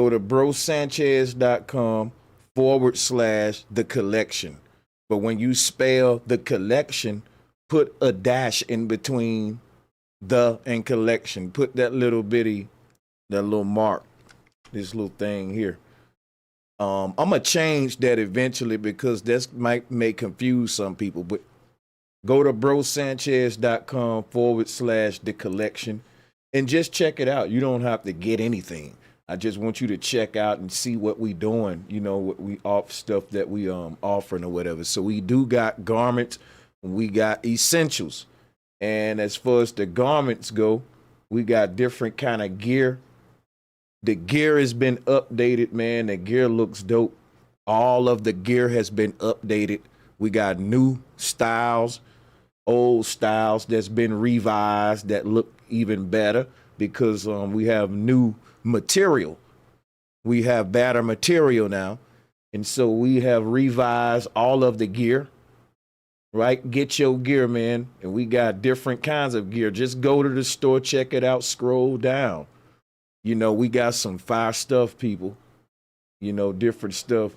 Go to brosanchez.com/the collection. But when you spell the collection, put a dash in between the and collection. Put that little mark, this little thing here. I'm gonna change that eventually because that may confuse some people. But go to brosanchez.com/the collection and just check it out. You don't have to get anything. I just want you to check out and see what we doing, what we off stuff that we offering or whatever. So we do got garments, we got essentials. And as far as the garments go, we got different kind of gear. The gear has been updated, man. The gear looks dope. All of the gear has been updated. We got new styles, old styles that's been revised that look even better because we have new material. We have better material now. And so we have revised all of the gear, right? Get your gear, man. And we got different kinds of gear. Just go to the store, check it out, scroll down. We got some fire stuff, people, different stuff.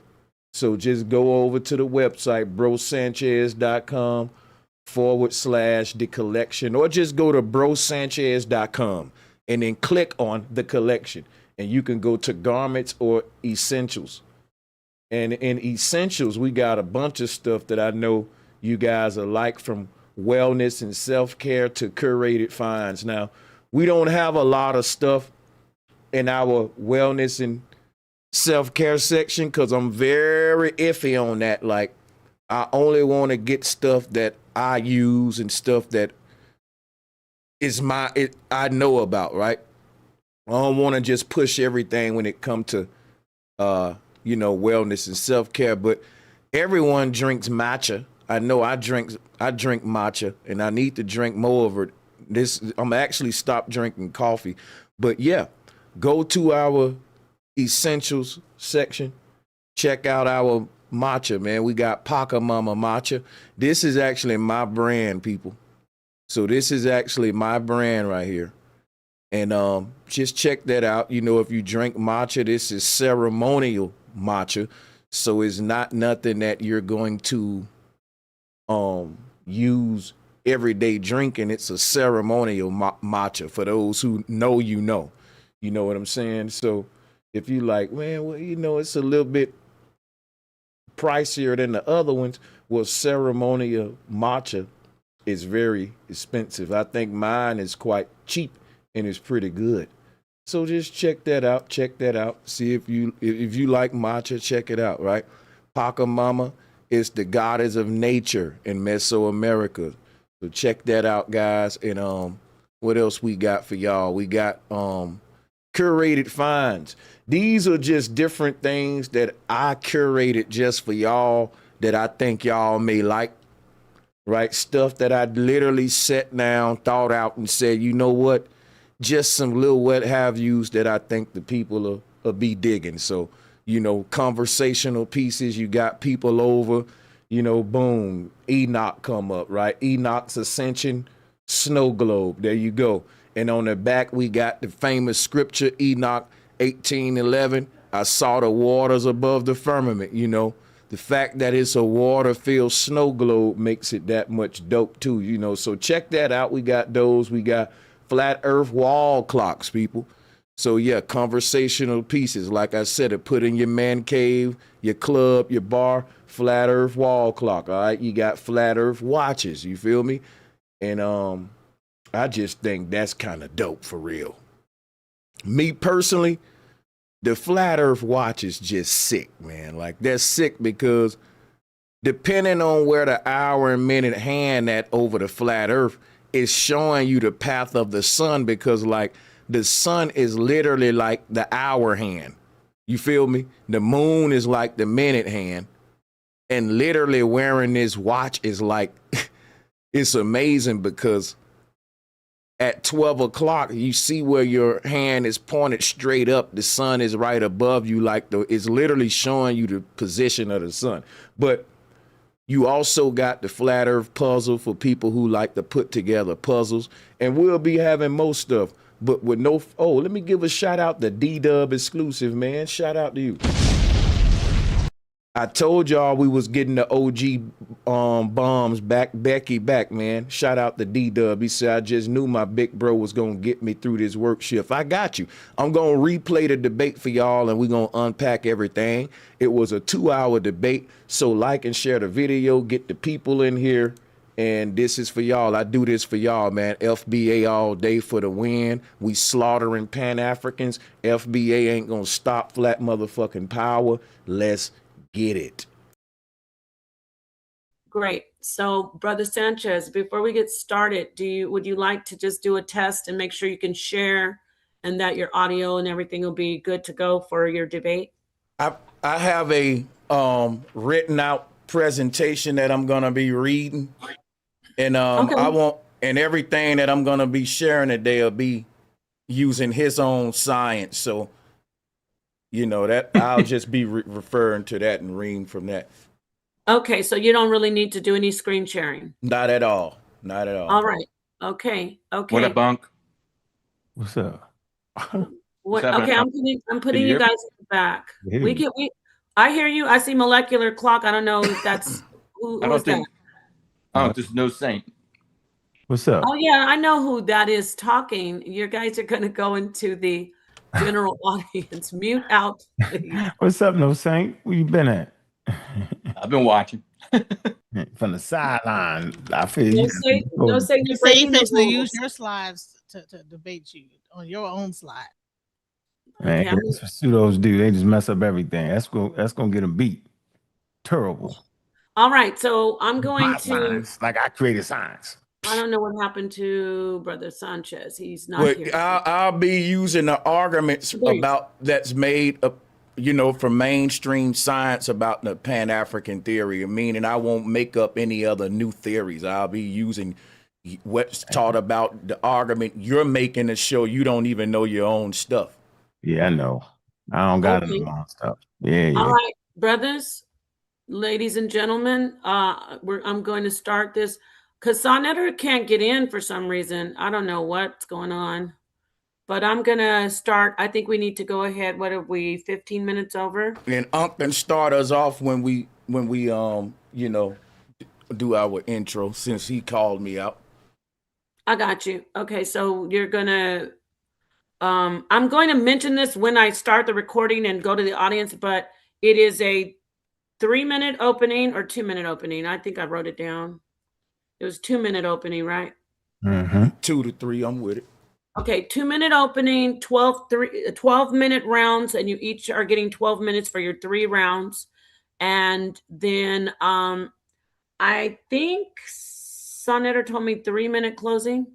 So just go over to the website, brosanchez.com/the collection, or just go to brosanchez.com and then click on the collection and you can go to garments or essentials. And in essentials, we got a bunch of stuff that I know you guys are like, from wellness and self-care to curated finds. Now, we don't have a lot of stuff in our wellness and self-care section because I'm very iffy on that. Like, I only want to get stuff that I use and stuff that is I know about, right? I don't want to just push everything when it comes to wellness and self-care. But everyone drinks matcha. I know I drink matcha, and I need to drink more of it. I'm actually stopped drinking coffee. But yeah, go to our essentials section. Check out our matcha, man. We got Paka Mama matcha. This is actually my brand, people. So this is actually my brand right here. And just check that out. If you drink matcha, this is ceremonial matcha. So it's not nothing that you're going to use everyday drinking. It's a ceremonial matcha for those who know, you know what I'm saying? So if you like, man, well, it's a little bit pricier than the other ones. Well, ceremonial matcha is very expensive. I think mine is quite cheap and it's pretty good. So just check that out. See if you like matcha, check it out, right? Paka Mama is the goddess of nature in Mesoamerica. So check that out, guys. And what else we got for y'all? We got curated finds. These are just different things that I curated just for y'all that I think y'all may like, right? Stuff that I literally sat down, thought out, and said, you know what? Just some little what have yous that I think the people will be digging. So, conversational pieces. You got people over, boom, Enoch come up, right? Enoch's Ascension snow globe. There you go. And on the back, we got the famous scripture, Enoch 18:11. I saw the waters above the firmament. The fact that it's a water-filled snow globe makes it that much dope too, So check that out. We got those. We got flat earth wall clocks, people. So yeah, conversational pieces. Like I said, to put in your man cave, your club, your bar, flat earth wall clock. All right. You got flat earth watches. You feel me? And I just think that's kind of dope for real. Me personally, the flat earth watch is just sick, man. Like, that's sick because depending on where the hour and minute hand at over the flat earth is showing you the path of the sun, because like the sun is literally like the hour hand. You feel me? The moon is like the minute hand. And literally wearing this watch is like, it's amazing because at 12 o'clock, you see where your hand is pointed straight up. The sun is right above you. It's literally showing you the position of the sun. But you also got the flat earth puzzle for people who like to put together puzzles. And we'll be having most stuff. but with no. Oh, let me give a shout out to D-Dub exclusive, man. Shout out to you. I told y'all we was getting the OG bombs back, Becky back, man. Shout out to D-Dub. He said, I just knew my big bro was going to get me through this work shift. I got you. I'm going to replay the debate for y'all, and we're going to unpack everything. It was a 2-hour debate, so like and share the video, get the people in here, and this is for y'all. I do this for y'all, man. FBA all day for the win. We slaughtering Pan-Africans. FBA ain't going to stop flat motherfucking power. Let's get it. Great. So, Brother Sanchez, before we get started, would you like to just do a test and make sure you can share and that your audio and everything will be good to go for your debate? I have a written out presentation that I'm gonna be reading, and Okay. I want, and everything that I'm gonna be sharing today will be using his own science. So, you know, that I'll just be referring to that and reading from that. Okay, so you don't really need to do any screen sharing. Not at all. Not at all. All right. Okay. Okay. What up, Bunk? What's up? What? happening? Okay, I'm putting you you hear guys back. hear We you. can. I hear you. I see molecular clock. I don't know if that's who I don't is that? think. Oh, there's no saint. What's up? Oh yeah, I know who that is talking. You guys are going to go into the general audience. Mute out, please. What's up, No Saint? Where you been at? I've been watching. From the sideline. I feel No you. say, no say You you're say you breaking the fix to use rules. your slides to debate you on your own slide. Man, Okay, that's what pseudos do. They just mess up everything. That's gonna get them beat. Terrible. all right, so I'm going My to. science, like I created science. I don't know what happened to Brother Sanchez. He's not But here. I'll be using the arguments There you about that's made up, you know, from mainstream science about the Pan-African theory. Meaning I won't make up any other new theories. I'll be using what's taught about the argument you're making to show you don't even know your own stuff. Yeah, I know. I don't got Okay. any long stuff. Yeah. All right, brothers, ladies and gentlemen, I'm going to start this because Sonetta can't get in for some reason. I don't know what's going on, but I'm going to start. I think we need to go ahead. What are we, 15 minutes over? And Unc can start us off when we you know, do our intro since he called me out. I got you. Okay, so you're going to I'm going to mention this when I start the recording and go to the audience, but it is a 3-minute opening or 2-minute opening. I think I wrote it down. It was 2-minute opening, right? Mm-hmm. 2 to 3, I'm with it. Okay, 2-minute opening, 12-minute rounds, and you each are getting 12 minutes for your 3 rounds. And then I think Sonetta told me 3-minute closing.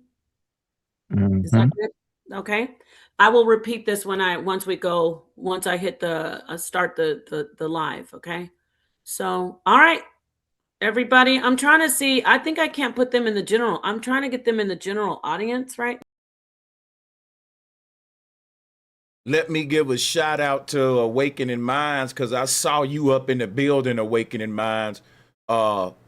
Is that good? Okay. I will repeat this once I hit the start the live. Okay. So, all right, everybody, I'm trying to see. I think I can't put them in the general. I'm trying to get them in the general audience, right? Let me give a shout out to Awakening Minds because I saw you up in the building, Awakening Minds,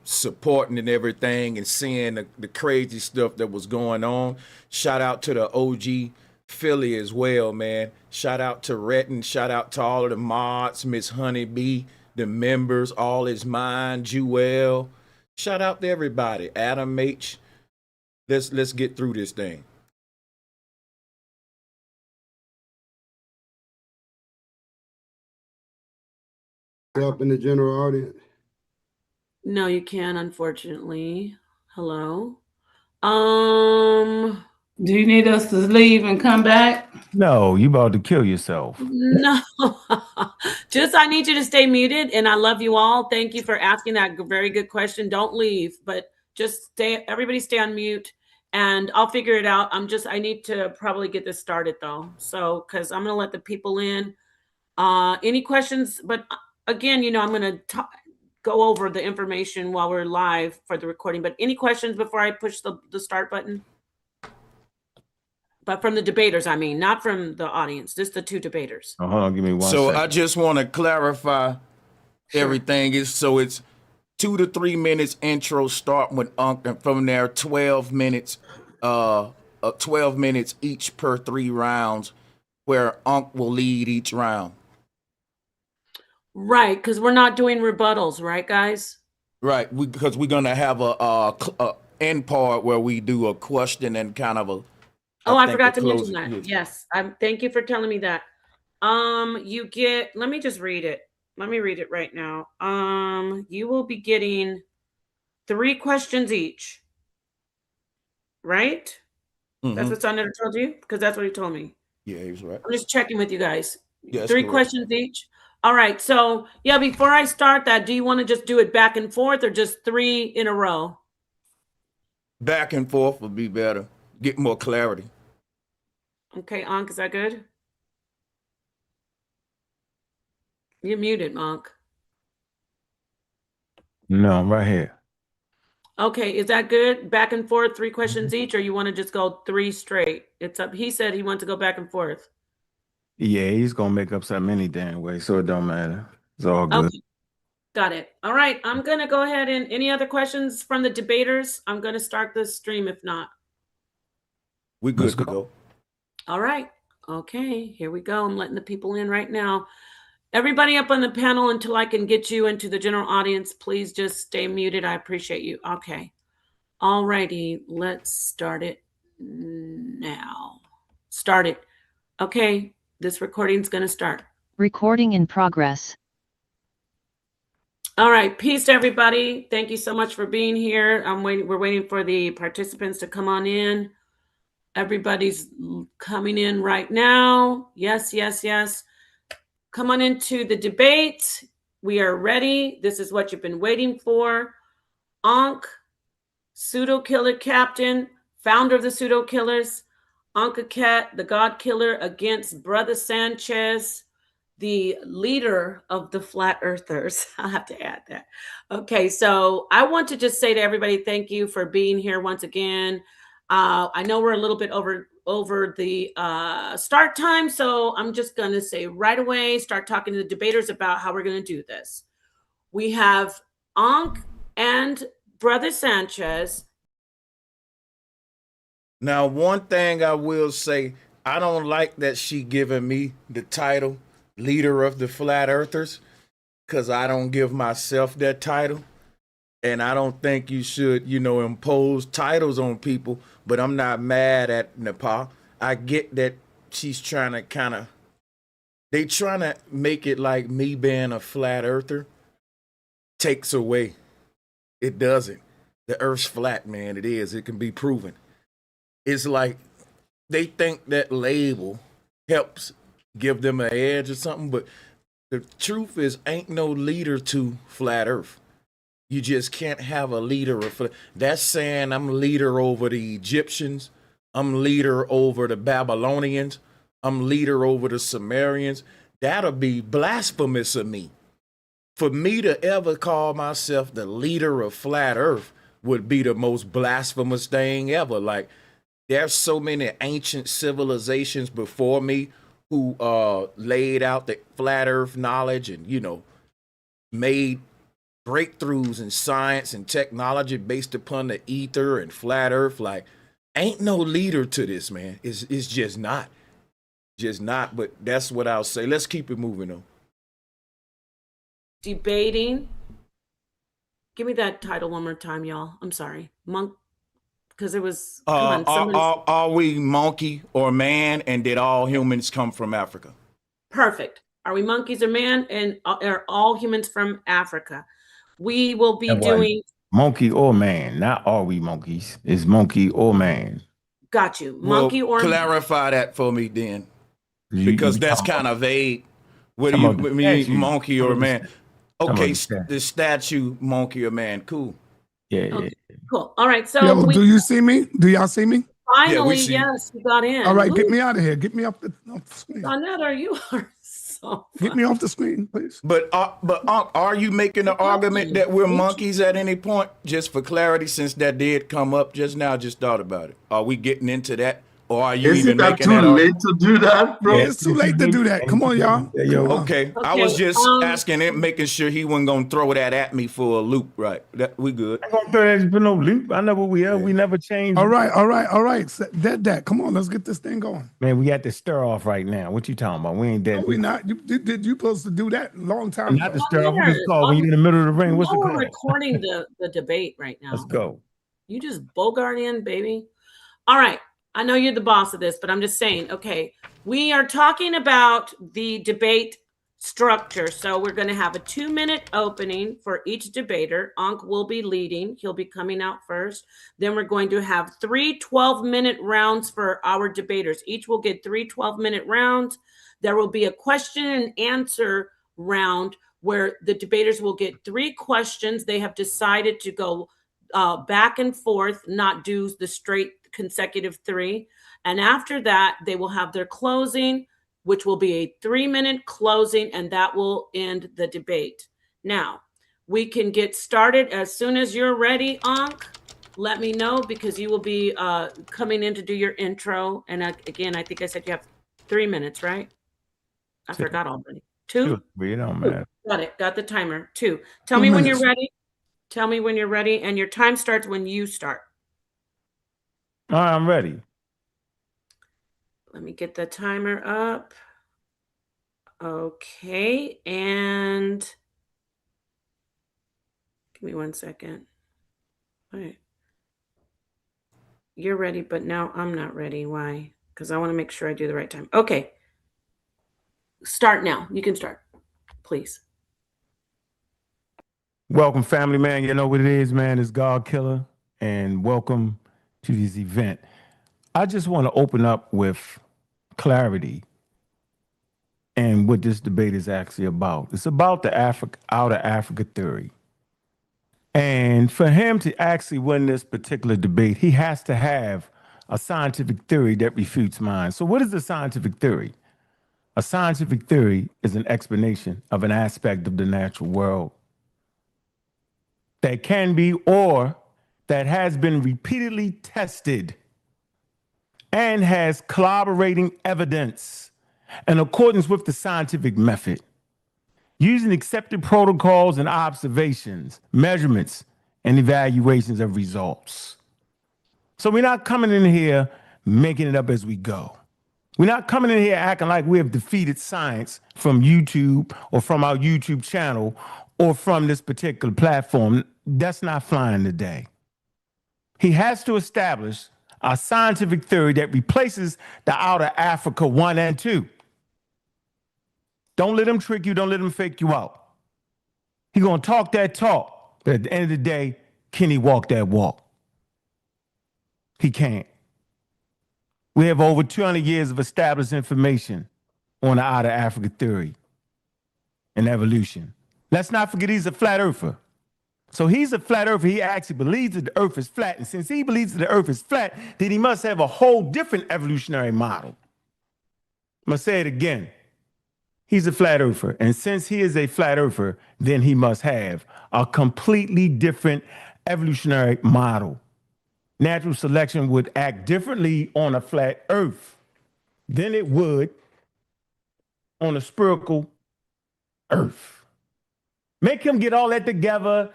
supporting and everything and seeing the crazy stuff that was going on. Shout out to the OG Philly as well, man. Shout out to Retton. Shout out to all of the mods, Miss Honeybee, the members, All Is Mine, Jewel. Shout out to everybody. Adam H. Let's get through this thing. Up in the general audience. No, you can't, unfortunately. Hello. Do you need us to leave and come back? No, you about to kill yourself. No. Just I need you to stay muted, and I love you all. Thank you for asking that very good question. Don't leave, but just stay. Everybody stay on mute, and I'll figure it out. I need to probably get this started though. So, because I'm gonna let the people in. Any questions? But again, you know, I'm gonna go over the information while we're live for the recording. But any questions before I push the start button? But from the debaters, I mean, not from the audience, just the 2 debaters. Oh, hold on, give me one So second. I just want to clarify everything is so it's 2 to 3 minutes intro start with Unc, and from there 12 minutes 12 minutes each per 3 rounds, where Ankh will lead each round. Right, because we're not doing rebuttals, right, guys? Right, because we're gonna have a end part where we do a question and kind of a. Oh, I think forgot the to mention closing- that. Yes, thank you for telling me that. You get. Let me just read it. Let me read it right now. You will be getting 3 questions each. Right? That's Mhm. what Senator told you? Because that's what he told me. Yeah, he was right. I'm just checking with you guys. Yes, 3 correct. questions each. All right. So yeah, before I start that, do you want to just do it back and forth or just 3 in a row? Back and forth would be better. Get more clarity. Okay, Ankh, is that good? You're muted, Ankh. No, I'm right here. Okay, is that good? Back and forth, 3 questions each, or you want to just go 3 straight? It's up. He said he wants to go back and forth. Yeah, he's gonna make up something any damn way, so it don't matter. It's all good. Okay. Got it. All right. I'm going to go ahead and any other questions from the debaters? I'm going to start the stream if not. We good Let's to go. go. All right. Okay, here we go. I'm letting the people in right now. Everybody up on the panel until I can get you into the general audience, please just stay muted. I appreciate you. Okay. All righty. Let's start it now. Start it. Okay. This recording's going to start. Recording in progress. All right. Peace to everybody. Thank you so much for being here. We're waiting for the participants to come on in. Everybody's coming in right now. Yes, yes, yes. Come on into the debate. We are ready. This is what you've been waiting for. Ankh, pseudo killer captain, founder of the pseudo killers. Ankh-Ket, the god killer, against Brother Sanchez, the leader of the flat earthers. I'll have to add that. Okay, so I want to just say to everybody, thank you for being here once again. I know we're a little bit over the start time, so I'm just going to say right away, start talking to the debaters about how we're going to do this. We have Ankh and Brother Sanchez. Now, one thing I will say, I don't like that she giving me the title leader of the flat earthers, because I don't give myself that title. And I don't think you should, impose titles on people, but I'm not mad at Nepal. I get that she's trying to they trying to make it like me being a flat earther takes away. It doesn't. The earth's flat, man. It is. It can be proven. It's like they think that label helps give them an edge or something, but the truth is ain't no leader to flat earth. You just can't have a leader of that's saying I'm leader over the Egyptians, I'm leader over the Babylonians, I'm leader over the Sumerians. That'll be blasphemous of me. For me to ever call myself the leader of flat earth would be the most blasphemous thing ever. Like, there's so many ancient civilizations before me who laid out the flat earth knowledge and, made breakthroughs in science and technology based upon the ether and flat earth. Like, ain't no leader to this, man. It's just not. Just not. But that's what I'll say. Let's keep it moving, though. Debating. Give me that title one more time, y'all. I'm sorry. Monk. Because it was, come on, are we monkey or man, and did all humans come from Africa? Perfect. Are we monkeys or man, and are all humans from Africa? We will be doing monkey or man. Not are we monkeys. It's monkey or man. Got you. Monkey or clarify that for me then, because that's kind of vague. What do you mean, monkey or man? Okay, the statue, monkey or man. Cool. Yeah. Okay, cool. All right. So do you see me? Do y'all see me? Finally, yes, you got in. All right, get me out of here. Get me off the screen. Another, you are so Get me off the screen, please. But are you making the argument that we're monkeys at any point? Just for clarity, since that did come up just now, just thought about it. Are we getting into that Or are you Isn't even that making too that late to do that, bro? Yeah, it's too late to do that. Come on, y'all. Yeah, yo. Come on. Okay, I was Okay, just asking it, making sure he wasn't gonna throw that at me for a loop, right? That we good. I'm gonna throw that for no loop. I know what we are. We never changed. All right. That. Come on, let's get this thing going. Man, we got to stir off right now. What you talking about? We ain't No, dead. we not. You supposed to do that a long time Not ago. to stir off. What is it called? When you're in the middle of the ring, what's it we're called? recording the debate right now. Let's go. You just bogart in, baby. All right. I know you're the boss of this, but I'm just saying, okay, we are talking about the debate structure. So we're going to have a 2-minute opening for each debater. Ankh will be leading. He'll be coming out first. Then we're going to have 3 12-minute rounds for our debaters. Each will get 3 12-minute rounds. There will be a question and answer round where the debaters will get 3 questions. They have decided to go back and forth, not do the straight consecutive 3. And after that, they will have their closing, which will be a 3-minute closing, and that will end the debate. Now, we can get started as soon as you're ready, Ankh. Let me know, because you will be coming in to do your intro. And again, I think I said you have 3 minutes, right? I forgot already. 2? It don't matter. Got it. Got the timer. 2. Tell 2 me when minutes. you're ready. Tell me when you're ready, and your time starts when you start. All right, I'm ready. Let me get the timer up. Okay, and give me 1 second. All right. You're ready, but now I'm not ready. Why? Because I want to make sure I do the right time. Okay. Start now. You can start, please. Welcome, family, man. You know what it is, man. It's God Killer, and welcome to this event. I just want to open up with clarity and what this debate is actually about. It's about the outer Africa theory. And for him to actually win this particular debate, he has to have a scientific theory that refutes mine. So what is a scientific theory? A scientific theory is an explanation of an aspect of the natural world that can be or that has been repeatedly tested and has corroborating evidence in accordance with the scientific method, using accepted protocols and observations, measurements, and evaluations of results. So we're not coming in here making it up as we go. We're not coming in here acting like we have defeated science from YouTube or from our YouTube channel or from this particular platform. That's not flying today. He has to establish a scientific theory that replaces the outer Africa 1 and 2. Don't let him trick you. Don't let him fake you out. He's going to talk that talk, but at the end of the day, can he walk that walk? He can't. We have over 200 years of established information on the outer Africa theory and evolution. Let's not forget he's a flat earther. So he's a flat earther. He actually believes that the earth is flat. And since he believes that the earth is flat, then he must have a whole different evolutionary model. I'm going to say it again. He's a flat earther. And since he is a flat earther, then he must have a completely different evolutionary model. Natural selection would act differently on a flat earth than it would on a spherical earth. Make him get all that together.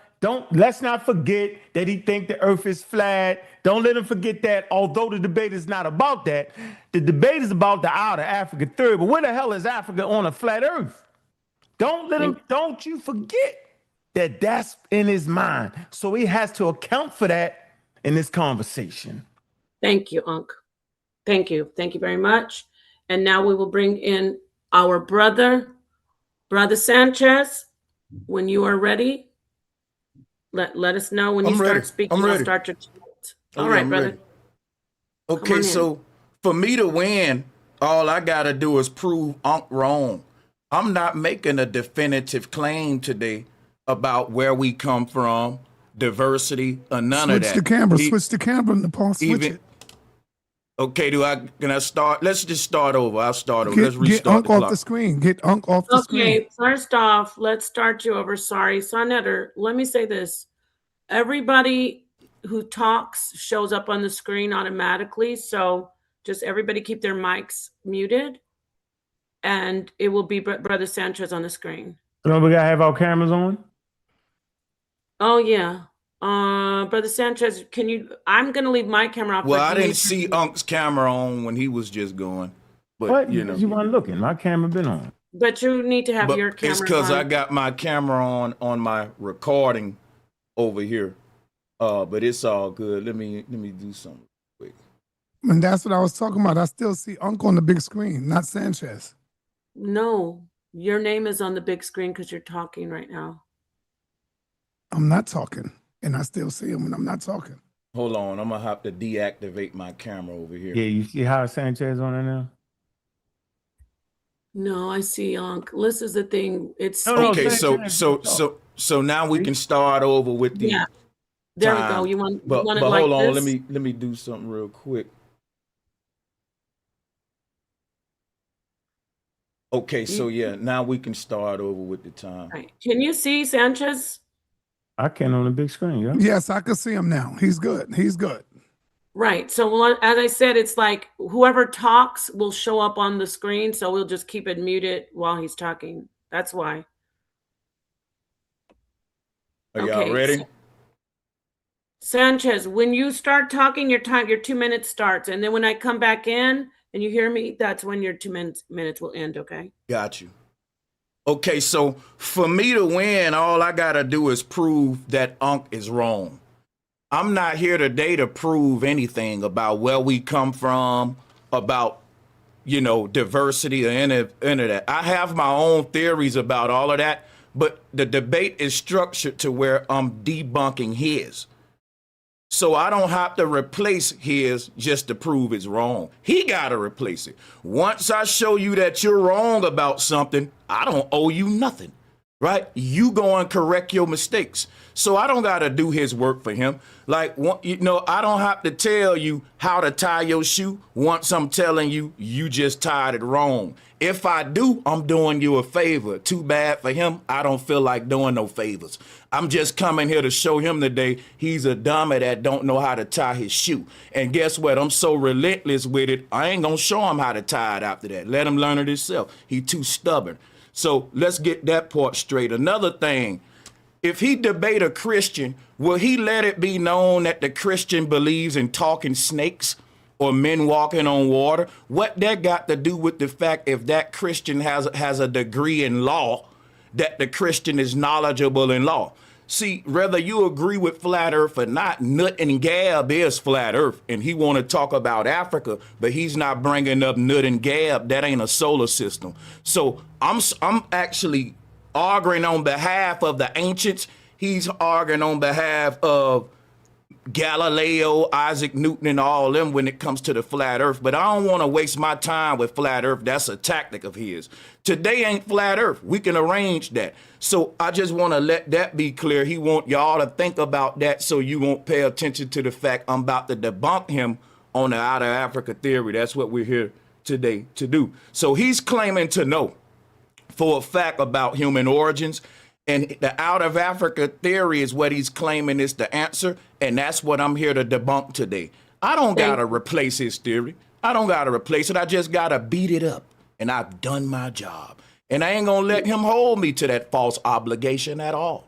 Let's not forget that he think the earth is flat. Don't let him forget that, although the debate is not about that. The debate is about the outer Africa theory. But where the hell is Africa on a flat earth? Don't you forget that that's in his mind. So he has to account for that in this conversation. Thank you, Ankh. Thank you. Thank you very much. And now we will bring in our brother Sanchez. When you are ready, let us know when you start speaking. I'll start your chat. All right, brother. Ready. Okay, so for me to win, all I got to do is prove Ankh wrong. I'm not making a definitive claim today about where we come from, diversity, or none of that. Switch the camera, Nepal. Switch it. Okay, can I start? Let's just start over. I'll start over. Let's restart Get Ankh the clock. off the screen. Get Ankh off the screen. Okay, first off, let's start you over. Sorry, Sonetter, let me say this. Everybody who talks shows up on the screen automatically. So Just everybody keep their mics muted, and it will be Brother Sanchez on the screen. So we gotta have our cameras on. Oh yeah. Brother Sanchez, can you? I'm gonna leave my camera off. Well, but I you didn't need see to- Unc's camera on when he was just going. But What? you know, You weren't looking. My camera been on. But you need to have but your camera it's because on. I got my camera on my recording over here. But it's all good. Let me do something quick. And that's what I was talking about. I still see Uncle on the big screen, not Sanchez. No, your name is on the big screen because you're talking right now. I'm not talking, and I still see him when I'm not talking. Hold on, I'm gonna have to deactivate my camera over here. Yeah, you see how Sanchez on there now? No, I see Unc. This is the thing. It's No, Okay, Sanchez, so now we can start over with the yeah. There we time. go. You want But it like hold on, this? let me do something real quick. Okay, so yeah, now we can start over with the time. Right. Can you see Sanchez? I can on the big screen, yeah. Yes, I can see him now. He's good. He's good. Right. So as I said, it's like whoever talks will show up on the screen. So we'll just keep it muted while he's talking. That's why. Are y'all ready? Sanchez, when you start talking, your 2 minutes starts. And then when I come back in and you hear me, that's when your 2 minutes will end, okay? Got you. Okay, so for me to win, all I gotta do is prove that Unc is wrong. I'm not here today to prove anything about where we come from, about, you know, diversity or any of that. I have my own theories about all of that, but the debate is structured to where I'm debunking his. So I don't have to replace his just to prove it's wrong. He got to replace it. Once I show you that you're wrong about something, I don't owe you nothing, right? You go and correct your mistakes. So I don't got to do his work for him. Like, you know, I don't have to tell you how to tie your shoe once I'm telling you, you just tied it wrong. If I do, I'm doing you a favor. Too bad for him. I don't feel like doing no favors. I'm just coming here to show him today he's a dummy that don't know how to tie his shoe. And guess what? I'm so relentless with it, I ain't gonna show him how to tie it after that. Let him learn it himself. He too stubborn. So let's get that part straight. Another thing, if he debate a Christian, will he let it be known that the Christian believes in talking snakes or men walking on water? What that got to do with the fact if that Christian has a degree in law, that the Christian is knowledgeable in law? See, whether you agree with flat earth or not, Nut and Gab is flat earth, and he want to talk about Africa, but he's not bringing up Nut and Gab. That ain't a solar system. So I'm actually arguing on behalf of the ancients. He's arguing on behalf of Galileo, Isaac Newton, and all them when it comes to the flat earth. But I don't want to waste my time with flat earth. That's a tactic of his. Today ain't flat earth. We can arrange that. So I just want to let that be clear. He want y'all to think about that so you won't pay attention to the fact I'm about to debunk him on the out of Africa theory. That's what we're here today to do. So he's claiming to know for a fact about human origins. And the out of Africa theory is what he's claiming is the answer. And that's what I'm here to debunk today. I don't got to replace his theory. I don't got to replace it. I just got to beat it up. And I've done my job. And I ain't going to let him hold me to that false obligation at all.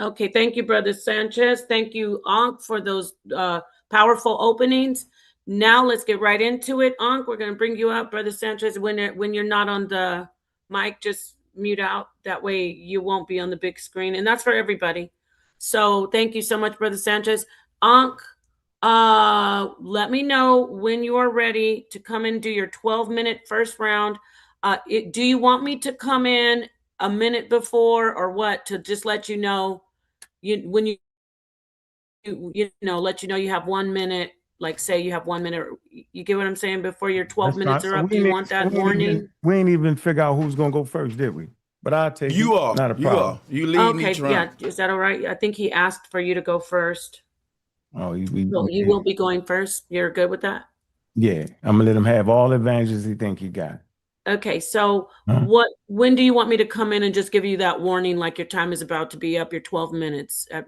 Okay, thank you, Brother Sanchez. Thank you, Ankh, for those powerful openings. Now let's get right into it. Ankh, we're going to bring you up. Brother Sanchez, when you're not on the mic, just mute out. That way you won't be on the big screen. And that's for everybody. So thank you so much, Brother Sanchez. Ankh, let me know when you are ready to come and do your 12-minute first round. Do you want me to come in a minute before or what, to just let you know when you let you know you have 1 minute, like say you have 1 minute, you get what I'm saying, before your 12 minutes are up? Do you want that warning? We ain't even figure out who's gonna go first, did we? But I'll take You it. are. Not a problem. You lead me, Okay, Trump. yeah, is that all right? I think he asked for you to go first. Oh, You will be going first. You're good with that? Yeah, I'm gonna let him have all the advantages he think he got. Okay, so Huh? when do you want me to come in and just give you that warning, like your time is about to be up, your 12 minutes? At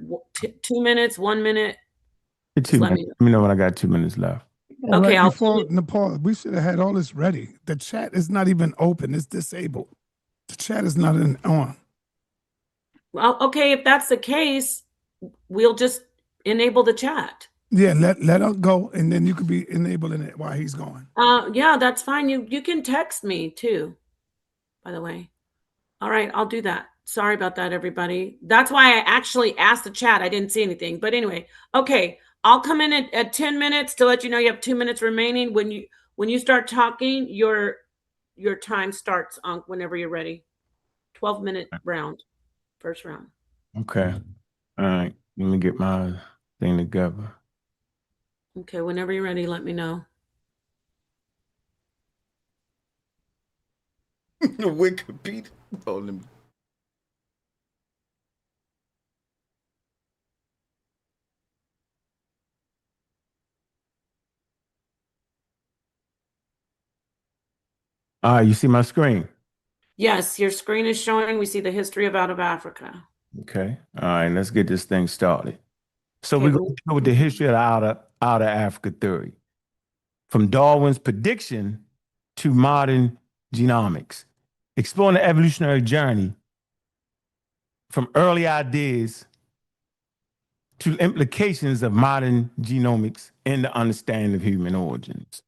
2 minutes, 1 minute? Let me know when I got 2 minutes left. All Okay, right, I'll before Nepal, we should have had all this ready. The chat is not even open. It's disabled. The chat is not on. Well, okay, if that's the case, we'll just enable the chat. Yeah, let her go, and then you could be enabling it while he's going. Yeah, that's fine. You can text me too, by the way. All right, I'll do that. Sorry about that, everybody. That's why I actually asked the chat. I didn't see anything. But anyway, okay, I'll come in at 10 minutes to let you know you have 2 minutes remaining. When you start talking, your time starts on whenever you're ready. 12-minute round, first round. Okay. All right. Let me get my thing together. Okay, whenever you're ready, let me know. Wikipedia. Oh, let me. All right, you see my screen? Yes, your screen is showing. We see the history of Out of Africa. Okay. All right, let's get this thing started. So Okay, we're going to go with the history of the outer Africa theory. From Darwin's prediction to modern genomics, exploring the evolutionary journey from early ideas to implications of modern genomics in the understanding of human origins.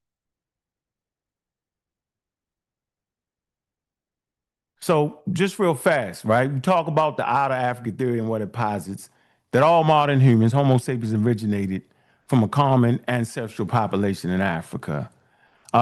So just real fast, right? We talk about the outer Africa theory and what it posits, that all modern humans, Homo sapiens, originated from a common ancestral population in Africa.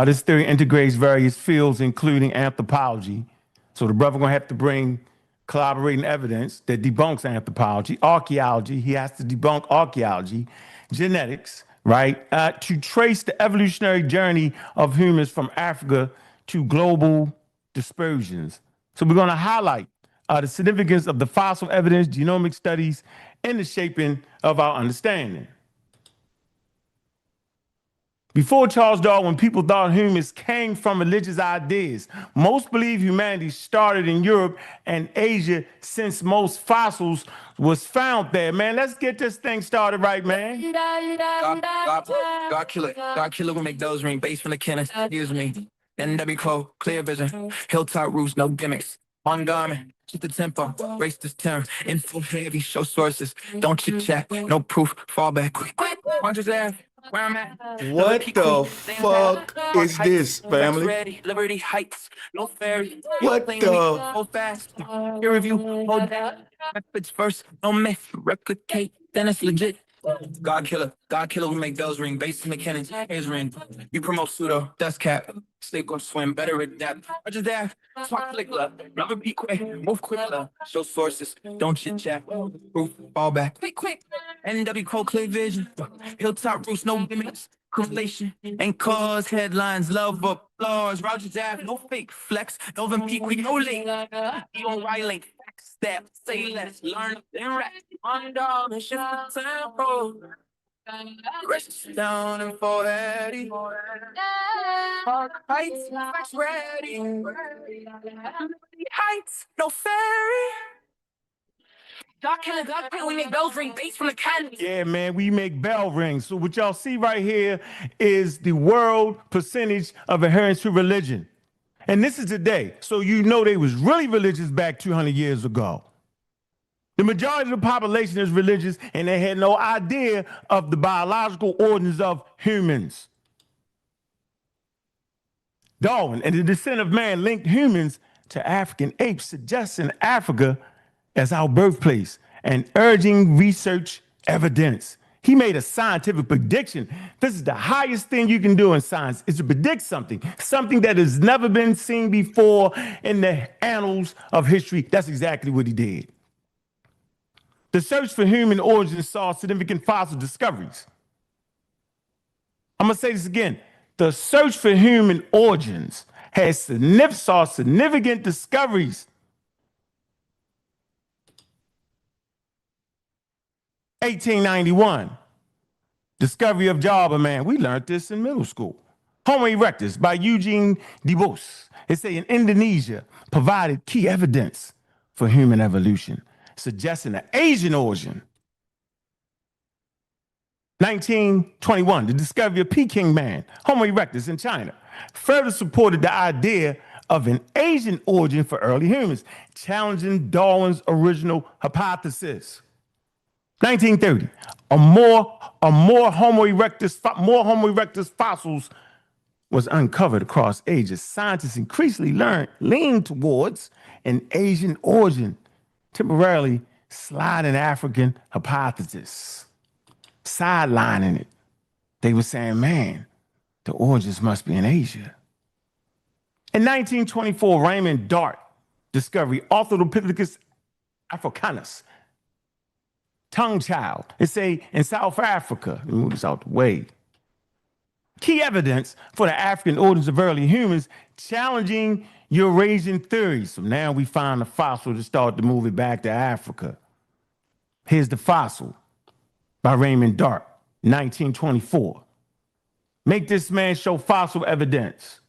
This theory integrates various fields, including anthropology. So the brother gonna have to bring collaborating evidence that debunks anthropology, archaeology. He has to debunk archaeology, genetics, right? To trace the evolutionary journey of humans from Africa to global dispersions. So we're gonna highlight the significance of the fossil evidence, genomic studies, in the shaping of our understanding. Before Charles Darwin, people thought humans came from religious ideas. Most believe humanity started in Europe and Asia since most fossils was found there. Man, let's get this thing started right, man. God killer. God killer will make those ring. Base from the kennels. Excuse me. NWCO, clear vision. Hilltop roofs, no gimmicks. On garment, keep the tempo. Race this term. Info heavy, show sources. Don't chit chat, no proof. Fall back. Quick. Watch his ass. Where I'm at. What the fuck is this, family? Ready. Liberty Heights. No ferry. What the? Hold fast. Peer review. Hold that. Methods first. No myth. Replicate. Then it's legit. God killer. God killer. We make bells ring. Base in the cannons. Here's ring. You promote pseudo. Dust cap. Sleep or swim. Better adapt. Roger that. Smart click love. Never be quick. Move quick love. Show sources. Don't chit chat. Proof. Fall back. Quick. NW Code clear vision. Hilltop roofs. No gimmicks. Correlation and cause headlines, love applause. Roger that, no fake flex, no peak, quick, no link. You don't write link, step, say less, learn, then rap. On dog and shift the tempo. Crest down and forehead. Heights, facts ready. Heights, no ferry. God killer, we make bells ring, bass from the cannon. Yeah, man, we make bell rings. So what y'all see right here is the world percentage of adherence to religion. And this is today. So you know they was really religious back 200 years ago. The majority of the population is religious, and they had no idea of the biological origins of humans. Darwin and the descent of man linked humans to African apes, suggesting Africa as our birthplace and urging research evidence. He made a scientific prediction. This is the highest thing you can do in science, is to predict something that has never been seen before in the annals of history. That's exactly what he did. The search for human origins saw significant fossil discoveries. I'm gonna say this again. The search for human origins saw significant discoveries. 1891, discovery of Java man. We learned this in middle school. Homo erectus by Eugene Debos. It say in Indonesia provided key evidence for human evolution, suggesting an Asian origin. 1921, the discovery of Peking man, Homo erectus in China, further supported the idea of an Asian origin for early humans, challenging Darwin's original hypothesis. 1930, more Homo erectus fossils was uncovered across Asia. Scientists increasingly leaned towards an Asian origin, temporarily sliding African hypothesis, sidelining it. They were saying, man, the origins must be in Asia. In 1924, Raymond Dart discovered Australopithecus africanus, tongue child. It's in South Africa. Let me move this out the way. Key evidence for the African origins of early humans, challenging Eurasian theories. So now we find a fossil to start to move it back to Africa. Here's the fossil by Raymond Dart, 1924. Make this man show fossil evidence.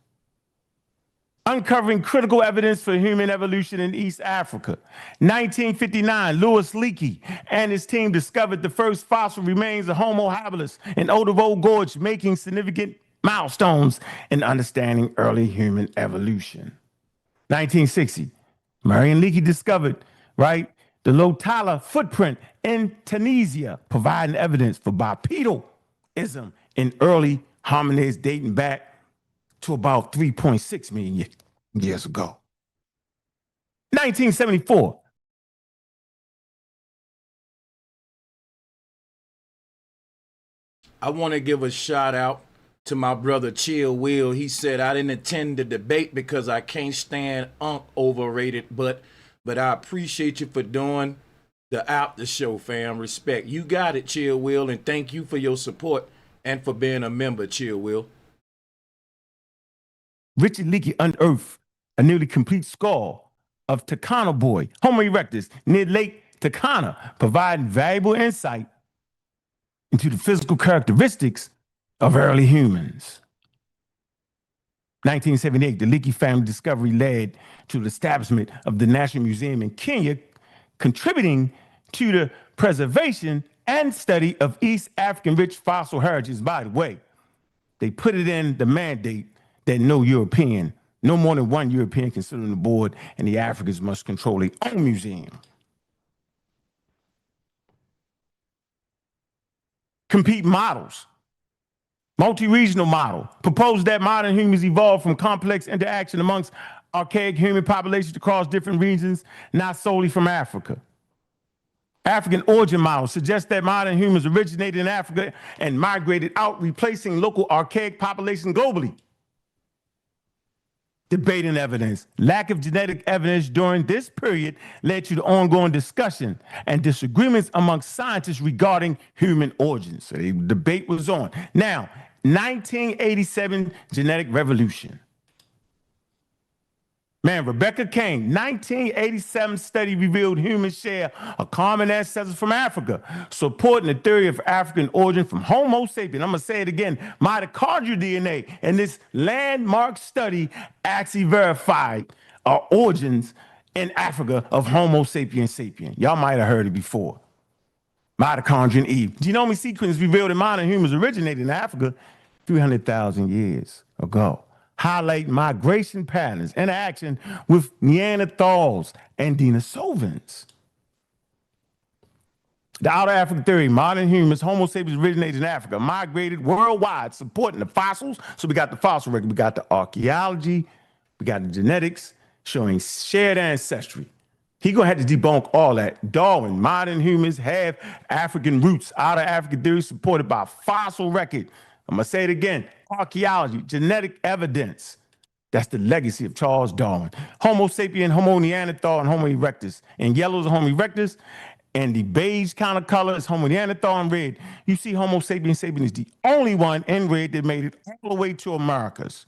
Uncovering critical evidence for human evolution in East Africa. 1959, Louis Leakey and his team discovered the first fossil remains of Homo habilis in Olduvai Gorge, making significant milestones in understanding early human evolution. 1960, Marion Leakey discovered, the Lotala footprint in Tunisia, providing evidence for bipedalism in early hominids dating back to about 3.6 million years ago. 1974. I want to give a shout out to my brother Chill Will. He said, I didn't attend the debate because I can't stand Ankh overrated, but I appreciate you for doing the after show, fam. Respect. You got it, Chill Will, and thank you for your support and for being a member, Chill Will. Richard Leakey unearthed a nearly complete skull of Takana boy, Homo erectus, near Lake Takana, providing valuable insight into the physical characteristics of early humans. 1978, the Leakey family discovery led to the establishment of the National Museum in Kenya, contributing to the preservation and study of East African rich fossil heritage. By the way, they put it in the mandate that no more than one European can sit on the board, and the Africans must control their own museum. Compete models. Multi-regional model proposed that modern humans evolved from complex interaction amongst archaic human populations across different regions, not solely from Africa. African origin model suggests that modern humans originated in Africa and migrated out, replacing local archaic populations globally. Debate and evidence. Lack of genetic evidence during this period led to the ongoing discussion and disagreements among scientists regarding human origins. So the debate was on. Now, 1987 genetic revolution. Man, Rebecca Kane, 1987 study revealed humans share a common ancestor from Africa, supporting the theory of African origin from Homo sapiens. I'm going to say it again, mitochondrial DNA. And this landmark study actually verified our origins in Africa of Homo sapiens sapien. Y'all might have heard it before. Mitochondrial Eve. Genomic sequence revealed that modern humans originated in Africa 300,000 years ago, highlight migration patterns, interaction with Neanderthals and Denisovans. The Outer African theory, modern humans, Homo sapiens originated in Africa, migrated worldwide, supporting the fossils. So we got the fossil record, we got the archaeology, we got the genetics, showing shared ancestry. He gonna have to debunk all that. Darwin, modern humans have African roots. Outer African theory supported by fossil record. I'm gonna say it again, archaeology, genetic evidence. That's the legacy of Charles Darwin. Homo sapien, Homo Neanderthal, and Homo erectus. In yellow is Homo erectus, and the beige kind of color is Homo Neanderthal in red. You see Homo sapien sapien is the only one in red that made it all the way to Americas.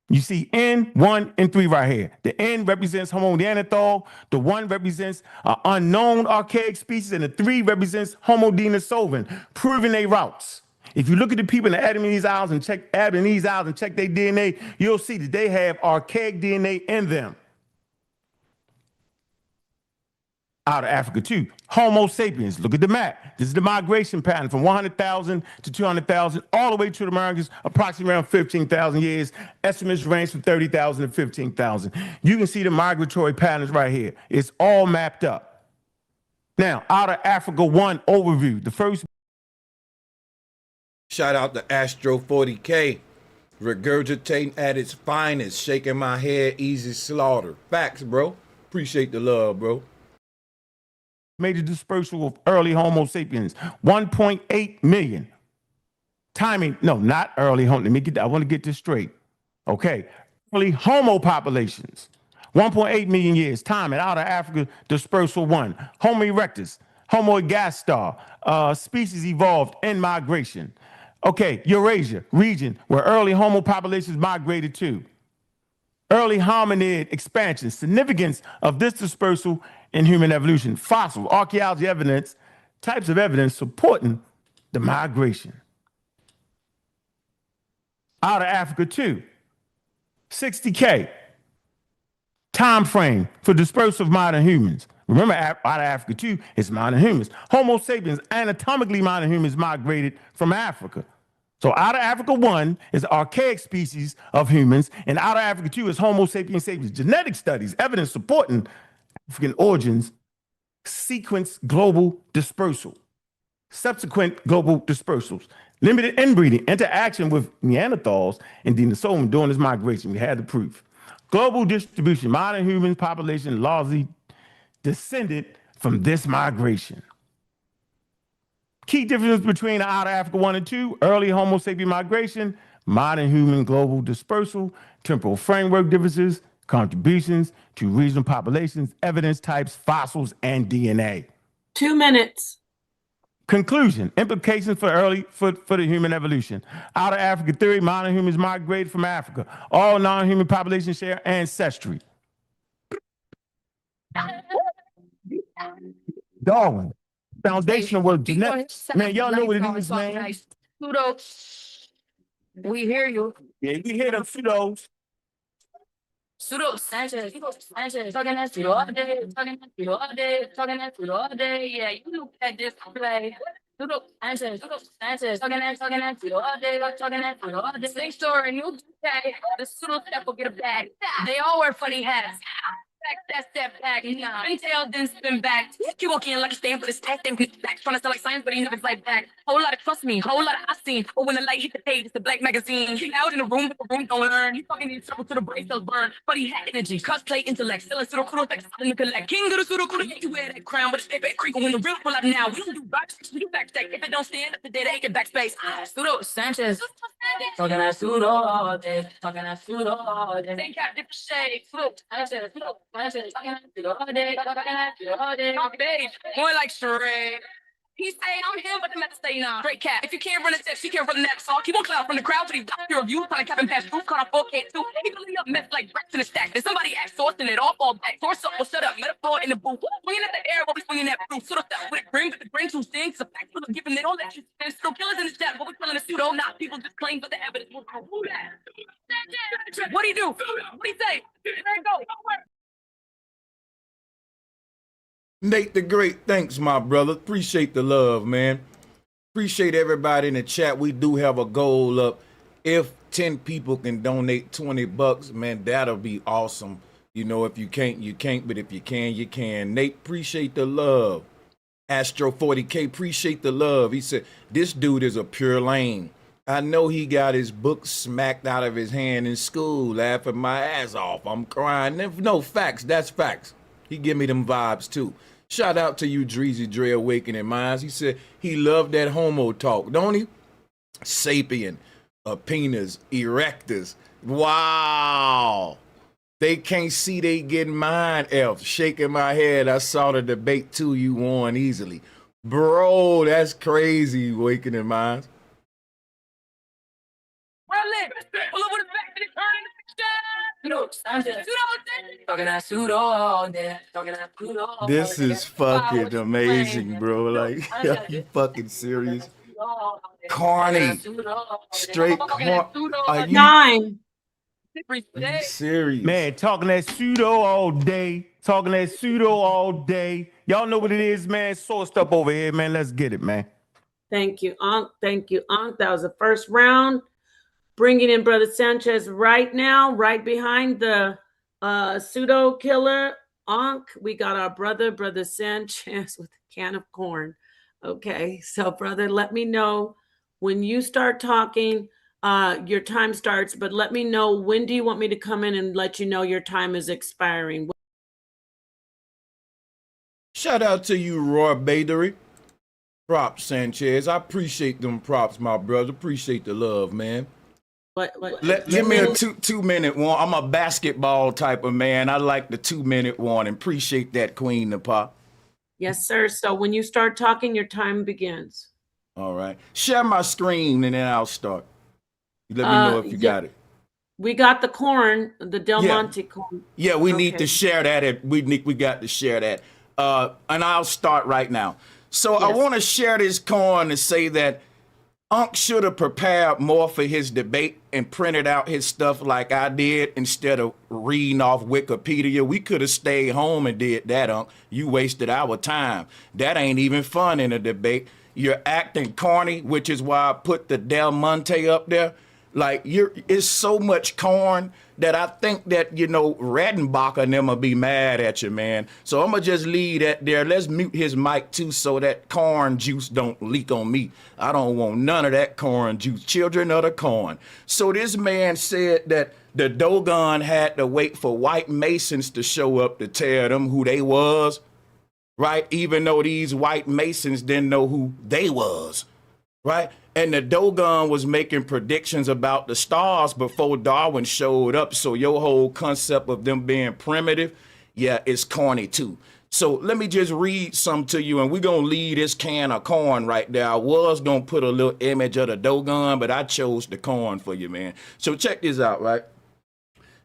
You see N, 1, and 3 right here. The N represents Homo Neanderthal, the 1 represents an unknown archaic species, and the 3 represents Homo Denisovan, proving their routes. If you look at the people in the Adamese Isles and check their DNA, you'll see that they have archaic DNA in them. out of Africa too. Homo sapiens, look at the map. This is the migration pattern from 100,000 to 200,000, all the way to the Americas, approximately around 15,000 years. Estimates range from 30,000 to 15,000. You can see the migratory patterns right here. It's all mapped up. Now, out of Africa 1 overview, the first. Shout out to Astro 40K. Regurgitating at its finest, shaking my head, easy slaughter. Facts, bro. Appreciate the love, bro. Major dispersal of early Homo sapiens, 1.8 million. Timing, no, not early Homo. I want to get this straight. Okay, early Homo populations, 1.8 million years. Timing, out of Africa, dispersal 1. Homo erectus, Homo ergaster, species evolved in migration. Okay, Eurasia, region where early Homo populations migrated to. Early hominid expansion, significance of this dispersal in human evolution. Fossil, archaeology evidence, types of evidence supporting the migration. Out of Africa too, 60K. Time frame for dispersal of modern humans. Remember, out of Africa too, it's modern humans. Homo sapiens, anatomically modern humans migrated from Africa. So out of Africa 1 is archaic species of humans, and out of Africa 2 is Homo sapiens sapiens. Genetic studies, evidence supporting African origins, sequence global dispersal, subsequent global dispersals, limited inbreeding, interaction with Neanderthals and Denisovans during this migration. We had the proof. Global distribution, modern human population largely descended from this migration. Key differences between out of Africa 1 and 2, early Homo sapien migration, modern human global dispersal, temporal framework differences, contributions to regional populations, evidence types, fossils, and DNA. 2 minutes. Conclusion, implications for the human evolution. Out of Africa theory, modern humans migrated from Africa. All non-human populations share ancestry. Darwin. Foundational work, genetics. Man, y'all know what it is, man. Pseudo. We hear you. Yeah, we hear them pseudos. Pseudo Sanchez, talking that pseudo all day, talking that pseudo all day, talking that pseudo all day. Yeah, you look at this play. Pseudo Sanchez, talking that pseudo all day, talking that pseudo all day. Same story, new tag. The pseudo step will get a bag. They all wear funny hats. That step back, spin tail, then spin back. Keep walking like a stand for this test, then back. Trying to sell like science, but he never like back. Whole lot of trust me, whole lot of I seen. But when the light hit the page, it's the black magazine. He out in the room, but the room don't learn. He fucking needs trouble to the brain cells burn. But he had energy, cosplay intellect, still a pseudo kudo like something to collect. King of the pseudo kudo, you wear that crown, but it's step at creek when the real pull up now. We don't do backstage, we do backstage. If it don't stand up, the day they get backspace. Pseudo Sanchez. Talking that pseudo all day, talking that pseudo all day. Think out different shades, pseudo Sanchez, talking that. More like charade. He say I'm him, but the method say nah. Great cat. If you can't run a test, you can't run a net. So keep on cloud from the crowd for these doctor reviews. Trying to cap and pass proof, caught on 4K too. He can leave up mess like bricks in the stack. Then somebody act sourcing it all fall back. Source up, well, shut up. Metaphor in the booth. Swinging at the air, but we swinging that proof. Sort of stuff with a grin, but the grin too stinks. A fact full of giving it all that you spend. Still killers in the chat, but we're killing the pseudo. Not people just claim for the evidence. Who that? What do you do? What do you say? There you go. Nate the Great, thanks, my brother. Appreciate the love, man. Appreciate everybody in the chat. We do have a goal up. If 10 people can donate $20, man, that'll be awesome. You know, if you can't, you can't, but if you can, you can. Nate, appreciate the love. Astro 40K, appreciate the love. He said, this dude is a pure lame. I know he got his book smacked out of his hand in school, laughing my ass off. I'm crying. No, facts, that's facts. He give me them vibes too. Shout out to you, Dreezy Dre Awakening Minds. He said he loved that homo talk, don't he? Sapien, penis, erectus. Wow. They can't see they getting mine, Elf. Shaking my head. I saw the debate too. You won easily. Bro, that's crazy, Awakening Minds. Pull over the back to the turn. Talking that pseudo all day, talking that pseudo. This is fucking amazing, bro. Like, are you fucking serious? Carney, straight corny. Are you 9. serious? Man, talking that pseudo all day, talking that pseudo all day. Y'all know what it is, man. Sourced up over here, man. Let's get it, man. Thank you, Ankh. Thank you, Ankh. That was the first round. Bringing in Brother Sanchez right now, right behind the pseudo killer Ankh. We got our Brother Sanchez with a can of corn. Okay, so brother, let me know when you start talking. Your time starts, but let me know when do you want me to come in and let you know your time is expiring. Shout out to you, Roy Badery. Props, Sanchez. I appreciate them props, my brother. Appreciate the love, man. Give me a 2-minute one. I'm a basketball type of man. I like the 2-minute one. Appreciate that, Queen Napa. Yes, sir. So when you start talking, your time begins. All right. Share my screen and then I'll start. Let me know if you got it. We got the corn, the Del Monte corn. Yeah, we need to share that. We got to share that. And I'll start right now. So I want to share this corn to say that Ankh should have prepared more for his debate and printed out his stuff like I did instead of reading off Wikipedia. We could have stayed home and did that, Ankh. You wasted our time. That ain't even fun in a debate. You're acting corny, which is why I put the Del Monte up there. Like, it's so much corn that I think that, Redenbacher and them will be mad at you, man. So I'm going to just leave that there. Let's mute his mic, too, so that corn juice don't leak on me. I don't want none of that corn juice. Children of the corn. So this man said that the Dogon had to wait for white Masons to show up to tell them who they was, right? Even though these white Masons didn't know who they was, right? And the Dogon was making predictions about the stars before Darwin showed up. So your whole concept of them being primitive, it's corny too. So let me just read some to you, and we're going to leave this can of corn right there. I was going to put a little image of the Dogon, but I chose the corn for you, man. So check this out, right?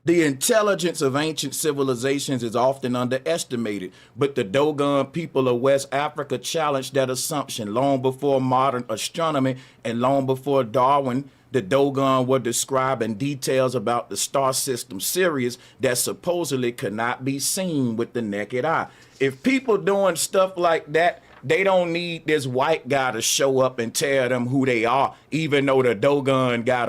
The intelligence of ancient civilizations is often underestimated, but the Dogon people of West Africa challenged that assumption long before modern astronomy and long before Darwin. The Dogon were describing details about the star system Sirius that supposedly could not be seen with the naked eye. If people doing stuff like that, they don't need this white guy to show up and tell them who they are, even though the Dogon got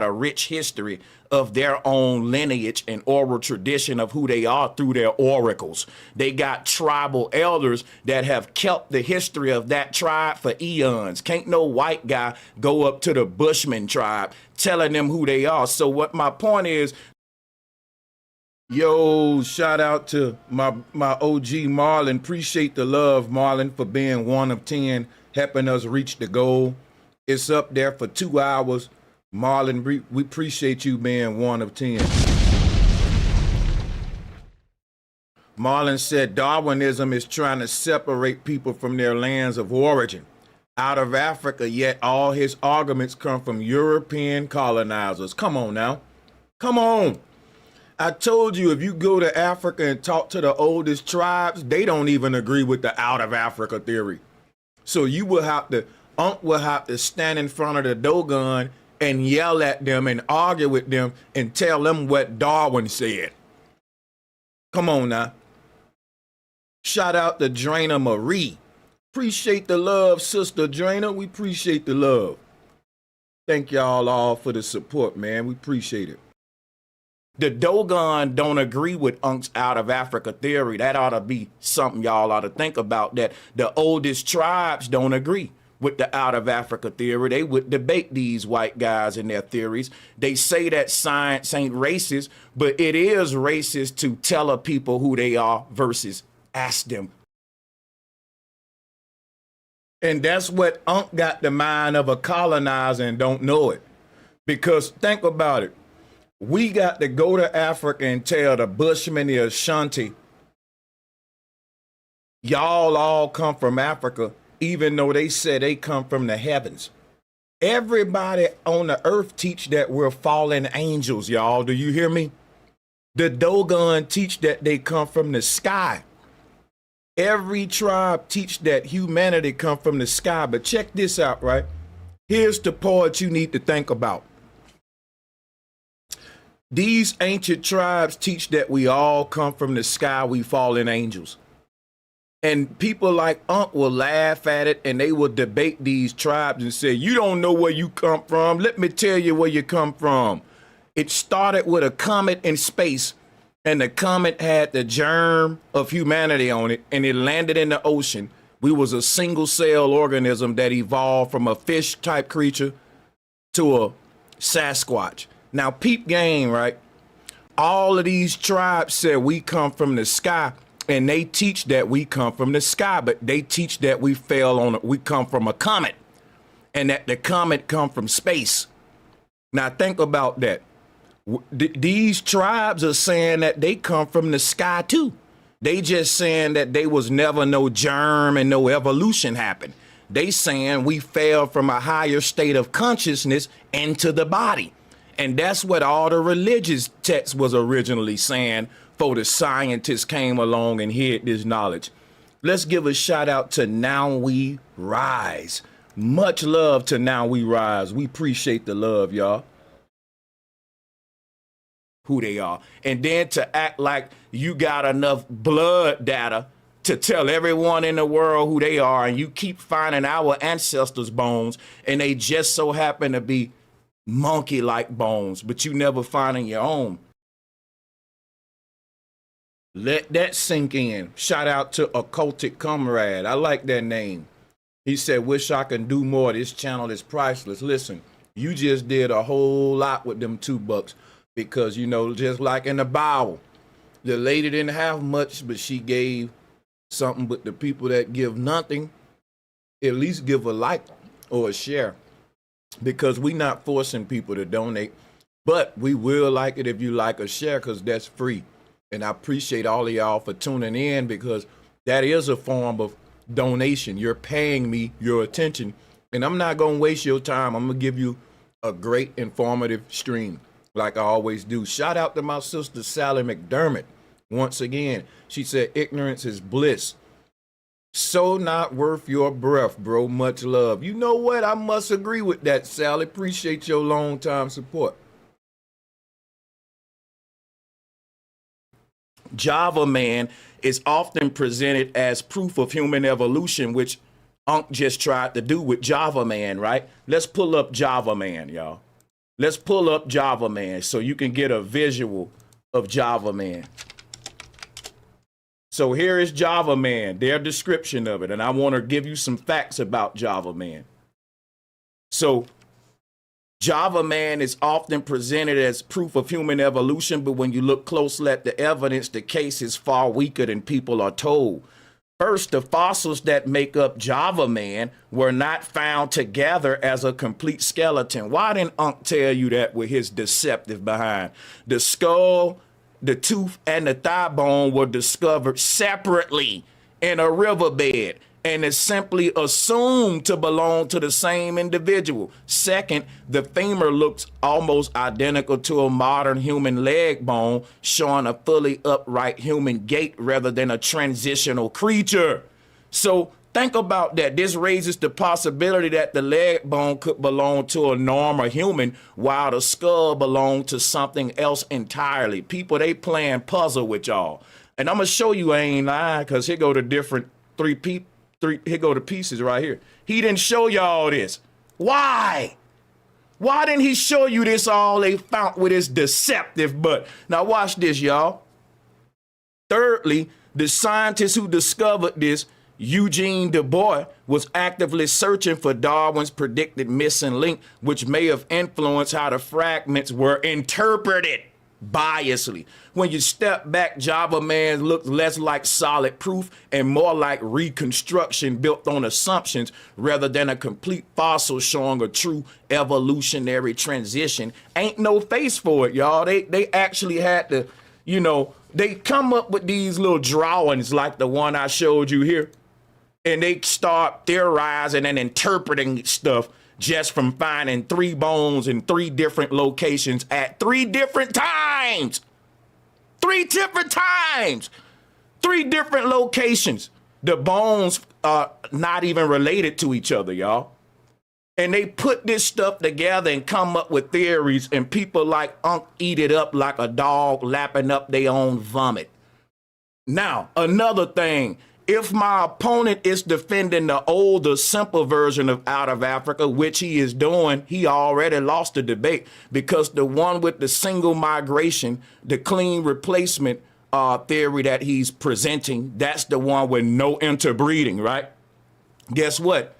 a rich history of their own lineage and oral tradition of who they are through their oracles. They got tribal elders that have kept the history of that tribe for eons. Can't no white guy go up to the Bushman tribe telling them who they are. So what my point is, yo, shout out to my OG Marlon. Appreciate the love, Marlon, for being 1 of 10, helping us reach the goal. It's up there for 2 hours. Marlon, we appreciate you being 1 of 10. Marlon said Darwinism is trying to separate people from their lands of origin out of Africa, yet all his arguments come from European colonizers. Come on now. Come on. I told you, if you go to Africa and talk to the oldest tribes, they don't even agree with the out of Africa theory. So Ankh will have to stand in front of the Dogon and yell at them and argue with them and tell them what Darwin said. Come on now. Shout out to Draina Marie. Appreciate the love, Sister Draina. We appreciate the love. Thank y'all all for the support, man. We appreciate it. The Dogon don't agree with Ankh's out of Africa theory. That ought to be something y'all ought to think about, that the oldest tribes don't agree with the out of Africa theory. They would debate these white guys and their theories. They say that science ain't racist, but it is racist to tell a people who they are versus ask them. And that's what Ankh got the mind of a colonizer and don't know it. Because think about it. We got to go to Africa and tell the Bushmen, the Ashanti, y'all all come from Africa, even though they said they come from the heavens. Everybody on the earth teach that we're fallen angels, y'all. Do you hear me? The Dogon teach that they come from the sky. Every tribe teach that humanity come from the sky. But check this out, right? Here's the part you need to think about. These ancient tribes teach that we all come from the sky, we fallen angels. And people like Unc will laugh at it and they will debate these tribes and say, you don't know where you come from. Let me tell you where you come from. It started with a comet in space, and the comet had the germ of humanity on it, and it landed in the ocean. We was a single cell organism that evolved from a fish type creature to a Sasquatch. Now peep game, right? All of these tribes said we come from the sky. And they teach that we come from the sky, but they teach that we come from a comet, and that the comet come from space. Now think about that. These tribes are saying that they come from the sky too. They just saying that they was never no germ and no evolution happened. They saying we fell from a higher state of consciousness into the body. And that's what all the religious text was originally saying, before the scientists came along and hid this knowledge. Let's give a shout out to Now We Rise. Much love to Now We Rise. We appreciate the love, y'all. Who they are. And then to act like you got enough blood data to tell everyone in the world who they are, and you keep finding our ancestors' bones, and they just so happen to be monkey-like bones, but you never finding your own. Let that sink in. Shout out to Occultic Comrade. I like that name. He said, wish I can do more. This channel is priceless. Listen, you just did a whole lot with them $2 because, you know, just like in the Bible, the lady didn't have much, but she gave something. But the people that give nothing, at least give a like or a share, because we not forcing people to donate, but we will like it if you like a share, because that's free. And I appreciate all of y'all for tuning in, because that is a form of donation. You're paying me your attention, and I'm not going to waste your time. I'm going to give you a great informative stream like I always do. Shout out to my sister, Sally McDermott. Once again, she said, ignorance is bliss. So not worth your breath, bro. Much love. You know what? I must agree with that, Sally. Appreciate your long time support. Java Man is often presented as proof of human evolution, which Unc just tried to do with Java Man, right? Let's pull up Java Man, y'all. Let's pull up Java Man so you can get a visual of Java Man. So here is Java Man, their description of it, and I want to give you some facts about Java Man. So Java Man is often presented as proof of human evolution, but when you look closely at the evidence, the case is far weaker than people are told. First, the fossils that make up Java Man were not found together as a complete skeleton. Why didn't Unc tell you that with his deceptive behind? The skull, the tooth, and the thigh bone were discovered separately in a riverbed, and is simply assumed to belong to the same individual. Second, the femur looks almost identical to a modern human leg bone, showing a fully upright human gait rather than a transitional creature. So think about that. This raises the possibility that the leg bone could belong to a normal human, while the skull belonged to something else entirely. People, they playing puzzle with y'all. And I'm gonna show you I ain't lying, because here go the different here go the pieces right here. He didn't show y'all this. Why? Why didn't he show you this all they found with his deceptive butt? Now watch this, y'all. Thirdly, the scientist who discovered this, Eugene Du Bois, was actively searching for Darwin's predicted missing link, which may have influenced how the fragments were interpreted biasly. When you step back, Java Man looks less like solid proof and more like reconstruction built on assumptions rather than a complete fossil showing a true evolutionary transition. Ain't no face for it, y'all. They actually had to, you know, they come up with these little drawings like the one I showed you here, and they start theorizing and interpreting stuff just from finding 3 bones in 3 different locations at 3 different times. 3 different times. 3 different locations. The bones are not even related to each other, y'all. And they put this stuff together and come up with theories, and people like Unc eat it up like a dog lapping up their own vomit. Now, another thing, If my opponent is defending the older, simple version of out of Africa, which he is doing, he already lost the debate, because the one with the single migration, the clean replacement theory that he's presenting, that's the one with no interbreeding, right? Guess what?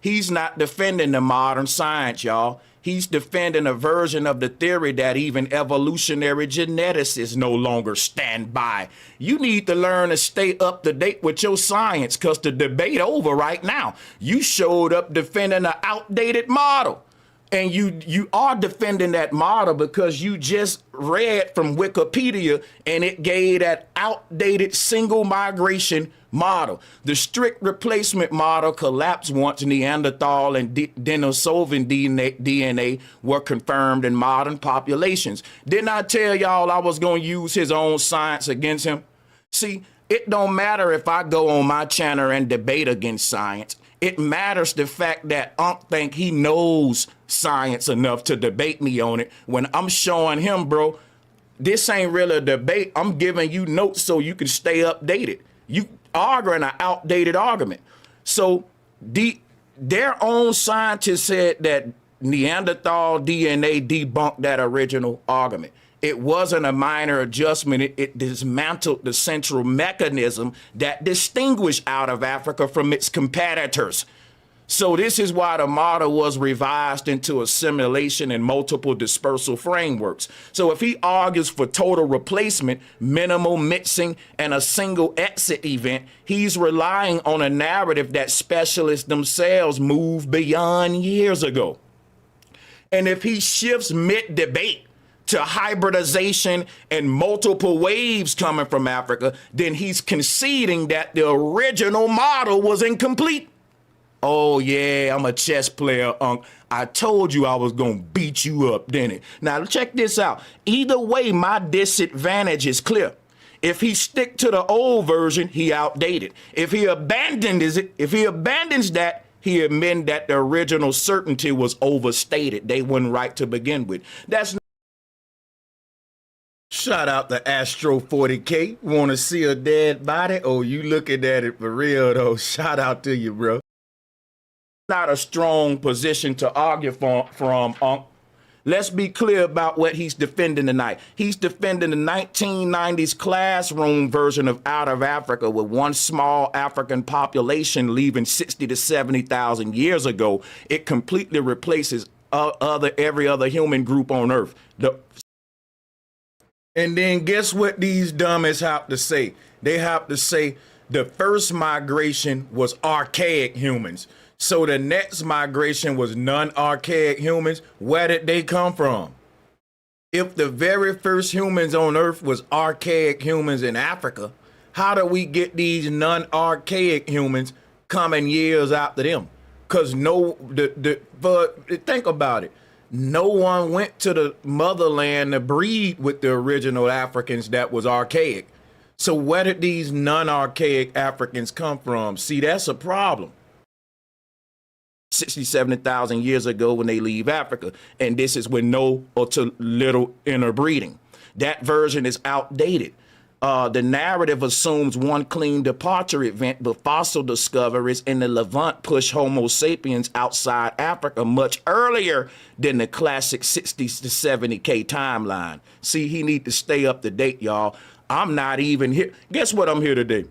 He's not defending the modern science, y'all. He's defending a version of the theory that even evolutionary geneticists no longer stand by. You need to learn to stay up to date with your science, because the debate over right now. You showed up defending an outdated model. And you are defending that model because you just read from Wikipedia and it gave that outdated single migration model. The strict replacement model collapsed once Neanderthal and Denisovan DNA were confirmed in modern populations. Didn't I tell y'all I was going to use his own science against him? See, it don't matter if I go on my channel and debate against science. It matters the fact that Ankh think he knows science enough to debate me on it, when I'm showing him, bro, this ain't really a debate. I'm giving you notes so you can stay updated. You arguing an outdated argument. So their own scientists said that Neanderthal DNA debunked that original argument. It wasn't a minor adjustment. It dismantled the central mechanism that distinguished out of Africa from its competitors. So this is why the model was revised into assimilation and multiple dispersal frameworks. So if he argues for total replacement, minimal mixing, and a single exit event, he's relying on a narrative that specialists themselves moved beyond years ago. And if he shifts mid-debate to hybridization and multiple waves coming from Africa, then he's conceding that the original model was incomplete. Oh yeah, I'm a chess player, Unc. I told you I was gonna beat you up, didn't it? Now check this out. Either way, my disadvantage is clear. If he stick to the old version, he outdated. If he abandons that, he admit that the original certainty was overstated. They weren't right to begin with. That's shout out to Astro 40K. Want to see a dead body? Oh, you looking at it for real though. Shout out to you, bro. Not a strong position to argue from Unc. Let's be clear about what he's defending tonight. He's defending the 1990s classroom version of out of Africa, with one small African population leaving 60 to 70,000 years ago. It completely replaces every other human group on Earth. And then guess what these dummies have to say? They have to say the first migration was archaic humans. So the next migration was non-archaic humans. Where did they come from? If the very first humans on Earth was archaic humans in Africa, how do we get these non-archaic humans coming years after them? Because think about it. No one went to the motherland to breed with the original Africans that was archaic. So where did these non-archaic Africans come from? See, that's a problem. 60, 70,000 years ago when they leave Africa. And this is with no or to little interbreeding. That version is outdated. The narrative assumes one clean departure event, but fossil discoveries in the Levant push Homo sapiens outside Africa much earlier than the classic 60 to 70K timeline. See, he need to stay up to date, y'all. I'm not even here. Guess what I'm here today?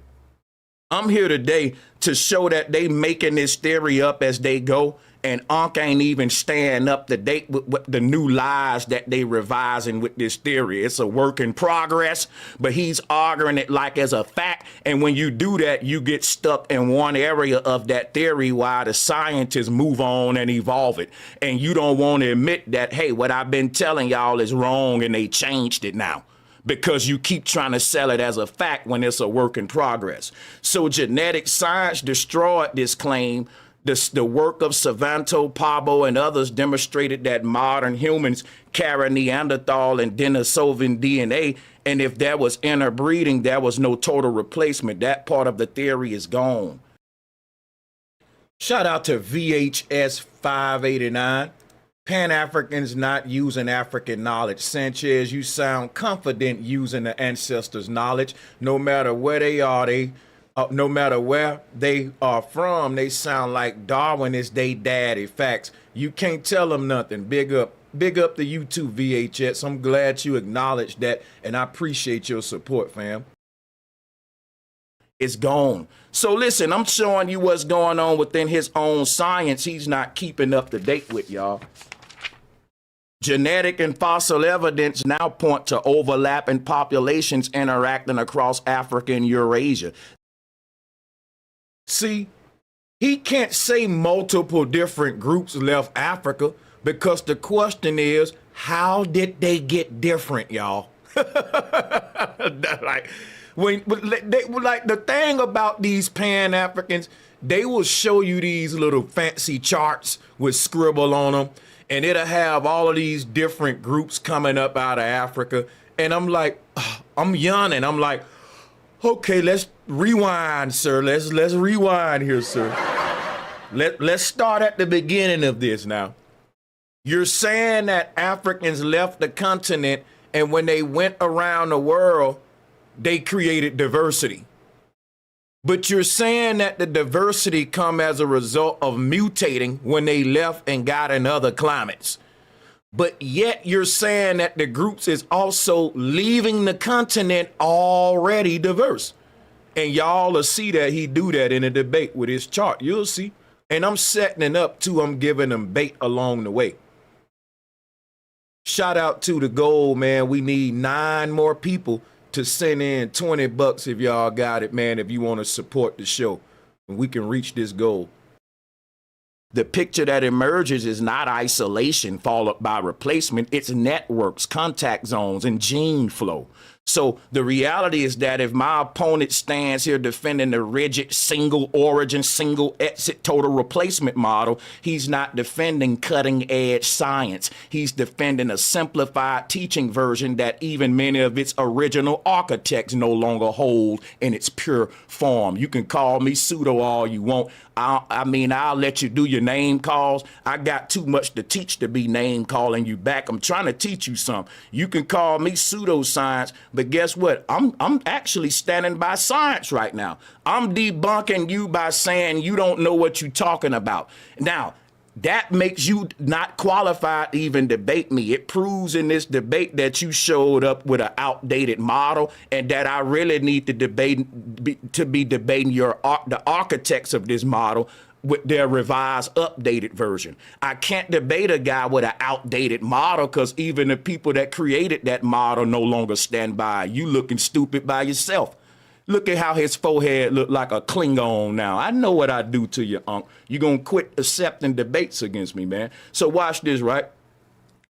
I'm here today to show that they making this theory up as they go, and Ankh ain't even staying up to date with the new lies that they revising with this theory. It's a work in progress, but he's arguing it like as a fact. And when you do that, you get stuck in one area of that theory while the scientists move on and evolve it. And you don't want to admit that, hey, what I've been telling y'all is wrong and they changed it now, because you keep trying to sell it as a fact when it's a work in progress. So genetic science destroyed this claim. The work of Savanto, Pablo, and others demonstrated that modern humans carry Neanderthal and Denisovan DNA, and if there was interbreeding, there was no total replacement. That part of the theory is gone. Shout out to VHS 589. Pan-Africans not using African knowledge. Sanchez, you sound confident using the ancestors' knowledge. No matter where they are, they no matter where they are from, they sound like Darwin is they daddy. Facts. You can't tell them nothing. Big up to you too, VHS. I'm glad you acknowledged that, and I appreciate your support, fam. It's gone. So listen, I'm showing you what's going on within his own science. He's not keeping up to date with, y'all. Genetic and fossil evidence now point to overlapping populations interacting across Africa and Eurasia. See, he can't say multiple different groups left Africa because the question is, how did they get different, y'all? Like, the thing about these Pan-Africans, they will show you these little fancy charts with scribble on them, and it'll have all of these different groups coming up out of Africa. And I'm like, I'm yawning. I'm like, okay, let's rewind, sir. Let's rewind here, sir. Let's start at the beginning of this now. You're saying that Africans left the continent, and when they went around the world, they created diversity. But you're saying that the diversity come as a result of mutating when they left and got in other climates. But yet you're saying that the groups is also leaving the continent already diverse. And y'all will see that he do that in a debate with his chart. You'll see. And I'm setting it up too. I'm giving them bait along the way. Shout out to the goal, man. We need 9 more people to send in $20 if y'all got it, man, if you want to support the show. And we can reach this goal. The picture that emerges is not isolation followed by replacement. It's networks, contact zones, and gene flow. So the reality is that if my opponent stands here defending the rigid single origin, single exit total replacement model, he's not defending cutting edge science. He's defending a simplified teaching version that even many of its original architects no longer hold in its pure form. You can call me pseudo all you want. I'll let you do your name calls. I got too much to teach to be name calling you back. I'm trying to teach you something. You can call me pseudoscience, but guess what? I'm actually standing by science right now. I'm debunking you by saying you don't know what you're talking about. Now, that makes you not qualified to even debate me. It proves in this debate that you showed up with an outdated model and that I really need to be debating the architects of this model with their revised, updated version. I can't debate a guy with an outdated model because even the people that created that model no longer stand by. You looking stupid by yourself. Look at how his forehead look like a Klingon now. I know what I do to you, Unc. You gonna quit accepting debates against me, man. So watch this, right?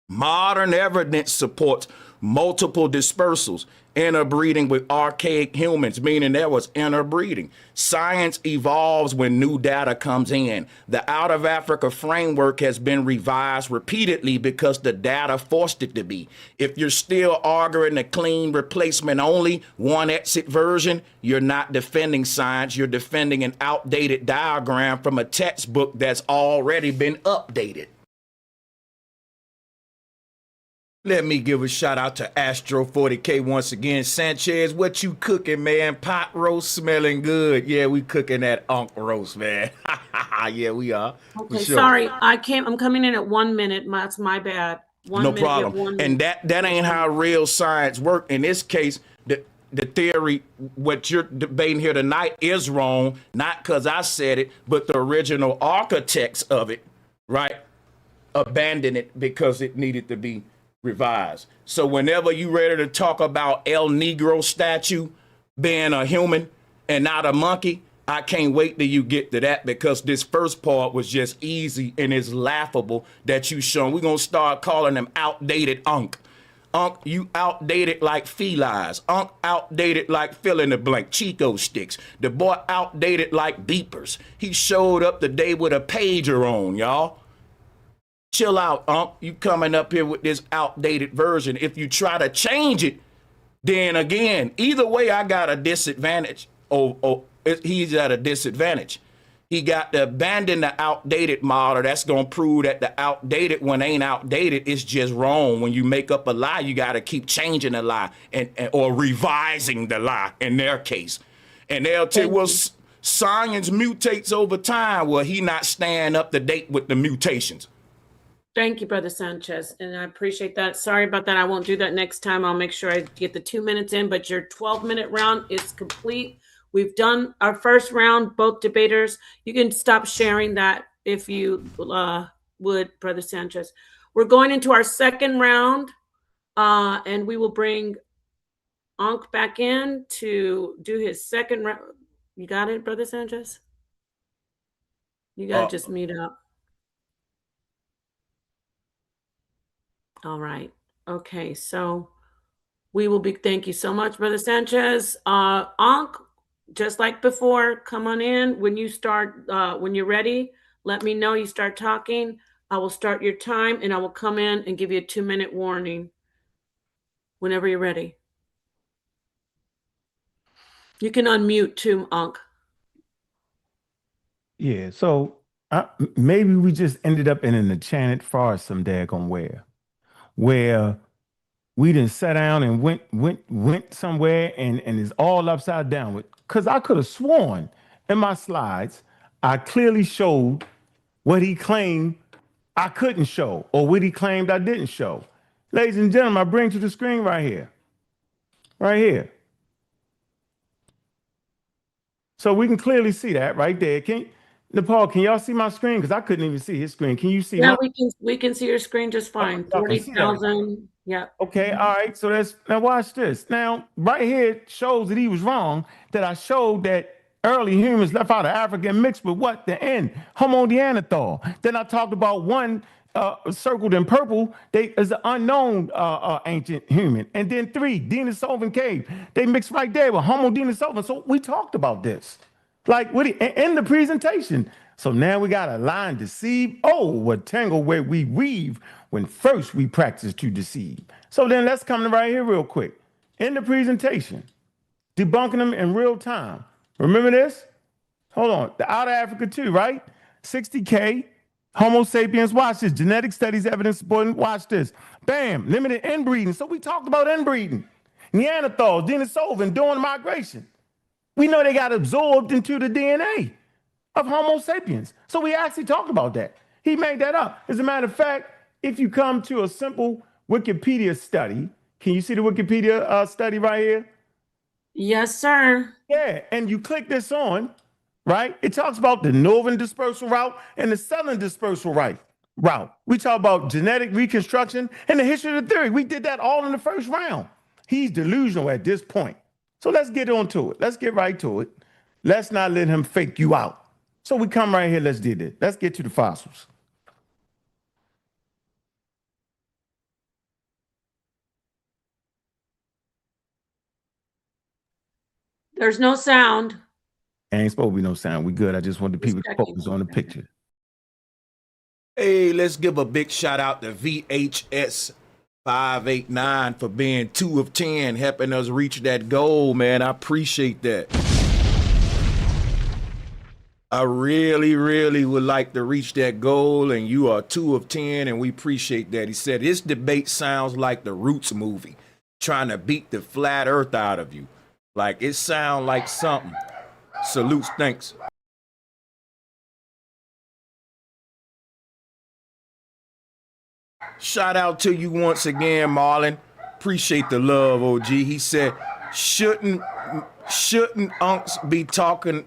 Modern evidence supports multiple dispersals, interbreeding with archaic humans, meaning there was interbreeding. Science evolves when new data comes in. The Out of Africa framework has been revised repeatedly because the data forced it to be. If you're still arguing a clean replacement only, one exit version, you're not defending science, you're defending an outdated diagram from a textbook that's already been updated. Let me give a shout out to Astro 40K once again. Sanchez, what you cooking, man? Pot roast smelling good. Yeah, we cooking that Ankh roast, man. Yeah, we are. Okay, sure. Sorry, I'm coming in at 1 minute. That's my bad. No problem. And that ain't how real science work. In this case, the theory, what you're debating here tonight is wrong, not because I said it, but the original architects of it, right, abandoned it because it needed to be revised. So whenever you ready to talk about El Negro statue being a human and not a monkey, I can't wait till you get to that because this first part was just easy and it's laughable that you shown. We're going to start calling them outdated Ankh. Ankh, you outdated like felines. Ankh outdated like fill in the blank, Chico sticks. The boy outdated like beepers. He showed up today with a pager on, y'all. Chill out, Unc. You coming up here with this outdated version. If you try to change it, then again, either way, I got a disadvantage. He's at a disadvantage. He got to abandon the outdated model. That's going to prove that the outdated one ain't outdated. It's just wrong. When you make up a lie, you got to keep changing the lie or revising the lie in their case. And they'll tell you, Thank well, you. science mutates over time. Well, he not staying up to date with the mutations. Thank you, Brother Sanchez, and I appreciate that. Sorry about that. I won't do that next time. I'll make sure I get the 2 minutes in, but your 12-minute round is complete. We've done our first round, both debaters. You can stop sharing that if you would, Brother Sanchez. We're going into our second round, and we will bring Ankh back in to do his second round. You got it, Brother Sanchez? You got to just mute up. All right. Okay. So we will be, thank you so much, Brother Sanchez. Ankh, just like before, come on in. When you start, when you're ready, let me know you start talking. I will start your time and I will come in and give you a 2-minute warning whenever you're ready. You can unmute too, Ankh. Yeah, so maybe we just ended up in an enchanted forest some daggone where we didn't sat down and went somewhere and it's all upside down. Because I could have sworn in my slides, I clearly showed what he claimed I couldn't show or what he claimed I didn't show. Ladies and gentlemen, I bring to the screen right here. Right here. So we can clearly see that right there. Nepal, can y'all see my screen? Because I couldn't even see his screen. Can you see? Yeah, we can see your screen just fine. Y'all can see that, right? 40,000. Yeah. Okay, all right. So now watch this. Now, right here shows that he was wrong, that I showed that early humans left out of Africa and mixed with what? The N, Homo Neanderthal. Then I talked about one circled in purple, they is an unknown ancient human. And then 3, Denisovan cave. They mixed right there with Homo Denisovan. So we talked about this. Like in the presentation. So now we got a line deceive. Oh, what tangle where we weave when first we practice to deceive. So then let's come to right here real quick. In the presentation, debunking them in real time. Remember this? Hold on. The Outer Africa 2, right? 60K, Homo sapiens. Watch this. Genetic studies, evidence supporting. Watch this. Bam. Limited inbreeding. So we talked about inbreeding. Neanderthals, Denisovan, during migration. We know they got absorbed into the DNA of Homo sapiens. So we actually talked about that. He made that up. As a matter of fact, if you come to a simple Wikipedia study, can you see the Wikipedia study right here? Yes, sir. Yeah, and you click this on, right? It talks about the northern dispersal route and the southern dispersal route. We talk about genetic reconstruction and the history of the theory. We did that all in the first round. He's delusional at this point. So let's get on to it. Let's get right to it. Let's not let him fake you out. So we come right here. Let's do this. Let's get to the fossils. There's no sound. Ain't supposed to be no sound. We good. I just want the people to focus on the picture. Hey, let's give a big shout out to VHS 589 for being 2 of 10, helping us reach that goal, man. I appreciate that. I really, really would like to reach that goal, and you are 2 of 10, and we appreciate that. He said, this debate sounds like the Roots movie, trying to beat the flat earth out of you. Like, it sounds like something. Salutes, thanks. Shout out to you once again, Marlon. Appreciate the love, OG. He said, shouldn't unks be talking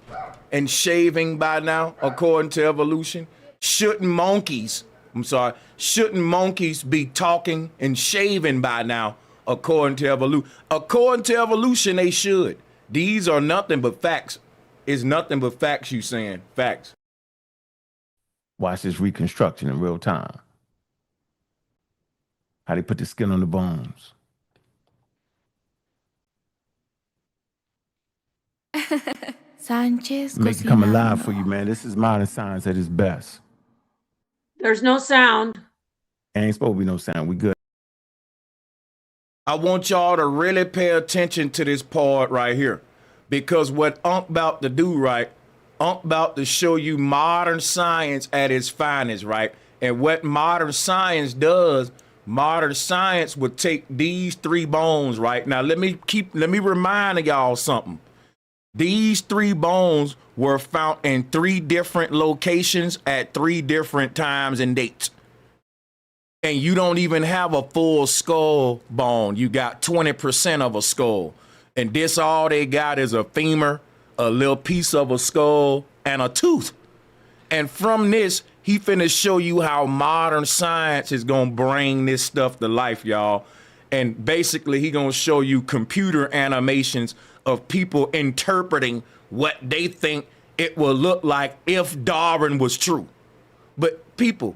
and shaving by now, according to evolution? Shouldn't monkeys be talking and shaving by now, according to evolution? According to evolution, they should. These are nothing but facts. It's nothing but facts, you saying. Facts. Watch this reconstruction in real time. How they put the skin on the bones. Sanchez, Make it come alive for you, man. This is modern science at its best. There's no sound. Ain't supposed to be no sound. We good. I want y'all to really pay attention to this part right here, because what Unc about to do, right? Unc about to show you modern science at its finest, right? And what modern science does, modern science would take these 3 bones, right? Now let me remind y'all something. These 3 bones were found in 3 different locations at 3 different times and dates. And you don't even have a full skull bone. You got 20% of a skull. And this all they got is a femur, a little piece of a skull, and a tooth. And from this, he finna show you how modern science is gonna bring this stuff to life, y'all. And basically, he gonna show you computer animations of people interpreting what they think it will look like if Darwin was true. But people,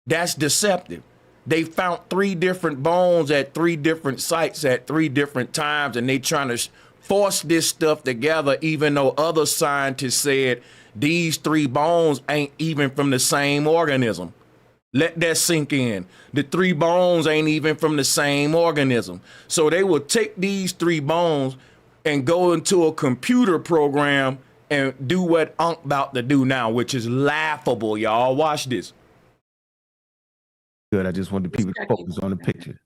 that's deceptive. They found 3 different bones at 3 different sites at 3 different times, and they trying to force this stuff together, even though other scientists said these 3 bones ain't even from the same organism. Let that sink in. The 3 bones ain't even from the same organism. So they will take these 3 bones and go into a computer program and do what Ankh about to do now, which is laughable, y'all. Watch this. Good. I just wanted people to focus on the picture.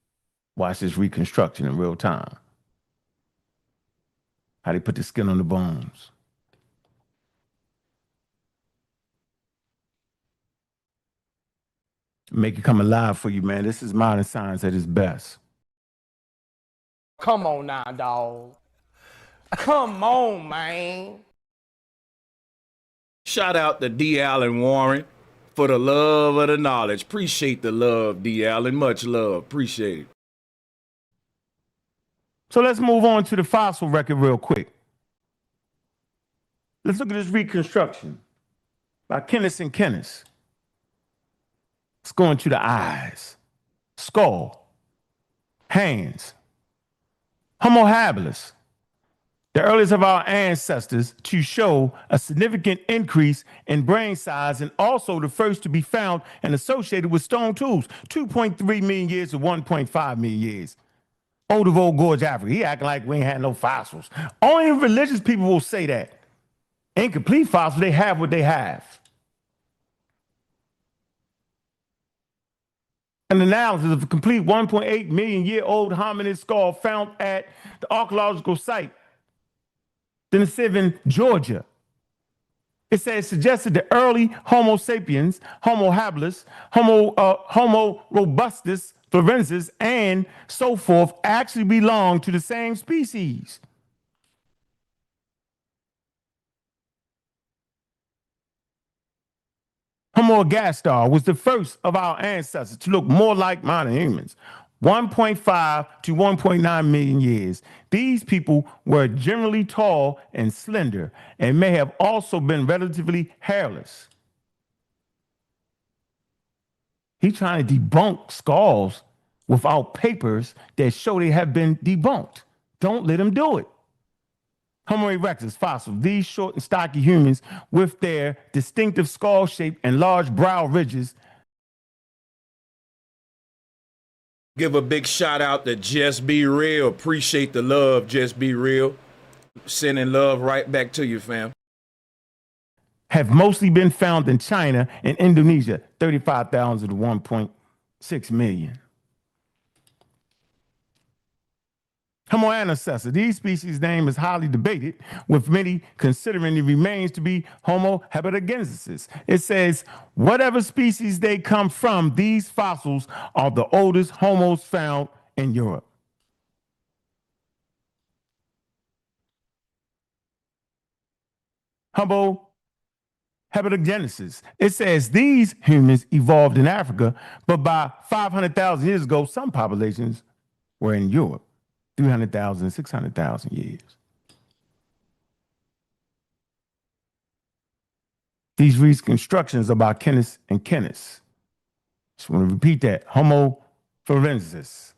Watch this reconstruction in real time. How they put the skin on the bones. Make it come alive for you, man. This is modern science at its best. Come on now, dog. Come on, man. Shout out to D. Allen Warren for the love of the knowledge. Appreciate the love, D. Allen. Much love. Appreciate it. So let's move on to the fossil record real quick. Let's look at this reconstruction by Kenneth and Kenneth. Let's go into the eyes, skull, hands, Homo habilis, the earliest of our ancestors to show a significant increase in brain size and also the first to be found and associated with stone tools, 2.3 million years to 1.5 million years. Old Gorge, Africa. He acting like we ain't had no fossils. Only religious people will say that. Incomplete fossils, they have what they have. An analysis of a complete 1.8 million year old hominid skull found at the archaeological site, Denison, Georgia. It says suggested the early Homo sapiens, Homo habilis, Homo robustus, florensis, and so forth actually belong to the same species. Homo ergaster was the first of our ancestors to look more like modern humans. 1.5 to 1.9 million years. These people were generally tall and slender and may have also been relatively hairless. He's trying to debunk skulls without papers that show they have been debunked. Don't let him do it. Homo erectus fossil, these short and stocky humans with their distinctive skull shape and large brow ridges. Give a big shout out to Just Be Real. Appreciate the love, Just Be Real. Sending love right back to you, fam. Have mostly been found in China and Indonesia, 35,000 to 1.6 million. Homo ancestor. These species' name is highly debated, with many considering the remains to be Homo habilis. It says, whatever species they come from, these fossils are the oldest homos found in Europe. Homo habilis. It says these humans evolved in Africa, but by 500,000 years ago, some populations were in Europe. 300,000, 600,000 years. These reconstructions are by Kenneth and Kenneth. Just want to repeat that. Homo florensis.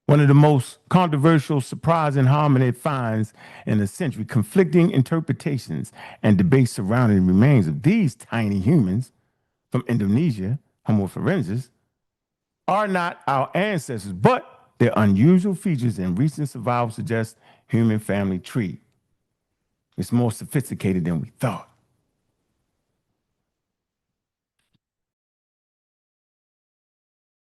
One of the most controversial, surprising hominid finds in the century. Conflicting interpretations and debates surrounding the remains of these tiny humans from Indonesia, Homo florensis, are not our ancestors, but their unusual features and recent survival suggest human family tree. It's more sophisticated than we thought.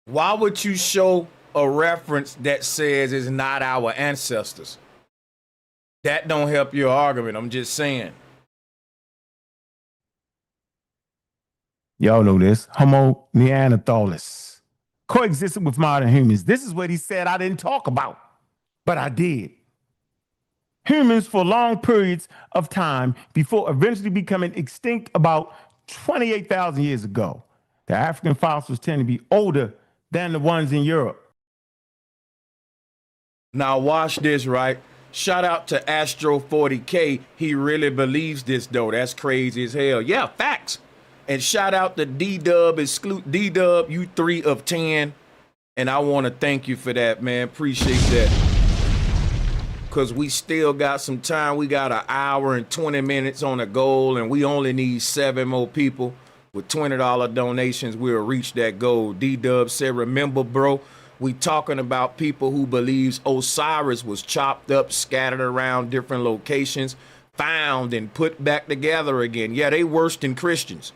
Why would you show a reference that says it's not our ancestors? That don't help your argument. I'm just saying. Y'all know this. Homo neanderthalis coexisted with modern humans. This is what he said I didn't talk about, but I did. Humans for long periods of time before eventually becoming extinct about 28,000 years ago. The African fossils tend to be older than the ones in Europe. Now watch this, right? Shout out to Astro 40K. He really believes this though. That's crazy as hell. Yeah, facts. And shout out to D-Dub, D-Dub, you 3 of 10. And I want to thank you for that, man. Appreciate that. Because we still got some time. We got an hour and 20 minutes on the goal, and we only need 7 more people. With $20 donations, we'll reach that goal. D-Dub said, remember, bro, we talking about people who believes Osiris was chopped up, scattered around different locations, found and put back together again. Yeah, they worse than Christians.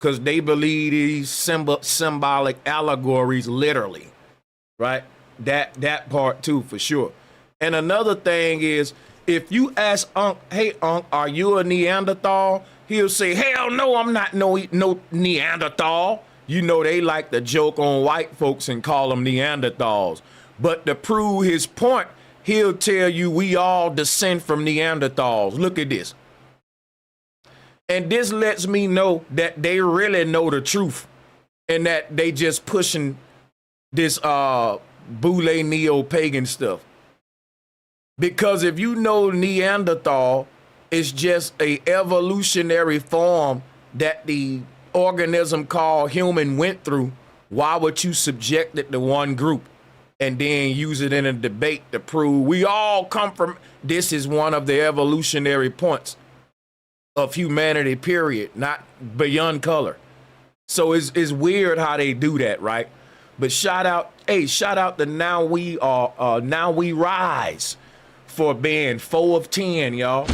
Because they believe these symbolic allegories literally, right? That part too, for sure. And another thing is, if you ask Ankh, hey, Ankh, are you a Neanderthal? He'll say, hell no, I'm not no Neanderthal. You know, they like to joke on white folks and call them Neanderthals. But to prove his point, he'll tell you we all descend from Neanderthals. Look at this. And this lets me know that they really know the truth and that they just pushing this boule neo-pagan stuff. Because if you know Neanderthal is just a evolutionary form that the organism called human went through, why would you subject it to one group and then use it in a debate to prove we all come from? This is one of the evolutionary points of humanity, period, not beyond color. So it's weird how they do that, right? But shout out to Now We Rise for being 4 of 10, y'all.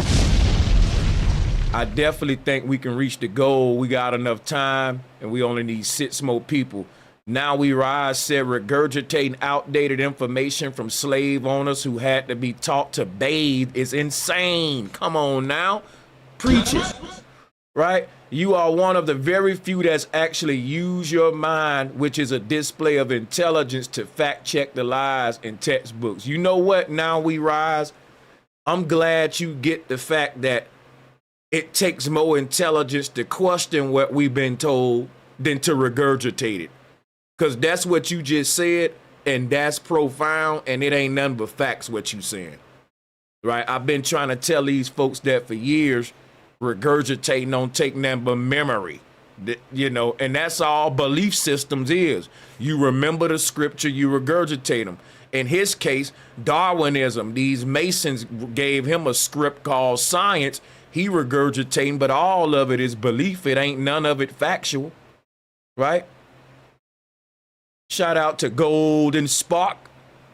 I definitely think we can reach the goal. We got enough time and we only need 6 more people. Now We Rise said regurgitating outdated information from slave owners who had to be taught to bathe is insane. Come on now. Preach it, right? You are one of the very few that's actually use your mind, which is a display of intelligence, to fact check the lies in textbooks. You know what? Now We Rise. I'm glad you get the fact that it takes more intelligence to question what we've been told than to regurgitate it. Because that's what you just said, and that's profound, and it ain't nothing but facts what you saying, right? I've been trying to tell these folks that for years. Regurgitating don't take nothing but memory, you know, and that's all belief systems is. You remember the scripture, you regurgitate them. In his case, Darwinism, these Masons gave him a script called science. He regurgitating, but all of it is belief. It ain't none of it factual, right? Shout out to Golden Spark.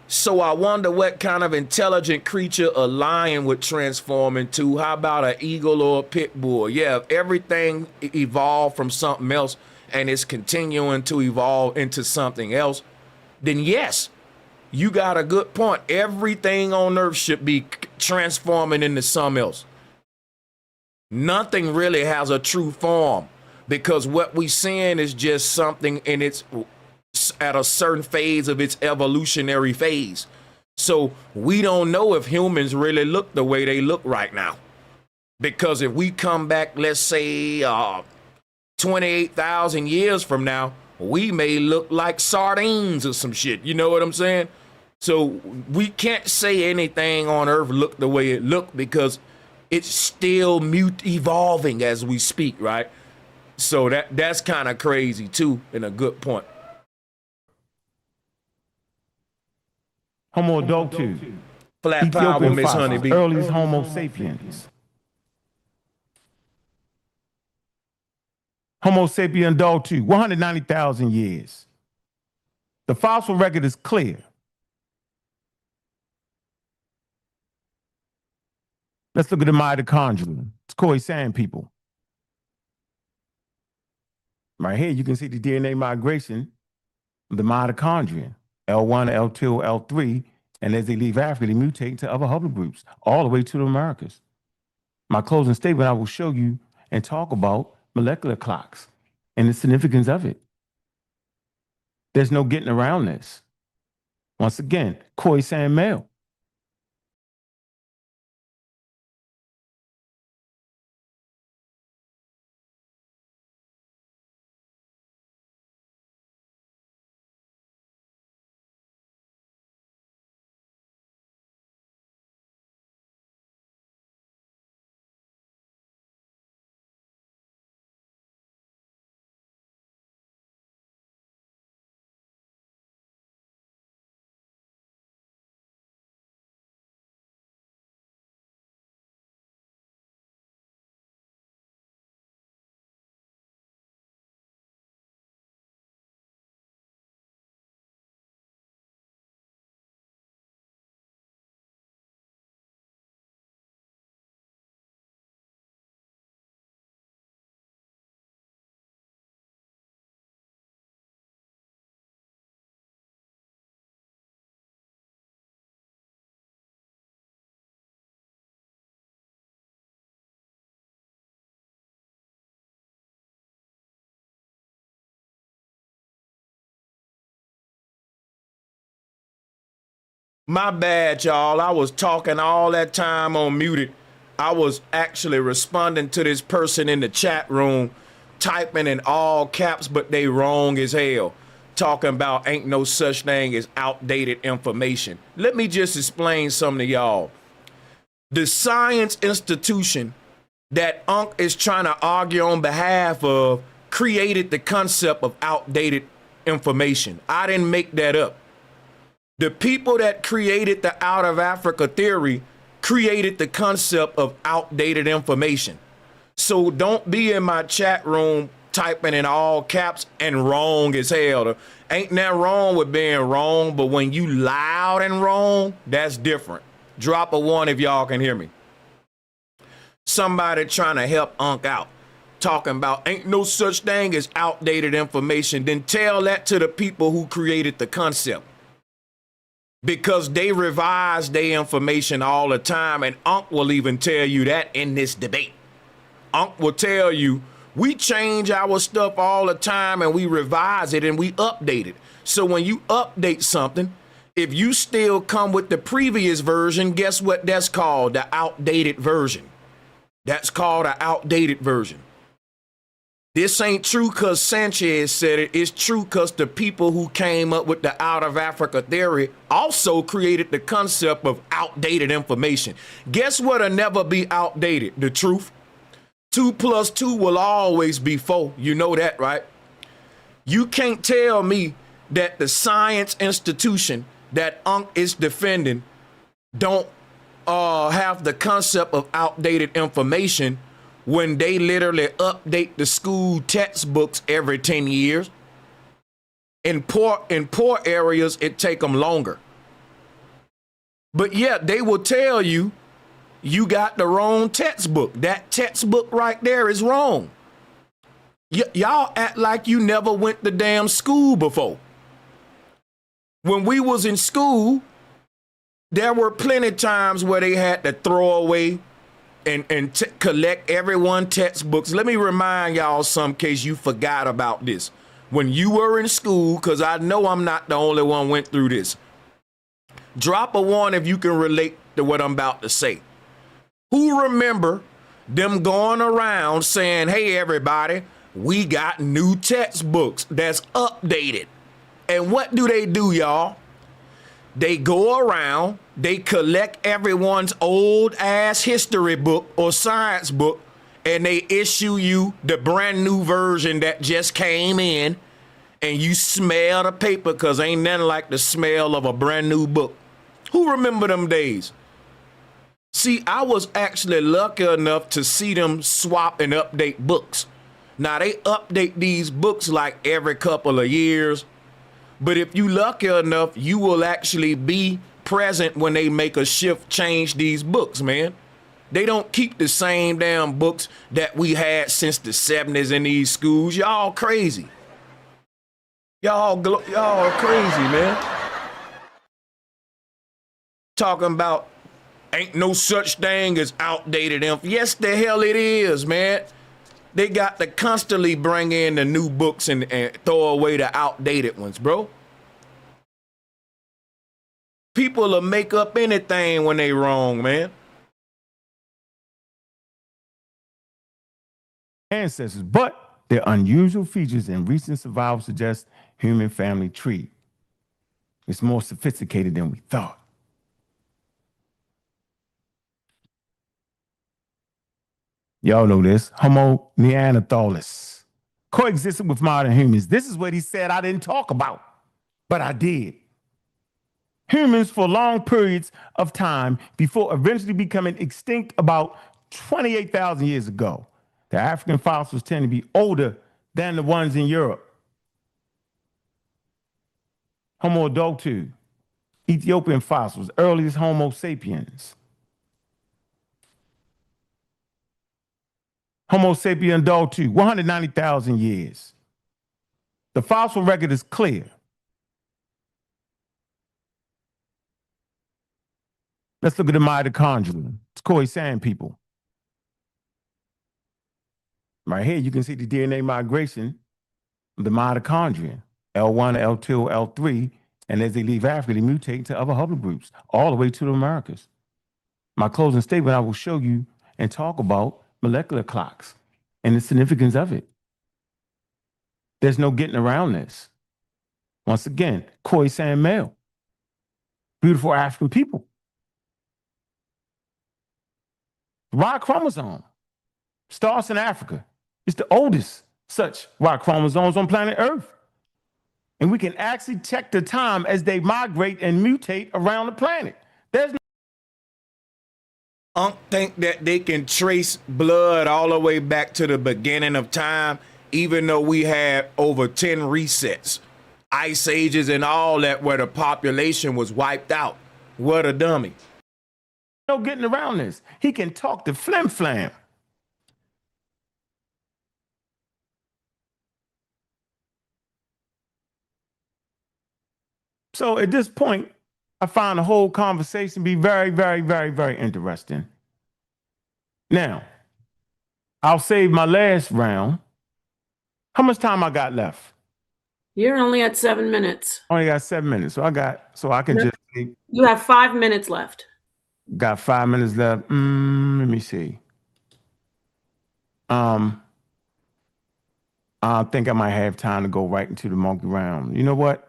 So I wonder what kind of intelligent creature a lion would transform into. How about an eagle or a pit bull? Yeah, if everything evolved from something else and it's continuing to evolve into something else, then yes, you got a good point. Everything on earth should be transforming into something else. Nothing really has a true form because what we seeing is just something in its at a certain phase of its evolutionary phase. So we don't know if humans really look the way they look right now. Because if we come back, let's say 28,000 years from now, we may look like sardines or some shit. You know what I'm saying? So we can't say anything on Earth look the way it looked because it's still evolving as we speak, right? So that's kind of crazy too, and a good point. Homo adultus, Flat power, Miss Honeybee. earliest Homo sapiens. Homo sapien adultus, 190,000 years. The fossil record is clear. Let's look at the mitochondria. It's Koi Sand people. Right here, you can see the DNA migration of the mitochondria. L1, L2, L3, And as they leave Africa, they mutate into other haplogroups, all the way to the Americas. My closing statement, I will show you and talk about molecular clocks and the significance of it. There's no getting around this. Once again, Khoisan male. My bad, y'all. I was talking all that time on muted. I was actually responding to this person in the chat room, typing in all caps, but they wrong as hell. Talking about ain't no such thing as outdated information. Let me just explain something to y'all. The science institution that Ankh is trying to argue on behalf of created the concept of outdated information. I didn't make that up. The people that created the out of Africa theory created the concept of outdated information. So don't be in my chat room typing in all caps and wrong as hell. Ain't nothing wrong with being wrong, but when you loud and wrong, that's different. Drop a 1 if y'all can hear me. Somebody trying to help Ankh out, talking about ain't no such thing as outdated information, then tell that to the people who created the concept. Because they revise their information all the time, and Ankh will even tell you that in this debate. Ankh will tell you, we change our stuff all the time and we revise it and we update it. So when you update something, if you still come with the previous version, guess what that's called? The outdated version. That's called an outdated version. This ain't true because Sanchez said it. It's true because the people who came up with the out of Africa theory also created the concept of outdated information. Guess what'll never be outdated? The truth. 2 + 2 will always be 4. You know that, right? You can't tell me that the science institution that Ankh is defending don't have the concept of outdated information when they literally update the school textbooks every 10 years. In poor areas, it take them longer. But yeah, they will tell you, you got the wrong textbook. That textbook right there is wrong. Y'all act like you never went to damn school before. When we was in school, there were plenty of times where they had to throw away and collect everyone's textbooks. Let me remind y'all some case you forgot about this. When you were in school, because I know I'm not the only one went through this. Drop a 1 if you can relate to what I'm about to say. Who remember them going around saying, hey, everybody, we got new textbooks that's updated. And what do, y'all? They go around, they collect everyone's old ass history book or science book, and they issue you the brand new version that just came in, and you smell the paper because ain't nothing like the smell of a brand new book. Who remember them days? See, I was actually lucky enough to see them swap and update books. Now, they update these books like every couple of years. But if you lucky enough, you will actually be present when they make a shift, change these books, man. They don't keep the same damn books that we had since the 70s in these schools. Y'all crazy. Y'all crazy, man. talking about ain't no such thing as outdated info. Yes, the hell it is, man. They got to constantly bring in the new books and throw away the outdated ones, bro. People will make up anything when they wrong, man. Ancestors, but their unusual features in recent survival suggest human family tree. It's more sophisticated than we thought. Y'all know this. Homo neanderthalis coexisted with modern humans. This is what he said I didn't talk about, but I did. Humans for long periods of time before eventually becoming extinct about 28,000 years ago. The African fossils tend to be older than the ones in Europe. Homo adultus, Ethiopian fossils, earliest Homo sapiens. Homo sapien adultus, 190,000 years. The fossil record is clear. Let's look at the mitochondria. It's Khoisan people. Right here, you can see the DNA migration of the mitochondria, L1, L2, L3, and as they leave Africa, they mutate to other haplogroups, all the way to the Americas. My closing statement, I will show you and talk about molecular clocks and the significance of it. There's no getting around this. Once again, Khoisan male, beautiful African people. Y chromosome starts in Africa. It's the oldest such Y chromosomes on planet Earth. And we can actually check the time as they migrate and mutate around the planet. There's no think that they can trace blood all the way back to the beginning of time, even though we had over 10 resets, ice ages and all that, where the population was wiped out. What a dummy. No getting around this. He can talk to flim flam. So at this point, I find the whole conversation be very, very, very, very interesting. Now, I'll save my last round. How much time I got left? You're only at 7 minutes. Only got 7 minutes. So I can just. You have 5 minutes left. Got 5 minutes left. Let me see. I think I might have time to go right into the monkey round. You know what?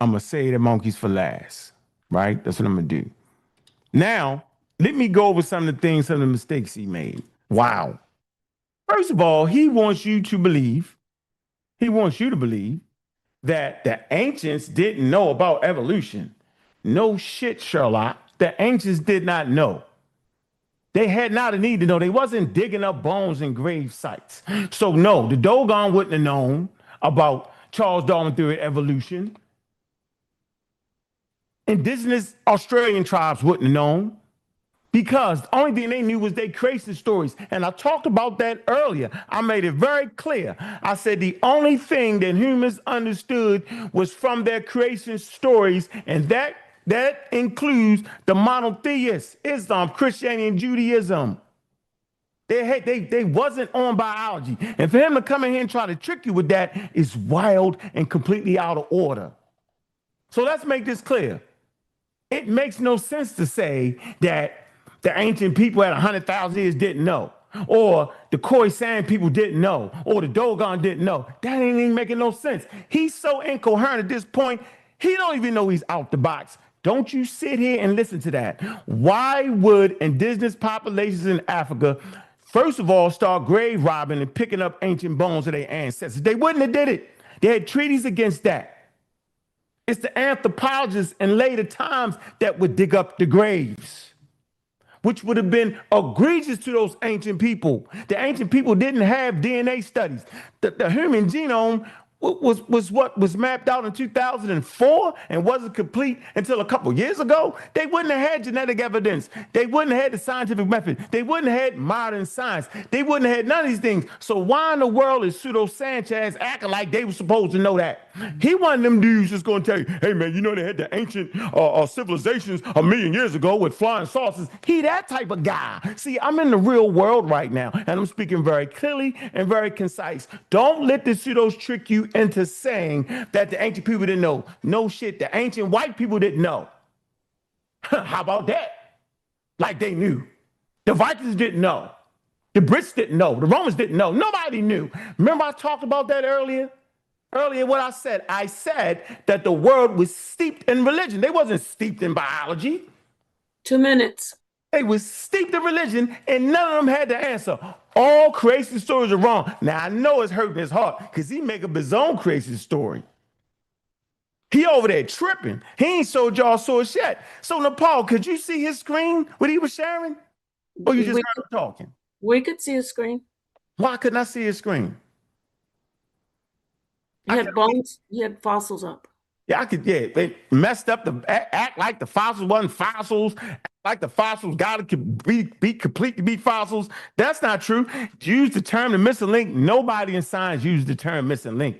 I'm going to say the monkeys for last, right? That's what I'm going to do. Now, let me go over some of the things, some of the mistakes he made. Wow. First of all, he wants you to believe that the ancients didn't know about evolution. No shit, Sherlock. The ancients did not know. They had not a need to know. They wasn't digging up bones in grave sites. So no, the Dogon wouldn't have known about Charles Darwin theory of evolution. Indigenous Australian tribes wouldn't have known, because the only thing they knew was their creation stories. And I talked about that earlier. I made it very clear. I said the only thing that humans understood was from their creation stories, and that includes the monotheists, Islam, Christianity, and Judaism. They wasn't on biology. And for him to come in here and try to trick you with that is wild and completely out of order. So let's make this clear. It makes no sense to say that the ancient people at 100,000 years didn't know, or the Khoisan people didn't know, or the Dogon didn't know. That ain't even making no sense. He's so incoherent at this point, he don't even know he's out the box. Don't you sit here and listen to that. Why would indigenous populations in Africa, first of all, start grave robbing and picking up ancient bones of their ancestors? They wouldn't have did it. They had treaties against that. It's the anthropologists in later times that would dig up the graves, which would have been egregious to those ancient people. The ancient people didn't have DNA studies. The human genome was what was mapped out in 2004 and wasn't complete until a couple years ago, they wouldn't have had genetic evidence. They wouldn't have had the scientific method. They wouldn't have had modern science. They wouldn't have had none of these things. So why in the world is Pseudo Sanchez acting like they were supposed to know that? He one of them dudes just going to tell you, hey, man, you know they had the ancient civilizations a million years ago with flying saucers. He that type of guy. See, I'm in the real world right now, and I'm speaking very clearly and very concise. Don't let the pseudos trick you into saying that the ancient people didn't know. No shit, the ancient white people didn't know. How about that? Like they knew. The Vikings didn't know. The Brits didn't know. The Romans didn't know. Nobody knew. Remember I talked about that earlier? Earlier, what I said that the world was steeped in religion. They wasn't steeped in biology. 2 minutes. They was steeped in religion, and none of them had the answer. All creation stories are wrong. Now, I know it's hurting his heart because he make up his own creation story. He over there tripping. He ain't showed y'all source yet. So, Nepal, could you see his screen, what he was sharing? Or you just heard him talking? We could see his screen. Why couldn't I see his screen? He had bones. He had fossils up. Yeah, they messed up the act like the fossils wasn't fossils, act like the fossils gotta be complete to be fossils. That's not true. Use the term the missing link. Nobody in science used the term missing link.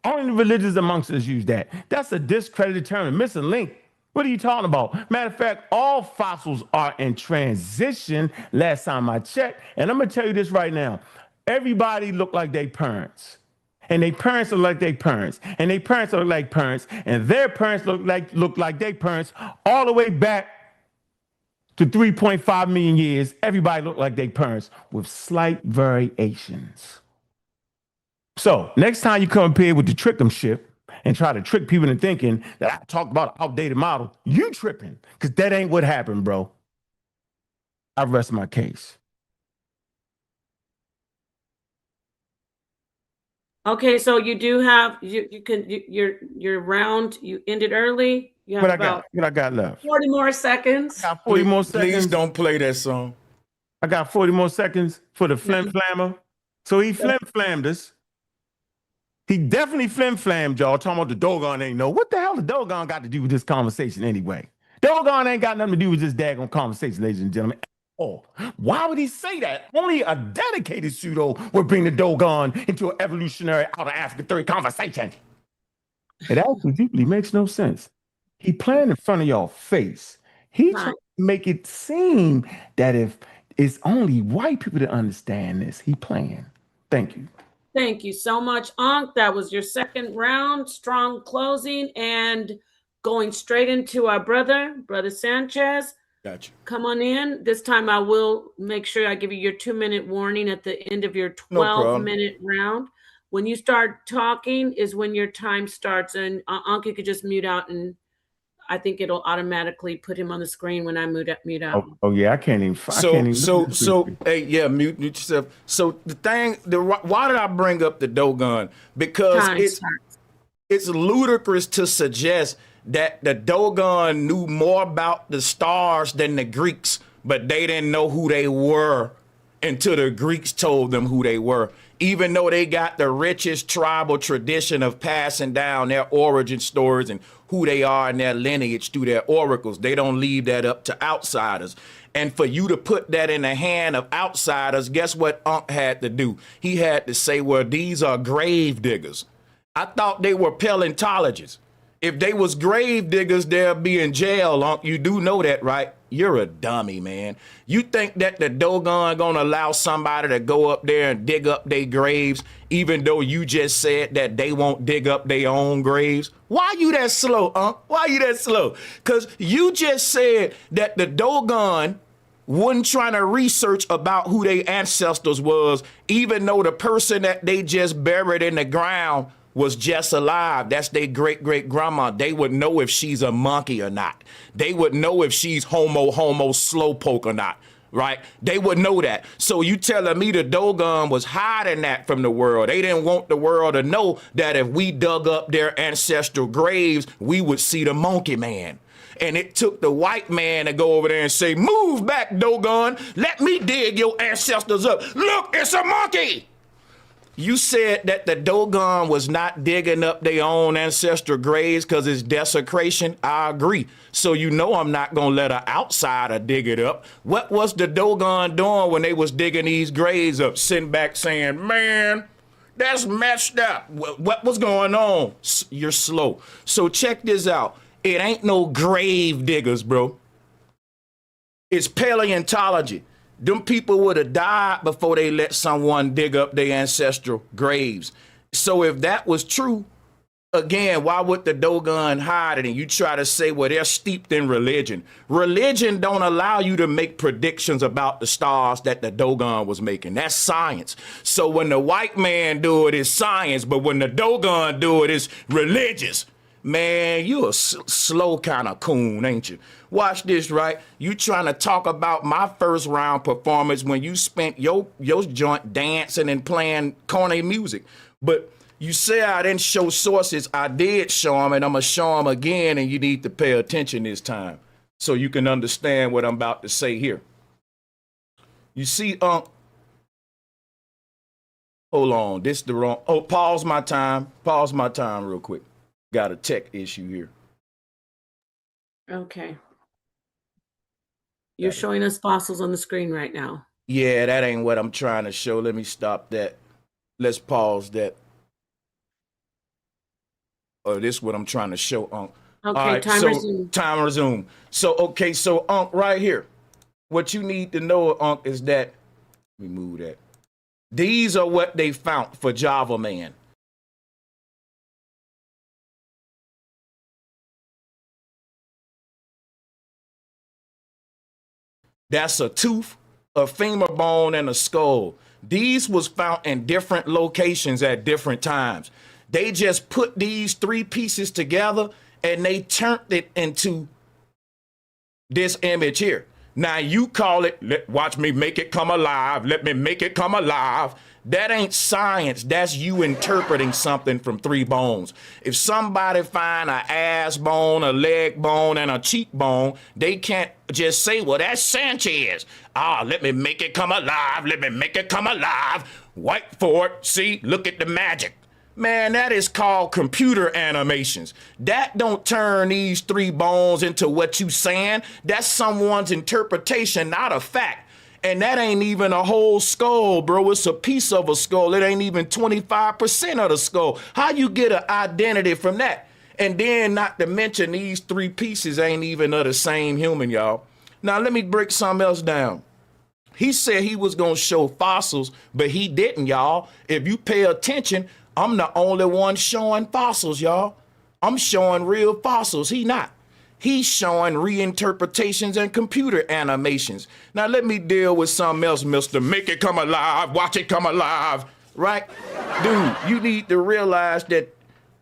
Only the religions amongst us use that. That's a discredited term, the missing link. What are you talking about? Matter of fact, all fossils are in transition last time I checked. And I'm gonna tell you this right now. Everybody look like their parents. And their parents look like their parents, and their parents look like parents, and their parents look like their parents, all the way back to 3.5 million years. Everybody looked like their parents with slight variations. So next time you come up here with the trick 'em shit and try to trick people into thinking that I talked about an outdated model, you tripping, because that ain't what happened, bro. I rest my case. Okay, so you do have your round. You ended early. You have What I got left? 40 more seconds. I got 40 more seconds. Please don't play that song. I got 40 more seconds for the flim flammer. So he flim flammed us. He definitely flim flammed y'all. Talking about the Dogon ain't know. What the hell the Dogon got to do with this conversation anyway? Dogon ain't got nothing to do with this daggone conversation, ladies and gentlemen. Oh, why would he say that? Only a dedicated pseudo would bring the Dogon into an evolutionary outer African theory conversation. It absolutely makes no sense. He playing in front of y'all face. He trying to make it seem that if it's only white people that understand this, he playing. Thank you. Thank you so much, Ankh. That was your second round. Strong closing and going straight into our brother Sanchez. Gotcha. Come on in. This time I will make sure I give you your 2-minute warning at the end of your 12-minute round. When you start talking is when your time starts. And Ankh, you could just mute out, and I think it'll automatically put him on the screen when I mute out. Oh yeah, I can't even. Hey, yeah, mute yourself. So why did I bring up the Dogon? Because it's ludicrous to suggest that the Dogon knew more about the stars than the Greeks, but they didn't know who they were until the Greeks told them who they were. Even though they got the richest tribal tradition of passing down their origin stories and who they are and their lineage through their oracles, they don't leave that up to outsiders. And for you to put that in the hand of outsiders, guess what Ankh had to do? He had to say, well, these are grave diggers. I thought they were paleontologists. If they was grave diggers, they'll be in jail, Ankh. You do know that, right? You're a dummy, man. You think that the Dogon gonna allow somebody to go up there and dig up their graves, even though you just said that they won't dig up their own graves? Why you that slow, Ankh? Why you that slow? Because you just said that the Dogon wasn't trying to research about who their ancestors was, even though the person that they just buried in the ground was just alive. That's their great-great-grandma. They would know if she's a monkey or not. They would know if she's homo slowpoke or not, right? They would know that. So you telling me the Dogon was hiding that from the world. They didn't want the world to know that if we dug up their ancestral graves, we would see the monkey man. And it took the white man to go over there and say, move back, Dogon. Let me dig your ancestors up. Look, it's a monkey. You said that the Dogon was not digging up their own ancestral graves because it's desecration. I agree. So you know I'm not going to let an outsider dig it up. What was the Dogon doing when they was digging these graves up? Sitting back saying, man, that's messed up. What was going on? You're slow. So check this out. It ain't no grave diggers, bro. It's paleontology. Them people would have died before they let someone dig up their ancestral graves. So if that was true, again, why would the Dogon hide it? And you try to say, well, they're steeped in religion. Religion don't allow you to make predictions about the stars that the Dogon was making. That's science. So when the white man do it, it's science. But when the Dogon do it, it's religious. Man, you a slow kind of coon, ain't you? Watch this, right? You trying to talk about my first round performance when you spent your joint dancing and playing corny music. But you say I didn't show sources. I did show them, and I'm going to show them again, and you need to pay attention this time so you can understand what I'm about to say here. You see, hold on. This is the wrong. Oh, pause my time. Pause my time real quick. Got a tech issue here. Okay. You're showing us fossils on the screen right now. Yeah, that ain't what I'm trying to show. Let me stop that. Let's pause that. Oh, this is what I'm trying to show, Unc. Okay, right, time so, resume. Time resume. So, okay, so, Unc, right here. What you need to know, Unc, is that, let me move that. These are what they found for Java Man. That's a tooth, a femur bone, and a skull. These was found in different locations at different times. They just put these three pieces together and they turned it into this image here. Now you call it, watch me make it come alive. Let me make it come alive. That ain't science. That's you interpreting something from three bones. If somebody find an ass bone, a leg bone, and a cheekbone, they can't just say, well, that's Sanchez. Let me make it come alive. Let me make it come alive. Wait for it. See, look at the magic. Man, that is called computer animations. That don't turn these three bones into what you saying. That's someone's interpretation, not a fact. And that ain't even a whole skull, bro. It's a piece of a skull. It ain't even 25% of the skull. How you get an identity from that? And then not to mention these three pieces ain't even of the same human, y'all. Now let me break something else down. He said he was gonna show fossils, but he didn't, y'all. If you pay attention, I'm the only one showing fossils, y'all. I'm showing real fossils. He not. He's showing reinterpretations and computer animations. Now let me deal with something else, mister. Make it come alive. Watch it come alive. Right? Dude, you need to realize that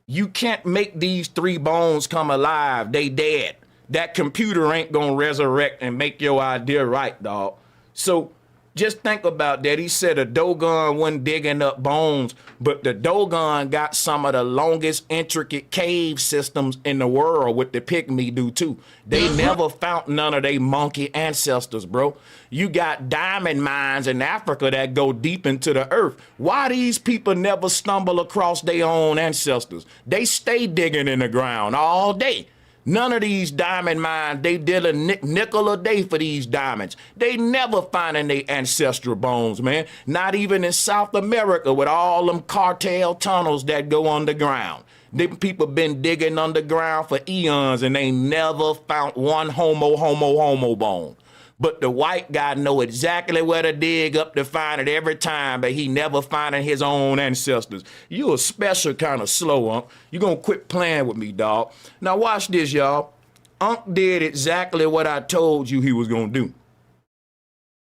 you can't make these three bones come alive. They dead. That computer ain't gonna resurrect and make your idea right, dog. So just think about that. He said a Dogon wasn't digging up bones, but the Dogon got some of the longest intricate cave systems in the world, what the Pygmy do too. They never found none of their monkey ancestors, bro. You got diamond mines in Africa that go deep into the earth. Why these people never stumble across their own ancestors? They stay digging in the ground all day. None of these diamond mines, they deal a nickel a day for these diamonds. They never finding their ancestral bones, man. Not even in South America with all them cartel tunnels that go underground. Them people been digging underground for eons and they never found one homo bone. But the white guy know exactly where to dig up to find it every time, but he never finding his own ancestors. You a special kind of slow, Unc. You gonna quit playing with me, dog. Now watch this, y'all. Unc did exactly what I told you he was gonna do.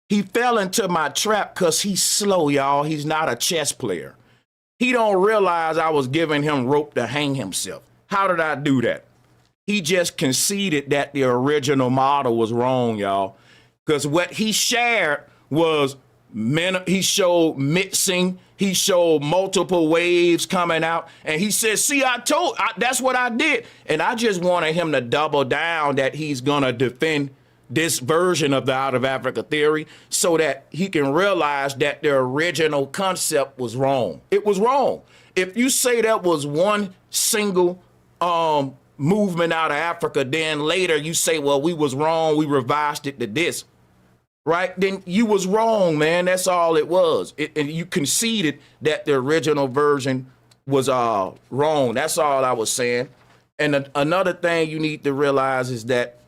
He fell into my trap because he's slow, y'all. He's not a chess player. He don't realize I was giving him rope to hang himself. How did I do that? He just conceded that the original model was wrong, y'all. Because what he shared was, he showed mixing, he showed multiple waves coming out, and he said, see, that's what I did. And I just wanted him to double down that he's gonna defend this version of the out of Africa theory so that he can realize that the original concept was wrong. It was wrong. If you say that was one single movement out of Africa, then later you say, well, we was wrong, we revised it to this, right? Then you was wrong, man. That's all it was. And you conceded that the original version was wrong. That's all I was saying. And another thing you need to realize is that,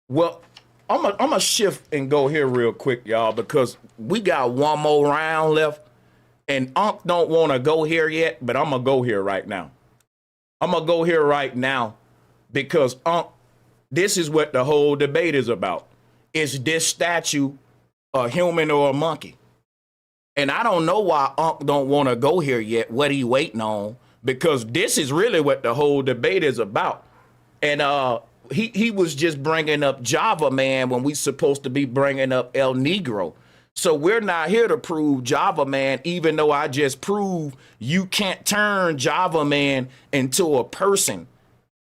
well, I'm gonna shift and go here real quick, y'all, because we got one more round left, and Ankh don't want to go here yet, but I'm gonna go here right now. I'm gonna go here right now because Ankh, this is what the whole debate is about. Is this statue a human or a monkey? And I don't know why Ankh don't want to go here yet. What he waiting on? Because this is really what the whole debate is about. And he was just bringing up Java Man when we supposed to be bringing up El Negro. So we're not here to prove Java Man, even though I just proved you can't turn Java Man into a person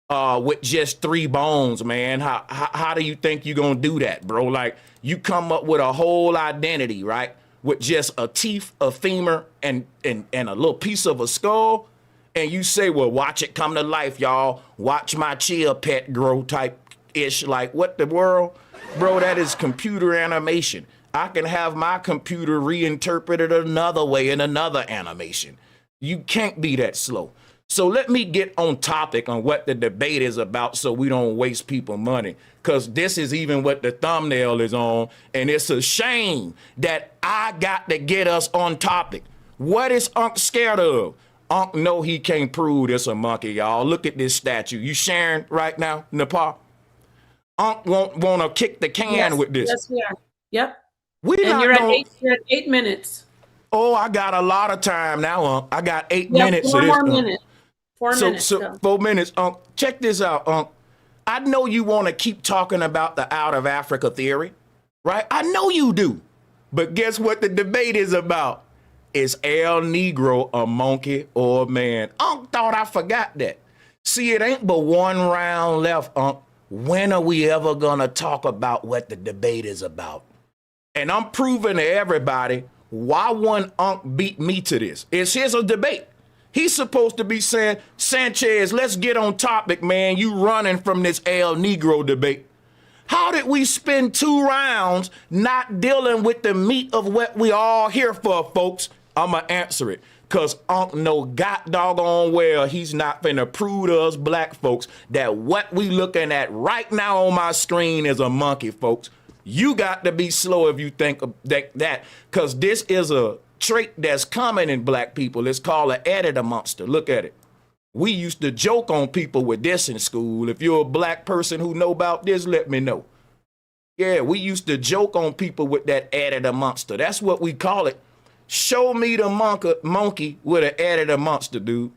with just 3 bones, man. How do you think you're going to do that, bro? Like, you come up with a whole identity, right? With just a teeth, a femur, and a little piece of a skull. And you say, well, watch it come to life, y'all. Watch my chia pet grow type-ish. Like, what the world? Bro, that is computer animation. I can have my computer reinterpreted another way in another animation. You can't be that slow. So let me get on topic on what the debate is about so we don't waste people money. Because this is even what the thumbnail is on. And it's a shame that I got to get us on topic. What is Ankh scared of? Ankh know he can't prove this a monkey, y'all. Look at this statue. You sharing right now, Nepal? Ankh won't want to kick the can with this. Yes, we are. Yep. And you're at 8 minutes. Oh, I got a lot of time now, Ankh. I got 8 minutes. 4 more minutes. 4 minutes. So 4 minutes, Ankh. Check this out, Ankh. I know you want to keep talking about the out of Africa theory, right? I know you do. But guess what the debate is about? Is El Negro a monkey or a man? Ankh thought I forgot that. See, it ain't but one round left, Ankh. When are we ever gonna talk about what the debate is about? And I'm proving to everybody why one Ankh beat me to this. Here's a debate. He's supposed to be saying, Sanchez, let's get on topic, man. You running from this El Negro debate. How did we spend 2 rounds not dealing with the meat of what we all here for, folks? I'm going to answer it. Because Ankh know god doggone well he's not finna prove to us black folks that what we looking at right now on my screen is a monkey, folks. You got to be slow if you think of that, because this is a trait that's common in black people. It's called an editor monster. Look at it. We used to joke on people with this in school. If you're a black person who know about this, let me know. Yeah, we used to joke on people with that editor monster. That's what we call it. Show me the monkey with an editor monster, dude.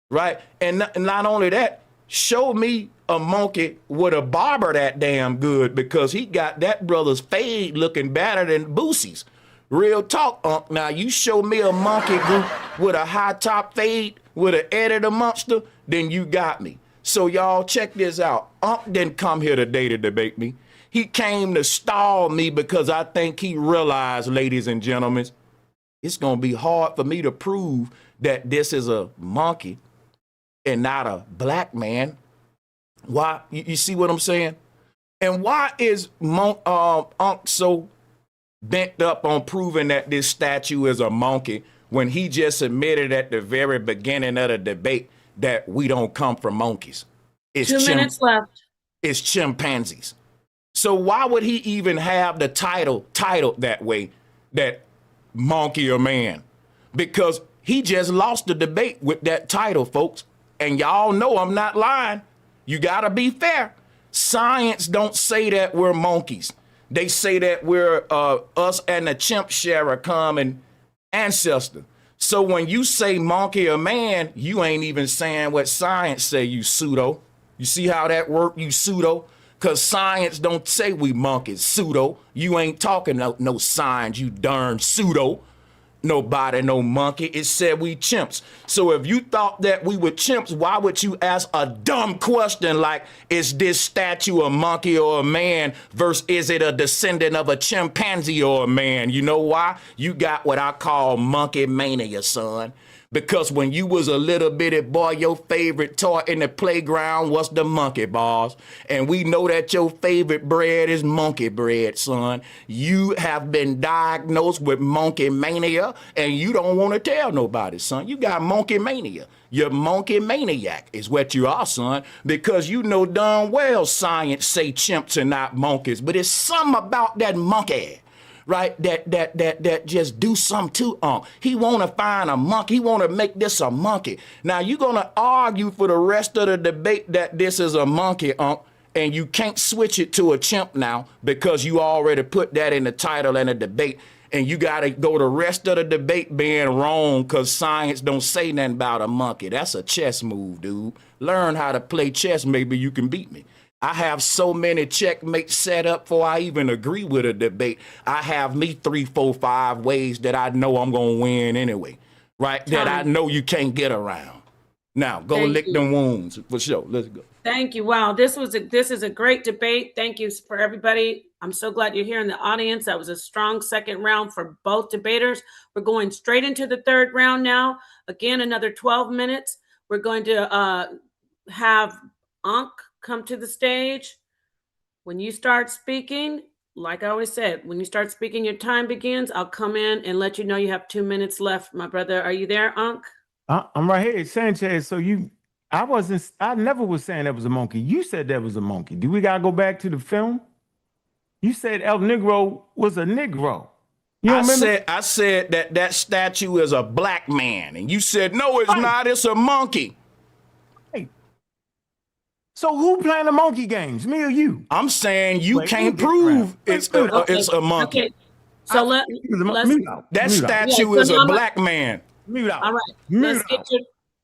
Right? And not only that, show me a monkey with a barber that damn good, because he got that brother's fade looking better than Boosie's. Real talk, Ankh. Now, you show me a monkey group with a high top fade with an editor monster, then you got me. So, y'all, check this out. Ankh didn't come here today to debate me. He came to stall me because I think he realized, ladies and gentlemen, it's going to be hard for me to prove that this is a monkey and not a black man. Why? You see what I'm saying? And why is Ankh so bent up on proving that this statue is a monkey when he just admitted at the very beginning of the debate that we don't come from monkeys? It's 2 minutes left. It's chimpanzees. So why would he even have the titled that way, that monkey or man? Because he just lost the debate with that title, folks. And y'all know I'm not lying. You gotta be fair. Science don't say that we're monkeys. They say that we're us and the chimp share a common ancestor. So when you say monkey or man, you ain't even saying what science say, you pseudo. You see how that work, you pseudo? Because science don't say we monkeys, pseudo. You ain't talking no science, you darn pseudo. nobody no monkey. It said we chimps. So if you thought that we were chimps, why would you ask a dumb question like, is this statue a monkey or a man versus is it a descendant of a chimpanzee or a man? You know why? You got what I call monkey mania, son. Because when you was a little bitty boy, your favorite toy in the playground was the monkey bars. And we know that your favorite bread is monkey bread, son. You have been diagnosed with monkey mania, and you don't want to tell nobody, son. You got monkey mania. You're monkey maniac is what you are, son, because you know darn well science say chimps are not monkeys, but it's something about that monkey, right? That just do something to he want to find a monkey. He want to make this a monkey. Now you're gonna argue for the rest of the debate that this is a monkey, and you can't switch it to a chimp now because you already put that in the title and the debate. And you got to go the rest of the debate being wrong because science don't say nothing about a monkey. That's a chess move, dude. Learn how to play chess. Maybe you can beat me. I have so many checkmates set up before I even agree with a debate. I have me 3, 4, 5 ways that I know I'm going to win anyway, right? That I know you can't get around. Now, go lick them wounds for sure. Let's go. Thank you. Wow, this is a great debate. Thank you for everybody. I'm so glad you're here in the audience. That was a strong second round for both debaters. We're going straight into the third round now. Again, another 12 minutes. We're going to have Ankh come to the stage. When you start speaking, like I always said, when you start speaking, your time begins. I'll come in and let you know you have 2 minutes left. My brother, are you there, Ankh? I'm right here, Sanchez. So I never was saying that was a monkey. You said that was a monkey. Do we gotta go back to the film? You said El Negro was a Negro. I said that statue is a black man, and you said no, it's not. It's a monkey. Hey. So who playing the monkey games? Me or you? I'm saying you can't prove it's a monkey. Okay. So that statue is a black man. Mute out. All right. Mute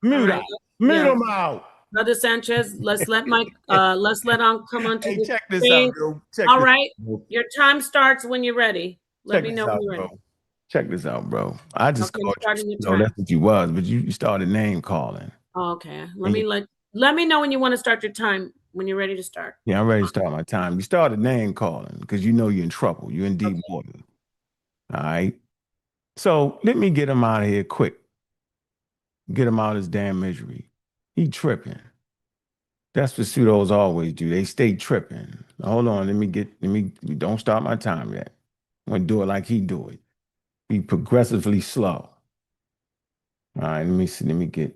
him out. Brother Sanchez, let's let Ankh come on to the check this stage. out, bro. All right. Your time starts when you're ready. Let me know when you're ready. Bro. Check this out, bro. I just called you. No, that's what you was, but you started name calling. Okay. Let me know when you want to start your time, when you're ready to start. Yeah, I'm ready to start my time. You started name calling because you know you're in trouble. You're in deep water. All right. So let me get him out of here quick. Get him out of his damn misery. He tripping. That's what pseudos always do. They stay tripping. Hold on. Don't start my time yet. I'm going to do it like he do it. Be progressively slow. All right, let me see. Let me get.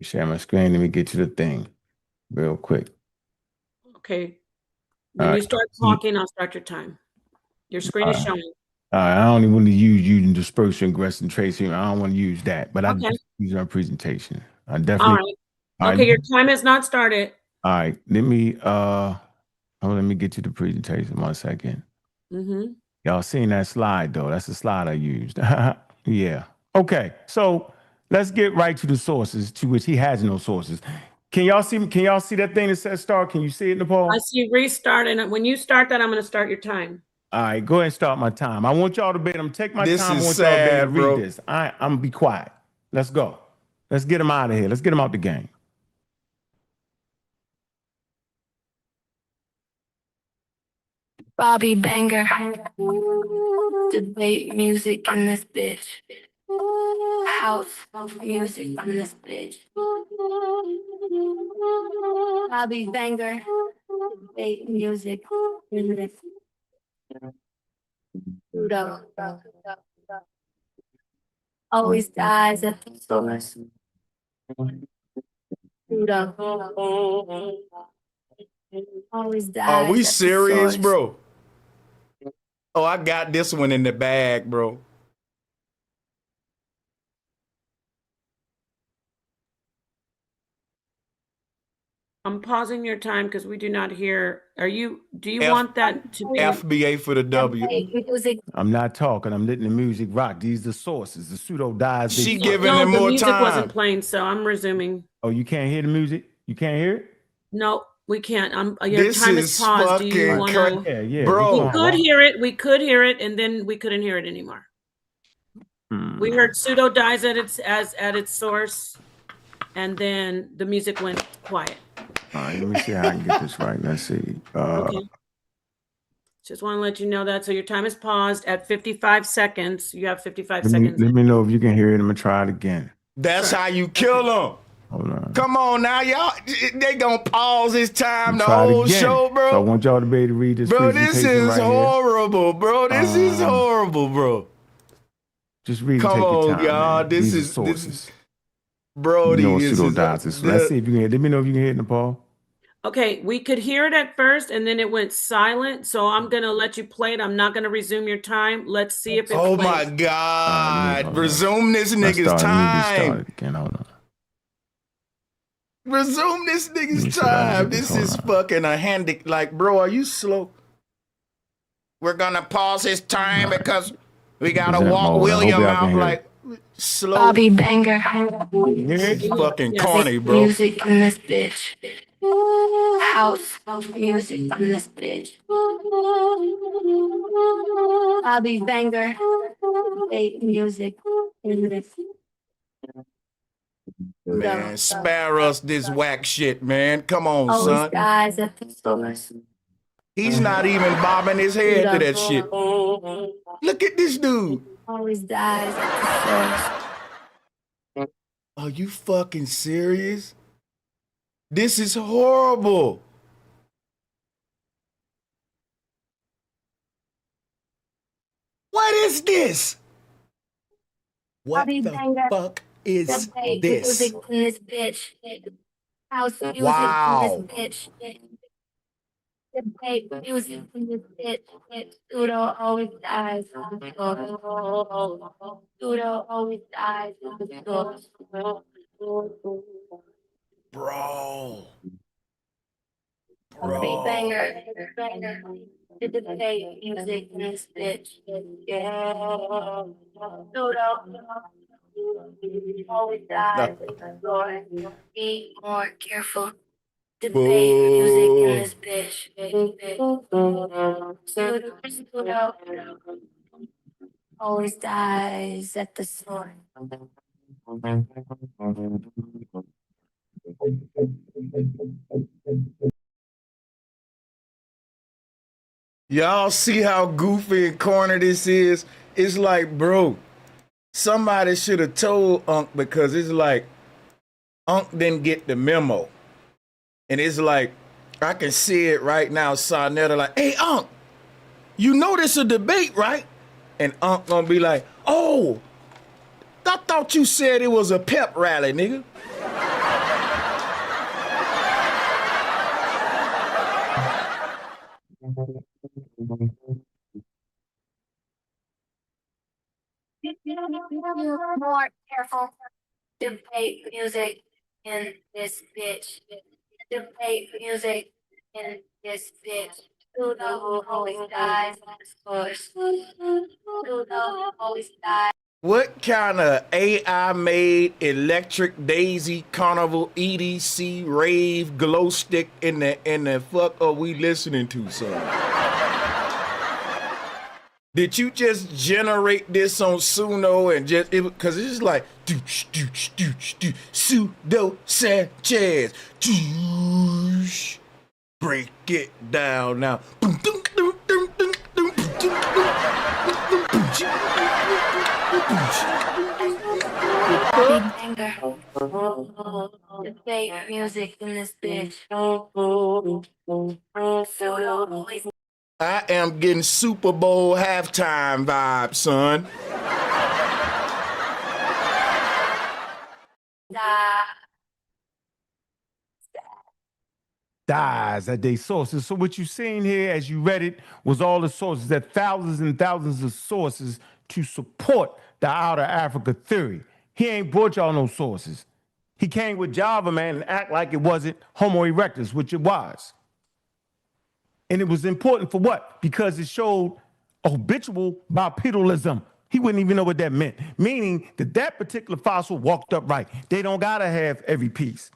Share my screen. Let me get to the thing real quick. Okay. When you start talking, I'll start your time. Your screen is showing. All right, I don't even want to use using dispersion, ingress, and tracing. I don't want to use that, but I use our presentation. I definitely. All right. Your time has not started. All right, let me get to the presentation 1 second. Y'all seen that slide though? That's the slide I used. Yeah. Okay, so let's get right to the sources, to which he has no sources. Can y'all see that thing that says start? Can you see it, Nepal? I see restart, and when you start that, I'm going to start your time. All right, go ahead and start my time. I want y'all to be. I'm take my time. I want sad, y'all to be read this. I'm gonna be quiet. Let's go. Let's get him out of here. Let's get him out the game. Bobby Banger. Debate music in this bitch. House music in this bitch. Bobby Banger. Debate music in this. Pseudo. Always dies at the source. Pseudo. Always dies. Are we serious, bro? Oh, I got this one in the bag, bro. I'm pausing your time because we do not hear. Do you want that to be FBA for the W? I'm not talking. I'm letting the music rock. These are the sources. The pseudo dies. She giving him more time. The music wasn't playing, so I'm resuming. Oh, you can't hear the music? You can't hear it? No, We can't. Your This time is is paused. Do you fucking want crazy. to? Yeah, Bro. We could hear it. We could hear it, and then we couldn't hear it anymore. We heard pseudo dies at its source, and then the music went quiet. All right, let me see how I can get this right. Let's see. Okay. Just want to let you know that. So your time is paused at 55 seconds. You have 55 seconds. Let me know if you can hear it. I'm gonna try it again. That's how you kill them. Hold on. Come on now, y'all. They gonna pause this time the Try it whole again. show, bro. So I want y'all to be able to read this Bro, presentation this is right horrible, bro. This is horrible, bro. here. Just read Come and take your on, time, y'all. man. This These are is sources. Bro, You know this is pseudodices. Let's see if you can hear. Let me know if you can hear it, Nepal. Okay, we could hear it at first, and then it went silent. So I'm gonna let you play it. I'm not gonna resume your time. Let's see if it Oh plays. my God. Resume this nigga's time. Again. Hold on. Resume this nigga's time. This is fucking a handy. Like, bro, are you slow? We're gonna pause his time because we gotta walk William out like slow. Bobby Banger. It's fucking corny, bro. Music in this bitch. House music in this bitch. Bobby Banger. Fake music in this. Man, spare us this whack shit, man. Come on, Always son. dies at the source. He's not even bobbing his head to that shit. Look at this dude. Always dies at the source. Are you fucking serious? This is horrible. What is this? What the fuck is this? Music in this bitch. House music Wow. in this bitch. Debate music in this bitch. Pseudo always dies on the source. Pseudo always dies on the source. Bro. Bobby Banger. The debate music in this bitch. Yeah. Pseudo always dies on the source. Be more careful. Debate music in this bitch. Pseudo always dies at the source. Y'all see how goofy and corny this is? It's like, bro, somebody should have told Unc, because it's like Unc didn't get the memo. And it's like, I can see it right now, Sarnetta like, hey, Unc, you know this a debate, right? And Unc gonna be like, oh, I thought you said it was a pep rally, nigga. More careful. Debate music in this bitch. Debate music in this bitch. Pseudo always dies on the source. Pseudo always dies. What kind of AI made electric daisy carnival EDC rave glow stick in the fuck are we listening to, son? Did you just generate this on Suno and just because it's just like Pseudo Sanchez, break it down now. Debate music in this bitch. Pseudo always I am getting Super Bowl halftime vibes, son. Dies at their sources. So what you seen here as you read it was all the sources, that thousands and thousands of sources to support the outer Africa theory. He ain't brought y'all no sources. He came with Java, man, and act like it wasn't Homo erectus, which it was. And it was important for what? Because it showed habitual bipedalism. He wouldn't even know what that meant, meaning that that particular fossil walked upright. They don't gotta have every piece.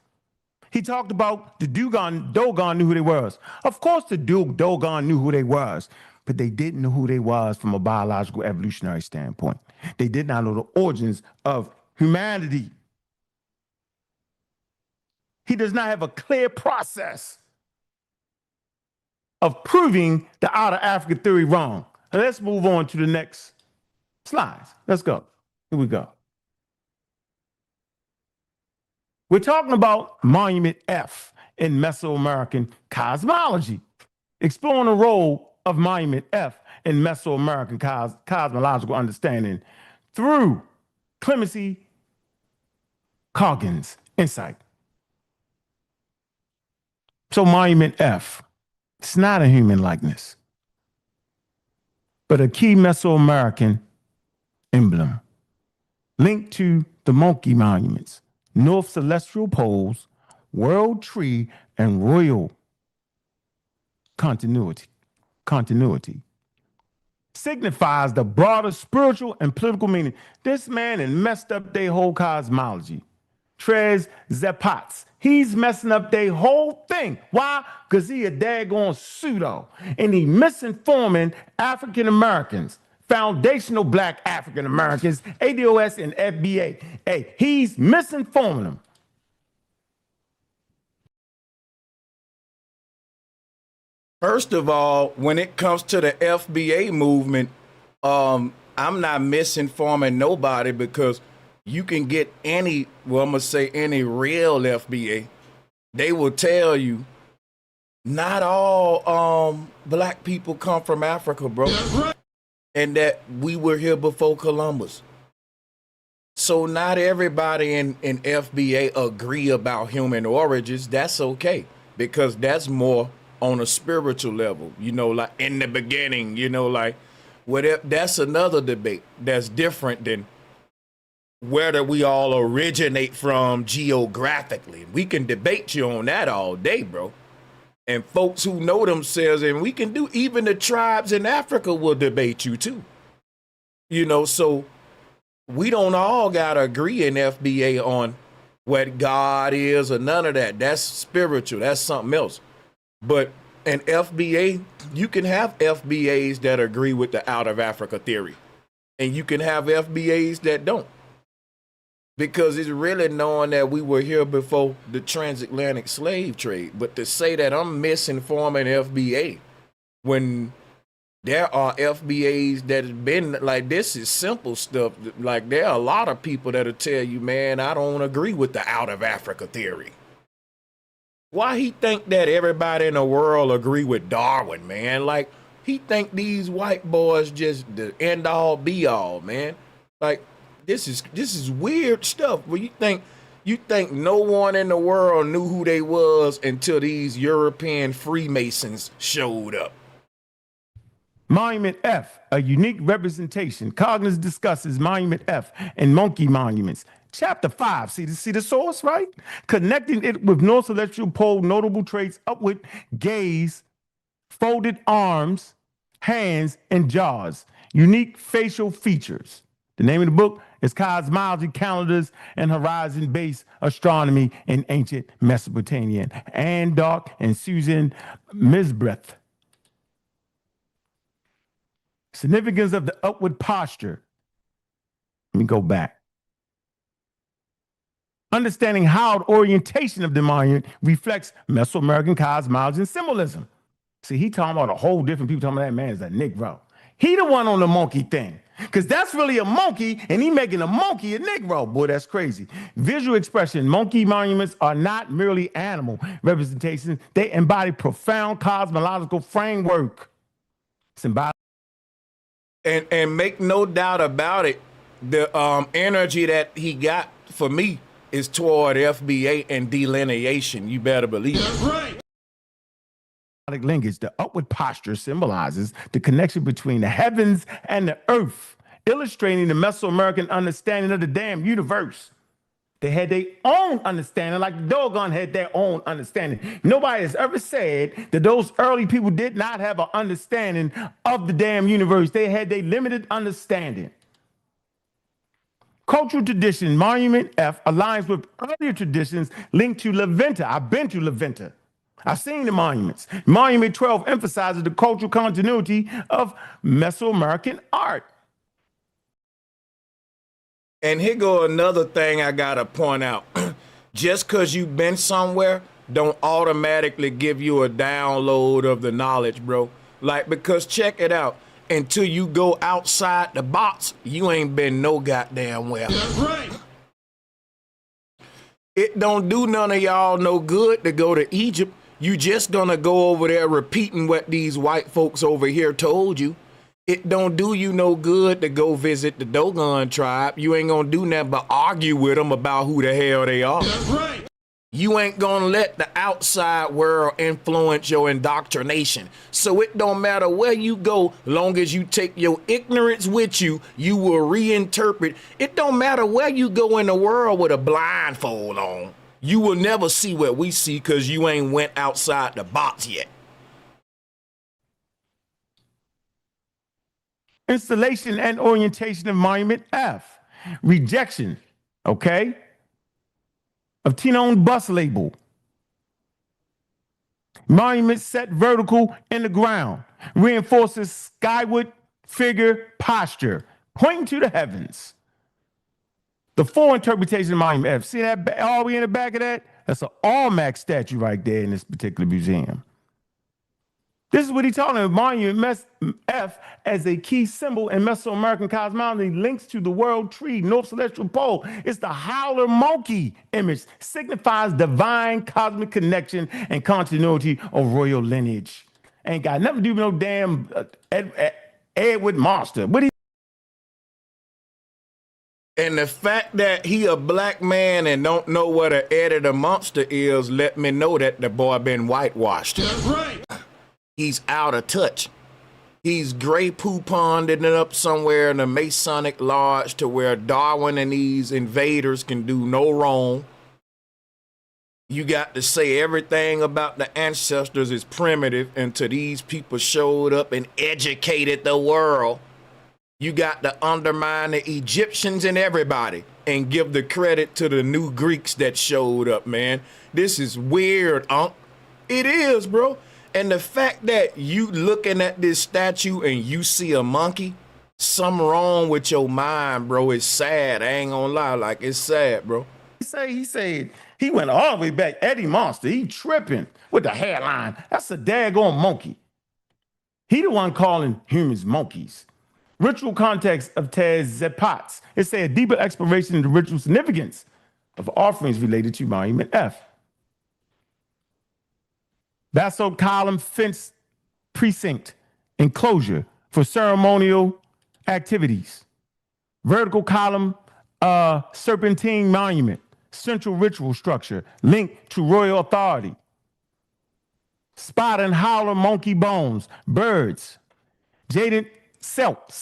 He talked about the Dogon knew who they was. Of course the Dogon knew who they was, but they didn't know who they was from a biological evolutionary standpoint. They did not know the origins of humanity. He does not have a clear process of proving the outer Africa theory wrong. And let's move on to the next slides. Let's go. Here we go. We're talking about Monument F in Mesoamerican cosmology, exploring the role of Monument F in Mesoamerican cosmological understanding through Clemency Coggins' insight. So Monument F, it's not a human likeness, but a key Mesoamerican emblem linked to the monkey monuments, North Celestial Poles, World Tree, and Royal Continuity. Signifies the broader spiritual and political meaning. This man has messed up their whole cosmology. Trez Zepats. He's messing up their whole thing. Why? Because he a daggone pseudo. And he misinforming African Americans, foundational black African Americans, ADOS and FBA. Hey, he's misinforming them. First of all, when it comes to the FBA movement, I'm not misinforming nobody, because you can get any, well, I'm going to say any real FBA. They will tell you not all black people come from Africa, bro. And that we were here before Columbus. So not everybody in FBA agree about human origins. That's okay, because that's more on a spiritual level, you know, like in the beginning, you know, like whatever. That's another debate that's different than where do we all originate from geographically. We can debate you on that all day, bro. And folks who know themselves, and we can do, even the tribes in Africa will debate you too. You know, so we don't all gotta agree in FBA on what God is or none of that. That's spiritual, that's something else. But in FBA, you can have FBAs that agree with the out of Africa theory, and you can have FBAs that don't. Because it's really knowing that we were here before the transatlantic slave trade. But to say that I'm misinforming FBA when there are FBAs that have been like, this is simple stuff. Like, there are a lot of people that'll tell you, man, I don't agree with the out of Africa theory. Why he think that everybody in the world agree with Darwin, man? Like, he think these white boys just the end all be all, man. Like, this is weird stuff. Where you think no one in the world knew who they was until these European Freemasons showed up. Monument F, a unique representation. Coggins discusses Monument F and monkey monuments. Chapter 5, see the source, right? Connecting it with North Celestial Pole notable traits: upward gaze, folded arms, hands, and jaws. Unique facial features. The name of the book is Cosmology, Calendars, and Horizon-Based Astronomy in Ancient Mesopotamia. Ann Dark and Susan Misbreth. Significance of the upward posture. Let me go back. Understanding how the orientation of the monument reflects Mesoamerican cosmology and symbolism. See, he talking about a whole different people talking about that man is a Negro. He the one on the monkey thing. Because that's really a monkey, and he making a monkey a Negro. Boy, that's crazy. Visual expression. Monkey monuments are not merely animal representations. They embody profound cosmological framework. Symbolic. And make no doubt about it, the energy that he got for me is toward FBA and delineation. You better believe it. That's right. Linkage, the upward posture symbolizes the connection between the heavens and the earth, illustrating the Mesoamerican understanding of the damn universe. They had their own understanding, like the Dogon had their own understanding. Nobody has ever said that those early people did not have an understanding of the damn universe. They had their limited understanding. Cultural tradition, Monument F aligns with earlier traditions linked to La Venta. I've been to La Venta. I've seen the monuments. Monument 12 emphasizes the cultural continuity of Mesoamerican art. And here go another thing I gotta point out. Just because you've been somewhere don't automatically give you a download of the knowledge, bro. Like, because check it out. Until you go outside the box, you ain't been no goddamn well. That's right. It don't do none of y'all no good to go to Egypt. You just gonna go over there repeating what these white folks over here told you. It don't do you no good to go visit the Dogon tribe. You ain't gonna do nothing but argue with them about who the hell they are. That's right. You ain't gonna let the outside world influence your indoctrination. So it don't matter where you go, long as you take your ignorance with you, you will reinterpret. It don't matter where you go in the world with a blindfold on. You will never see what we see because you ain't went outside the box yet. Installation and orientation of Monument F. Rejection, okay, of Tenon bus label. Monument set vertical in the ground. Reinforces skyward figure posture, pointing to the heavens. The full interpretation of Monument F. See that all the way in the back of that? That's an Olmec statue right there in this particular museum. This is what he's talking about. Monument F as a key symbol in Mesoamerican cosmology links to the world tree, North Celestial Pole. It's the howler monkey image, signifies divine cosmic connection and continuity of royal lineage. Ain't got nothing to do with no damn Edward Monster. What And the fact that he a black man and don't know what an Eddie the Monster is, let me know that the boy been whitewashed. That's right. He's out of touch. He's gray poo-ponding it up somewhere in the Masonic Lodge to where Darwin and these invaders can do no wrong. You got to say everything about the ancestors is primitive until these people showed up and educated the world. You got to undermine the Egyptians and everybody and give the credit to the new Greeks that showed up, man. This is weird, Unc. It is, bro. And the fact that you looking at this statue and you see a monkey, something wrong with your mind, bro. It's sad. I ain't gonna lie. Like, it's sad, bro. He said he went all the way back. Eddie Monster, he tripping with the hairline. That's a daggone monkey. He the one calling humans monkeys. Ritual context of Tezepats. It said a deeper exploration into ritual significance of offerings related to Monument F. Basalt column fence precinct enclosure for ceremonial activities. Vertical column serpentine monument, central ritual structure linked to royal authority. Spot and howler monkey bones, birds, jaded silk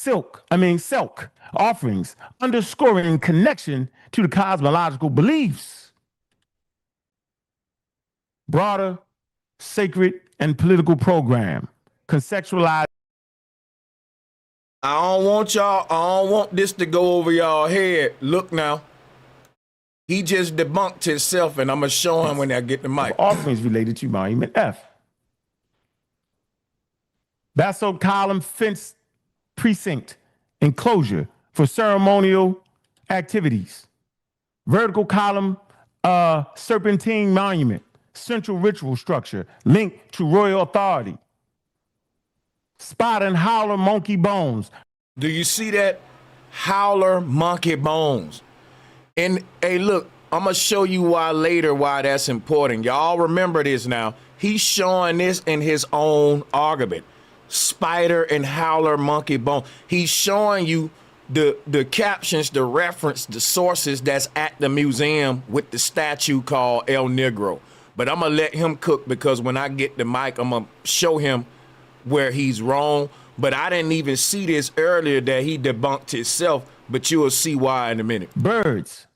offerings, underscoring connection to the cosmological beliefs. Broader sacred and political program, conceptualized. I don't want this to go over y'all head. Look now. He just debunked himself, and I'm going to show him when I get the mic. Offerings related to Monument F. Basalt column fence precinct enclosure for ceremonial activities. Vertical column serpentine monument, central ritual structure linked to royal authority. Spot and howler monkey bones. Do you see that? Howler monkey bones. And hey, look, I'm gonna show you why that's important. Y'all remember this now. He's showing this in his own argument. Spider and howler monkey bone. He's showing you the captions, the reference, the sources that's at the museum with the statue called El Negro. But I'm gonna let him cook because when I get the mic, I'm gonna show him where he's wrong. But I didn't even see this earlier that he debunked himself, but you will see why in a minute. Birds,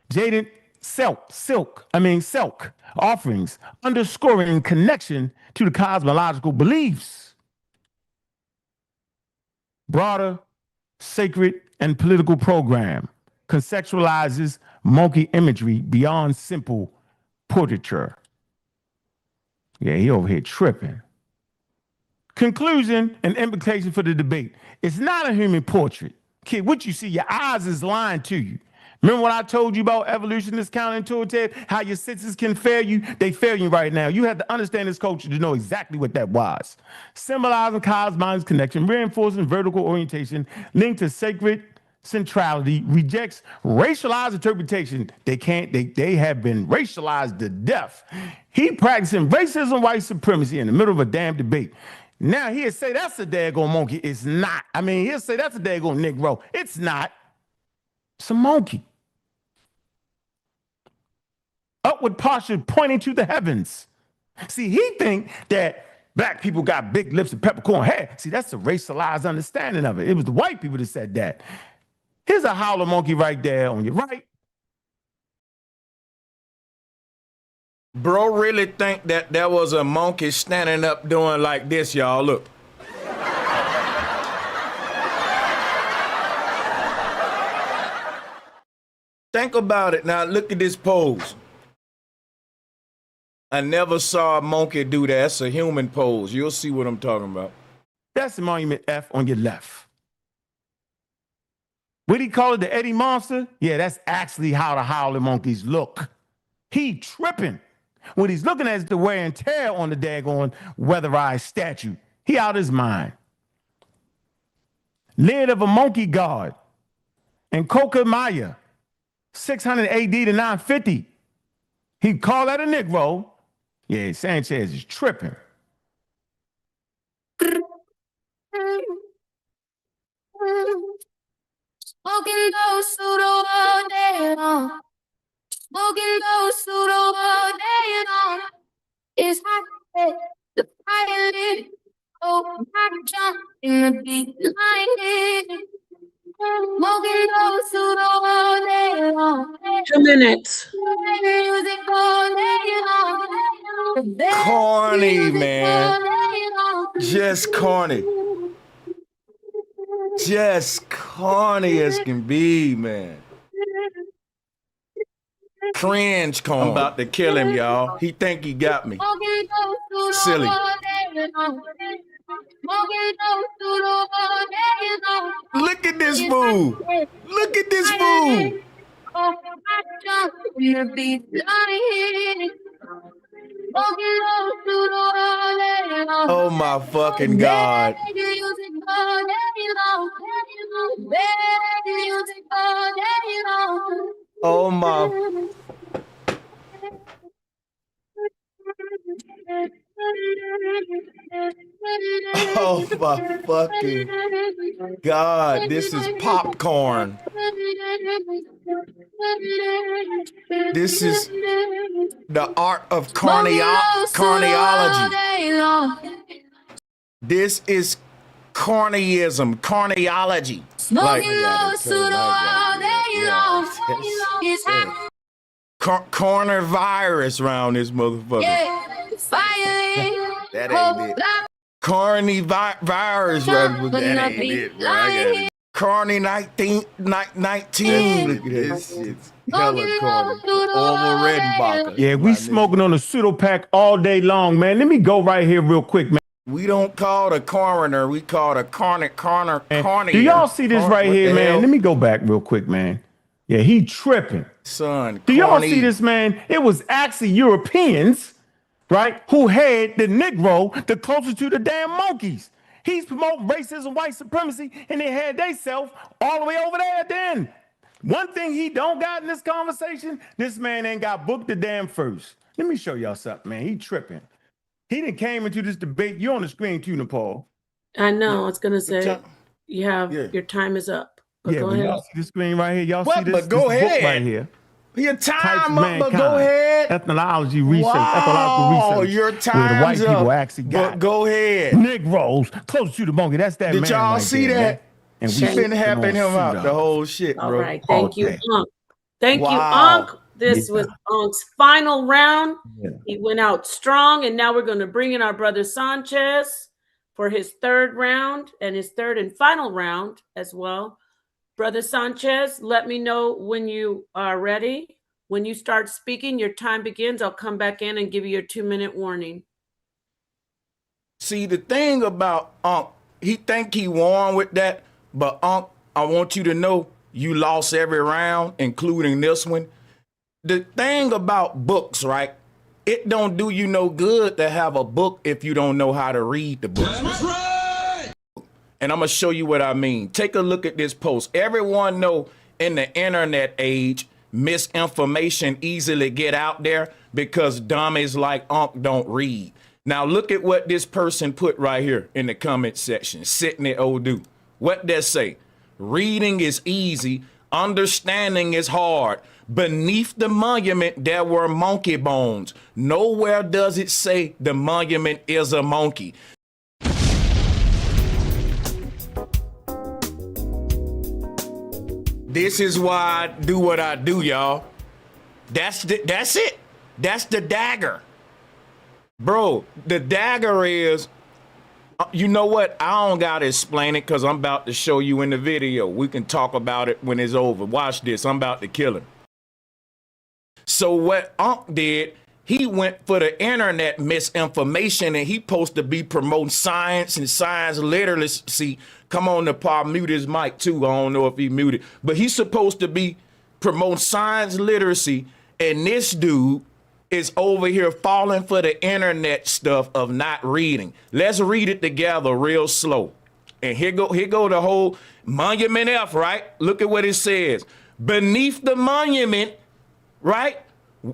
jaded silk offerings, underscoring connection to the cosmological beliefs. Broader sacred and political program, conceptualizes monkey imagery beyond simple portraiture. Yeah, he over here tripping. Conclusion and implication for the debate. It's not a human portrait. Kid, what you see, your eyes is lying to you. Remember what I told you about evolution is counterintuitive? How your senses can fail you? They fail you right now. You have to understand this culture to know exactly what that was. Symbolizing cosmos connection, reinforcing vertical orientation, linked to sacred centrality, rejects racialized interpretation. They have been racialized to death. He practicing racism, white supremacy in the middle of a damn debate. Now he'll say that's a daggone monkey. It's not. I mean, he'll say that's a daggone Negro. It's not. It's a monkey. Upward posture pointing to the heavens. See, he think that black people got big lips and peppercorn hair. See, that's a racialized understanding of it. It was the white people that said that. Here's a howler monkey right there on your right. Bro really think that there was a monkey standing up doing like this, y'all. Look. Think about it. Now, look at this pose. I never saw a monkey do that. That's a human pose. You'll see what I'm talking about. That's the monument F on your left. What do you call it, the Eddie Monster? Yeah, that's actually how the howling monkeys look. He tripping. What he's looking at is the wear and tear on the daggone weatherized statue. He out his mind. Lid of a monkey god. And Coca Maya, 600 AD to 950. He called that a Negro. Yeah, Sanchez is tripping. Smoking those pseudo all day long. Smoking those pseudo all day long. It's hot, the fire lit. Oh, I jump in the beat line. Smoking those pseudo all day long. 2 minutes. Music all day long. Corny, man. Just corny. Just corny as can be, man. Cringe corn. I'm about to kill him, y'all. He think he got me. Silly. Look at this fool. Look at this fool. Oh my fucking God. Oh my. Oh my fucking God. This is popcorn. This is the art of carneology. This is cornyism, carneology. Like, corner virus around this motherfucker. That ain't it. Corny virus, right? That ain't it, bro. I got it. Corny 19. Look at this shit. Hella corny. Orville Redenbacher. Yeah, we smoking on a pseudo pack all day long, man. Let me go right here real quick, man. We don't call the coroner. We call the corny. Do y'all see this right here, man? Let me go back real quick, man. Yeah, he tripping. Son, do y'all see this, man? It was actually Europeans, right, who had the Negro the closest to the damn monkeys. He's promoting racism, white supremacy, and they had they self all the way over there then. One thing he don't got in this conversation, this man ain't got booked the damn first. Let me show y'all something, man. He tripping. He done came into this debate. You're on the screen too, Nepal. I know. I was going to say, you have your time is up. But go ahead. Y'all see the screen right here? Y'all see this, but go ahead. book right here? Your time up, but go ahead. Ethnology research, ethnological research. Your time's where the white up, people actually got. But go ahead. Negroes, close to the monkey. That's that man. Did y'all right see there, that? Man. And She been helping him out the whole shit, bro. All right. Thank you, Ankh. Thank you, Ankh. This was Ankh's final round. Yeah. He went out strong, and now we're going to bring in our brother Sanchez for his third round and his third and final round as well. Brother Sanchez, let me know when you are ready. When you start speaking, your time begins. I'll come back in and give you your 2-minute warning. See, the thing about Ankh, he think he won with that, but Ankh, I want you to know you lost every round, including this one. The thing about books, right? It don't do you no good to have a book if you don't know how to read the book. That's right. And I'm gonna show you what I mean. Take a look at this post. Everyone know in the internet age, misinformation easily get out there because dummies like Ankh don't read. Now look at what this person put right here in the comment section. Sydney Odu. What they say? Reading is easy, understanding is hard. Beneath the monument there were monkey bones. Nowhere does it say the monument is a monkey. This is why I do what I do, y'all. That's it. That's the dagger. Bro, the dagger is, you know what? I don't gotta explain it because I'm about to show you in the video. We can talk about it when it's over. Watch this. I'm about to kill him. So what Ankh did, he went for the internet misinformation and he supposed to be promoting science and science literacy. Come on, the Paul, mute his mic too. I don't know if he muted, but he's supposed to be promoting science literacy. And this dude is over here falling for the internet stuff of not reading. Let's read it together real slow. And here go the whole monument F, right? Look at what it says. Beneath the monument, right,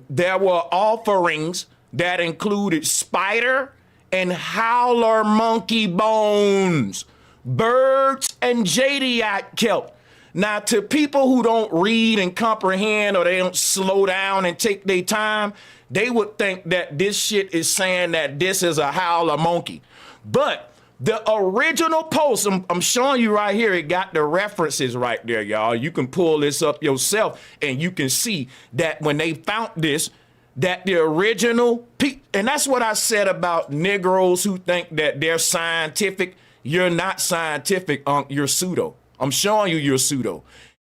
there were offerings that included spider and howler monkey bones, birds and jadeite kelp. Now, to people who don't read and comprehend, or they don't slow down and take their time, they would think that this shit is saying that this is a howler monkey. But the original post, I'm showing you right here, it got the references right there, y'all. You can pull this up yourself and you can see that when they found this, that the original, and that's what I said about Negroes who think that they're scientific. You're not scientific, you're pseudo. I'm showing you you're pseudo.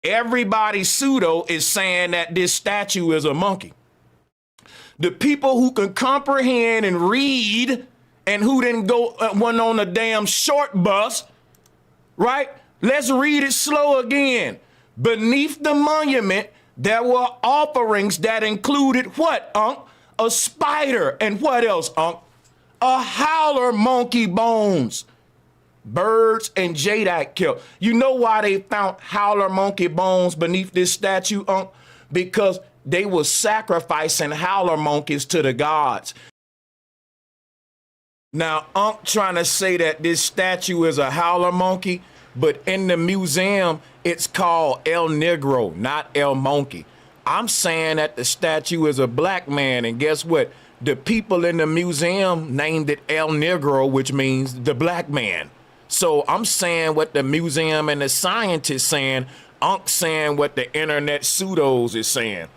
Everybody pseudo is saying that this statue is a monkey. The people who can comprehend and read and who didn't go one on a damn short bus, right? Let's read it slow again. Beneath the monument, there were offerings that included what, Unc? A spider and what else, Unc? A howler monkey bones, birds and jadeite kelp. You know why they found howler monkey bones beneath this statue, Unc? Because they were sacrificing howler monkeys to the gods. Now, Unc trying to say that this statue is a howler monkey, but in the museum, it's called El Negro, not El Monkey. I'm saying that the statue is a black man, and guess what? The people in the museum named it El Negro, which means the black man. So I'm saying what the museum and the scientists saying, Unc saying what the internet pseudos is saying.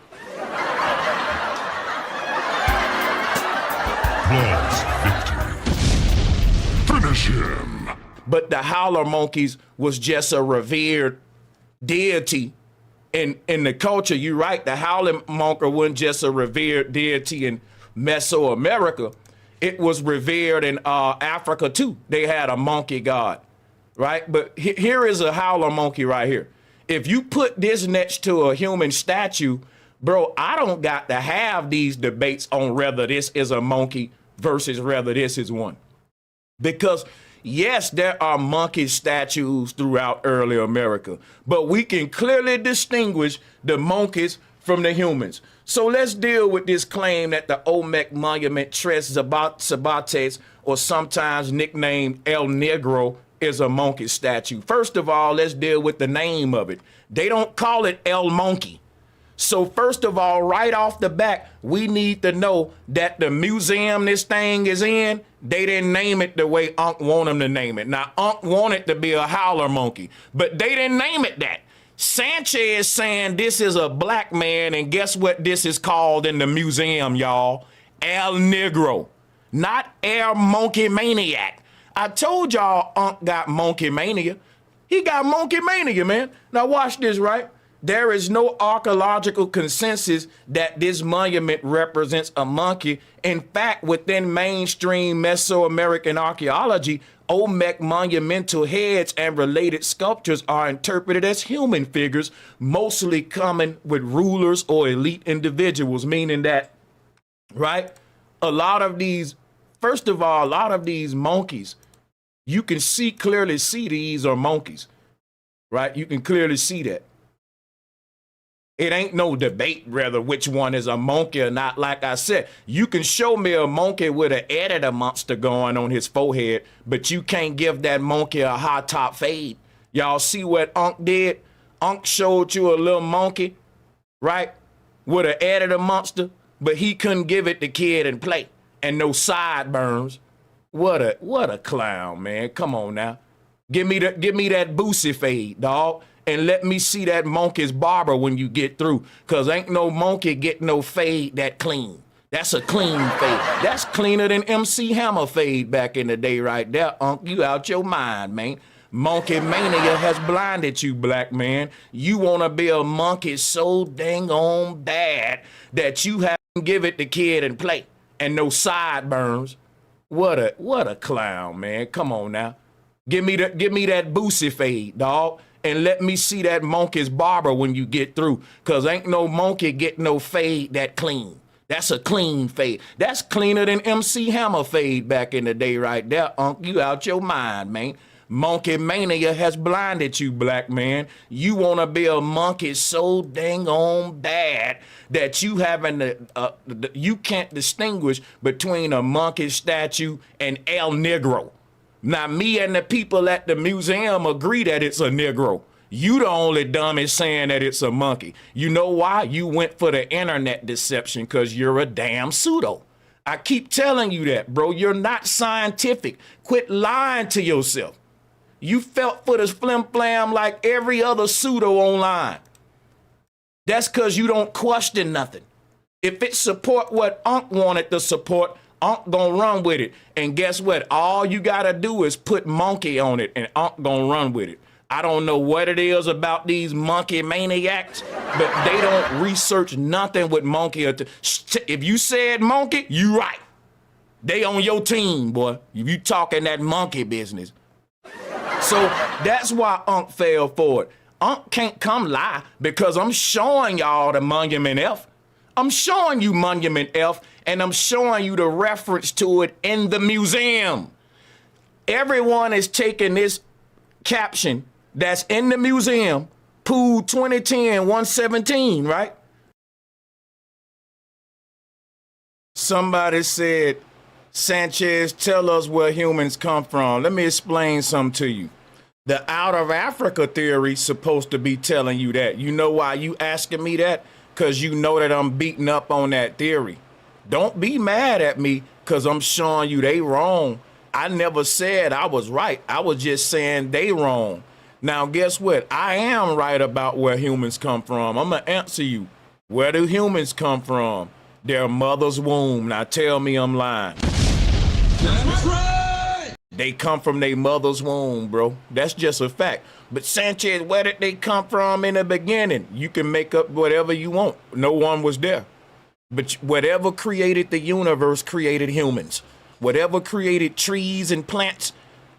Finish him. But the howler monkeys was just a revered deity in the culture. You're right, the howler monkey wasn't just a revered deity in Mesoamerica. It was revered in Africa too. They had a monkey god, right? But here is a howler monkey right here. If you put this next to a human statue, bro, I don't got to have these debates on whether this is a monkey versus whether this is one. Because yes, there are monkey statues throughout early America, but we can clearly distinguish the monkeys from the humans. So let's deal with this claim that the Olmec monument Tres Zabates, or sometimes nicknamed El Negro, is a monkey statue. First of all, let's deal with the name of it. They don't call it El Monkey. So first of all, right off the bat, we need to know that the museum this thing is in, they didn't name it the way Unc want them to name it. Now, Unc wanted to be a howler monkey, but they didn't name it that. Sanchez is saying this is a black man, and guess what this is called in the museum, y'all? El Negro, not El Monkey Maniac. I told y'all Unc got monkey mania. He got monkey mania, man. Now watch this, right? There is no archaeological consensus that this monument represents a monkey. In fact, within mainstream Mesoamerican archaeology, Olmec monumental heads and related sculptures are interpreted as human figures, mostly common with rulers or elite individuals, meaning that, right, a lot of these, first of all, a lot of these monkeys, you can clearly see these are monkeys, right? You can clearly see that. It ain't no debate whether which one is a monkey or not. Like I said, you can show me a monkey with an editor monster going on his forehead, but you can't give that monkey a high top fade. Y'all see what Ankh did? Ankh showed you a little monkey, right, with an editor monster, but he couldn't give it the kid and play, and no sideburns. What a clown, man. Come on now. Give me that Boosie fade, dog. And let me see that monkey's barber when you get through. Cause ain't no monkey get no fade that clean. That's a clean fade. That's cleaner than MC Hammer fade back in the day right there. Unc, you out your mind, man. Monkey mania has blinded you, black man. You wanna be a monkey so dang on bad that you haven't give it the kid and play. And no sideburns. What a clown, man. Come on now. Give me that Boosie fade, dog. And let me see that monkey's barber when you get through. Cause ain't no monkey get no fade that clean. That's a clean fade. That's cleaner than MC Hammer fade back in the day right there. Unc, you out your mind, man. Monkey mania has blinded you, black man. You wanna be a monkey so dang on bad that you you can't distinguish between a monkey statue and El Negro. Now, me and the people at the museum agree that it's a Negro. You the only dummy saying that it's a monkey. You know why? You went for the internet deception because you're a damn pseudo. I keep telling you that, bro. You're not scientific. Quit lying to yourself. You felt for this flim-flam like every other pseudo online. That's because you don't question nothing. If it support what Ankh wanted to support, Ankh gonna run with it. And guess what? All you gotta do is put monkey on it and Ankh gonna run with it. I don't know what it is about these monkey maniacs, but they don't research nothing with monkey. If you said monkey, you right. They on your team, boy. If you talking that monkey business. So that's why Ankh fell for it. Ankh can't come lie because I'm showing y'all the Monument F. I'm showing you Monument F, and I'm showing you the reference to it in the museum. Everyone is taking this caption that's in the museum, Pool 2010-117, right? Somebody said, Sanchez, tell us where humans come from. Let me explain something to you. The out of Africa theory is supposed to be telling you that. You know why you asking me that? Because you know that I'm beating up on that theory. Don't be mad at me because I'm showing you they wrong. I never said I was right. I was just saying they wrong. Now, guess what? I am right about where humans come from. I'm going to answer you. Where do humans come from? Their mother's womb. Now, tell me I'm lying. That's right. They come from their mother's womb, bro. That's just a fact. But Sanchez, where did they come from in the beginning? You can make up whatever you want. No one was there. But whatever created the universe created humans. Whatever created trees and plants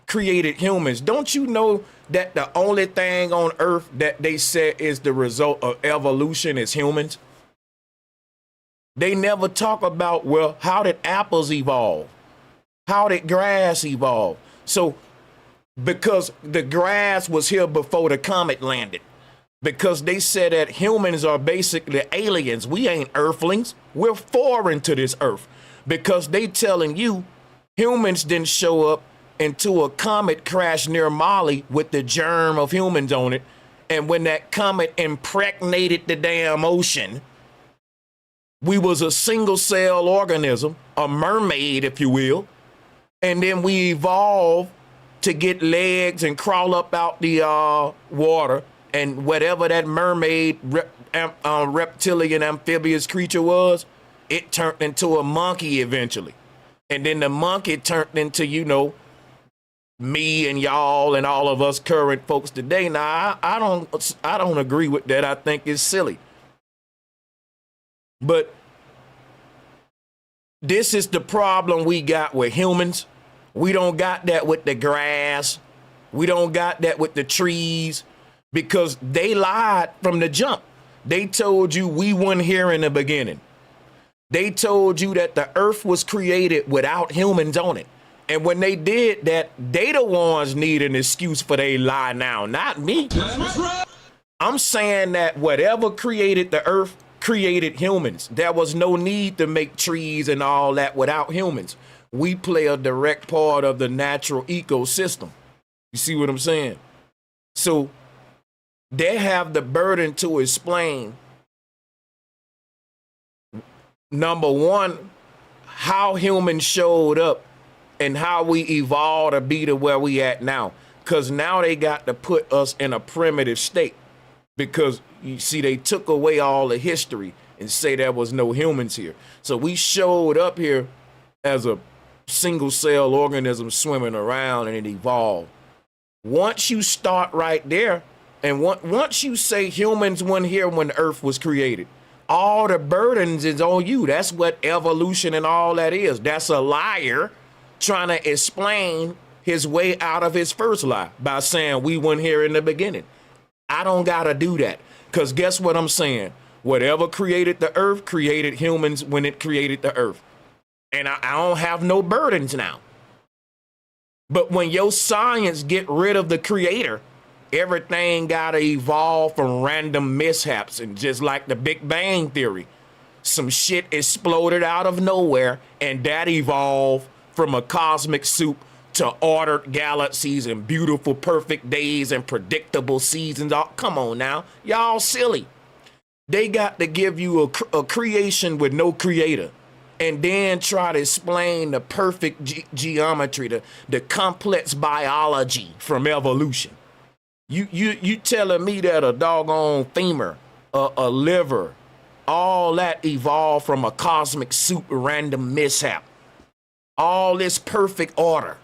created humans. Don't you know that the only thing on earth that they said is the result of evolution is humans? They never talk about, well, how did apples evolve? How did grass evolve? So, because the grass was here before the comet landed. Because they said that humans are basically aliens. We ain't earthlings. We're foreign to this earth. Because they telling you humans didn't show up until a comet crashed near Mali with the germ of humans on it. And when that comet impregnated the damn ocean, we was a single cell organism, a mermaid, if you will. And then we evolved to get legs and crawl up out the water, and whatever that mermaid reptilian amphibious creature was, it turned into a monkey eventually. And then the monkey turned into, you know, me and y'all and all of us current folks today. Now, I don't agree with that. I think it's silly. But this is the problem we got with humans. We don't got that with the grass. We don't got that with the trees, because they lied from the jump. They told you we weren't here in the beginning. They told you that the earth was created without humans on it. And when they did that, they the ones need an excuse for they lie now, not me. I'm saying that whatever created the earth created humans. There was no need to make trees and all that without humans. We play a direct part of the natural ecosystem. You see what I'm saying? So they have the burden to explain, number one, how humans showed up and how we evolved to be to where we at now. Because now they got to put us in a primitive state. Because you see, they took away all the history and say there was no humans here. So we showed up here as a single cell organism swimming around, and it evolved. Once you start right there, and once you say humans weren't here when the earth was created, all the burdens is on you. That's what evolution and all that is. That's a liar trying to explain his way out of his first lie by saying we weren't here in the beginning. I don't gotta do that, because guess what I'm saying? Whatever created the earth created humans when it created the earth. And I don't have no burdens now. But when your science get rid of the creator, everything gotta evolve from random mishaps. And just like the Big Bang Theory, some shit exploded out of nowhere, and that evolved from a cosmic soup to ordered galaxies and beautiful, perfect days and predictable seasons. Oh, come on now, y'all silly. They got to give you a creation with no creator, and then try to explain the perfect geometry, the complex biology from evolution. You telling me that a doggone femur, a liver, all that evolved from a cosmic soup random mishap? All this perfect order,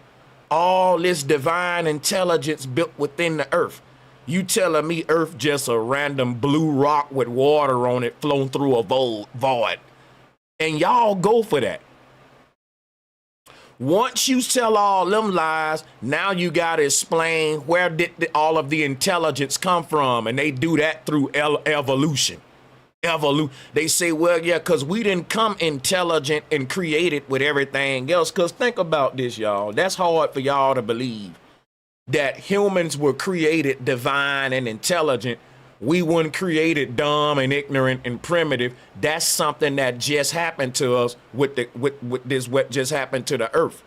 all this divine intelligence built within the earth. You telling me earth just a random blue rock with water on it flowing through a void? And y'all go for that. Once you tell all them lies, now you got to explain where did all of the intelligence come from. And they do that through evolution. They say, well, yeah, because we didn't come intelligent and created with everything else. Because think about this, y'all. That's hard for y'all to believe, that humans were created divine and intelligent. We weren't created dumb and ignorant and primitive. That's something that just happened to us with this, what just happened to the earth.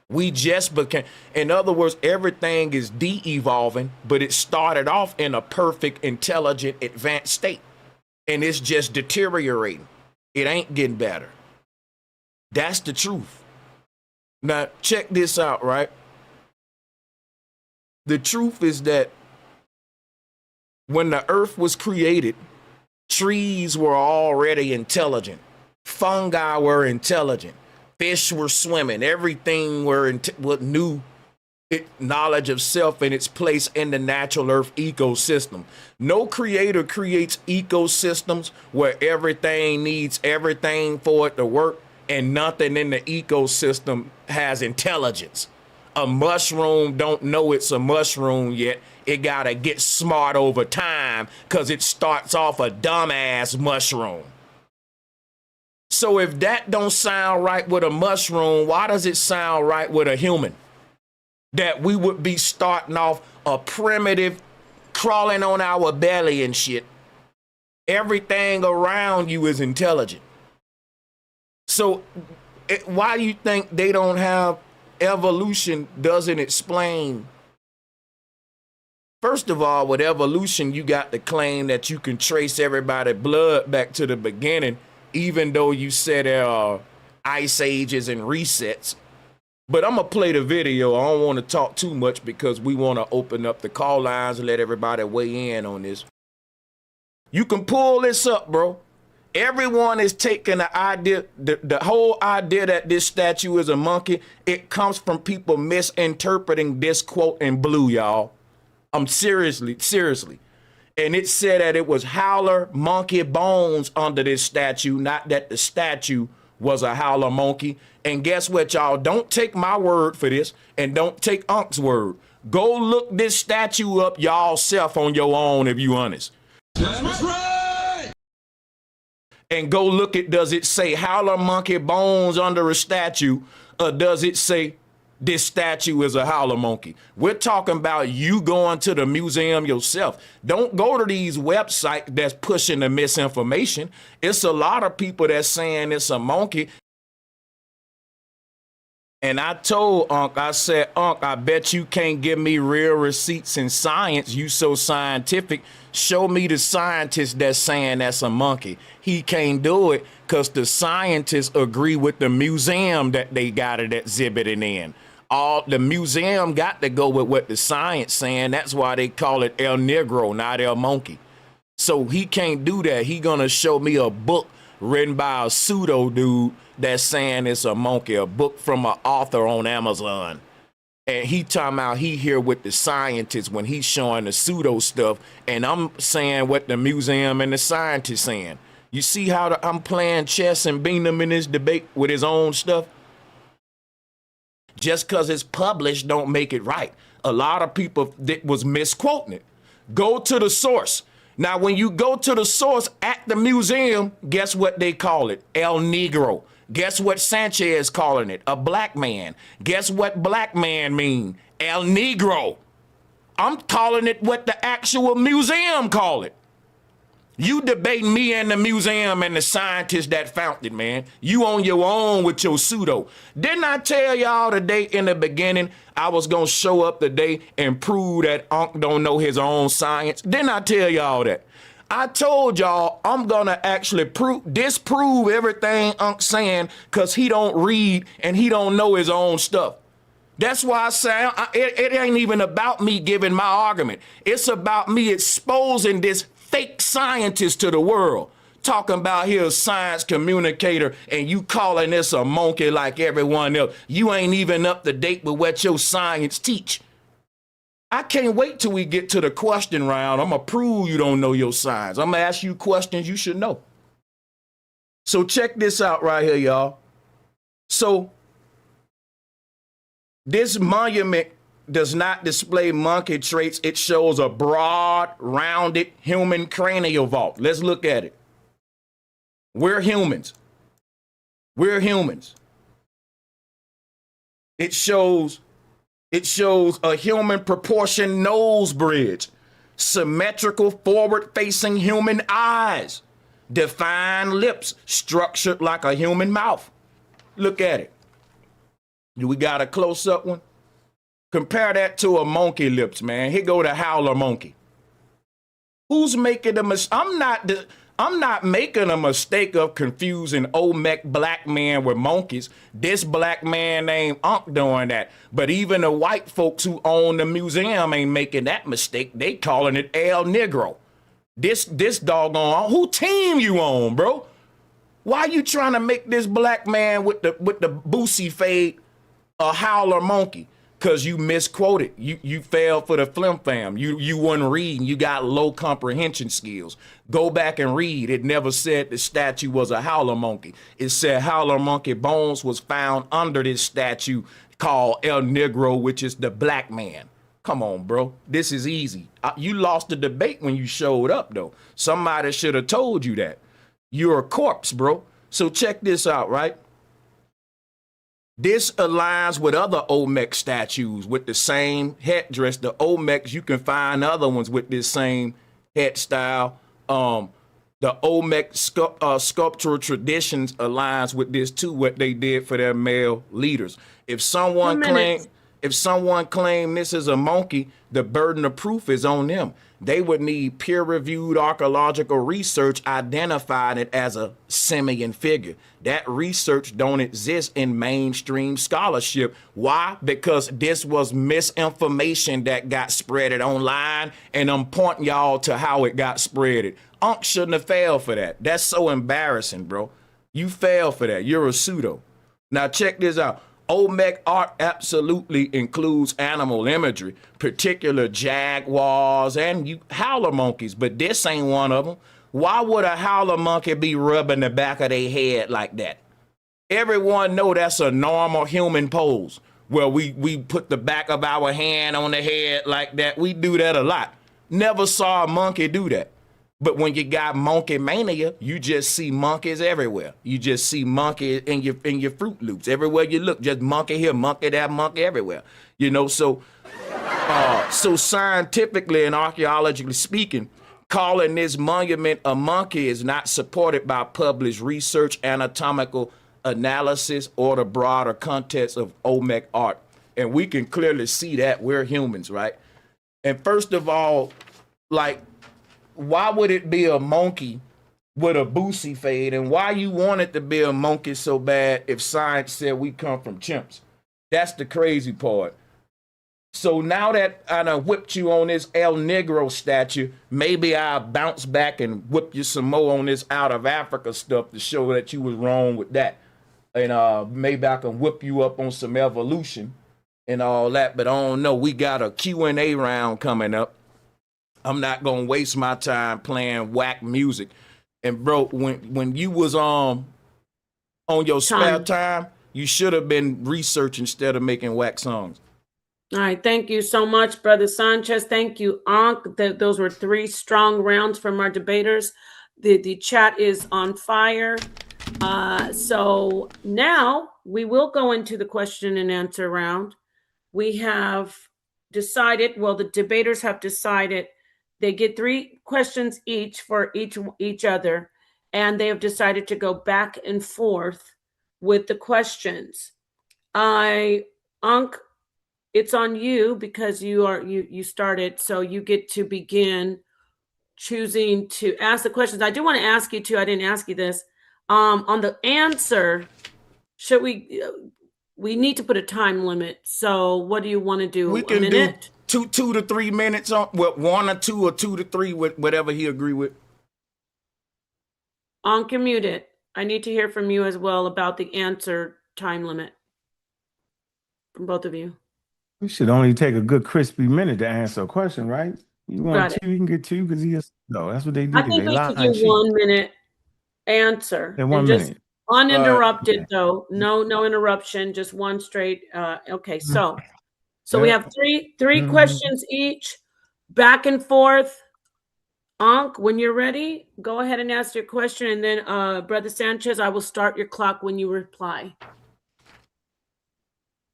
We just became, in other words, everything is de-evolving, but it started off in a perfect, intelligent, advanced state. And it's just deteriorating. It ain't getting better. That's the truth. Now, check this out, right? The truth is that when the earth was created, trees were already intelligent. Fungi were intelligent. Fish were swimming. Everything knew knowledge of self and its place in the natural earth ecosystem. No creator creates ecosystems where everything needs everything for it to work, and nothing in the ecosystem has intelligence. A mushroom don't know it's a mushroom yet. It gotta get smart over time because it starts off a dumbass mushroom. So if that don't sound right with a mushroom, why does it sound right with a human? That we would be starting off a primitive, crawling on our belly and shit. Everything around you is intelligent. So why do you think they don't have evolution doesn't explain? First of all, with evolution, you got to claim that you can trace everybody's blood back to the beginning, even though you said there are ice ages and resets. But I'm going to play the video. I don't want to talk too much because we want to open up the call lines and let everybody weigh in on this. You can pull this up, bro. Everyone is taking the idea, the whole idea that this statue is a monkey. It comes from people misinterpreting this quote in blue, y'all. I'm seriously. And it said that it was howler monkey bones under this statue, not that the statue was a howler monkey. And guess what, y'all? Don't take my word for this, and don't take Ankh's word. Go look this statue up y'all self on your own if you honest. That's right. And go look at, does it say howler monkey bones under a statue, or does it say this statue is a howler monkey? We're talking about you going to the museum yourself. Don't go to these websites that's pushing the misinformation. It's a lot of people that's saying it's a monkey. And I told Ankh, I said, Ankh, I bet you can't give me real receipts in science. You so scientific. Show me the scientist that's saying that's a monkey. He can't do it because the scientists agree with the museum that they got it exhibiting in. All the museum got to go with what the science saying. That's why they call it El Negro, not El Monkey. So he can't do that. He gonna show me a book written by a pseudo dude that's saying it's a monkey, a book from an author on Amazon. And he talking about he here with the scientists when he's showing the pseudo stuff. And I'm saying what the museum and the scientists saying. You see how I'm playing chess and beating him in this debate with his own stuff? Just because it's published don't make it right. A lot of people that was misquoting it. Go to the source. Now, when you go to the source at the museum, guess what they call it? El Negro. Guess what Sanchez is calling it? A black man. Guess what black man mean? El Negro. I'm calling it what the actual museum call it. You debating me and the museum and the scientists that found it, man. You on your own with your pseudo. Didn't I tell y'all today in the beginning I was going to show up today and prove that Ankh don't know his own science? Didn't I tell y'all that? I told y'all I'm going to actually disprove everything Ankh's saying because he don't read and he don't know his own stuff. That's why I say it ain't even about me giving my argument. It's about me exposing this fake scientist to the world, talking about here a science communicator and you calling this a monkey like everyone else. You ain't even up to date with what your science teach. I can't wait till we get to the question round. I'm gonna prove you don't know your science. I'm gonna ask you questions you should know. So check this out right here, y'all. So this monument does not display monkey traits. It shows a broad, rounded human cranial vault. Let's look at it. We're humans. We're humans. It shows a human proportion nose bridge, symmetrical forward-facing human eyes, defined lips, structured like a human mouth. Look at it. Do we got a close-up one? Compare that to a monkey lips, man. Here go the howler monkey. Who's making the mistake? I'm not making a mistake of confusing Olmec black man with monkeys. This black man named Ankh doing that. But even the white folks who own the museum ain't making that mistake. They calling it El Negro. This doggone, who team you on, bro? Why you trying to make this black man with the boosie fade a howler monkey? Because you misquoted. You fell for the flim flam. You wasn't reading. You got low comprehension skills. Go back and read. It never said the statue was a howler monkey. It said howler monkey bones was found under this statue called El Negro, which is the black man. Come on, bro. This is easy. You lost the debate when you showed up, though. Somebody should have told you that. You're a corpse, bro. So check this out, right? This aligns with other Olmec statues with the same headdress. The Olmecs, you can find other ones with this same head style. The Olmec sculptural traditions aligns with this too, what they did for their male leaders. If someone claims, If someone claimed this is a monkey, the burden of proof is on them. They would need peer-reviewed archaeological research identifying it as a simian figure. That research don't exist in mainstream scholarship. Why? Because this was misinformation that got spreaded online, and I'm pointing y'all to how it got spreaded. Ankh shouldn't have failed for that. That's so embarrassing, bro. You failed for that. You're a pseudo. Now check this out. Olmec art absolutely includes animal imagery, particular jaguars and howler monkeys, but this ain't one of them. Why would a howler monkey be rubbing the back of their head like that? Everyone know that's a normal human pose, where we put the back of our hand on the head like that. We do that a lot. Never saw a monkey do that. But when you got monkey mania, you just see monkeys everywhere. You just see monkey in your Fruit Loops. Everywhere you look, just monkey here, monkey there, monkey everywhere. You know, so scientifically and archaeologically speaking, calling this monument a monkey is not supported by published research, anatomical analysis, or the broader context of Olmec art. And we can clearly see that we're humans, right? And first of all, like, why would it be a monkey with a boosie fade? And why you want it to be a monkey so bad if science said we come from chimps? That's the crazy part. So now that I done whipped you on this El Negro statue, maybe I'll bounce back and whip you some more on this out of Africa stuff to show that you was wrong with that. And maybe I can whip you up on some evolution and all that, but I don't know. We got a Q&A round coming up. I'm not gonna waste my time playing whack music. And bro, when you was on your spare time, you should have been researching instead of making whack songs. All right, thank you so much, Brother Sanchez. Thank you, Ankh. Those were 3 strong rounds from our debaters. The chat is on fire. So now we will go into the question and answer round. We have decided, well, the debaters have decided they get 3 questions each for each other, and they have decided to go back and forth with the questions. Ankh, it's on you because you started, so you get to begin choosing to ask the questions. I do want to ask you too. I didn't ask you this. On the answer, should we need to put a time limit? So what do you want to do? We can do 2 to 3 minutes on, well, 1 or 2 or 2 to 3, with whatever he agree with. Ankh, you're muted. I need to hear from you as well about the answer time limit from both of you. We should only take a good crispy minute to answer a question, right? You want 2, you can get 2 because he is. No, that's what they do. I think we should do 1 minute answer. And 1 and minute. Just uninterrupted though. No interruption, just one straight. Okay, so we have three questions each, back and forth. Ankh, when you're ready, go ahead and ask your question, and then Brother Sanchez, I will start your clock when you reply.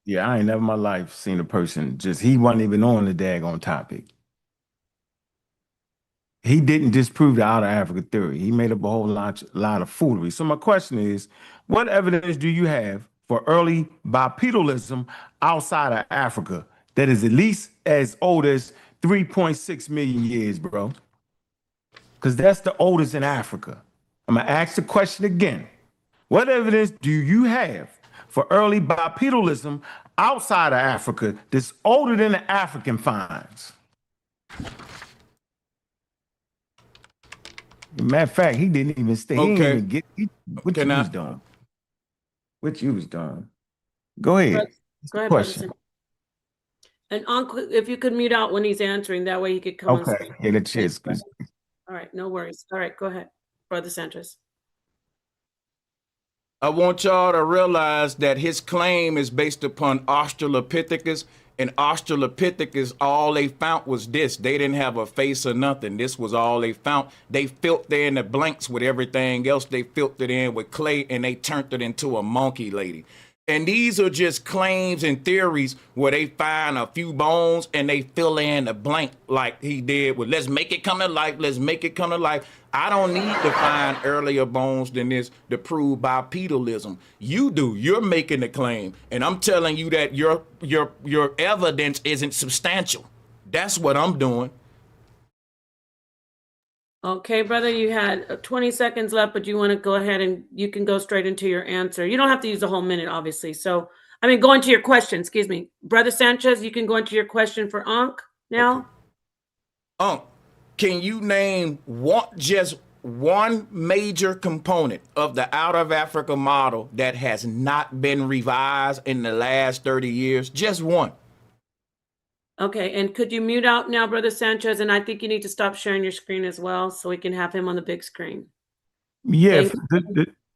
Yeah, I ain't never in my life seen a person he wasn't even on the daggone topic. He didn't disprove the outer Africa theory. He made up a whole lot of foolery. So my question is, what evidence do you have for early bipedalism outside of Africa that is at least as old as 3.6 million years, bro? Because that's the oldest in Africa. I'm going to ask the question again. What evidence do you have for early bipedalism outside of Africa that's older than the African finds? Matter of fact, he didn't even stay. Okay. He didn't even get what you was doing. What you was doing. Go ahead. Go ahead, question. And Ankh, if you could mute out when he's answering, that way he could come on Okay. stage. Yeah, that's it. All right, no worries. All right, go ahead, Brother Sanchez. I want y'all to realize that his claim is based upon Australopithecus, and Australopithecus, all they found was this. They didn't have a face or nothing. This was all they found. They filled in the blanks with everything else. They filled it in with clay, and they turned it into a monkey lady. And these are just claims and theories where they find a few bones and they fill in the blank like he did with let's make it come to life, let's make it come to life. I don't need to find earlier bones than this to prove bipedalism. You do. You're making the claim. And I'm telling you that your evidence isn't substantial. That's what I'm doing. Okay, brother, you had 20 seconds left, but you want to go ahead and you can go straight into your answer. You don't have to use the whole minute, obviously. So, I mean, go into your question. Excuse me. Brother Sanchez, you can go into your question for Ankh now. Okay. Ankh, can you name just one major component of the out of Africa model that has not been revised in the last 30 years? Just one. Okay, and could you mute out now, Brother Sanchez? And I think you need to stop sharing your screen as well so we can have him on the big screen. Yes,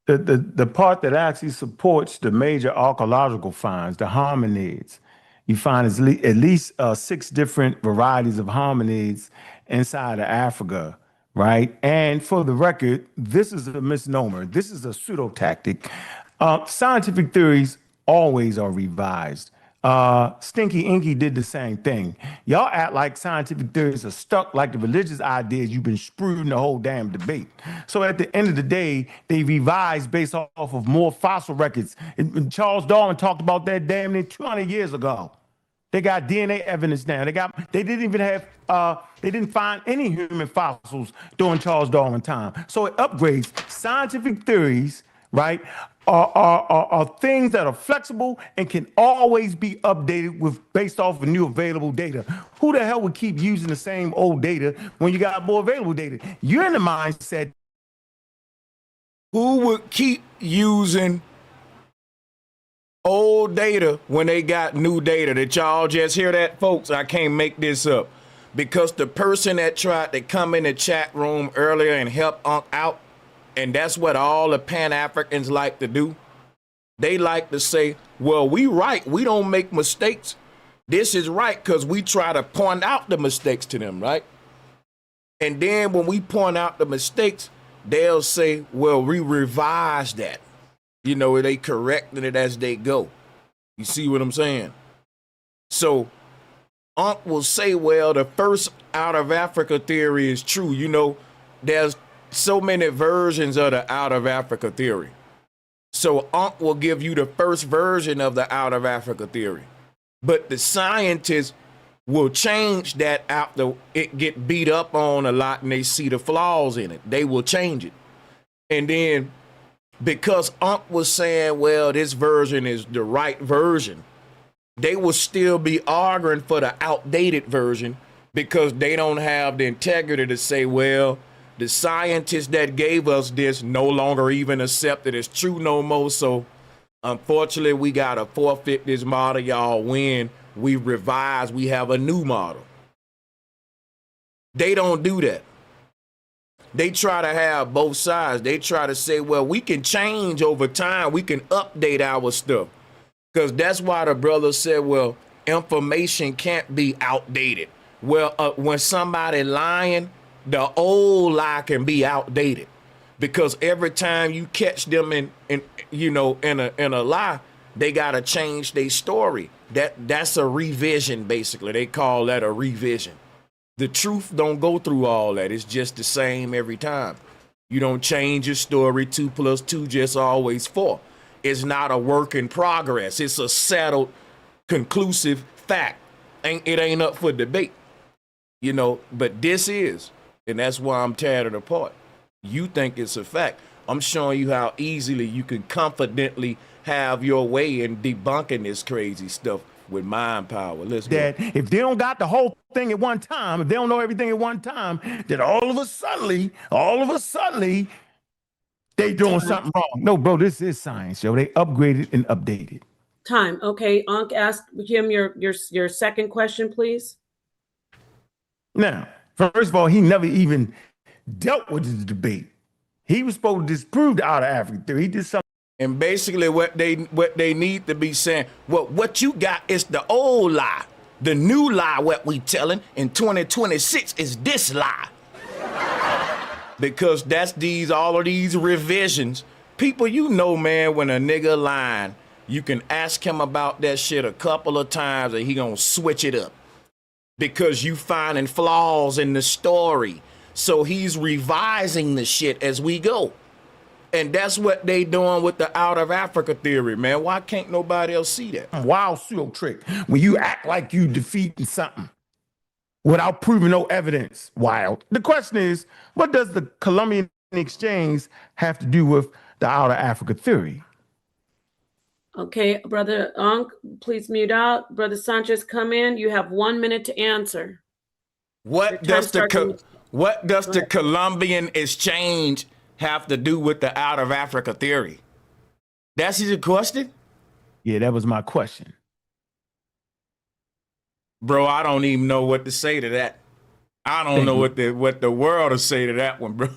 the part that actually supports the major archaeological finds, the hominids, you find at least 6 different varieties of hominids inside of Africa, right? And for the record, this is a misnomer. This is a pseudo tactic. Scientific theories always are revised. Stinky Inky did the same thing. Y'all act like scientific theories are stuck like the religious ideas you've been spewing the whole damn debate. So at the end of the day, they revised based off of more fossil records. And Charles Darwin talked about that damn near 200 years ago. They got DNA evidence now. They didn't even have, they didn't find any human fossils during Charles Darwin time. So it upgrades scientific theories, right? Are things that are flexible and can always be updated based off of new available data. Who the hell would keep using the same old data when you got more available data? You're in the mindset. Who would keep using old data when they got new data? Did y'all just hear that, folks? I can't make this up. Because the person that tried to come in the chat room earlier and help Ankh out, and that's what all the Pan-Africans like to do. They like to say, well, we right. We don't make mistakes. This is right because we try to point out the mistakes to them, right? And then when we point out the mistakes, they'll say, well, we revised that. You know, they correcting it as they go. You see what I'm saying? So Ankh will say, well, the first out of Africa theory is true. You know, there's so many versions of the out of Africa theory. So Ankh will give you the first version of the out of Africa theory. But the scientists will change that after it get beat up on a lot and they see the flaws in it. They will change it. And then because Ankh was saying, well, this version is the right version, they will still be arguing for the outdated version because they don't have the integrity to say, well, the scientists that gave us this no longer even accept it as true no more. So unfortunately, we got to forfeit this model. Y'all win. We revise. We have a new model. They don't do that. They try to have both sides. They try to say, well, we can change over time. We can update our stuff. Because that's why the brother said, well, information can't be outdated. Well, when somebody lying, the old lie can be outdated because every time you catch them in a lie, they got to change their story. That's a revision, basically. They call that a revision. The truth don't go through all that. It's just the same every time. You don't change your story. 2 + 2 just always 4. It's not a work in progress. It's a settled, conclusive fact. It ain't up for debate, you know, but this is. And that's why I'm tearing it apart. You think it's a fact. I'm showing you how easily you can confidently have your way in debunking this crazy stuff with mind power. Let's go. That if they don't got the whole thing at one time, if they don't know everything at one time, that all of a sudden, they doing something wrong. No, bro, this is science, yo. They upgraded and updated. Time. Okay, Ankh, ask him your second question, please. Now, first of all, he never even dealt with the debate. He was supposed to disprove the out of Africa theory. He did something. And basically what they need to be saying, well, what you got is the old lie. The new lie, what we telling in 2026 is this lie. Because that's all of these revisions. People, you know, man, when a nigga lying, you can ask him about that shit a couple of times and he gonna switch it up because you finding flaws in the story. So he's revising the shit as we go. And that's what they doing with the out of Africa theory, man. Why can't nobody else see that? Wild pseudo trick. When you act like you defeating something without proving no evidence. Wild. The question is, what does the Columbian exchange have to do with the out of Africa theory? Okay, Brother Ankh, please mute out. Brother Sanchez, come in. You have 1 minute to answer. What does the Columbian exchange have to do with the out of Africa theory? That's your question? Yeah, that was my question. Bro, I don't even know what to say to that. I don't know what the world will say to that one, bro.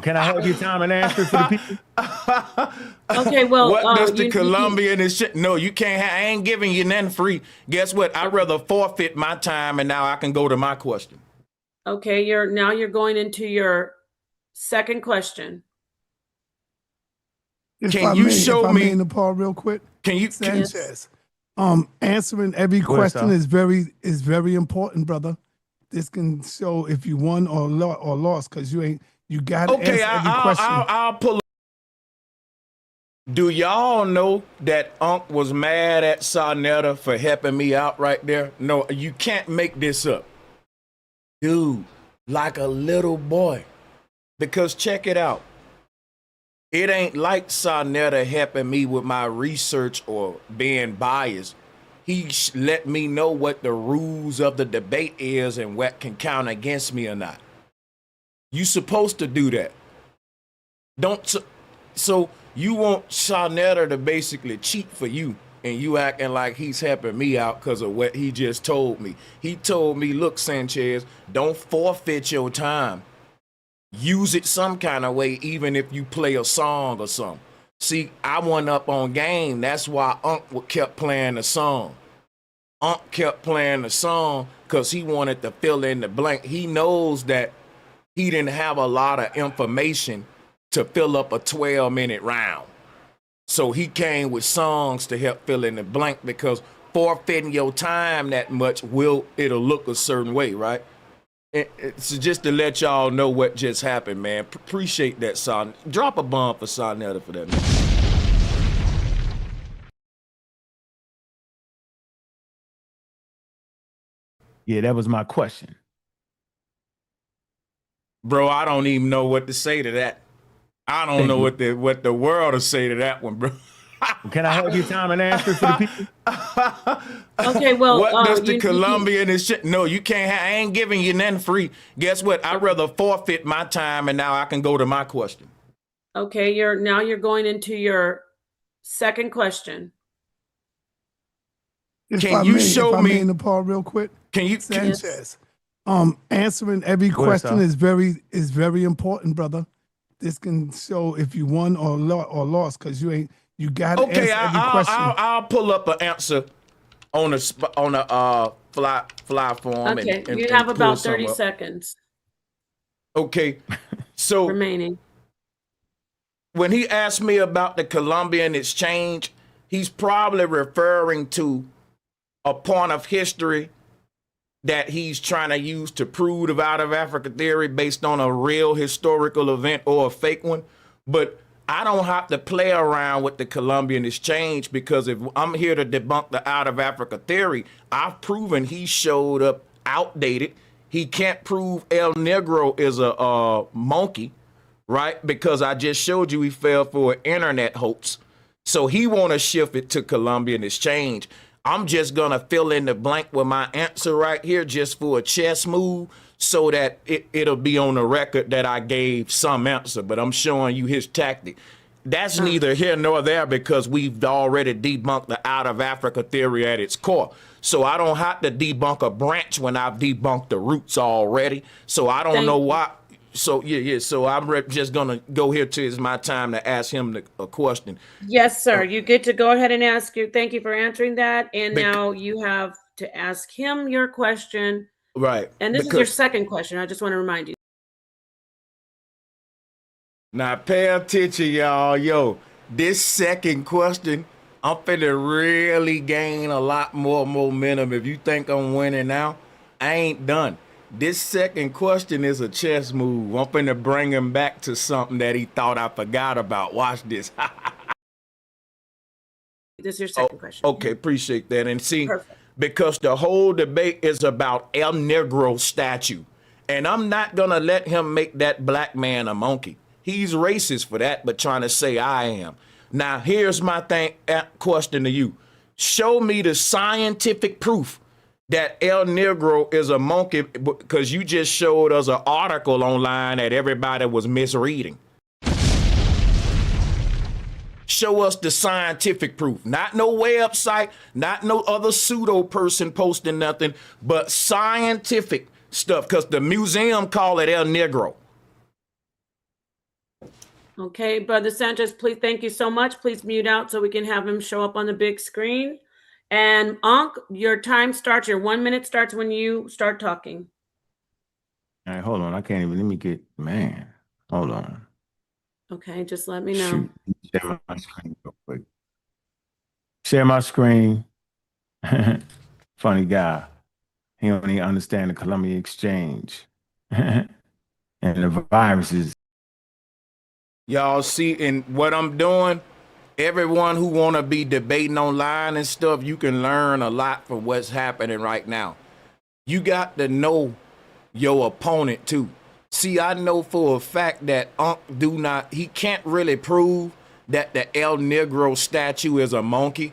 Can I have your time and answer for the people? Okay, well, what does the Columbian is shit? No, you can't. I ain't giving you nothing free. Guess what? I'd rather forfeit my time, and now I can go to my question. Okay, you're going into your second question. Can you show me in the Paul real quick? Can you Sanchez? Answering every question is very important, brother. This can show if you won or lost because you got to answer every question. I'll pull. Do y'all know that Ankh was mad at Sarnetta for helping me out right there? No, you can't make this up. Dude, like a little boy. Because check it out. It ain't like Sarnetta helping me with my research or being biased. He let me know what the rules of the debate is and what can count against me or not. You supposed to do that. So you want Sarnetta to basically cheat for you, and you acting like he's helping me out because of what he just told me. He told me, look, Sanchez, don't forfeit your time. Use it some kind of way, even if you play a song or something. See, I went up on game. That's why Ankh kept playing the song. Ankh kept playing the song because he wanted to fill in the blank. He knows that he didn't have a lot of information to fill up a 12-minute round. So he came with songs to help fill in the blank because forfeiting your time that much it'll look a certain way, right? It's just to let y'all know what just happened, man. Appreciate that, son. Drop a bomb for Sarnetta for that, man. Yeah, that was my question. Bro, I don't even know what to say to that. I don't know what the world will say to that one, bro. Can I have your time and answer for the people? Okay, well, what does the Columbian is shit? No, you can't. I ain't giving you nothing free. Guess what? I'd rather forfeit my time, and now I can go to my question. Okay, you're going into your second question. Can you show me in the Paul real quick? Can you Sanchez? Answering every question is very important, brother. This can show if you won or lost because you got to answer every question. I'll pull up an answer on a fly form. Okay, you have about 30 seconds. Okay, so remaining. When he asked me about the Columbian exchange, he's probably referring to a point of history that he's trying to use to prove the out of Africa theory based on a real historical event or a fake one. But I don't have to play around with the Columbian exchange because if I'm here to debunk the out of Africa theory, I've proven he showed up outdated. He can't prove El Negro is a monkey, right? Because I just showed you he fell for an internet hoax. So he want to shift it to Columbian exchange. I'm just going to fill in the blank with my answer right here just for a chess move so that it'll be on the record that I gave some answer, but I'm showing you his tactic. That's neither here nor there because we've already debunked the out of Africa theory at its core. So I don't have to debunk a branch when I've debunked the roots already. So I don't know why. So so I'm just gonna go here to it's my time to ask him a question. Yes, sir. You get to go ahead and ask you. Thank you for answering that. And now you have to ask him your question. Right. And this is your second question. I just want to remind you. Now pay attention, y'all. Yo, this second question, I'm finna really gain a lot more momentum. If you think I'm winning now, I ain't done. This second question is a chess move. I'm finna bring him back to something that he thought I forgot about. Watch this. This is your second question. Okay, appreciate that. And see, Perfect. because the whole debate is about El Negro statue. And I'm not gonna let him make that black man a monkey. He's racist for that, but trying to say I am. Now, here's my question to you. Show me the scientific proof that El Negro is a monkey, because you just showed us an article online that everybody was misreading. Show us the scientific proof, not no website, not no other pseudo person posting nothing, but scientific stuff, because the museum call it El Negro. Okay, Brother Sanchez, please, thank you so much. Please mute out so we can have him show up on the big screen. And Ankh, your time starts, your 1 minute starts when you start talking. All right, hold on. I can't even, let me get, man, hold on. Okay, just let me know. Shoot. Share my screen real quick. Share my screen. Funny guy. He don't even understand the Columbia Exchange. And the viruses. Y'all see, and what I'm doing, everyone who want to be debating online and stuff, you can learn a lot from what's happening right now. You got to know your opponent too. See, I know for a fact that he can't really prove that the El Negro statue is a monkey.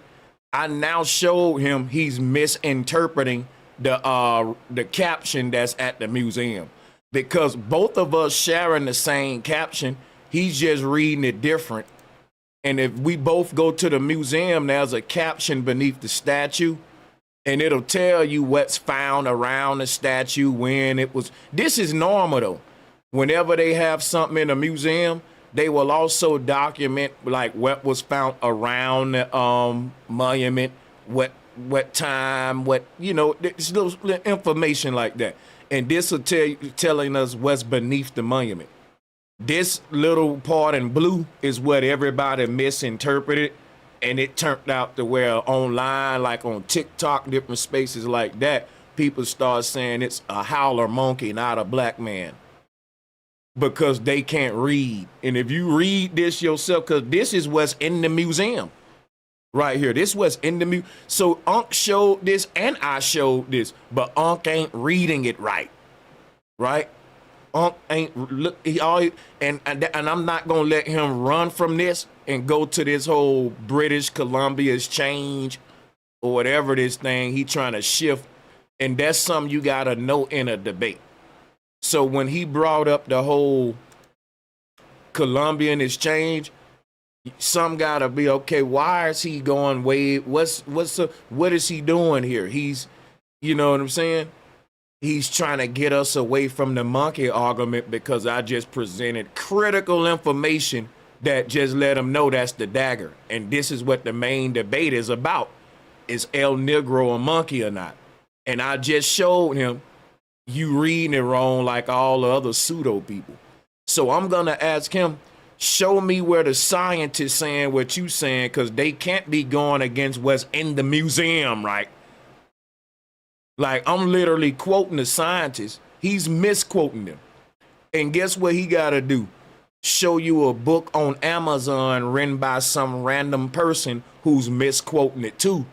I now showed him he's misinterpreting the caption that's at the museum, because both of us sharing the same caption. He's just reading it different. And if we both go to the museum, there's a caption beneath the statue, and it'll tell you what's found around the statue, when it was. This is normal though. Whenever they have something in a museum, they will also document like what was found around the monument, what time, what, you know, it's little information like that. And this will telling us what's beneath the monument. This little part in blue is what everybody misinterpreted, and it turned out to where online, like on TikTok, different spaces like that, people start saying it's a howler monkey, not a black man, because they can't read. And if you read this yourself, because this is what's in the museum right here. This was in the museum. So Ankh showed this and I showed this, but Ankh ain't reading it right. Right? Ankh ain't look, and I'm not gonna let him run from this and go to this whole British Columbia Exchange or whatever this thing he trying to shift. And that's something you gotta know in a debate. So when he brought up the whole Columbian Exchange, some gotta be, okay, why is he going way, what is he doing here? He's, you know what I'm saying? He's trying to get us away from the monkey argument, because I just presented critical information that just let him know that's the dagger. And this is what the main debate is about. Is El Negro a monkey or not? And I just showed him you reading it wrong like all the other pseudo people. So I'm going to ask him, show me where the scientists saying what you saying, because they can't be going against what's in the museum, right? Like, I'm literally quoting the scientists. He's misquoting them. And guess what he got to do? Show you a book on Amazon written by some random person who's misquoting it too,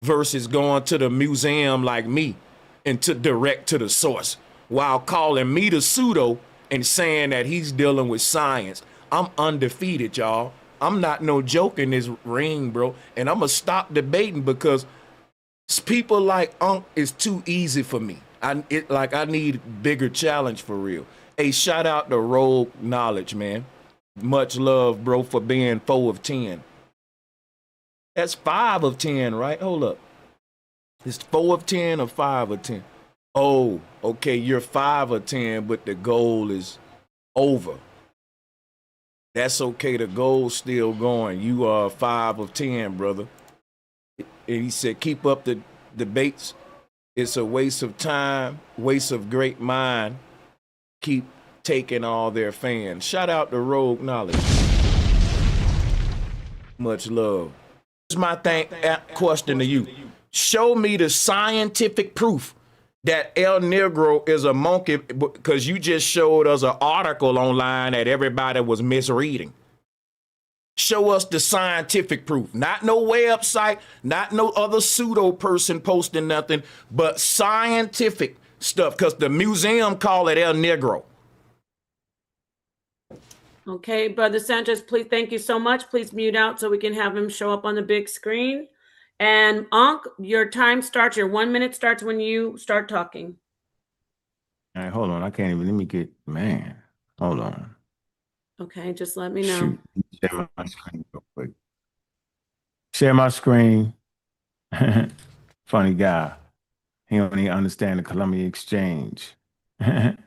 versus going to the museum like me and to direct to the source while calling me the pseudo and saying that he's dealing with science. I'm undefeated, y'all. I'm not no joke in this ring, bro. And I'm going to stop debating, because people like Ankh is too easy for me. I need bigger challenge for real. Hey, shout out to Rogue Knowledge, man. Much love, bro, for being 4 of 10. That's 5 of 10, right? Hold up. It's 4 of 10 or 5 of 10? Oh, okay, you're 5 of 10, but the goal is over. That's okay, the goal's still going. You are 5 of 10, brother. And he said, keep up the debates. It's a waste of time, waste of great mind. Keep taking all their fans. Shout out to Rogue Knowledge. Much love. my question to you. Show me the scientific proof that El Negro is a monkey, because you just showed us an article online that everybody was misreading. Show us the scientific proof, not no website, not no other pseudo person posting nothing, but scientific stuff, because the museum call it El Negro. Okay, Brother Sanchez, please, thank you so much. Please mute out so we can have him show up on the big screen. And Ankh, your time starts, your 1 minute starts when you start talking. All right, hold on. I can't even, let me get, man, hold on. Okay, just let me know. Shoot. Share my screen real quick. Share my screen. Funny guy. He don't even understand the Columbia Exchange. And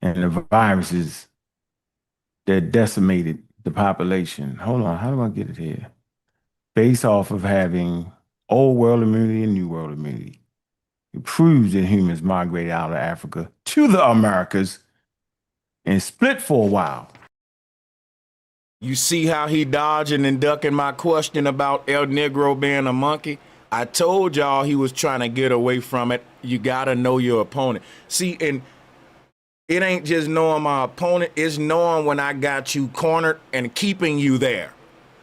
the viruses that decimated the population. Hold on, how do I get it here? Based off of having old world immunity and new world immunity. It proves that humans migrated out of Africa to the Americas and split for a while. You see how he dodging and ducking my question about El Negro being a monkey? I told y'all he was trying to get away from it. You gotta know your opponent. See, and it ain't just knowing my opponent, it's knowing when I got you cornered and keeping you there.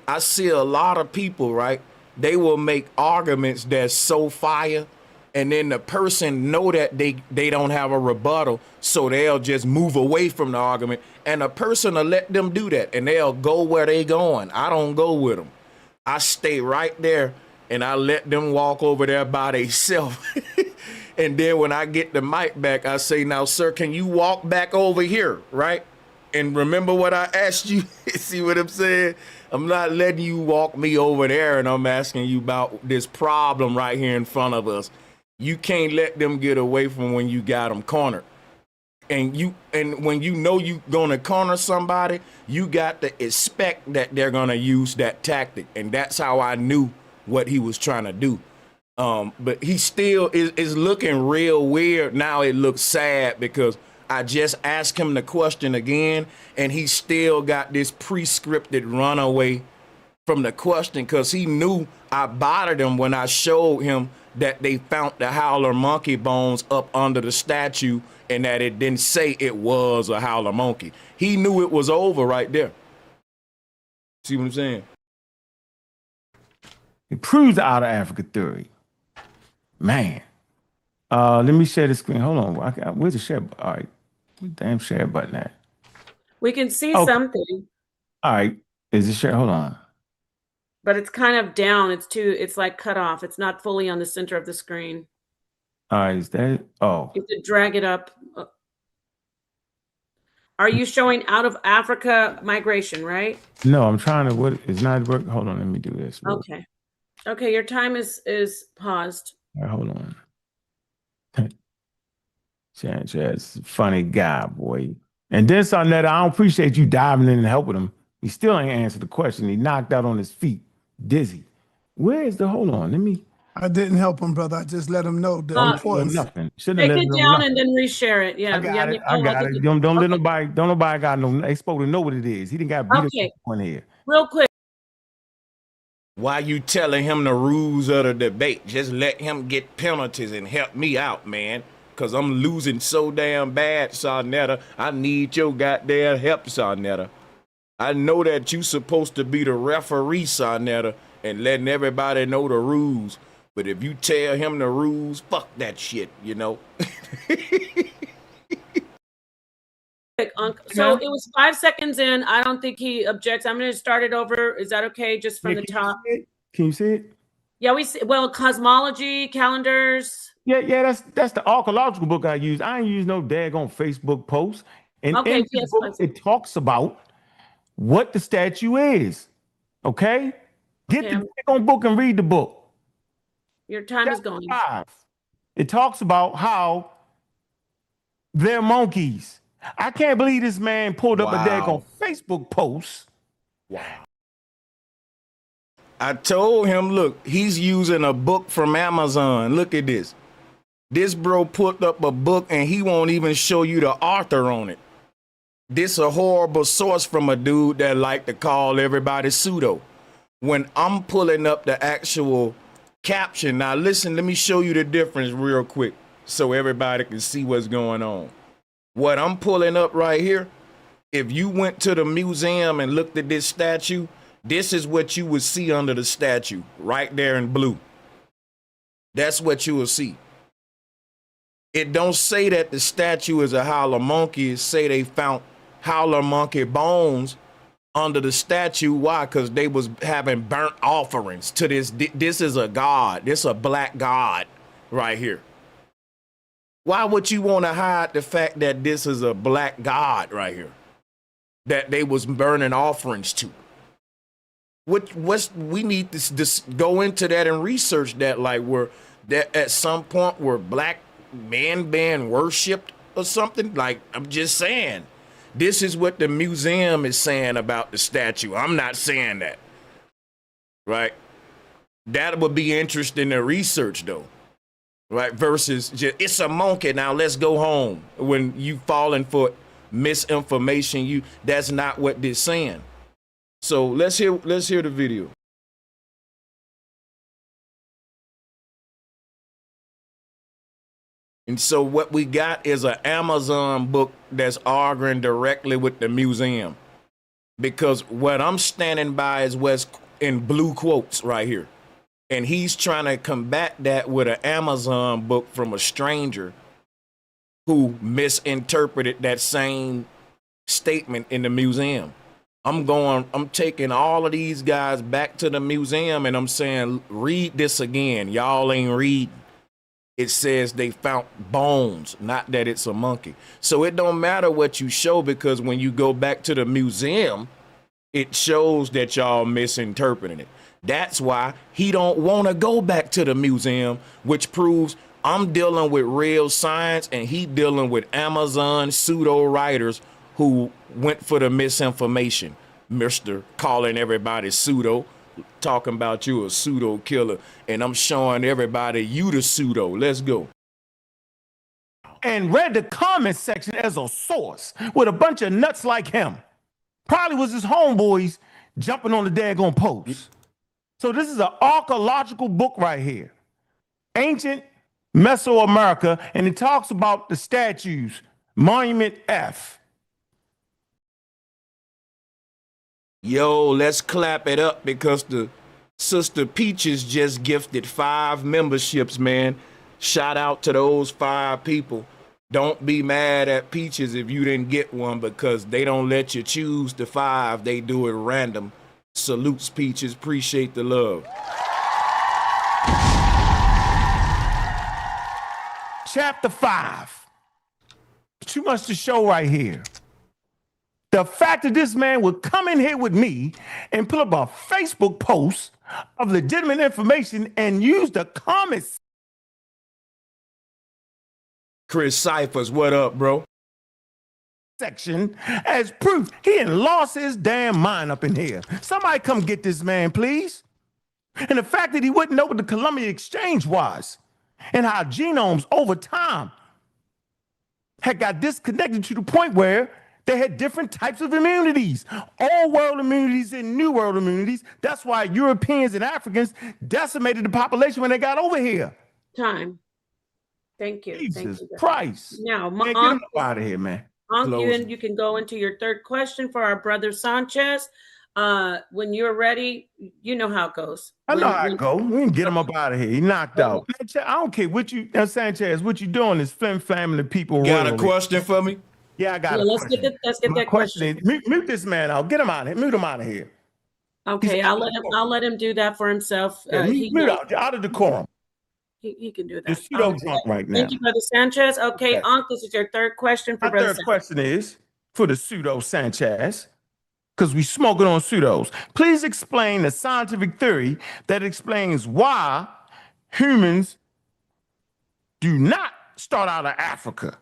I see a lot of people, right? They will make arguments that's so fire, and then the person know that they don't have a rebuttal, so they'll just move away from the argument, and the person will let them do that, and they'll go where they going. I don't go with them. I stay right there, and I let them walk over there by themselves. And then when I get the mic back, I say, now, sir, can you walk back over here, right? And remember what I asked you? See what I'm saying? I'm not letting you walk me over there, and I'm asking you about this problem right here in front of us. You can't let them get away from when you got them cornered. And when you know you gonna corner somebody, you got to expect that they're gonna use that tactic. And that's how I knew what he was trying to do. But he still is looking real weird. Now it looks sad because I just asked him the question again, and he still got this pre-scripted runaway from the question, because he knew I bothered him when I showed him that they found the howler monkey bones up under the statue and that it didn't say it was a howler monkey. He knew it was over right there. See what I'm saying? It proves the out of Africa theory. Man. Let me share the screen. Hold on. Where's the share? All right. Damn share button at. We can see something. All right. Is it share? Hold on. But it's kind of down. It's like cut off. It's not fully on the center of the screen. All right. Is that? Oh. You have to drag it up. Are you showing out of Africa migration, right? No, I'm trying to. It's not working. Hold on. Let me do this. Okay. Okay. Your time is paused. All right, hold on. Sanchez, funny guy, boy. And then Sarnetta, I don't appreciate you diving in and helping him. He still ain't answered the question. He knocked out on his feet, dizzy. Where is the, hold on, let me. I didn't help him, brother. I just let him know the importance. Nothing. Take it down and then reshare it. Yeah. I got it. I got it. Don't let nobody got no, they supposed to know what it is. He didn't got beat up on here. Real quick. Why you telling him the rules of the debate? Just let him get penalties and help me out, man. Because I'm losing so damn bad, Sarnetta. I need your goddamn help, Sarnetta. I know that you supposed to be the referee, Sarnetta, and letting everybody know the rules. But if you tell him the rules, fuck that shit, you know? So it was 5 seconds in. I don't think he objects. I'm going to start it over. Is that okay? Just from the top. Can you see it? Yeah, we see. Well, cosmology, calendars. Yeah, that's the archaeological book I use. I ain't use no daggone Facebook post. And in the book, it talks about what the statue is. Okay? Get the daggone book and read the book. Your time is going. 5. It talks about how they're monkeys. I can't believe this man pulled up a daggone Facebook post. Wow. I told him, look, he's using a book from Amazon. Look at this. This bro put up a book and he won't even show you the author on it. This a horrible source from a dude that like to call everybody pseudo. when I'm pulling up the actual caption, now listen, let me show you the difference real quick so everybody can see what's going on. What I'm pulling up right here, if you went to the museum and looked at this statue, this is what you would see under the statue, right there in blue. That's what you will see. It don't say that the statue is a howler monkey. It say they found howler monkey bones under the statue. Why? Because they was having burnt offerings to this. This is a god. This a black god right here. Why would you want to hide the fact that this is a black god right here that they was burning offerings to? We need to go into that and research that, like, were that at some point were black men being worshipped or something? Like, I'm just saying, this is what the museum is saying about the statue. I'm not saying that, right? That would be interesting to research though, right? Versus just, it's a monkey, now let's go home. When you falling for misinformation, that's not what they're saying. So let's hear the video. And so what we got is an Amazon book that's arguing directly with the museum, because what I'm standing by is what's in blue quotes right here. And he's trying to combat that with an Amazon book from a stranger who misinterpreted that same statement in the museum. I'm taking all of these guys back to the museum and I'm saying, read this again. Y'all ain't reading. It says they found bones, not that it's a monkey. So it don't matter what you show, because when you go back to the museum, it shows that y'all misinterpreting it. That's why he don't want to go back to the museum, which proves I'm dealing with real science and he dealing with Amazon pseudo writers who went for the misinformation. Mr. calling everybody pseudo, talking about you a pseudo killer, and I'm showing everybody you the pseudo. Let's go. And read the comment section as a source with a bunch of nuts like him. Probably was his homeboys jumping on the daggone post. So this is an archaeological book right here. Ancient Mesoamerica, and it talks about the statues. Monument F. Yo, let's clap it up, because the Sister Peaches just gifted 5 memberships, man. Shout out to those 5 people. Don't be mad at Peaches if you didn't get one, because they don't let you choose the 5. They do it random. Salutes, Peaches. Appreciate the love. Chapter 5. Too much to show right here. The fact that this man would come in here with me and put up a Facebook post of legitimate information and use the comments. Chris Cyphers, what up, bro? Section as proof he ain't lost his damn mind up in here. Somebody come get this man, please. And the fact that he wouldn't know what the Columbia Exchange was and how genomes over time had got disconnected to the point where they had different types of immunities, old world immunities and new world immunities. That's why Europeans and Africans decimated the population when they got over here. Time. Thank you. Jesus Thank you. Christ. Now, Man, get him out of here, man. Ankh, you can go into your third question for our brother Sanchez. When you're ready, you know how it goes. I know how it goes. We can get him up out of here. He knocked out. I don't care what you, Sanchez, what you doing is flim family people. Got a question for me? Yeah, I got yeah, a let's question. get that question. Mute this man out. Get him out of here. Mute him out of here. Okay, I'll let him do that for himself. Yeah, mute out of decorum. He can do that. You're pseudo drunk right now. Thank you, Brother Sanchez. Okay, Ankh, this is your third question for Brother Sanchez. My third question is for the pseudo Sanchez, because we smoking on pseudos. Please explain the scientific theory that explains why humans do not start out of Africa.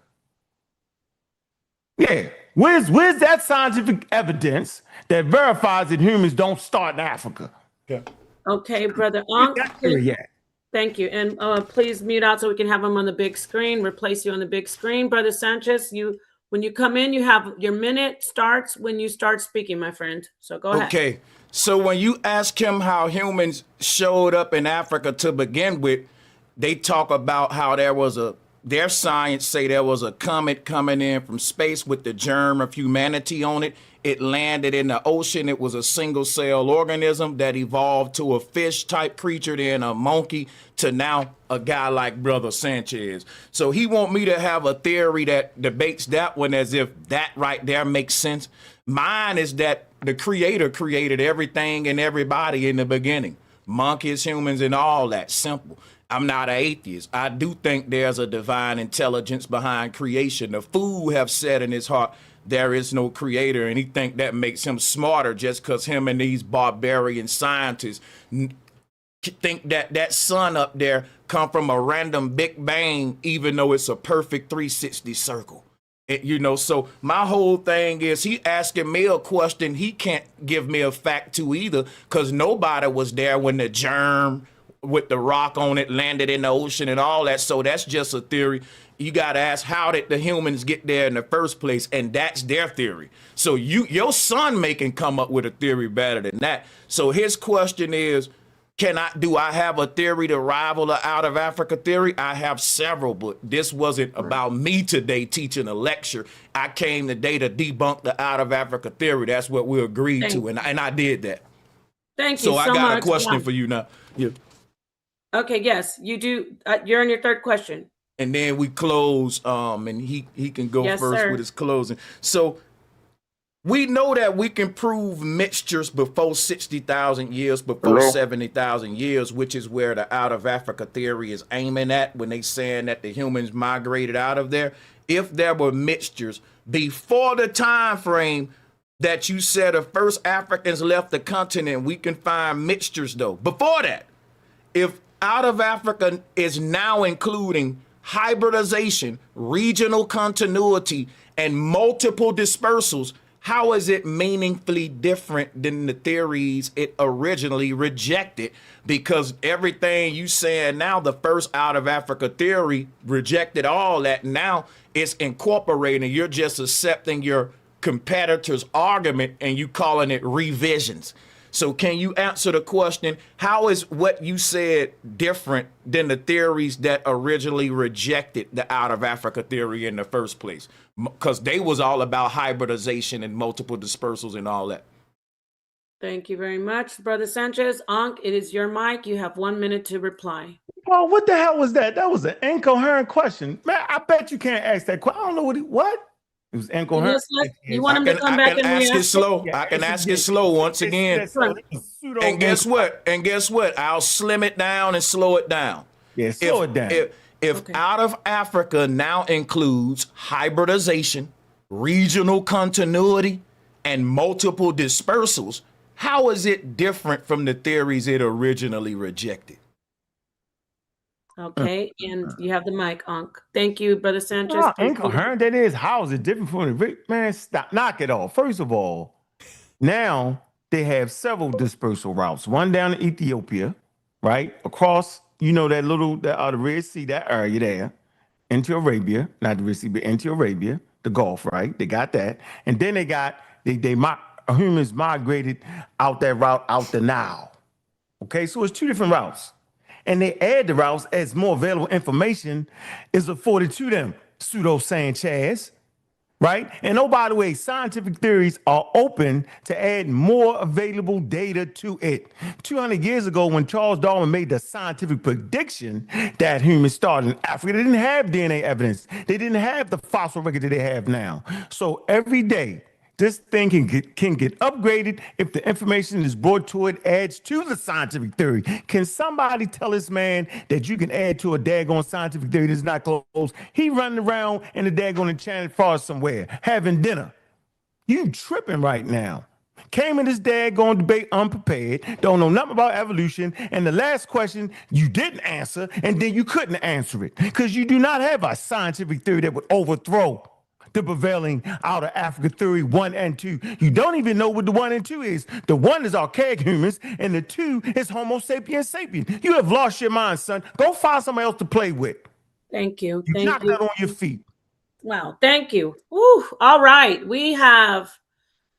Yeah, where's that scientific evidence that verifies that humans don't start in Africa? Yeah. Okay, Brother Ankh. Thank you. And please mute out so we can have him on the big screen, replace you on the big screen. Brother Sanchez, when you come in, you have your minute starts when you start speaking, my friend. So go ahead. Okay. So when you ask him how humans showed up in Africa to begin with, they talk about how their science say there was a comet coming in from space with the germ of humanity on it. It landed in the ocean. It was a single cell organism that evolved to a fish type creature, then a monkey, to now a guy like Brother Sanchez. So he want me to have a theory that debates that one as if that right there makes sense. Mine is that the creator created everything and everybody in the beginning. Monkeys, humans, and all that. Simple. I'm not an atheist. I do think there's a divine intelligence behind creation. The fool have said in his heart, there is no creator, and he think that makes him smarter just because him and these barbarian scientists think that that sun up there come from a random Big Bang, even though it's a perfect 360 circle. So my whole thing is he asking me a question he can't give me a fact to either, because nobody was there when the germ with the rock on it landed in the ocean and all that. So that's just a theory. You got to ask, how did the humans get there in the first place? And that's their theory. So your son can come up with a theory better than that. So his question is, do I have a theory to rival the out of Africa theory? I have several, but this wasn't about me today teaching a lecture. I came today to debunk the out of Africa theory. That's what we agreed to, and I did that. Thank you so much. So I got a question for you now. Yeah. Okay, yes, you do. You're on your third question. And then we close, and he can go first with his closing. So we know that we can prove mixtures before 60,000 years, before 70,000 years, which is where the out of Africa theory is aiming at when they saying that the humans migrated out of there. If there were mixtures before the time frame that you said the first Africans left the continent, we can find mixtures though. Before that, if out of Africa is now including hybridization, regional continuity, and multiple dispersals, how is it meaningfully different than the theories it originally rejected? Because everything you saying now, the first out of Africa theory rejected all that. Now it's incorporating. You're just accepting your competitor's argument and you calling it revisions. So can you answer the question, how is what you said different than the theories that originally rejected the out of Africa theory in the first place? Because they was all about hybridization and multiple dispersals and all that. Thank you very much, Brother Sanchez. Ankh, it is your mic. You have 1 minute to reply. Oh, what the hell was that? That was an incoherent question. Man, I bet you can't ask that question. I don't know what? It was incoherent. You want him to come back and ask it slow. Yeah, I can ask it slow once again. And guess what? I'll slim it down and slow it down. Yeah, slow it down. If out of Africa now includes hybridization, regional continuity, and multiple dispersals, how is it different from the theories it originally rejected? Okay, and you have the mic, Ankh. Thank you, Brother Sanchez. Incoherent, that is. How is it different from the man? Stop, knock it off. First of all, now they have several dispersal routes. One down in Ethiopia, right? Across, the Red Sea, that area there, into Arabia, not the Red Sea, but into Arabia, the Gulf, right? They got that. And then humans migrated out that route, out the Nile. Okay, so it's two different routes. And they add the routes as more available information is afforded to them. Pseudo Sanchez, right? And oh, by the way, scientific theories are open to add more available data to it. 200 years ago, when Charles Darwin made the scientific prediction that humans started in Africa, they didn't have DNA evidence. They didn't have the fossil record that they have now. So every day, this thing can get upgraded if the information is brought to it, adds to the scientific theory. Can somebody tell this man that you can add to a daggone scientific theory that's not close? He running around in the daggone enchanted forest somewhere, having dinner. You tripping right now. Came in this daggone debate unprepared, don't know nothing about evolution, and the last question you didn't answer, and then you couldn't answer it, because you do not have a scientific theory that would overthrow the prevailing out of Africa theory 1 and 2. You don't even know what the 1 and 2 is. The 1 is archaic humans, and the 2 is Homo sapiens sapiens. You have lost your mind, son. Go find somebody else to play with. Thank you. You knocked that on your feet. Wow, thank you. Woo. All right, we have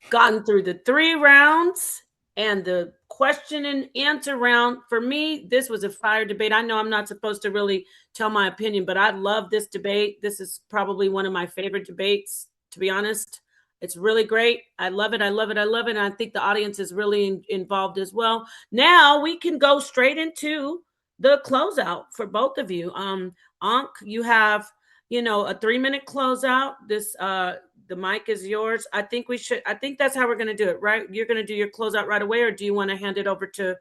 gotten through the 3 rounds, And the question and answer round, for me, this was a fire debate. I know I'm not supposed to really tell my opinion, but I love this debate. This is probably one of my favorite debates, to be honest. It's really great. I love it. I love it. I love it. And I think the audience is really involved as well. Now we can go straight into the closeout for both of you. Ankh, you have, you know, a 3-minute closeout. This the mic is yours. I think that's how we're going to do it, right? You're going to do your closeout right away, or do you want to hand it over to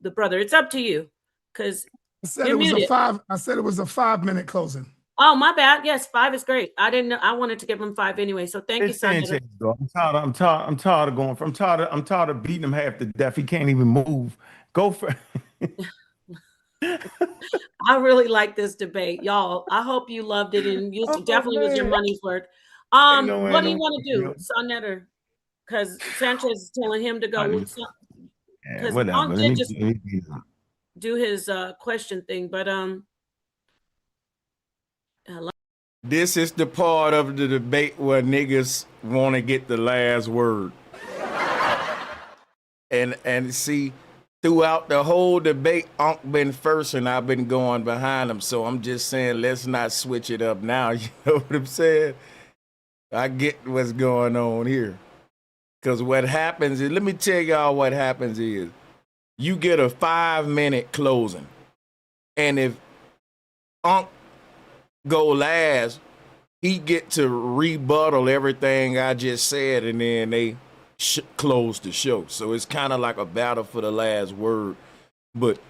the brother? It's up to you, because I said it was a 5-minute closing. Oh, my bad. Yes, 5 is great. I didn't know. I wanted to give him 5 anyway. So thank you, Sanchez. I'm tired of going. I'm tired of beating him half to death. He can't even move. Go for. I really like this debate, y'all. I hope you loved it, and you definitely was your money's worth. What do you want to do, Sonnetter? Because Sanchez is telling him to go. Because Ankh did just do his question thing, but this is the part of the debate where niggas want to get the last word. And see, throughout the whole debate, Ankh been first and I've been going behind him. So I'm just saying, let's not switch it up now. You know what I'm saying? I get what's going on here. Because what happens is, let me tell y'all what happens is, you get a 5-minute closing. And if Ankh go last, he get to rebuttal everything I just said, and then they close the show. So it's kind of like a battle for the last word. But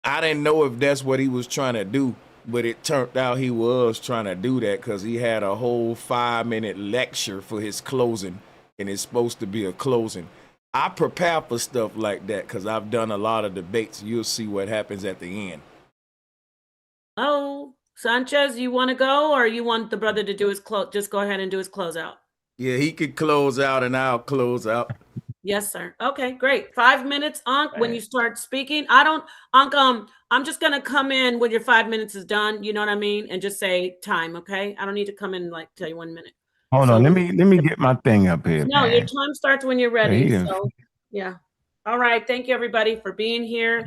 I didn't know if that's what he was trying to do, but it turned out he was trying to do that, because he had a whole 5-minute lecture for his closing, and it's supposed to be a closing. I prepare for stuff like that because I've done a lot of debates. You'll see what happens at the end. Oh, Sanchez, you want to go, or you want the brother to do his just go ahead and do his closeout? Yeah, he could close out and I'll close out. Yes, sir. Okay, great. 5 minutes, Ankh, when you start speaking. Ankh, I'm just going to come in when your 5 minutes is done, you know what I mean? And just say time, okay? I don't need to come in and like tell you 1 minute. Hold on, let me get my thing up here. No, man. your time starts when you're ready. So, yeah. All right. Thank you, everybody, for being here.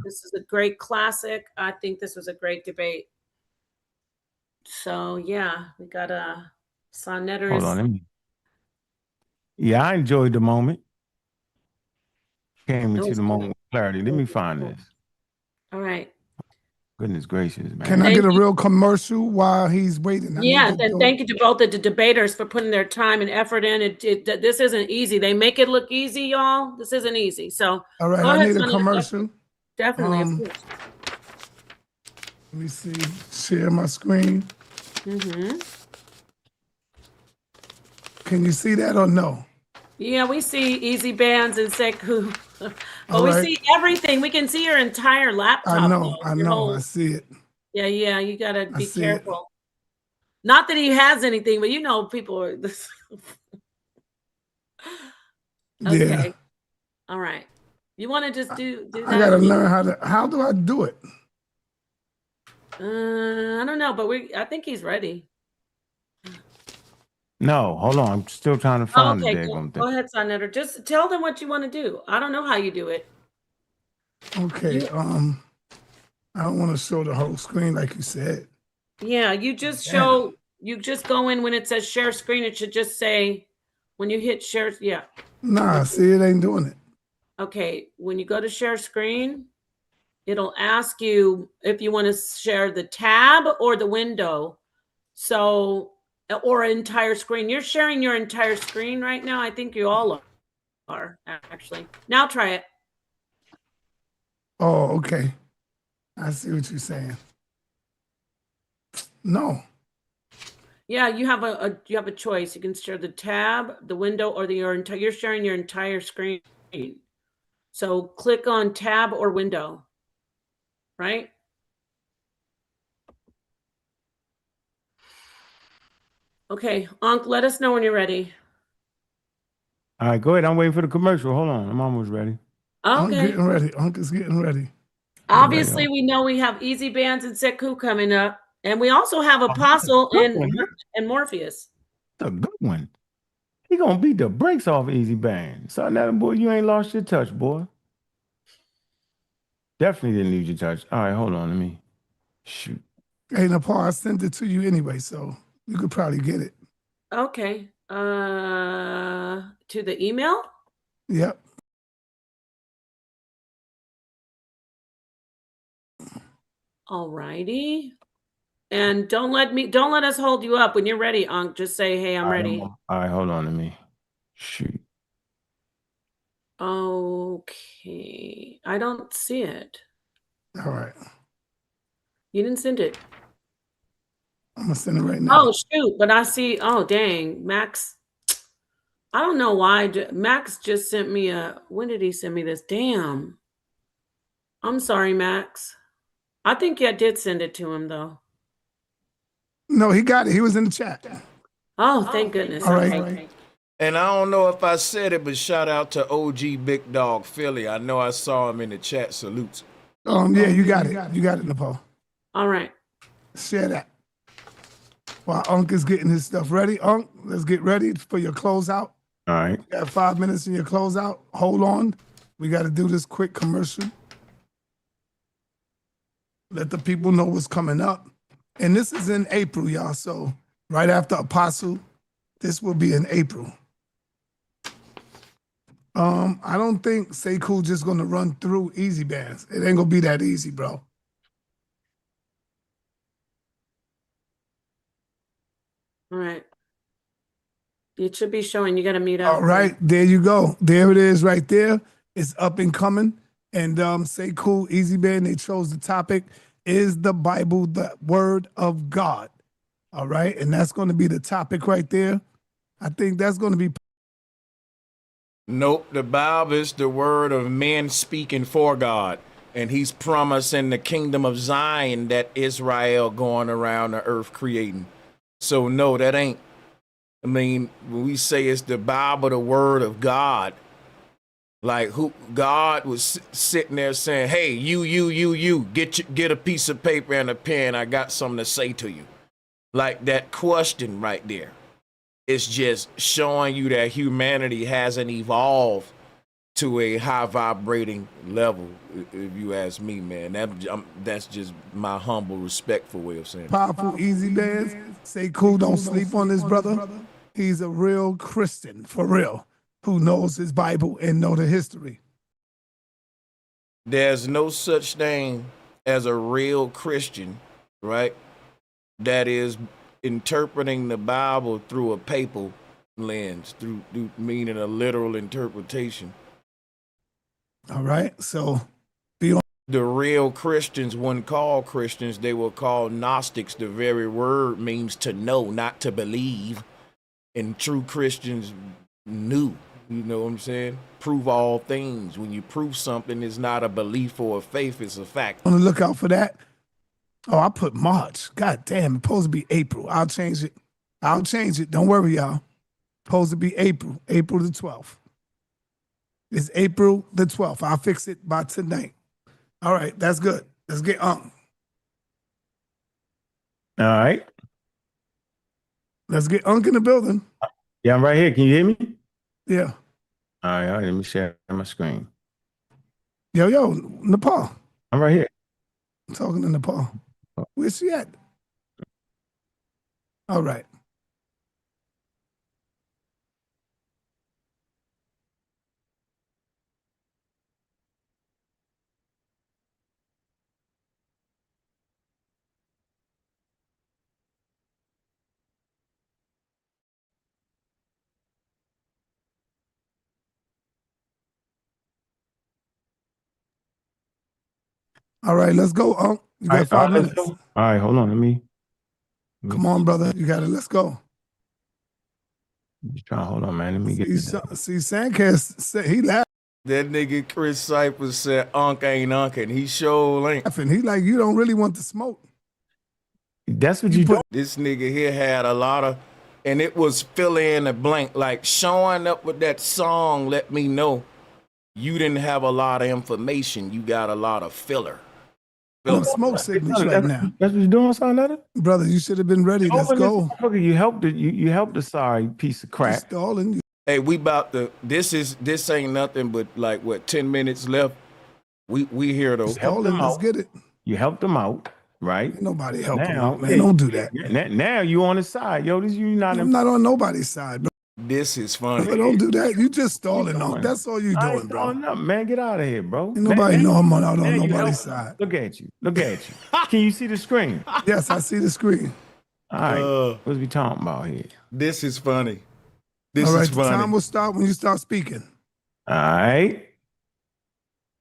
This is a great classic. I think this was a great debate. So, yeah, we got a Sonnetter. Hold on. Yeah, I enjoyed the moment. Came into the moment with clarity. Let me find this. All right. Goodness gracious, man. Can I get a real commercial while he's waiting? Yeah, and thank you to both of the debaters for putting their time and effort in. This isn't easy. They make it look easy, y'all. This isn't easy. So, all right, I need a commercial. Definitely, of course. Let me see. Share my screen. Can you see that or no? Yeah, we see Easy Bands and Sekou. But we see everything. We can see your entire laptop. I know. I see it. Yeah, you got to be careful. Not that he has anything, but you know, people are this. Okay. Yeah. All right. You want to just do that? I got to learn how do I do it? I don't know, but I think he's ready. No, hold on. I'm still trying to find the daggone thing. Go ahead, Sonnetter. Just tell them what you want to do. I don't know how you do it. Okay. I don't want to show the whole screen like you said. Yeah, you just show. You just go in when it says share screen. It should just say when you hit share. Yeah. Nah, see, it ain't doing it. Okay, when you go to share screen, it'll ask you if you want to share the tab or the window. So. Or entire screen. You're sharing your entire screen right now. I think you all are, actually. Now try it. Oh, okay. I see what you're saying. No. Yeah, you have a choice. You can share the tab, the window, or you're sharing your entire screen. So click on tab or window. Right? Okay, Ankh, let us know when you're ready. All right, go ahead. I'm waiting for the commercial. Hold on. I'm almost ready. Okay. I'm getting ready. Ankh is getting ready. Obviously, we know we have Easy Bands and Sekou coming up. And we also have Apostle and Morpheus. That's a good one. He gonna beat the brakes off Easy Band. So now, boy, you ain't lost your touch, boy. Definitely didn't lose your touch. All right, hold on, let me shoot. Hey, Nepal, I sent it to you anyway, so you could probably get it. Okay. To the email? Yep. Alrighty. And don't let us hold you up. When you're ready, Ankh, just say, hey, I'm ready. All right, hold on, let me shoot. Okay. I don't see it. All right. You didn't send it. I'm gonna send it right now. Oh, shoot. But I see, oh, dang. Max. I don't know why. Max just sent me when did he send me this? Damn. I'm sorry, Max. I think I did send it to him, though. No, he got it. He was in the chat. Oh, thank goodness. All right. Okay. And I don't know if I said it, but shout out to OG Big Dog Philly. I know I saw him in the chat. Salutes. Yeah, you got it. You got it, Nepal. All right. Share that. While Unc is getting his stuff ready. Unc, let's get ready for your closeout. All right. You got 5 minutes in your closeout. Hold on. We got to do this quick commercial. Let the people know what's coming up. And this is in April, y'all. So right after Apostle, this will be in April. I don't think Sekou just gonna run through easy bands. It ain't gonna be that easy, bro. All right. It should be showing. You got to mute up. All right, there you go. There it is right there. It's up and coming. And Sekou, Easy Band, they chose the topic, is the Bible the word of God? All right, and that's going to be the topic right there. I think that's going to be. Nope, the Bible is the word of men speaking for God. And he's promising the kingdom of Zion that Israel going around the earth creating. So no, that ain't. I mean, when we say it's the Bible, the word of God, like who God was sitting there saying, hey, you, get a piece of paper and a pen. I got something to say to you. Like that question right there. It's just showing you that humanity hasn't evolved to a high vibrating level, if you ask me, man. That's just my humble, respectful way of saying it. Powerful, Easy Bands. Sekou, don't sleep on this brother. He's a real Christian, for real, who knows his Bible and know the history. There's no such thing as a real Christian, right? That is interpreting the Bible through a papal lens, through meaning a literal interpretation. All right, so the real Christians wouldn't call Christians, they were called Gnostics. The very word means to know, not to believe. And true Christians knew, you know what I'm saying? Prove all things. When you prove something, it's not a belief or a faith, it's a fact. On the lookout for that. Oh, I put March. God damn, it's supposed to be April. I'll change it. Don't worry, y'all. Supposed to be April the 12th. It's April the 12th. I'll fix it by tonight. All right, that's good. Let's get on. All right. Let's get Unk in the building. Yeah, I'm right here. Can you hear me? Yeah. All right, let me share my screen. Yo, Nepal. I'm right here. I'm talking to Nepal. Where's she at? All right. All right, let's go, Unk. You got 5 minutes. All right, hold on. Let me Come on, brother. You got it. Let's go. Just try. Hold on, man. Let me get this. See, Sandcast said he laughed. That nigga Chris Cyphers said Unk ain't Unk, and he sure ain't. He like, you don't really want to smoke. That's what you do. This nigga here had a lot of, and it was fill in the blank, like showing up with that song let me know you didn't have a lot of information, you got a lot of filler. Them smoke signals right now. That's what you're doing, son. Brother, you should have been ready. Let's go. Okay, you helped it. You helped the sorry piece of crap. Stalling. Hey, we about to. This ain't nothing but like what 10 minutes left. We here though. Stalling. Let's get it. You helped them out, right? Ain't nobody helping now, him, man. Don't do that. Now you on his side, yo. This you not. I'm not on nobody's side, bro. This is funny. But don't do that. You just stalling off. That's all you doing, bro. Up, man. Get out of here, bro. Ain't nobody know I'm out on nobody's side. Look at you. Can you see the screen? Yes, I see the screen. All right. What are we talking about here? This is funny. This all right, is funny. The time will start when you start speaking. All right.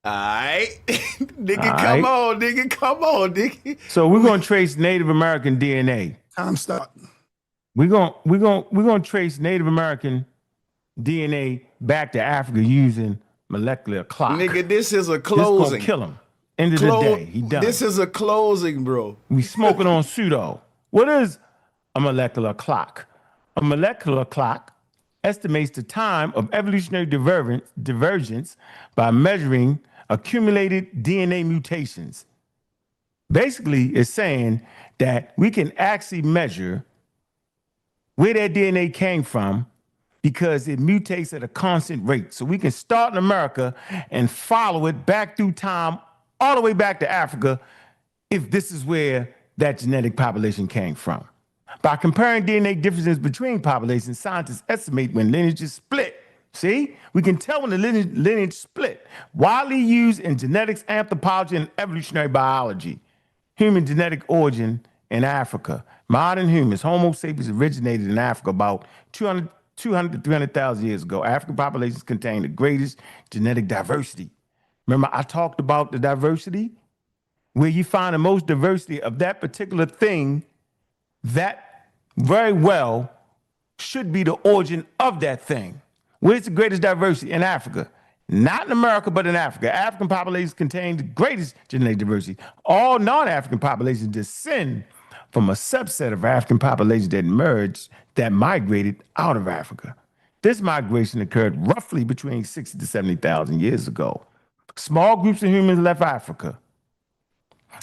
Nigga, come on, nigga. So we're gonna trace Native American DNA. Time start. We're gonna trace Native American DNA back to Africa using molecular clock. Nigga, this is a closing. This gonna kill him. End of the day, he done. This is a closing, bro. We smoking on pseudo. What is a molecular clock? A molecular clock estimates the time of evolutionary divergence by measuring accumulated DNA mutations. Basically, it's saying that we can actually measure where that DNA came from because it mutates at a constant rate. So we can start in America and follow it back through time, all the way back to Africa, if this is where that genetic population came from. By comparing DNA differences between populations, scientists estimate when lineages split. See, we can tell when the lineage split. Widely used in genetics, anthropology, and evolutionary biology. Human genetic origin in Africa. Modern humans, Homo sapiens, originated in Africa about 200 to 300,000 years ago. African populations contain the greatest genetic diversity. Remember, I talked about the diversity? Where you find the most diversity of that particular thing, that very well should be the origin of that thing. Where's the greatest diversity? In Africa. Not in America, but in Africa. African populations contain the greatest genetic diversity. All non-African populations descend from a subset of African populations that emerged, that migrated out of Africa. This migration occurred roughly between 60 to 70,000 years ago. Small groups of humans left Africa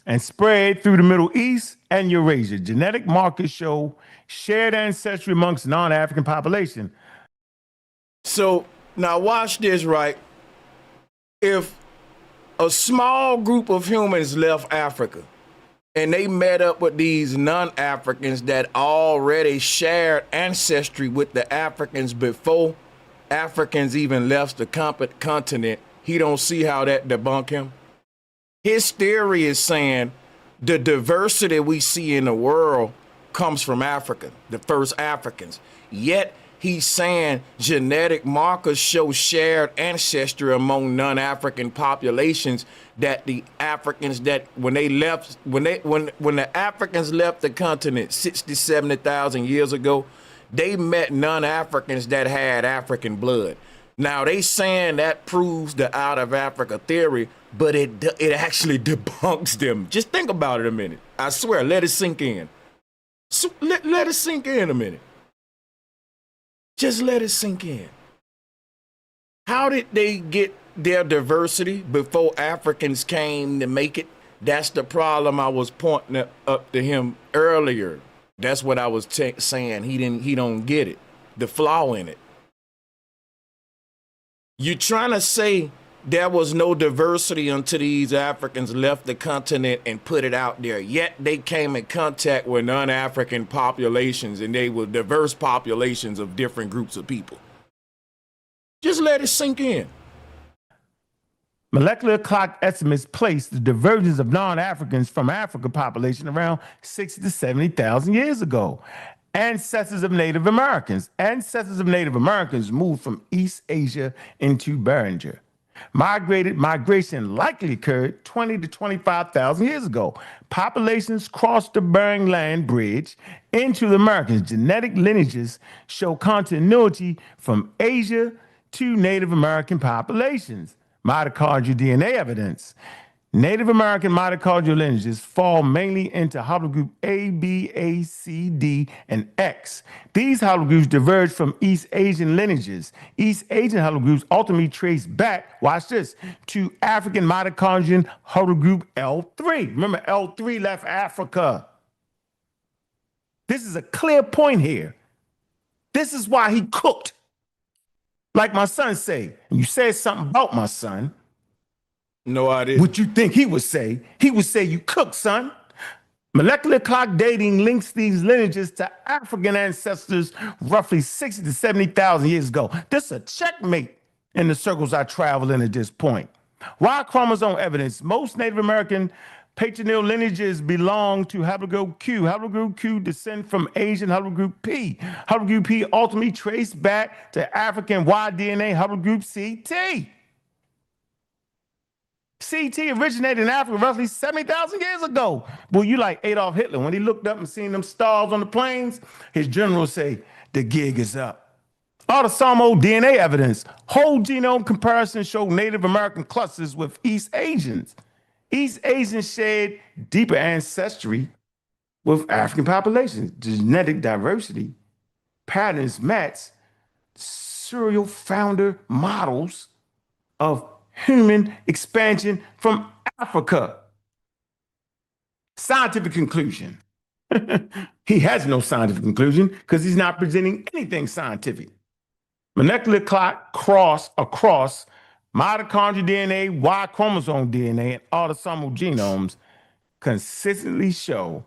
and spread through the Middle East and Eurasia. Genetic markers show shared ancestry amongst non-African population. So now watch this, right? If a small group of humans left Africa and they met up with these non-Africans that already shared ancestry with the Africans before Africans even left the continent, he don't see how that debunk him. His theory is saying the diversity we see in the world comes from Africa, the first Africans. Yet he's saying genetic markers show shared ancestry among non-African populations, that the Africans that when the Africans left the continent 60, 70,000 years ago, they met non-Africans that had African blood. Now they saying that proves the out of Africa theory, but it actually debunks them. Just think about it a minute. I swear, let it sink in. Let it sink in a minute. Just let it sink in. How did they get their diversity before Africans came to make it? That's the problem I was pointing up to him earlier. That's what I was saying. He don't get it. The flaw in it. You're trying to say there was no diversity until these Africans left the continent and put it out there. Yet they came in contact with non-African populations, and they were diverse populations of different groups of people. Just let it sink in. Molecular clock estimates place the divergence of non-Africans from African population around 60 to 70,000 years ago. Ancestors of Native Americans. Ancestors of Native Americans moved from East Asia into Beringer. Migration likely occurred 20 to 25,000 years ago. Populations crossed the Bering Land Bridge into the Americas. Genetic lineages show continuity from Asia to Native American populations. Mitochondrial DNA evidence. Native American mitochondrial lineages fall mainly into haplogroup A, B, A, C, D, and X. These haplogroups diverge from East Asian lineages. East Asian haplogroups ultimately trace back, watch this, to African mitochondrial haplogroup L3. Remember, L3 left Africa. This is a clear point here. This is why he cooked. Like my son say, and you said something about my son. No, I didn't. What you think he would say? He would say, you cook, son. Molecular clock dating links these lineages to African ancestors roughly 60 to 70,000 years ago. This is a checkmate in the circles I travel in at this point. Y chromosome evidence. Most Native American patrilineal lineages belong to haplogroup Q. Haplogroup Q descend from Asian haplogroup P. Haplogroup P ultimately traced back to African Y DNA haplogroup CT. CT originated in Africa roughly 70,000 years ago. Well, you like Adolf Hitler. When he looked up and seen them stars on the plains, his generals say, the gig is up. Autosomal DNA evidence. Whole genome comparison showed Native American clusters with East Asians. East Asians shared deeper ancestry with African populations. Genetic diversity, patterns match serial founder models of human expansion from Africa. Scientific conclusion. He has no scientific conclusion because he's not presenting anything scientific. Molecular clock cross across mitochondrial DNA, Y chromosome DNA, and autosomal genomes consistently show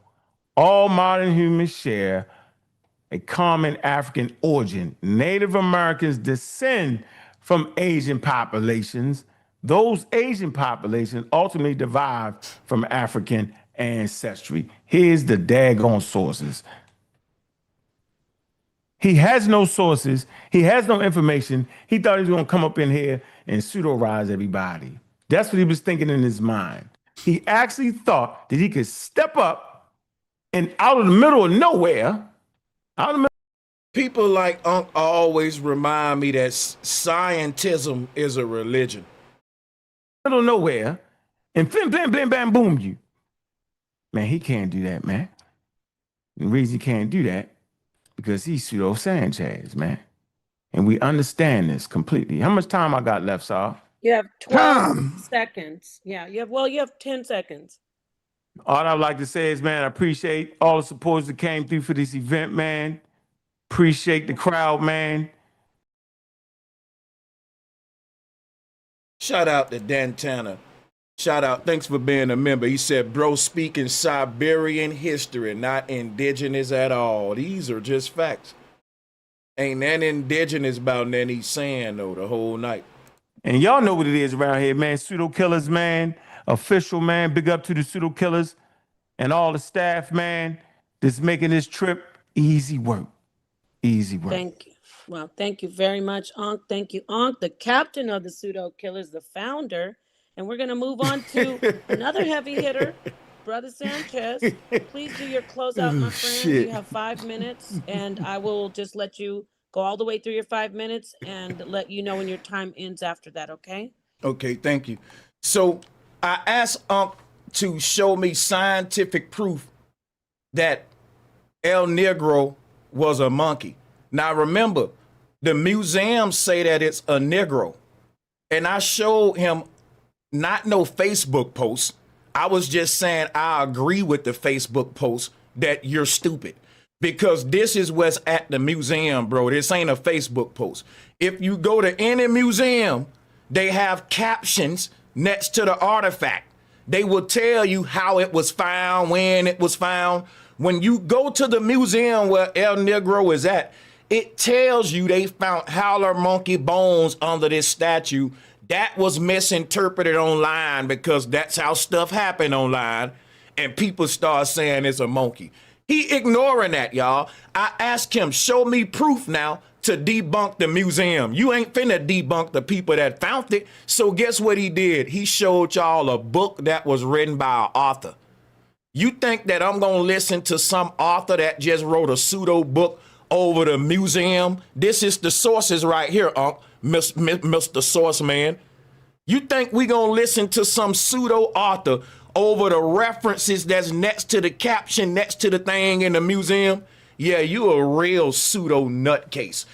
all modern humans share a common African origin. Native Americans descend from Asian populations. Those Asian populations ultimately derived from African ancestry. Here's the daggone sources. He has no sources. He has no information. He thought he was going to come up in here and pseudo-rise everybody. That's what he was thinking in his mind. He actually thought that he could step up and out of the middle of nowhere, out of the middle. People like Unc always remind me that scientism is a religion. Middle of nowhere, and flim, blam, blam, bam, boom you. Man, he can't do that, man. The reason he can't do that, because he's Bro Sanchez, man. And we understand this completely. How much time I got left, Saul? You have 12 seconds. Yeah, you have 10 seconds. All I'd like to say is, man, I appreciate all the supporters that came through for this event, man. Appreciate the crowd, man. Shout out to Dan Tanner. Shout out, thanks for being a member. He said, bro, speaking Siberian history, not indigenous at all. These are just facts. Ain't that indigenous about nothing he's saying, though, the whole night. And y'all know what it is around here, man. Pseudo killers, man. Official, man. Big up to the pseudo killers and all the staff, man, that's making this trip easy work. Easy work. Thank you. Well, thank you very much, Ankh. Thank you, Ankh, the captain of the pseudo killers, the founder. And we're going to move on to another heavy hitter, Brother Sanchez. Please do your closeout, my friend. Shit. You have 5 minutes, and I will just let you go all the way through your 5 minutes and let you know when your time ends after that, okay? Okay, thank you. So I asked Unc to show me scientific proof that El Negro was a monkey. Now remember, the museums say that it's a Negro. And I showed him not no Facebook post. I was just saying I agree with the Facebook post that you're stupid. Because this is what's at the museum, bro. This ain't a Facebook post. If you go to any museum, they have captions next to the artifact. They will tell you how it was found, when it was found. When you go to the museum where El Negro is at, it tells you they found howler monkey bones under this statue. That was misinterpreted online because that's how stuff happened online. And people start saying it's a monkey. He ignoring that, y'all. I asked him, show me proof now to debunk the museum. You ain't finna debunk the people that found it. So guess what he did? He showed y'all a book that was written by an author. You think that I'm gonna listen to some author that just wrote a pseudo book over the museum? This is the sources right here, Mr. Source Man. You think we gonna listen to some pseudo author over the references that's next to the caption, next to the thing in the museum? Yeah, you a real pseudo nutcase.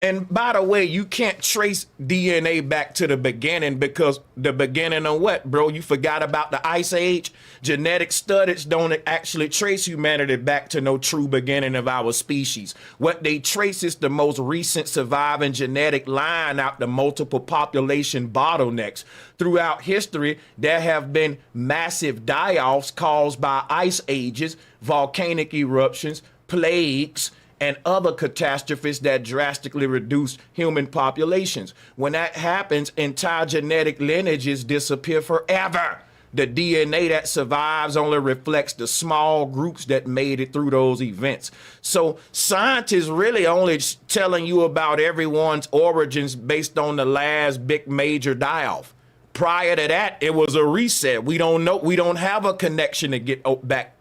And by the way, you can't trace DNA back to the beginning because the beginning of what, bro? You forgot about the Ice Age? Genetic studies don't actually trace humanity back to no true beginning of our species. What they trace is the most recent surviving genetic line out the multiple population bottlenecks. Throughout history, there have been massive die-offs caused by ice ages, volcanic eruptions, plagues, and other catastrophes that drastically reduce human populations. When that happens, entire genetic lineages disappear forever. The DNA that survives only reflects the small groups that made it through those events. So scientists really only telling you about everyone's origins based on the last big major die-off. Prior to that, it was a reset. We don't know. We don't have a connection to get back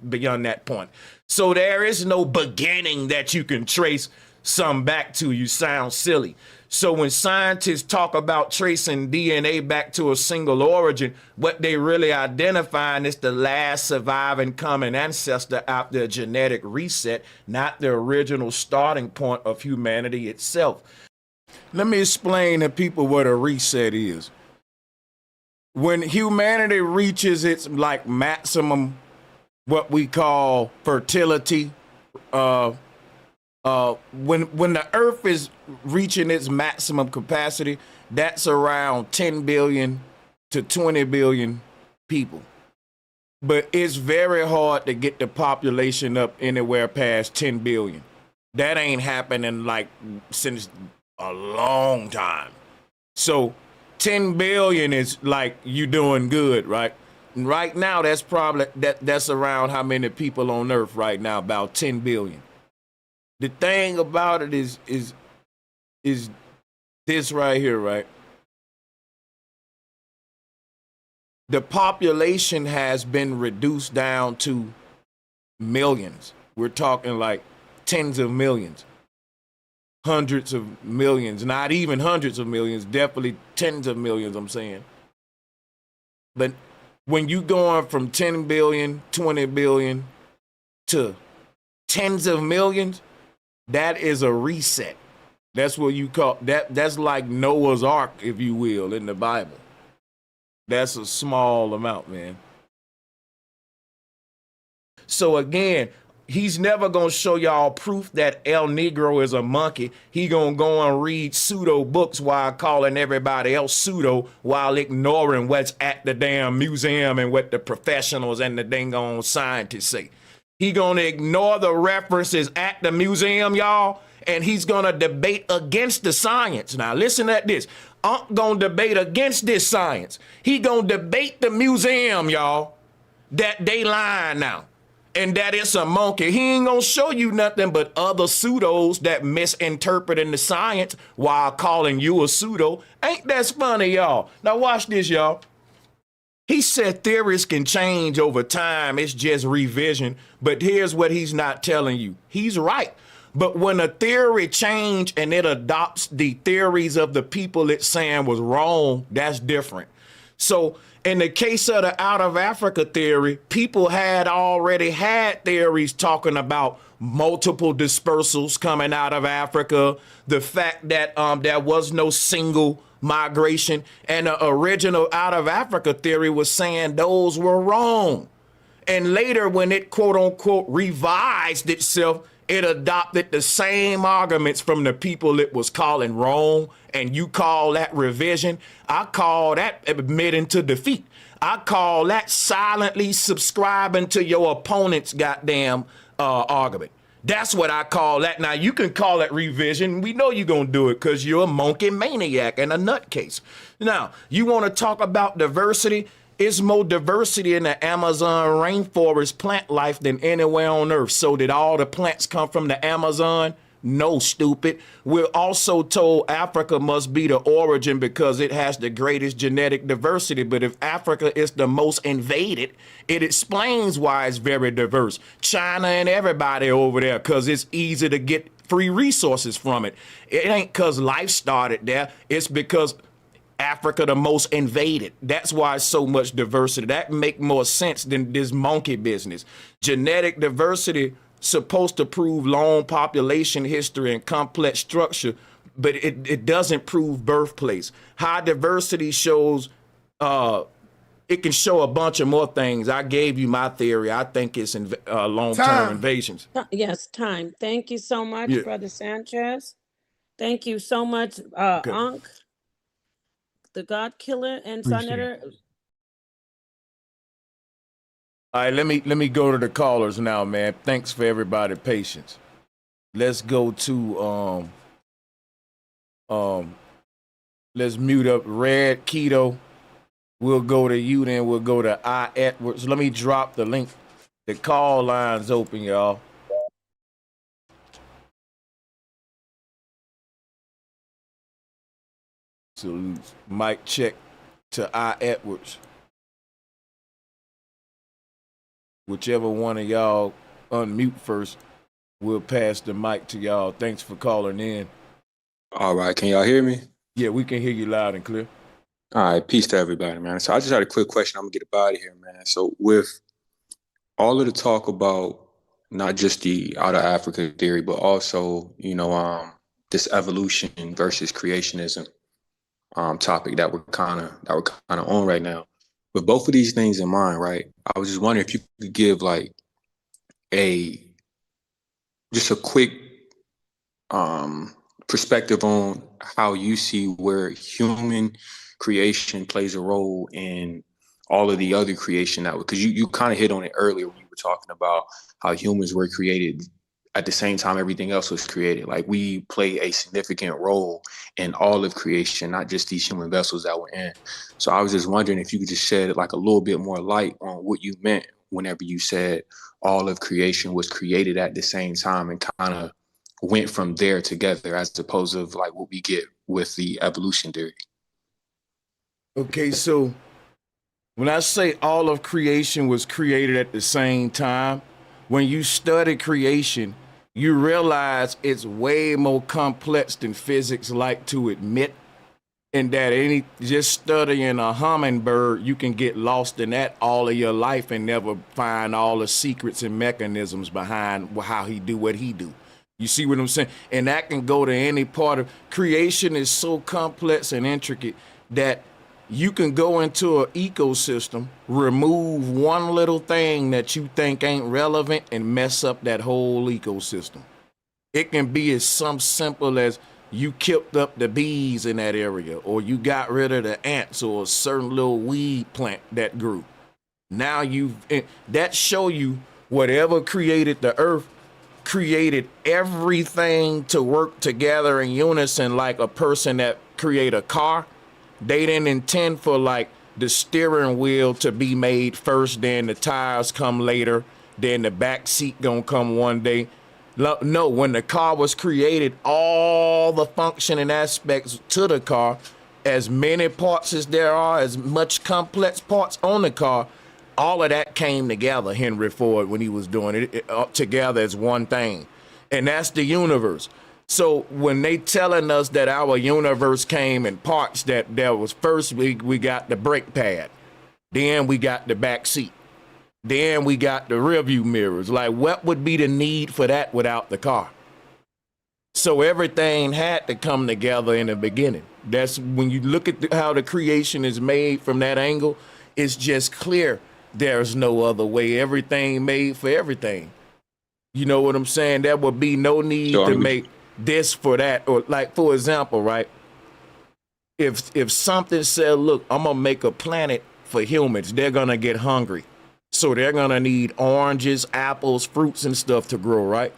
beyond that point. So there is no beginning that you can trace some back to. You sound silly. So when scientists talk about tracing DNA back to a single origin, what they really identifying is the last surviving common ancestor after a genetic reset, not the original starting point of humanity itself. Let me explain to people what a reset is. When humanity reaches its like maximum, what we call fertility, when the earth is reaching its maximum capacity, that's around 10 billion to 20 billion people. But it's very hard to get the population up anywhere past 10 billion. That ain't happening like since a long time. So 10 billion is like you doing good, right? Right now, that's probably that's around how many people on Earth right now, about 10 billion. The thing about it is this right here, right? The population has been reduced down to millions. We're talking like tens of millions, hundreds of millions, not even hundreds of millions, definitely tens of millions, I'm saying. But when you going from 10 billion, 20 billion to tens of millions, that is a reset. That's what you call that. That's like Noah's Ark, if you will, in the Bible. That's a small amount, man. So again, he's never gonna show y'all proof that El Negro is a monkey. He gonna go and read pseudo books while calling everybody else pseudo, while ignoring what's at the damn museum and what the professionals and the dang on scientists say. He gonna ignore the references at the museum, y'all, and he's gonna debate against the science. Now listen to this. I'm gonna debate against this science. He gonna debate the museum, y'all, that they lying now. And that it's a monkey. He ain't gonna show you nothing but other pseudos that misinterpreting the science while calling you a pseudo. Ain't that funny, y'all? Now watch this, y'all. He said theories can change over time. It's just revision. But here's what he's not telling you. He's right. But when a theory change and it adopts the theories of the people it's saying was wrong, that's different. So in the case of the out of Africa theory, people had already had theories talking about multiple dispersals coming out of Africa, the fact that there was no single migration, and the original out of Africa theory was saying those were wrong. And later when it quote unquote revised itself, it adopted the same arguments from the people it was calling wrong, and you call that revision. I call that admitting to defeat. I call that silently subscribing to your opponent's goddamn argument. That's what I call that. Now, you can call it revision. We know you're going to do it because you're a monkey maniac and a nutcase. Now, you want to talk about diversity? It's more diversity in the Amazon rainforest plant life than anywhere on Earth. So did all the plants come from the Amazon? No, stupid. We're also told Africa must be the origin because it has the greatest genetic diversity. But if Africa is the most invaded, it explains why it's very diverse. China and everybody over there, because it's easy to get free resources from it. It ain't because life started there. It's because Africa the most invaded. That's why it's so much diversity. That make more sense than this monkey business. Genetic diversity supposed to prove long population history and complex structure, but it doesn't prove birthplace. High diversity shows it can show a bunch of more things. I gave you my theory. I think it's long-term invasions. Yes, time. Thank you so much, Yeah. Brother Sanchez. Thank you so much, Ankh, the God Killer, and Sonetter. All right, let me go to the callers now, man. Thanks for everybody's patience. Let's go to let's mute up Red Keto. We'll go to you, then we'll go to I Edwards. Let me drop the link. The call line's open, y'all. So mic check to I Edwards. Whichever one of y'all unmute first, we'll pass the mic to y'all. Thanks for calling in. All right, can y'all hear me? Yeah, we can hear you loud and clear. All right, peace to everybody, man. So I just had a quick question. I'm gonna get up out of here, man. So with all of the talk about not just the out of Africa theory, but also, this evolution versus creationism topic that we're kind of on right now. With both of these things in mind, right? I was just wondering if you could give like just a quick perspective on how you see where human creation plays a role in all of the other creation that, because you kind of hit on it earlier when you were talking about how humans were created at the same time everything else was created. Like we play a significant role in all of creation, not just these human vessels that we're in. So I was just wondering if you could just shed like a little bit more light on what you meant whenever you said all of creation was created at the same time and kind of went from there together, as opposed to like what we get with the evolution theory. Okay, so when I say all of creation was created at the same time, when you study creation, you realize it's way more complex than physics like to admit, and that just studying a hummingbird, you can get lost in that all of your life and never find all the secrets and mechanisms behind how he do what he do. You see what I'm saying? And that can go to any part of creation. Is so complex and intricate that you can go into an ecosystem, remove one little thing that you think ain't relevant and mess up that whole ecosystem. It can be as simple as you killed up the bees in that area, or you got rid of the ants or a certain little weed plant that grew. Now that show you whatever created the earth created everything to work together in unison, like a person that create a car. They didn't intend for like the steering wheel to be made first, then the tires come later, then the back seat gonna come one day. No, when the car was created, all the functioning aspects to the car, as many parts as there are, as much complex parts on the car, all of that came together, Henry Ford, when he was doing it together as one thing. And that's the universe. So when they telling us that our universe came in parts, that there was first we got the brake pad, then we got the back seat, then we got the rear view mirrors. Like, what would be the need for that without the car? So everything had to come together in the beginning. That's when you look at how the creation is made from that angle, it's just clear there's no other way. Everything made for everything. You know what I'm saying? There would be no need to make this for that. Or like, for example, right? If something said, look, I'm gonna make a planet for humans, they're gonna get hungry. So they're gonna need oranges, apples, fruits and stuff to grow, right?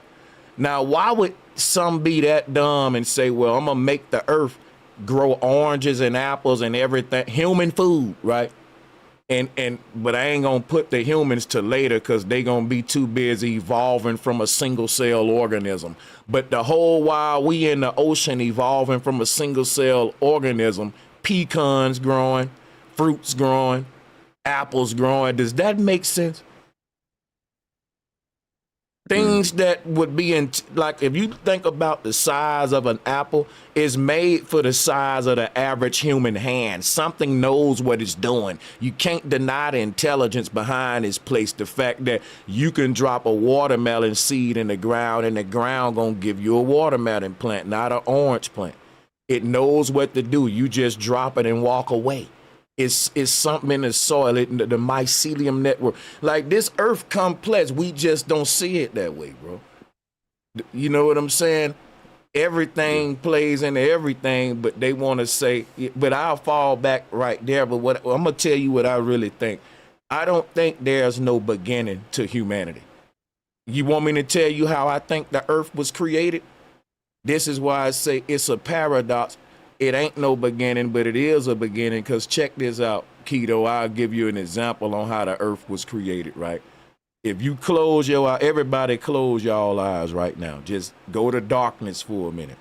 Now, why would some be that dumb and say, well, I'm gonna make the earth grow oranges and apples and everything, human food, right? But I ain't gonna put the humans to later because they gonna be too busy evolving from a single cell organism. But the whole while we in the ocean evolving from a single cell organism, pecans growing, fruits growing, apples growing. Does that make sense? Things that would be in, like, if you think about the size of an apple, is made for the size of the average human hand. Something knows what it's doing. You can't deny the intelligence behind this place. The fact that you can drop a watermelon seed in the ground and the ground gonna give you a watermelon plant, not an orange plant. It knows what to do. You just drop it and walk away. It's something in the soil, the mycelium network. Like, this earth complex, we just don't see it that way, bro. You know what I'm saying? Everything plays into everything, but they want to say, but I'll fall back right there. But what I'm going to tell you what I really think. I don't think there's no beginning to humanity. You want me to tell you how I think the earth was created? This is why I say it's a paradox. It ain't no beginning, but it is a beginning, because check this out, Keto. I'll give you an example on how the earth was created, right? If you close your eye, everybody close y'all eyes right now. Just go to darkness for a minute.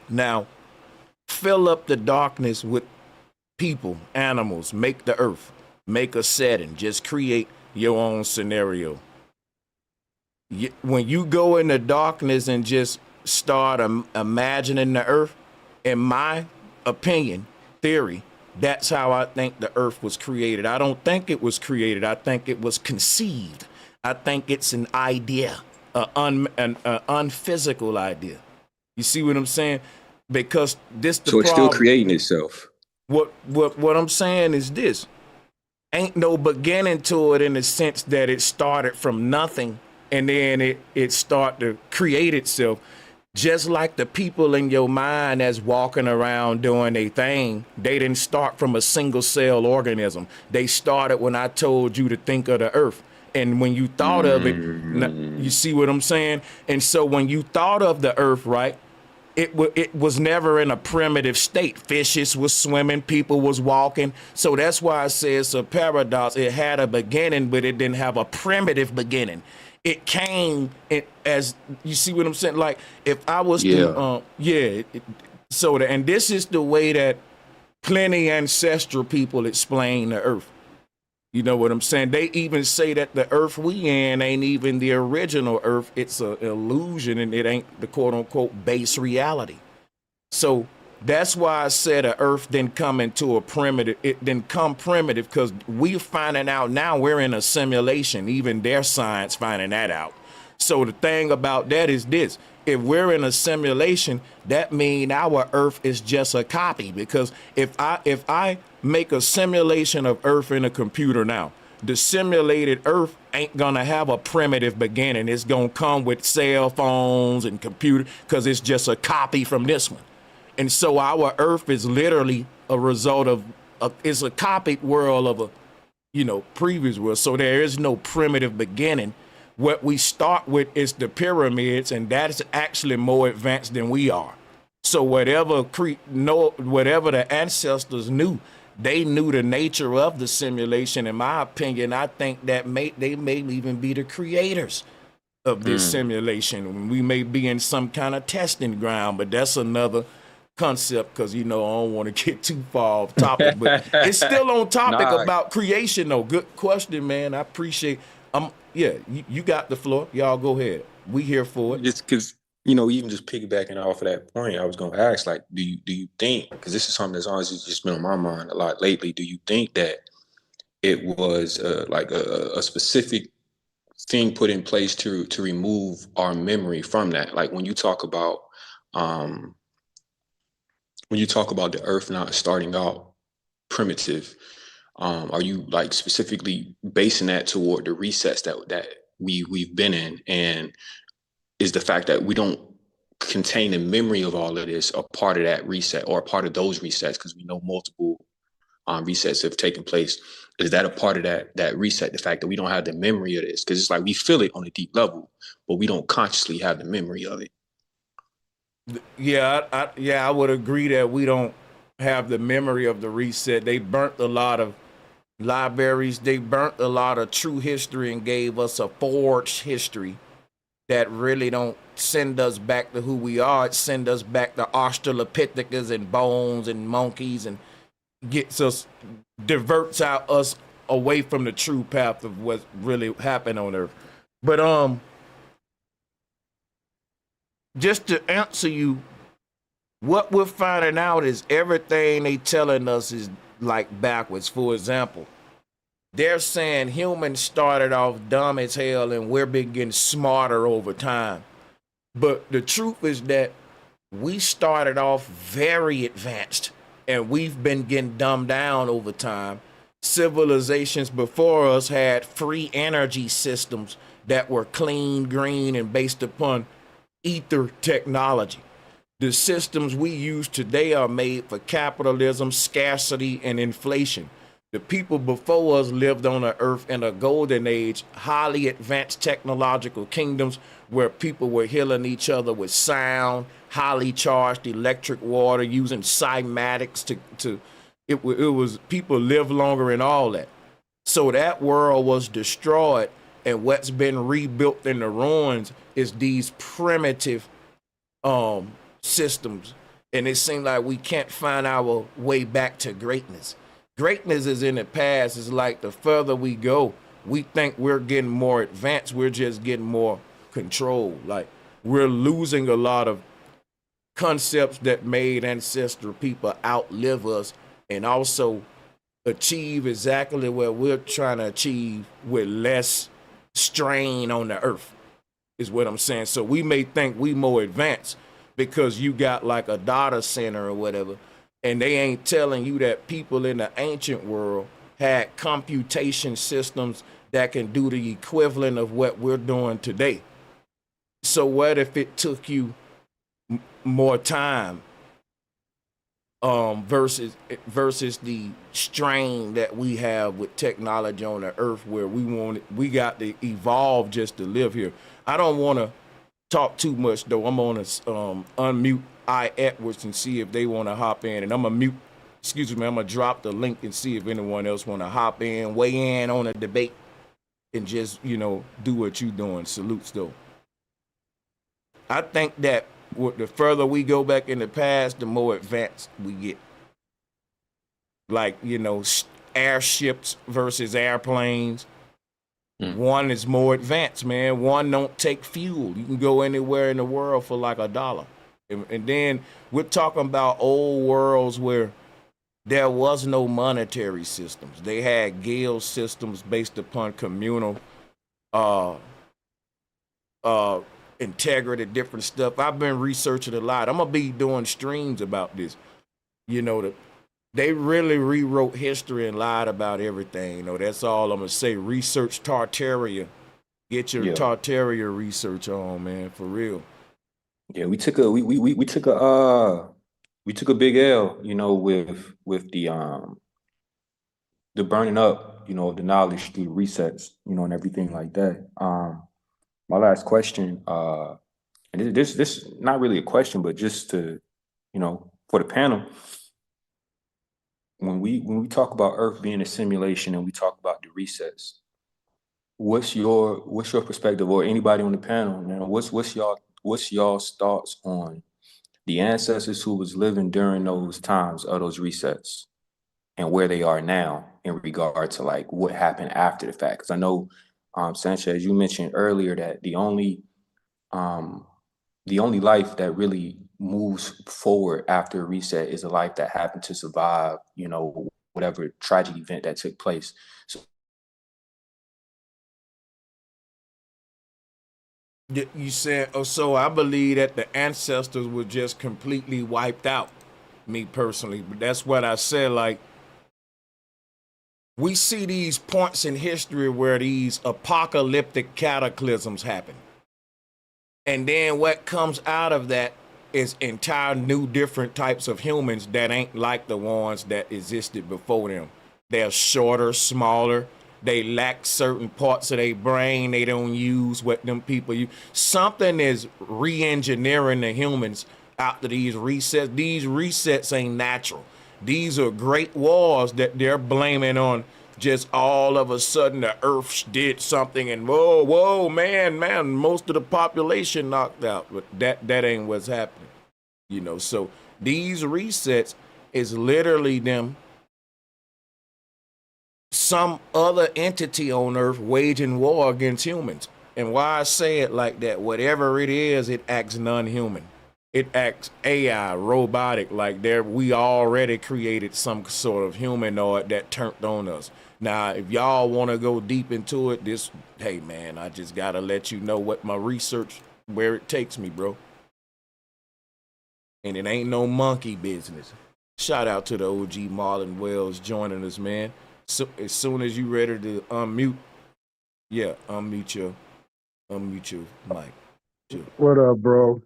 Now, fill up the darkness with people, animals, make the earth, make a setting, just create your own scenario. When you go in the darkness and just start imagining the earth, in my opinion, theory, that's how I think the earth was created. I don't think it was created. I think it was conceived. I think it's an idea, an unphysical idea. You see what I'm saying? Because this the So it's problem. still creating itself. What I'm saying is this. Ain't no beginning to it in the sense that it started from nothing and then it started to create itself. Just like the people in your mind that's walking around doing their thing, they didn't start from a single cell organism. They started when I told you to think of the earth. And when you thought of it, you see what I'm saying? And so when you thought of the earth, right, it was never in a primitive state. Fishes was swimming, people was walking. So that's why I say it's a paradox. It had a beginning, but it didn't have a primitive beginning. It came as, you see what I'm saying? Like, if I was to, and this is the way that plenty ancestral people explain the earth. You know what I'm saying? They even say that the earth we in ain't even the original earth. It's an illusion, and it ain't the quote unquote base reality. So that's why I said the earth didn't come into a primitive. It didn't come primitive because we're finding out now we're in a simulation. Even their science finding that out. So the thing about that is this. If we're in a simulation, that means our earth is just a copy. Because if I make a simulation of earth in a computer now, the simulated earth ain't gonna have a primitive beginning. It's gonna come with cell phones and computer because it's just a copy from this one. And so our earth is literally a result of it's a copied world of a, previous world. So there is no primitive beginning. What we start with is the pyramids, and that is actually more advanced than we are. So whatever the ancestors knew, they knew the nature of the simulation. In my opinion, I think that they may even be the creators of this simulation. We may be in some kind of testing ground, but that's another concept because I don't want to get too far off topic, but it's still on topic about creation though. Good question, man. I appreciate. You got the floor. Y'all go ahead. We here for it. Just because even just piggybacking off of that point, I was going to ask, like, do you think, because this is something that's always just been on my mind a lot lately, do you think that it was like a specific thing put in place to remove our memory from that? Like when you talk about the earth not starting out primitive, are you like specifically basing that toward the resets that we've been in? And is the fact that we don't contain a memory of all of this a part of that reset or a part of those resets? Because we know multiple resets have taken place. Is that a part of that reset? The fact that we don't have the memory of this? Because it's like we feel it on a deep level, but we don't consciously have the memory of it. Yeah, I would agree that we don't have the memory of the reset. They burnt a lot of libraries. They burnt a lot of true history and gave us a forged history that really don't send us back to who we are. It send us back to Australopithecus and bones and monkeys and diverts us away from the true path of what really happened on Earth. But just to answer you, what we're finding out is everything they telling us is like backwards. For example, they're saying humans started off dumb as hell and we're been getting smarter over time. But the truth is that we started off very advanced and we've been getting dumbed down over time. Civilizations before us had free energy systems that were clean, green, and based upon ether technology. The systems we use today are made for capitalism, scarcity, and inflation. The people before us lived on the earth in a golden age, highly advanced technological kingdoms where people were healing each other with sound, highly charged electric water, using cymatics it was people live longer and all that. So that world was destroyed, and what's been rebuilt in the ruins is these primitive systems. And it seems like we can't find our way back to greatness. Greatness is in the past. It's like the further we go, we think we're getting more advanced. We're just getting more control. Like we're losing a lot of concepts that made ancestral people outlive us and also achieve exactly what we're trying to achieve with less strain on the earth, is what I'm saying. So we may think we more advanced because you got like a data center or whatever, and they ain't telling you that people in the ancient world had computation systems that can do the equivalent of what we're doing today. So what if it took you more time versus the strain that we have with technology on the earth, where we got to evolve just to live here. I don't want to talk too much though. I'm gonna unmute I Edwards and see if they want to hop in, and I'm gonna drop the link and see if anyone else want to hop in, weigh in on a debate, and just do what you doing. Salutes though. I think that the further we go back in the past, the more advanced we get. Like, airships versus airplanes. One is more advanced, man. One don't take fuel. You can go anywhere in the world for like $1. And then we're talking about old worlds where there was no monetary systems. They had guild systems based upon communal integrity, different stuff. I've been researching a lot. I'm gonna be doing streams about this. They really rewrote history and lied about everything. That's all I'm gonna say. Research Tartaria. Get your Tartaria research on, man, for real. Yeah, we took a big L, with the burning up, of the knowledge through the resets, and everything like that. My last question, and this not really a question, but just to, for the panel, when we talk about Earth being a simulation and we talk about the resets, what's your perspective, or anybody on the panel, what's y'all's thoughts on the ancestors who was living during those times of those resets and where they are now in regard to like what happened after the fact? Because I know, Sanchez, you mentioned earlier that the only life that really moves forward after a reset is a life that happened to survive, whatever tragic event that took place. So you said, so I believe that the ancestors were just completely wiped out, me personally. But that's what I said, like, we see these points in history where these apocalyptic cataclysms happen. And then what comes out of that is entire new different types of humans that ain't like the ones that existed before them. They're shorter, smaller. They lack certain parts of their brain. They don't use what them people use. Something is re-engineering the humans after these resets. These resets ain't natural. These are great wars that they're blaming on just all of a sudden the earth did something and whoa, man, most of the population knocked out. But that ain't what's happening. So these resets is literally them, some other entity on earth waging war against humans. and why I say it like that, whatever it is, it acts non-human. It acts AI, robotic, like we already created some sort of humanoid that turned on us. Now, if y'all want to go deep into it, hey man, I just gotta let you know what my research, where it takes me, bro. And it ain't no monkey business. Shout out to the OG Marlon Wells joining us, man. So as soon as you ready to unmute, yeah, unmute your mic. Chill. What up, bro?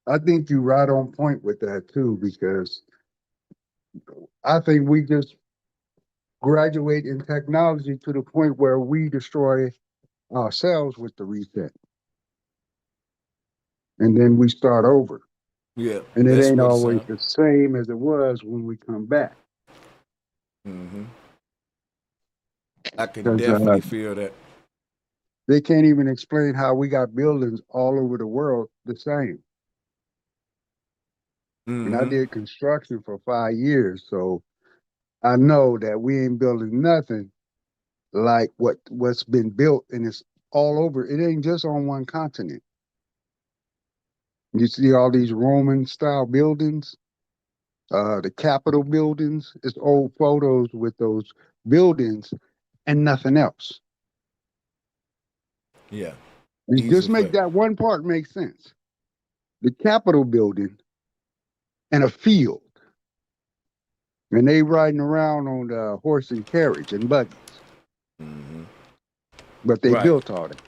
I think you right on point with that too, because I think we just graduate in technology to the point where we destroy ourselves with the reset. And then we start over. Yeah. And it that's ain't what always the same as it was when we come back. Mm-hmm. I can 'Cause, definitely feel that. they can't even explain how we got buildings all over the world the same. And I Mm-hmm. did construction for 5 years, so I know that we ain't building nothing like what's been built, and it's all over. It ain't just on one continent. You see all these Roman style buildings, the Capitol buildings. It's old photos with those buildings and nothing else. Yeah. You He's just a make fact. that one part make sense. The Capitol building and a field, and they riding around on the horse and carriage and buggies. Mm-hmm. But they Right. built all that.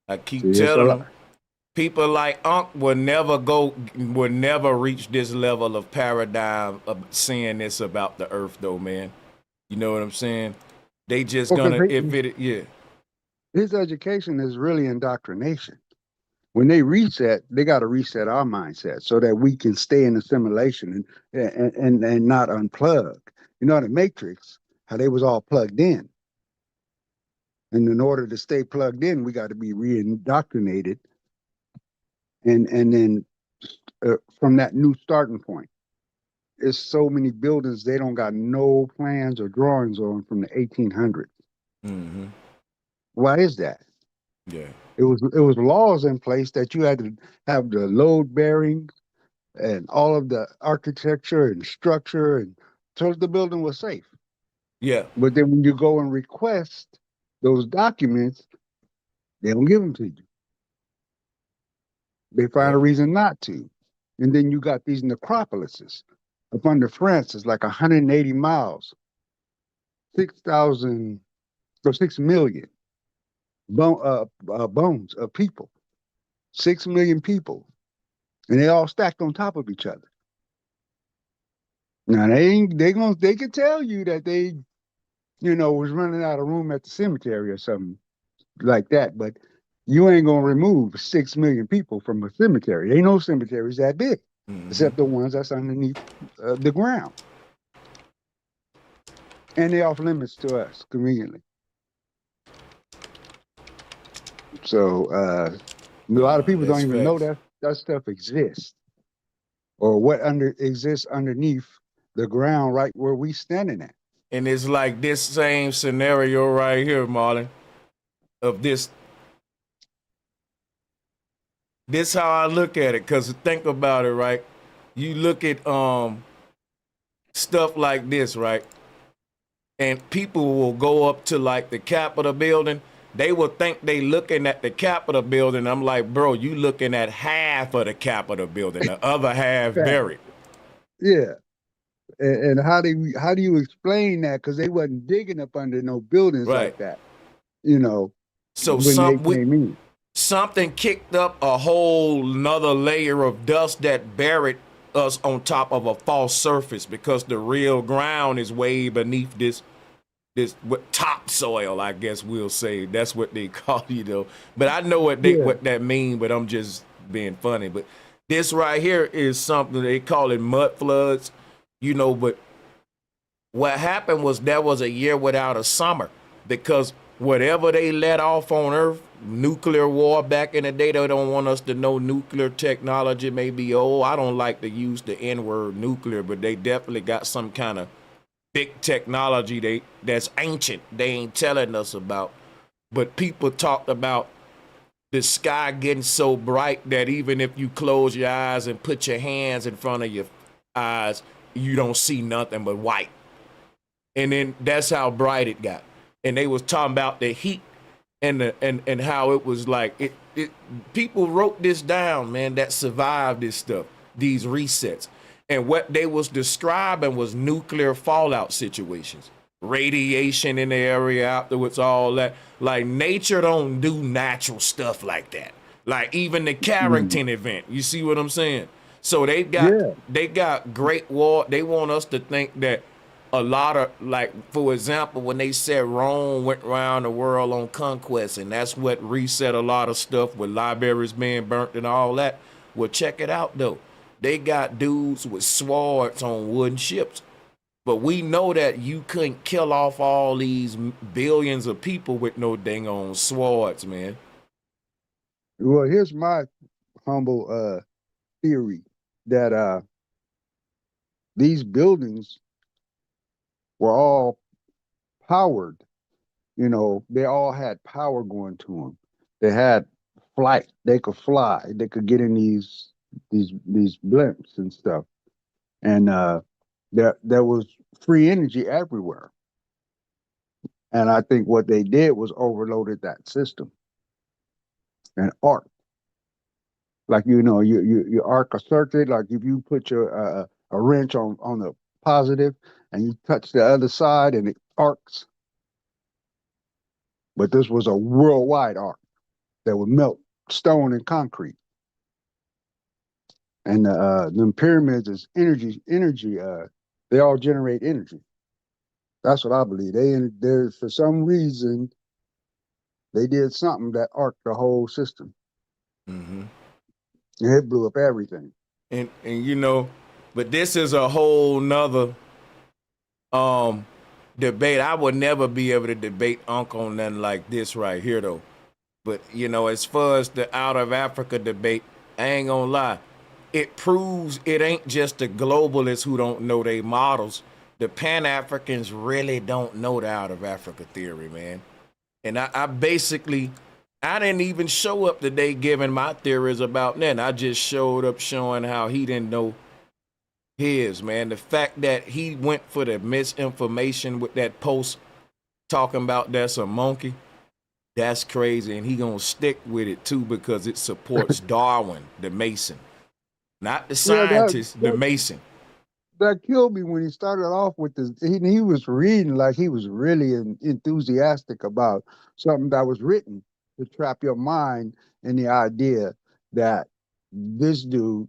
I keep See, it's a telling lot. them, people like Ankh will never reach this level of paradigm of saying this about the earth, though, man. You know what I'm saying? They just Well, gonna, because his education is really indoctrination. When they reset, they got to reset our mindset so that we can stay in assimilation and not unplug. You know, the Matrix, how they was all plugged in. And in order to stay plugged in, we got to be re-indoctrinated. And then from that new starting point, it's so many buildings they don't got no plans or drawings on from the 1800s. Mm-hmm. Why is that? Yeah. It was laws in place that you had to have the load bearing and all of the architecture and structure, and so the building was safe. Yeah. But then when you go and request those documents, they don't give them to you. They find a reason not to. And then you got these necropolises up under France. It's like 180 miles, 6,000 or 6 million bones of people, 6 million people, and they all stacked on top of each other. Now they can tell you that they, was running out of room at the cemetery or something like that, but you ain't gonna remove 6 million people from a cemetery. Ain't no cemeteries that big, except the ones that's underneath the ground, and they off limits to us conveniently. So a lot of people don't even know that stuff exists, or what exists underneath the ground right where we standing at. And it's like this same scenario right here, Marlon, of this how I look at it. Cause think about it, right? You look at stuff like this, right? And people will go up to like the Capitol building. They will think they looking at the Capitol building. I'm like, bro, you looking at half of the Capitol building, the other half buried. Yeah. And how do you explain that? Because they wasn't digging up under no buildings like that, So when they came in. Something kicked up a whole nother layer of dust that buried us on top of a false surface, because the real ground is way beneath this topsoil, I guess we'll say. That's what they call it, But I know what that mean, but I'm just being funny. But this right here is something they call it mud floods, but what happened was there was a year without a summer, because whatever they let off on Earth, nuclear war back in the day, they don't want us to know nuclear technology may be old. I don't like to use the N-word nuclear, but they definitely got some kind of big technology that's ancient they ain't telling us about. But people talked about the sky getting so bright that even if you close your eyes and put your hands in front of your eyes, you don't see nothing but white. And then that's how bright it got. And they was talking about the heat and how it was like it people wrote this down, man, that survived this stuff, these resets. And what they was describing was nuclear fallout situations, radiation in the area afterwards, all that. Like nature don't do natural stuff like that. Like even the Carrington event, you see what I'm saying? So they got great war. They want us to think that a lot of, like, for example, when they said Rome went around the world on conquest, and that's what reset a lot of stuff with libraries being burnt and all that. Well, check it out though. They got dudes with swords on wooden ships. But we know that you couldn't kill off all these billions of people with no dang on swords, man. Well, here's my humble theory that these buildings were all powered. You know, they all had power going to them. They had flight. They could fly. They could get in these blimps and stuff. And there was free energy everywhere. And I think what they did was overloaded that system. And arc, like, you know, you arc a circuit. Like if you put your a wrench on the positive and you touch the other side and it arcs. But this was a worldwide arc that would melt stone and concrete. And the pyramids is energy. They all generate energy. That's what I believe. They for some reason they did something that arced the whole system. Mm-hmm. And it blew up everything. And you know, but this is a whole nother debate. I would never be able to debate Ankh on nothing like this right here though. But you know, as far as the out of Africa debate, I ain't gonna lie. It proves it ain't just the globalists who don't know their models. The Pan-Africans really don't know the out of Africa theory, man. And I basically, I didn't even show up today giving my theories about that. I just showed up showing how he didn't know his, man. The fact that he went for the misinformation with that post talking about that's a monkey, that's crazy. And he gonna stick with it too because it supports Darwin, the Mason. Not the scientist, the Mason. That killed me when he started off with this. He was reading like he was really enthusiastic about something that was written to trap your mind in the idea that this dude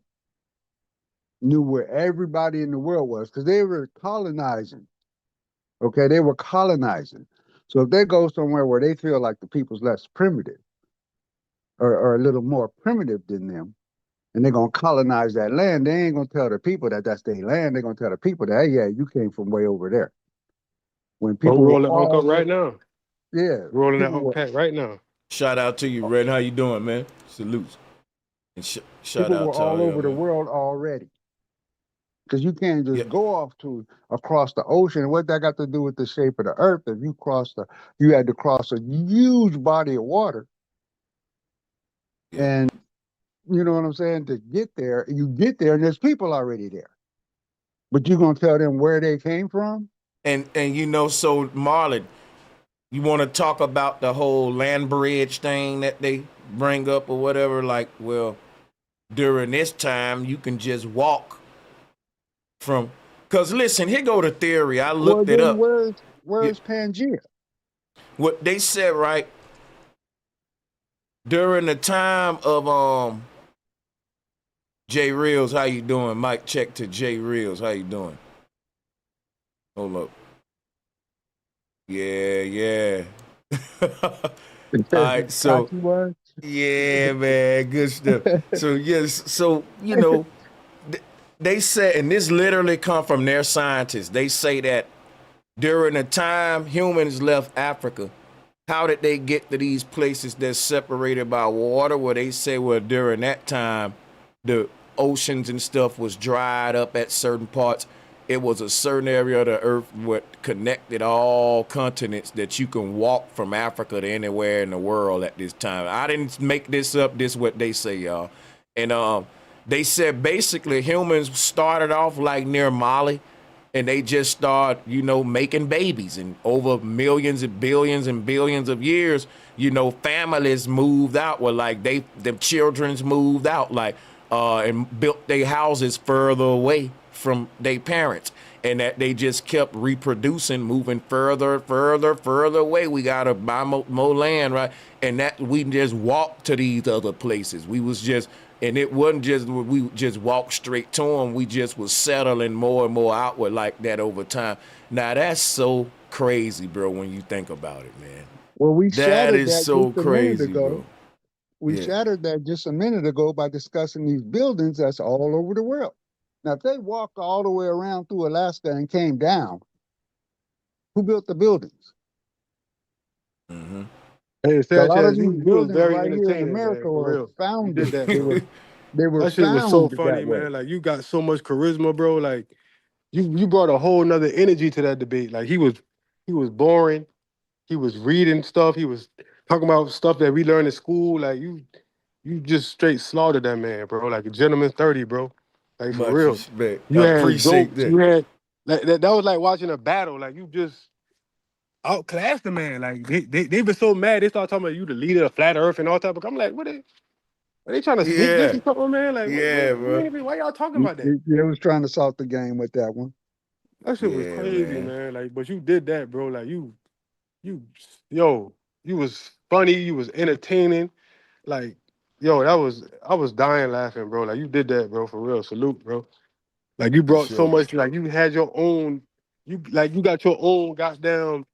knew where everybody in the world was, because they were colonizing. Okay, they were colonizing. So if they go somewhere where they feel like the people's less primitive or a little more primitive than them, and they're going to colonize that land, they ain't going to tell the people that that's their land. They're going to tell the people that, hey, yeah, you came from way over there. When people rolling Uncle right now. Yeah. Rolling that whole pack right now. Shout out to you, Red. How you doing, man? Salutes. And shout people out were to all over the man. world already. Because you can't just go off to across the ocean. What that got to do with the shape of the earth? If you had to cross a huge body of water. And you know what I'm saying? To get there, you get there and there's people already there. But you're gonna tell them where they came from? And you know, so Marlon, you want to talk about the whole land bridge thing that they bring up or whatever? Like, well, during this time, you can just walk from. Cause listen, here go the theory. I looked it up. Where's Pangea? What they said, right? During the time of Jay Reels, how you doing? Mike, check to Jay Reels, how you doing? Hold up. Yeah. All right, so yeah, man, good stuff. So yes, so you know, they said, and this literally come from their scientists. They say that during the time humans left Africa, how did they get to these places that's separated by water? Where they say, well, during that time, the oceans and stuff was dried up at certain parts. it was a certain area of the earth what connected all continents that you can walk from Africa to anywhere in the world at this time. I didn't make this up. This is what they say, y'all. And they said basically humans started off like near Mali, and they just start, making babies. And over millions and billions of years, families moved out. Well, like them children's moved out, like and built their houses further away from their parents, and that they just kept reproducing, moving further away. We gotta buy more land, right? And that we just walked to these other places. We was just, and it wasn't just we just walked straight to them. We just was settling more and more outward like that over time. Now that's so crazy, bro, when you think about it, man. Well, we That shattered is that so just a minute crazy, ago. bro. We Yeah. shattered that just a minute ago by discussing these buildings that's all over the world. Now, if they walked all the way around through Alaska and came down, who built the buildings? Mm-hmm. Hey, A Sanchez, lot of these you was buildings very right here in entertaining, America man. For were real. You founded. did that, They bro. were That shit was so founded funny, that way. man. Like, you got so much charisma, bro. Like, you brought a whole nother energy to that debate. Like, he was boring. He was reading stuff. He was talking about stuff that we learned in school. Like, you just straight slaughtered that man, bro. Like a gentleman's 30, bro. Like, for Much real. respect. You I had appreciate jokes. that. You had like that was like watching a battle. Like, you just outclassed the man. Like, they been so mad. They start talking about you the leader of flat earth and all type of. I'm like, what? Are they trying to sneak this Yeah. or something, man? Like, Yeah, bro. why y'all talking about that? They was trying to salt the game with that one. That shit was Yeah, crazy, man. man. Like, but you did that, bro. Like, you was funny. You was entertaining. Like, I was dying laughing, bro. Like, you did that, bro. For real. Salute, bro. Like, you For brought so sure. much. Like, you had your own. You got your own goddamn.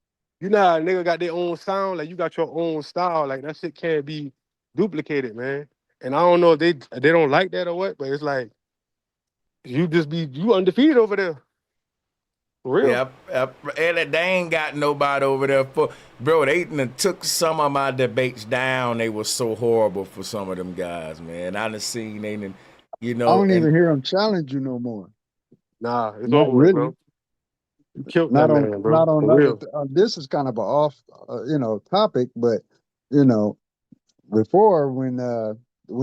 You know how a nigga got their own sound. Like, you got your own style. Like, that shit can't be duplicated, man. And I don't know if they don't like that or what, but it's like you undefeated over there. For real. Yeah, and they ain't got nobody over there for, bro. They done took some of my debates down. They were so horrible for some of them guys, man. I done seen they done, I don't even hear them challenge you no more. Nah, it's Not over with, really. bro. You killed Not that on man, bro. not on For other. real. This is kind of a off, topic, but before when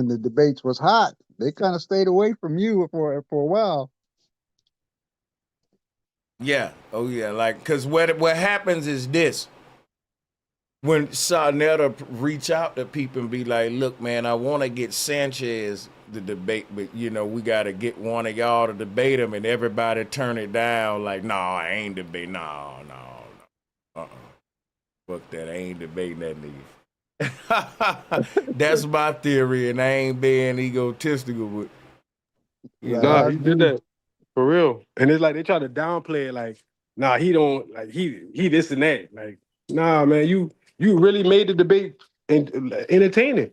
the debates was hot, they kind of stayed away from you for a while. Yeah. Oh yeah. Like, cause what happens is this. When Sarnetta reach out to people and be like, look, man, I want to get Sanchez the debate, but we got to get one of y'all to debate him, and everybody turn it down like, no, I ain't debating. No. Fuck that. I ain't debating that nigga. That's my theory, and I ain't being egotistical, but Nah, he did that. For real. And it's like they try to downplay it, like, nah, he don't, like, he this and that. Like, nah, man, you really made the debate entertaining.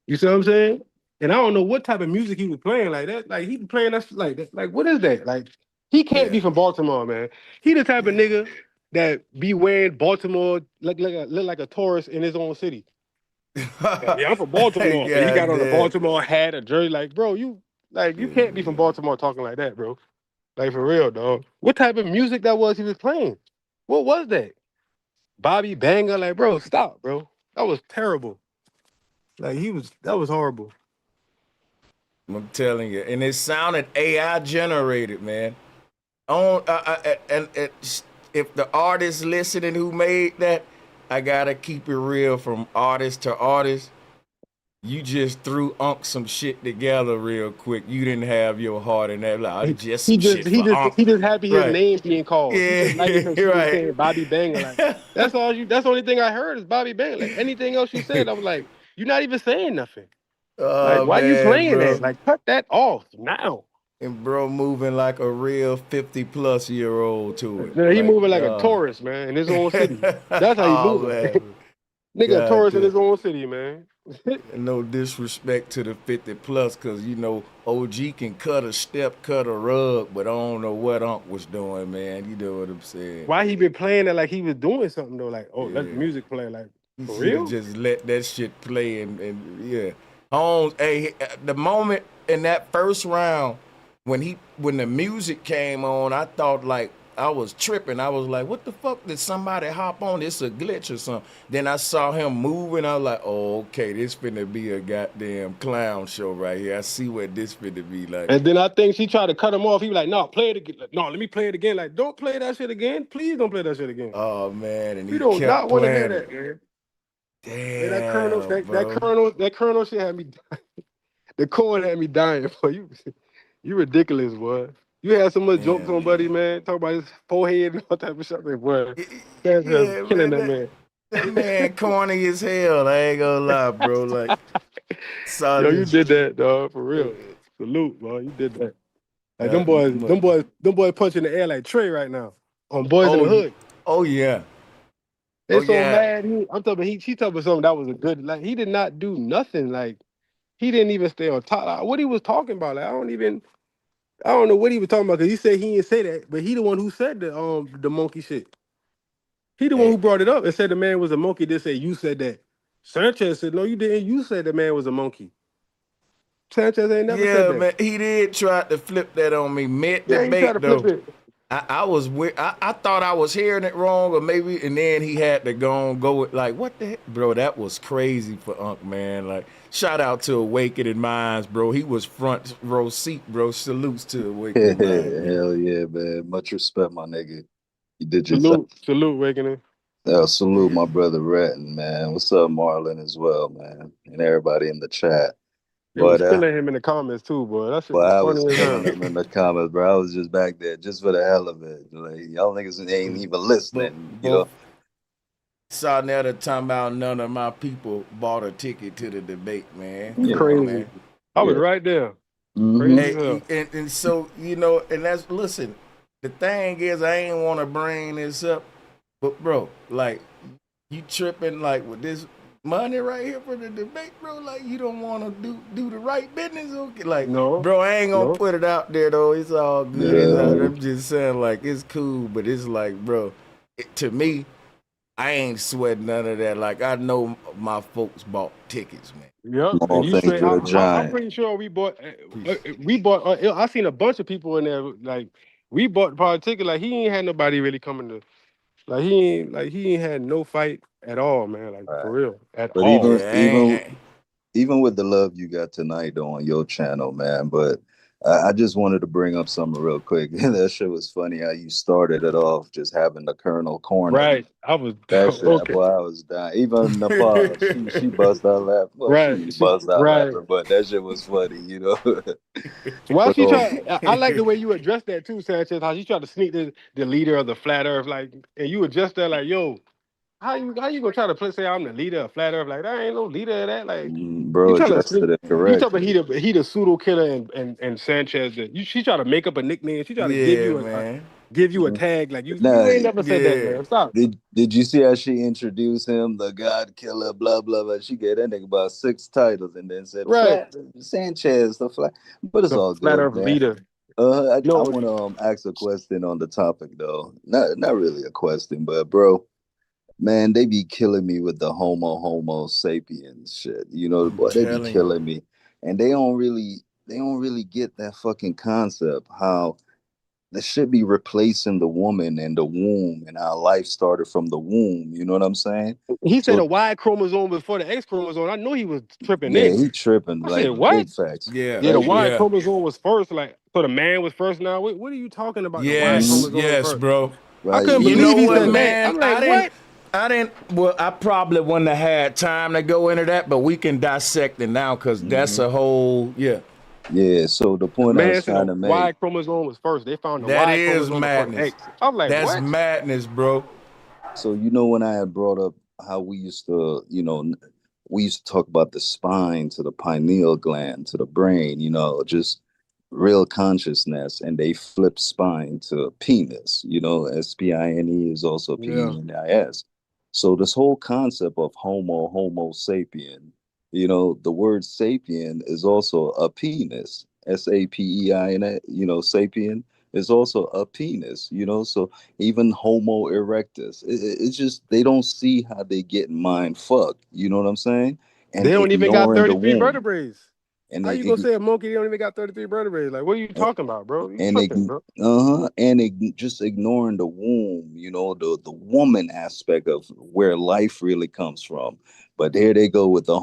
You see what I'm saying? And I don't know what type of music he was playing like that. Like, he playing us like that. Like, what is that? Like, he can't be from Baltimore, man. He the type of nigga that be wearing Baltimore look like a tourist in his own city. Yeah, I'm from Baltimore. And he got on a Baltimore hat, a jersey. Like, bro, you can't be from Baltimore talking like that, bro. Like, for real, dog. What type of music that was he was playing? What was that? Bobby Banger? Like, bro, stop, bro. That was terrible. Like, that was horrible. I'm telling you, and it sounded AI generated, man. If the artist listening who made that, I gotta keep it real from artist to artist. You just threw some shit together real quick. You didn't have your heart in that. Like, just some shit for Unc. He just happy his name being called. Yeah, He just liking some shit right. saying Bobby Banger. Like, that's the only thing I heard is Bobby Banger. Like, anything else you said, I was like, you're not even saying nothing. Like, Oh why you man, playing bro. that? Like, cut that off now. And bro moving like a real 50-plus-year-old to it. Yeah, he moving like a tourist, man, in his own city. That's how he moving. Nigga, a tourist in his own city, man. No disrespect to the 50-plus, because, OG can cut a step, cut a rug, but I don't know what Unc was doing, man. You know what I'm saying? Why he been playing it like he was doing something, though? Like, let the music play. Like, for real? Just let that shit play, and yeah. Holmes, hey, the moment in that first round when the music came on, I thought like I was tripping. I was like, what the fuck? Did somebody hop on? It's a glitch or something. Then I saw him moving. I was like, oh, okay, this finna be a goddamn clown show right here. I see what this finna be like. And then I think she tried to cut him off. He was like, no, play it again. No, let me play it again. Like, don't play that shit again. Please don't play that shit again. Oh man, and We he don't kept not want to hear playing that, man. Damn, that colonel shit had me the corn had me dying for you. You ridiculous, boy. You had so much jokes on Buddy, man. Talk about his forehead and all type of shit, boy. That's killing that man. That man corny as hell. I ain't gonna lie, bro. Like, yo, you did that, dog, for real. Salute, bro. You did that. Like them boys punching the air like Trey right now on Boys in the Hood. Oh yeah. They're mad. I'm talking. She talking about something that was a good. Like he did not do nothing. Like he didn't even stay on top. Like, what he was talking about? Like I don't know what he was talking about because he said he didn't say that, but he the one who said the monkey shit. He the one who brought it up and said the man was a monkey. They said you said that. Sanchez said no, you didn't. You said the man was a monkey. Sanchez ain't never said that. Yeah, man, he did try to flip that on me mid debate though. I thought I was hearing it wrong, or maybe, and then he had to go with like, what the heck, bro? That was crazy for Unc, man. Like, shout out to Awakening Minds, bro. He was front row seat, bro. Salutes to Awakening Minds. Hell yeah, man. Much respect, my nigga. You did your salute, Awakening. Salute my brother Ratton, man. What's up, Marlon, as well, man, and everybody in the chat. They was killing him in the comments too, boy. That shit I was was funny killing him in the comments, bro. I was just back there just for the hell of it. Like, y'all niggas ain't even listening, you know. Saw now the time about none of my people bought a ticket to the debate, man. Crazy. Man. I was right there. And so, you know, and that's, listen, the thing is, I ain't want to bring this up, but bro, like, you tripping like with this money right here for the debate, bro. Like, you don't want to do the right business, okay? Like, no, bro, I ain't gonna put it out there though. It's all good. I'm just saying, like, it's cool, but it's like, bro, to me, I ain't sweating none of that. Like, I know my folks bought tickets, man. Yep. I'm pretty sure we bought. I seen a bunch of people in there. Like, we bought probably ticket. Like, he ain't had nobody really coming to. Like, he ain't had no fight at all, man. Like, for real, at all. Even with the love you got tonight on your channel, man. But I just wanted to bring up something real quick. That shit was funny how you started it off just having the Colonel corner. Right. I was boy, I was dying. Even Nepal, she bust out laughing. Well, right. She bust out laughing, but that shit was funny, you know. Why she try? I like the way you addressed that too, Sanchez. How she tried to sneak the leader of the Flat Earth, like, and you addressed that like, yo, how you gonna try to say I'm the leader of Flat Earth? Like, that ain't no leader of that. Like, bro, addressed it correct. You talking about he the pseudo killer and Sanchez. She try to make up a nickname. She try to give you a tag. Like, you ain't never said that, man. Stop. Did you see how she introduced him, the God Killer, blah blah blah? She gave that nigga about 6 titles and then said, Sanchez, the Flat. But it's all good. Flat Earth leader. I want to ask a question on the topic though. Not really a question, but bro. Man, they be killing me with the homo sapiens shit. You know, boy, they be killing me. And they don't really get that fucking concept, how they should be replacing the woman and the womb, and our life started from the womb. You know what I'm saying? He said a Y chromosome before the X chromosome. I know he was tripping. Yeah, he tripping. I said, what? Big facts. Yeah, the Y chromosome was first. Like, so the man was first. Now, what are you talking about? Yes, the Y chromosome first? Bro. Right. I couldn't believe he said that. I'm like, what? I probably wouldn't have had time to go into that, but we can dissect it now because that's a whole, Yeah, so the point I was trying to make. Y chromosome was first. They found the that Y is chromosome madness. X. I'm like, that's what? madness, bro. So, you know, when I had brought up how we used to, you know, we used to talk about the spine to the pineal gland to the brain, you know, just real consciousness, and they flip spine to penis, you know, spine is also penis. So this whole concept of homo sapien, you know, the word sapien is also a penis, SAPEIN, you know, sapien is also a penis, you know, so even homo erectus, it's just, they don't see how they get mind fucked, you know what I'm saying? And they don't even got 33 vertebrae. And How they you gonna say a monkey don't even got 33 vertebrae? Like, what are you talking about, bro? You and tripping, bro? just ignoring the womb, the woman aspect of where life really comes from. But there they go with the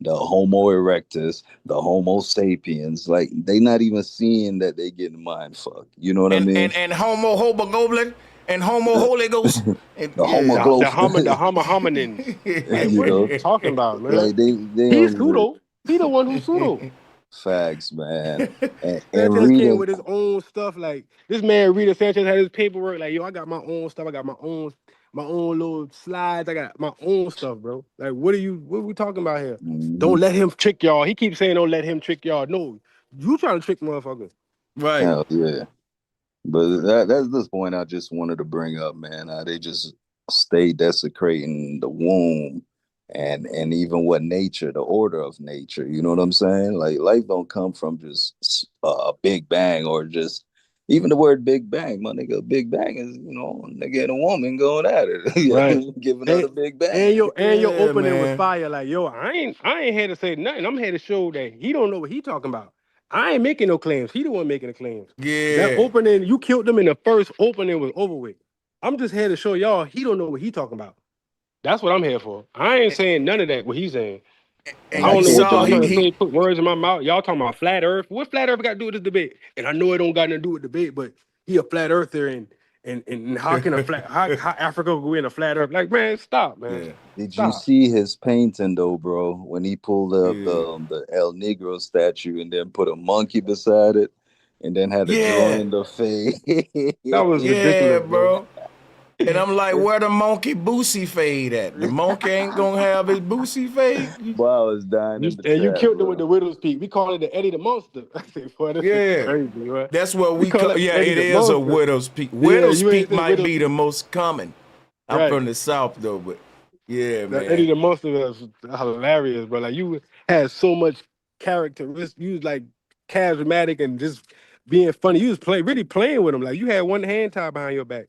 the Homo erectus, the Homo sapiens. Like they not even seeing that they getting mind fucked. You know what I mean? And Homo Hobogoblin and Homo Holy Ghost. And, The yeah. Homo The Globus. Homo hominins. Like, You what are know, you talking about, man? like they He's don't even pseudo. He the one who's pseudo. facts, man. And Sanchez came reading, with his own stuff. Like this man, Rita Sanchez, had his paperwork. Like, yo, I got my own stuff. I got my own little slides. I got my own stuff, bro. Like, what are we talking about here? Don't let him trick y'all. He keeps saying, don't let him trick y'all. No, you trying to trick motherfuckers. Right. hell yeah. But that's this point I just wanted to bring up, man. How they just stay desecrating the womb and even what nature, the order of nature. You know what I'm saying? Like life don't come from just a big bang or just even the word big bang, my nigga. Big bang is a nigga and a woman going at Right. it, giving her the big bang. And your Yeah, opening was man. fire. Like, yo, I ain't here to say nothing. I'm here to show that he don't know what he talking about. I ain't making no claims. He the one making the claims. That Yeah. opening, you killed them in the first opening was over with. I'm just here to show y'all he don't know what he talking about. That's what I'm here for. I ain't saying none of that, what he's saying. And I don't you know what saw y'all trying to he say, put words in my mouth. Y'all talking about flat earth. What flat earth got to do with this debate? And I know it don't got nothing to do with debate, but he a flat earther and how can how Africa go in a flat earth? Like, man, stop, man. Yeah. Did you Stop. see his painting though, bro? When he pulled up Yeah. the El Negro statue and then put a monkey beside it, and then had to Yeah. join the face. That was Yeah, ridiculous, bro. bro. And I'm like, where the monkey Boosie fade at? The monkey ain't gonna have his Boosie fade. Boy, I was dying in the You chat, killed them with bro. the widow's peak. We call it the Eddie the Monster. I say, boy, this is Yeah. crazy, bro. That's what We we call call. it Yeah, Eddie it the is a Monster. widow's peak. Yeah, Widow's you ain't peak say might widow's be the most common. I'm right. from the South though, but yeah, The Eddie man. the Monster was hilarious, bro. Like you had so much characteristics. You was like charismatic and just being funny. You was really playing with him. Like you had one hand tied behind your back,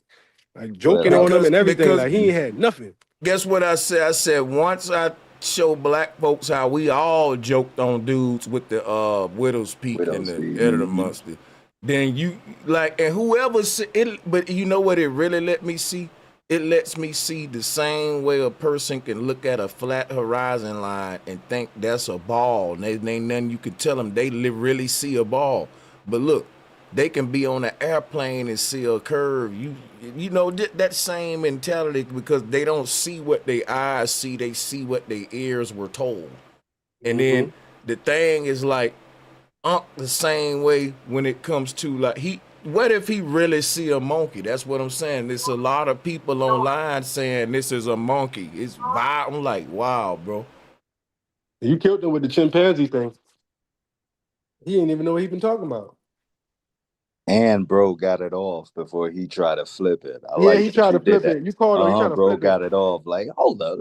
like joking on him and everything. Because Like he ain't had nothing. guess what I said? I said once I show black folks how we all joked on dudes with the widow's peak and Widow's the peak. editor monster, then you like and whoever it. But you know what? It really let me see. It lets me see the same way a person can look at a flat horizon line and think that's a ball. And there ain't nothing you could tell them. They really see a ball. But look, they can be on an airplane and see a curve. You know that same mentality because they don't see what their eyes see. They see what their ears were told. And then the thing is like the same way when it comes to like what if he really see a monkey? That's what I'm saying. There's a lot of people online saying this is a monkey. It's vibe. I'm like, wow, bro. You killed him with the chimpanzee thing. He didn't even know what he been talking about. And bro got it off before he tried to flip it. I Yeah, like he that tried you to did flip that. it. You called him. He tried to Bro flip got it. it off. Like, hold up,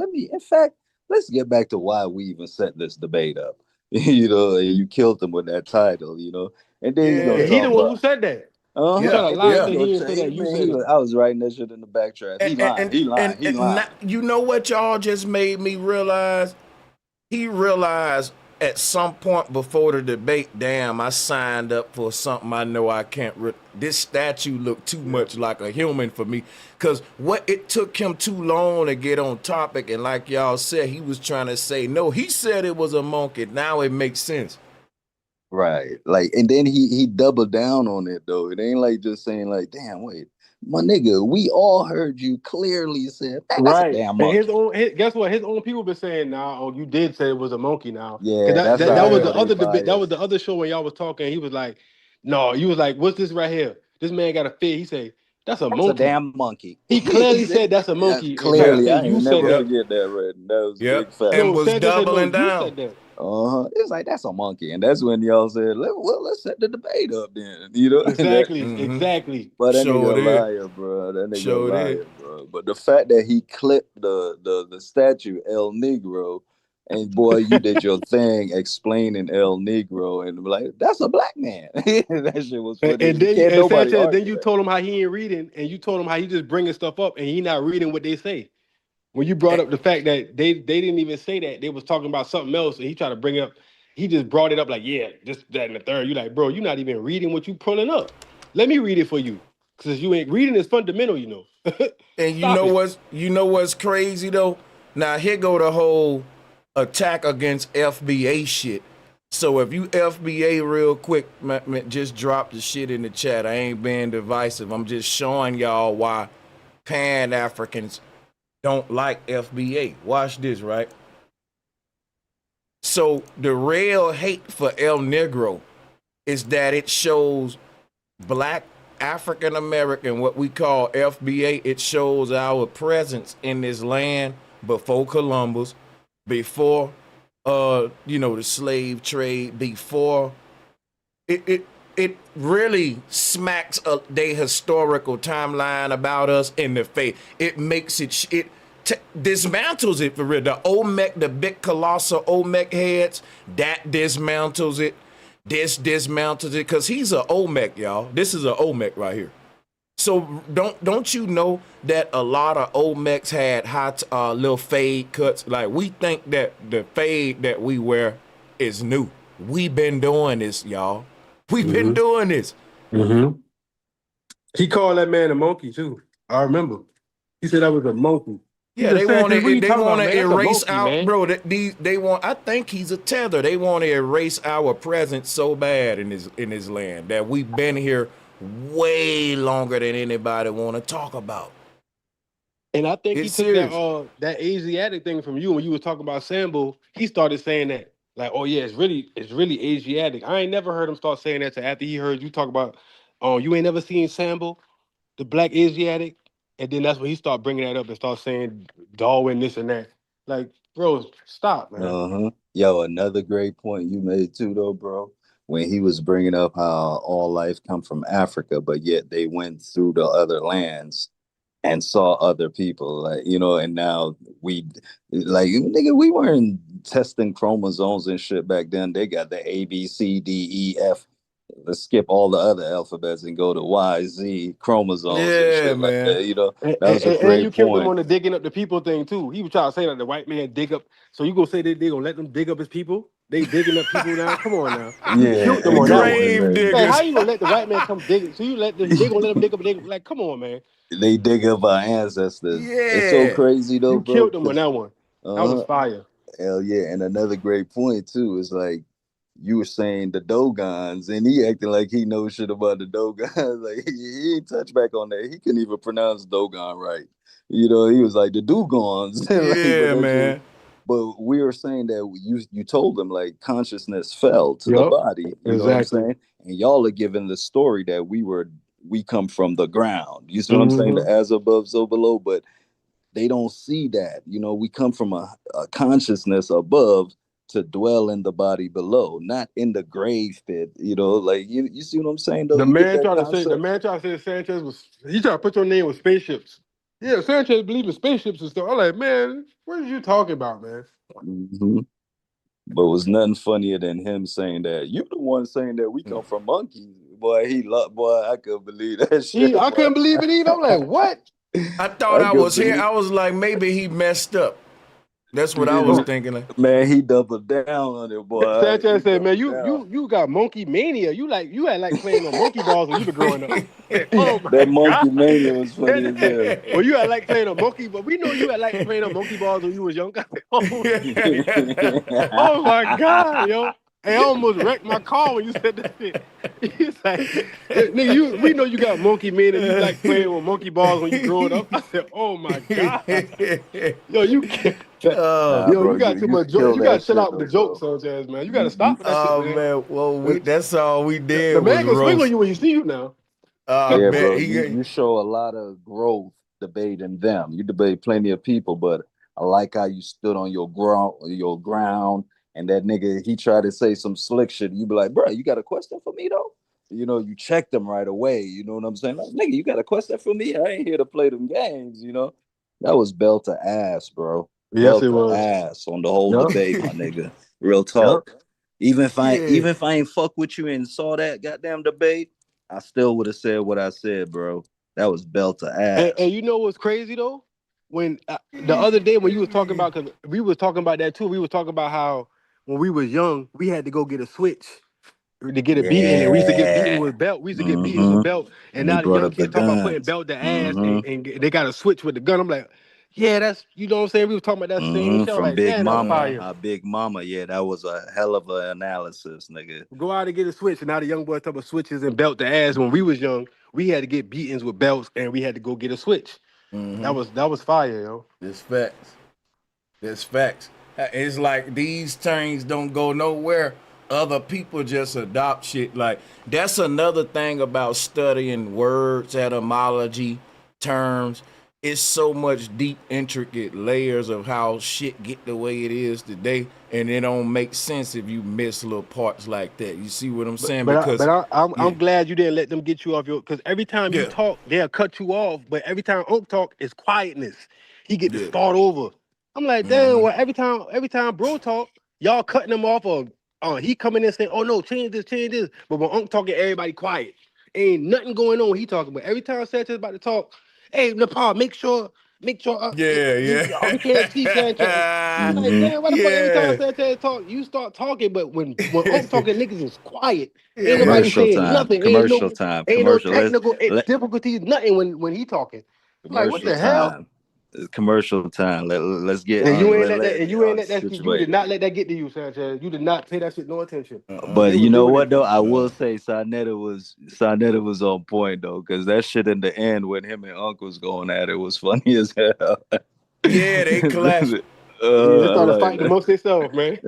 let's get back to why we even set this debate up. And you killed him with that title, and then Yeah. And he the talk one who about said that. You try to and lie then and say he didn't say that. You said it. I was writing that shit in the backtrack. He lying, he lying. You know what y'all just made me realize? He realized at some point before the debate, damn, I signed up for something I know I can't. This statue looked too much like a human for me. Because it took him too long to get on topic. And like y'all said, he was trying to say, no, he said it was a monkey. Now it makes sense. Right. Like, and then he doubled down on it though. It ain't like just saying like, damn, wait, my nigga, we all heard you clearly said that's a Right. damn And monkey. guess what? His own people been saying, nah, oh, you did say it was a monkey now. Yeah, Because that's how that I was Yeah. the know they other debate. That was biased. the other show when y'all was talking. He was like, no, you was like, what's this right here? This man got a fit. He said, that's a That's a monkey. damn monkey. He clearly said that's a Yeah, monkey and tried to clearly, say I you ain't said never that. forget that, Red. That was big Yep. fact. And No, was Sanchez said, no, doubling you down. said that. It's like that's a monkey, and that's when y'all said, let's set the debate up then, Exactly. But that nigga Showed a it. liar, bro. That nigga a Showed it. liar, bro. But the fact that he clipped the statue El Negro, and boy, you did your thing explaining El Negro, and like that's a black man. That shit was funny. And then Can't nobody Sanchez, then argue you that. told him how he ain't reading, and you told him how he just bringing stuff up, and he not reading what they say. When you brought up the fact that they didn't even say that, they was talking about something else, and he tried to bring up he just brought it up like, yeah, this, that, and the third. You like, bro, you're not even reading what you pulling up. Let me read it for you. Because you ain't reading is fundamental, you know. And you know what's crazy though? Now here go the whole attack against FBA shit. So if you FBA real quick, just drop the shit in the chat. I ain't being divisive. I'm just showing y'all why Pan-Africans don't like FBA. Watch this, right? So the real hate for El Negro is that it shows black African American, what we call FBA. It shows our presence in this land before Columbus, before the slave trade, before it really smacks their historical timeline about us in the face. It makes it dismantles it for real. The Olmec, the big colossal Olmec heads, that dismantles it. This dismantles it because he's an Olmec, y'all. This is an Olmec right here. So don't you know that a lot of Olmecs had hot little fade cuts? Like, we think that the fade that we wear is new. We've been doing this, y'all. We've been doing this. Mm-hmm. He called that man a monkey too. I remember. He said that was a monkey. Yeah, they want to erase out, bro. They want. I think he's a tether. They want to erase our presence so bad in this land that we've been here way longer than anybody want to talk about. And I think he took that Asiatic thing from you when you were talking about Sambo. He started saying that, like, oh yeah, it's really Asiatic. I ain't never heard him start saying that till after he heard you talk about, you ain't never seen Sambo, the black Asiatic. And then that's when he started bringing that up and start saying Darwin, this and that. Like, bro, stop, man. Yo, another great point you made too, though, bro. When he was bringing up how all life come from Africa, but yet they went through the other lands and saw other people, like, and now we weren't testing chromosomes and shit back then. They got the A, B, C, D, E, F. Let's skip all the other alphabets and go to Y, Z chromosomes. Yeah, and shit man. Like that. That was a great and you killed point. him on the digging up the people thing too. He was trying to say that the white man dig up. So you gonna say they gonna let them dig up his people? They digging up people now? Come on now. Yeah, killed them on grave diggers. Man, how you gonna let the white man come dig? So you let them? They gonna let them dig up? Like, come on, man. They dig up our ancestors. Yeah, it's so crazy though, you bro. Killed them on that one. That was fire. Hell yeah! And another great point too is like, you were saying the Dogons, and he acting like he knows shit about the Dogons. Like, he ain't touched back on that. He couldn't even pronounce Dogon right. He was like the Dugons. Yeah, man. But we were saying that you told them like consciousness fell to the body. You know what I'm saying? And y'all are giving the story that we come from the ground. You see what I'm saying? The as above, so below. But they don't see that. We come from a consciousness above to dwell in the body below, not in the grave pit. Like you see what I'm saying? Though The man tried to say Sanchez he tried to put your name with spaceships. Yeah, Sanchez believed in spaceships and stuff. I'm like, man, what are you talking about, man? But it was nothing funnier than him saying that. You the one saying that we come from monkeys. Boy, I couldn't believe that shit. I couldn't believe it either. I'm like, what? I thought I was here. I was like, maybe he messed up. That's what I was thinking. Like, man, he doubled down on it, boy. Sanchez said, man, you got monkey mania. You had like playing on monkey balls when you were growing up. Oh my that monkey God. mania was funny as hell. Well, you had like playing on monkey, but we know you had like playing on monkey balls when you was young. Oh my God, yo. I almost wrecked my car when you said that shit. He's like, nigga, we know you got monkey mania. You like playing with monkey balls when you growing up. I said, oh my God. Yo, you can't. You got too much joke. You got to chill out with the jokes, Sanchez, man. You got to stop with that shit, man. Well, that's all we did. The man can swing on you when you see you now. Yeah, bro. You show a lot of growth debating them. You debate plenty of people, but I like how you stood on your ground. And that nigga, he tried to say some slick shit. You be like, bro, you got a question for me though? You checked them right away. You know what I'm saying? Like, nigga, you got a question for me? I ain't here to play them games. That was belt to ass, bro. Yes, it was. Ass on the whole debate, my nigga. Real talk. Even if I ain't fuck with you and saw that goddamn debate, I still would have said what I said, bro. That was belt to ass. And you know what's crazy though? When the other day when you was talking about, because we was talking about that too. We was talking about how when we was young, we had to go get a switch to get a beating, and we used to get beaten Yeah. with belt. We used to get beatings with belt, and And he now the brought young up the kids talk about putting guns. belt to ass, and they got a switch with the gun. I'm like, yeah, that's, you know what I'm saying. We were talking about that same shit. I'm From like, Big damn, that's Mama, fire. our Big Mama. Yeah, that was a hell of an analysis, nigga. Go out and get a switch, and now the young boys talk about switches and belt to ass. When we was young, we had to get beatings with belts, and we had to go get a switch. That was fire, yo. It's facts. It's facts. It's like these things don't go nowhere. Other people just adopt shit. Like, that's another thing about studying words, etymology, terms. It's so much deep, intricate layers of how shit get the way it is today, and it don't make sense if you miss little parts like that. You see what I'm saying? I'm glad you didn't let them get you off your, because every time you talk, they'll cut you off. But every time Unc talk, it's quietness. He get to start over. I'm like, damn. Well, every time Bro talk, y'all cutting him off, or he coming in saying, oh no, change this. But when Unc talking, everybody quiet. Ain't nothing going on when he talking. But every time Sanchez about to talk, hey, Nepal, make sure. We can't see Sanchez. I'm like, damn, why the fuck every time Sanchez talk, you start talking, but when I'm talking, niggas is quiet. Ain't nobody saying nothing. Ain't no technical difficulties, nothing when he talking. I'm like, what the hell? It's commercial time. Let's get And you ain't let that shit, you did situated. not let that get to you, Sanchez. You did not pay that shit no attention. But you know what though? I will say Sarnetta was on point though, because that shit in the end when him and Unc was going at it was funny as hell. Yeah, they clashed. They started fighting amongst themselves, man.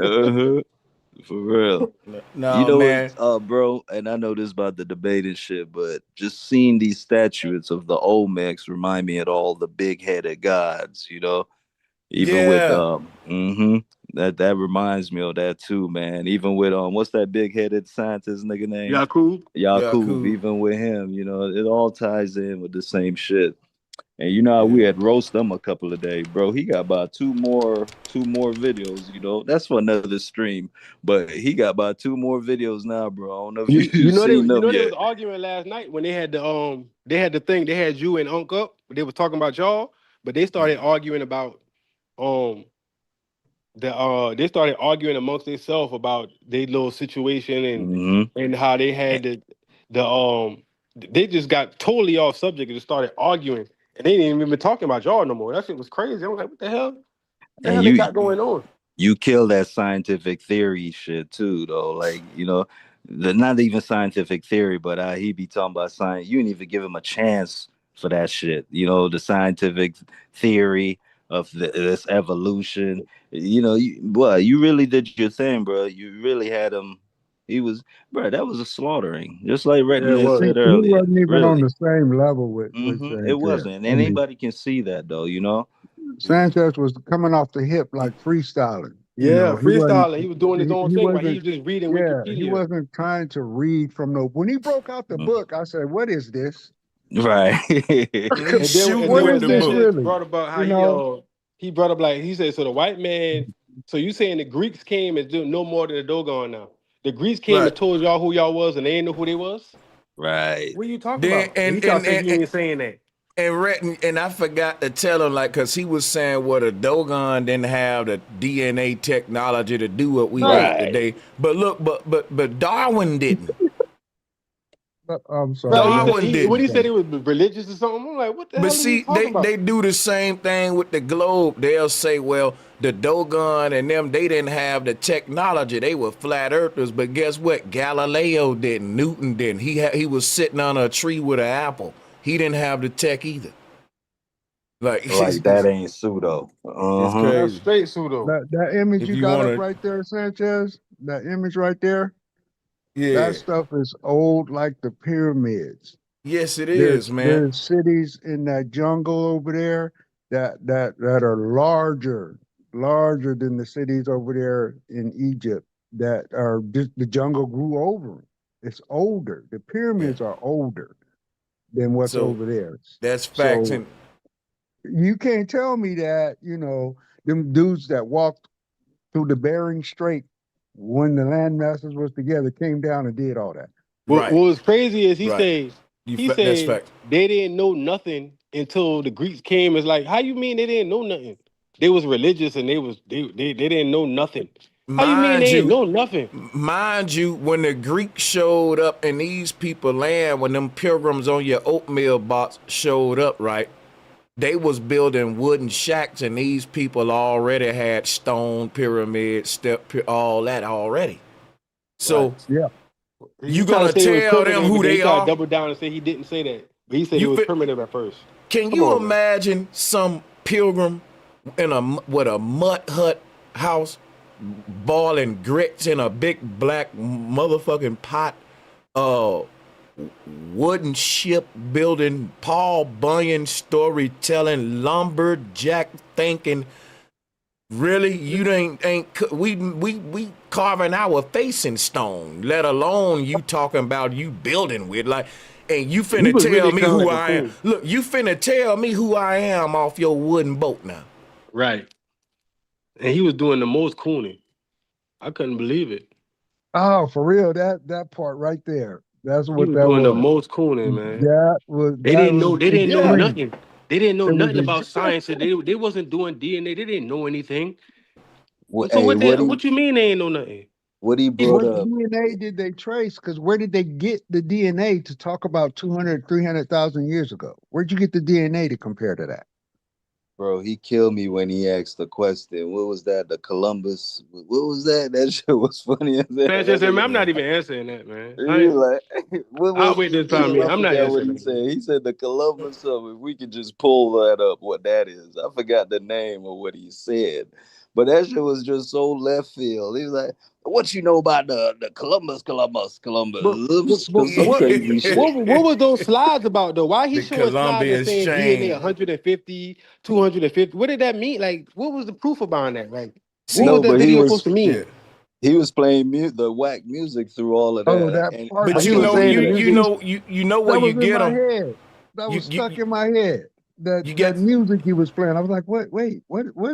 For real. No, you know man. what, bro, and I know this about the debate and shit, but just seeing these statues of the Olmecs remind me of all the big-headed gods, you know? Even with that reminds me of that too, man. Even with what's that big-headed scientist nigga name? Yakub. Even with him, you know, it all ties in with the same shit. And you know how we had roast them a couple of days, bro. He got about two more videos, you know. That's for another stream. But he got about 2 more videos now, bro. I don't know if you've seen them they yet. was arguing last night when they had the thing, they had you and Unc up, they were talking about y'all, but they started arguing about they started arguing amongst themselves about their little situation and how they had they just got totally off subject and just started arguing. And they didn't even been talking about y'all no more. That shit was crazy. I was like, what the hell? What the hell they got going on? You kill that scientific theory shit too, though. Like, you know, not even scientific theory, but he be talking about science. You didn't even give him a chance for that shit. You know, the scientific theory of this evolution. You know, you really did your thing, bro. You really had him. He was, bro. That was a slaughtering, just like Retin said He earlier. wasn't even on the same level with It Sanchez. wasn't, and anybody can see that, though. You know, Sanchez was coming off the hip like freestyling. Yeah, you know, freestyling. He was doing his own thing, like he was just reading Wikipedia. He wasn't trying to read from no. When he broke out the book, I said, "What is this?" Right. And then when Sanchez brought about how he brought up, like, he said, so the white man, so you saying the Greeks came and do no more than the Dogon now? The Greeks came and told y'all who y'all was and they didn't know who they was? Right. What are you talking about? And he started saying he ain't saying that. And I forgot to tell him, like, because he was saying, well, the Dogon didn't have the DNA technology to do what we got today. But look, but Darwin didn't. I'm sorry. When he said he was religious or something, I'm like, what the hell are you talking about? They do the same thing with the globe. They'll say, well, the Dogon and them, they didn't have the technology. They were flat earthers. But guess what? Galileo didn't. Newton didn't. He was sitting on a tree with an apple. He didn't have the tech either. Like that ain't pseudo. It's crazy. That's straight pseudo. That image you got up right there, Sanchez, that image right there, that stuff is old like the pyramids. Yes, it is, man. There's cities in that jungle over there that are larger than the cities over there in Egypt that are just, the jungle grew over. It's older. The pyramids are older than what's over there. That's facts. So you can't tell me that, you know, them dudes that walked through the Bering Strait when the landmasses was together came down and did all that. What was crazy is he said they didn't know nothing until the Greeks came. It's like, how you mean they didn't know nothing? They was religious and they didn't know nothing. How you mean mind they ain't you, know nothing? mind you, when the Greeks showed up in these people land, when them pilgrims on your oatmeal box showed up, right? They was building wooden shacks, and these people already had stone pyramids, all that already. So yeah, you trying gonna to say it was tell them primitive, who but then he they tried to are? double down and say he didn't say that. But he said it You was fit, primitive at first. can Come you on, man. imagine some pilgrim with a mud hut house, boiling grits in a big black motherfucking pot, wooden ship building, Paul Bunyan storytelling, lumberjack thinking? Really, you ain't we carving our face in stone, let alone you talking about you building with, like, and you He finna was tell really me kind of who like a I am. fool. Look, you finna tell me who I am off your wooden boat now. Right. And he was doing the most cooning. I couldn't believe it. oh, for real, that part right there. That's He what was that doing the was. most cooning, man. That They didn't know. was They didn't know extreme. nothing. They didn't know It was nothing about science. They wasn't doing DNA. They didn't know anything. So Hey, what you mean they ain't know nothing? what he brought what up, DNA did they trace? Because where did they get the DNA to talk about 200, 300,000 years ago? Where'd you get the DNA to compare to that? bro, he killed me when he asked the question. What was that? The Columbus? What was that? That shit was funny as hell. Man, That I'm nigga, not even answering that, man. he was like, what I'll was wait he? this time. Damn, I I'm not forgot what answering he that. said. He said the Columbus of, if we could just pull that up, what that is. I forgot the name of what he said. But that shit was just so left field. He was like, what you know about the Columbus, But, some crazy shit. what was those slides about though? Why he The showing slides and Columbian saying DNA exchange. 150, 250? What did that mean? Like, what was the proof behind that? Like, what See, was No, that but he video supposed was to mean? yeah. he was playing the whack music through all of Oh, that, that and part But But that he you was know, saying the you music. know, you know where that you was in get my them. head. That was stuck in my head. You That get music he was playing. I was like, what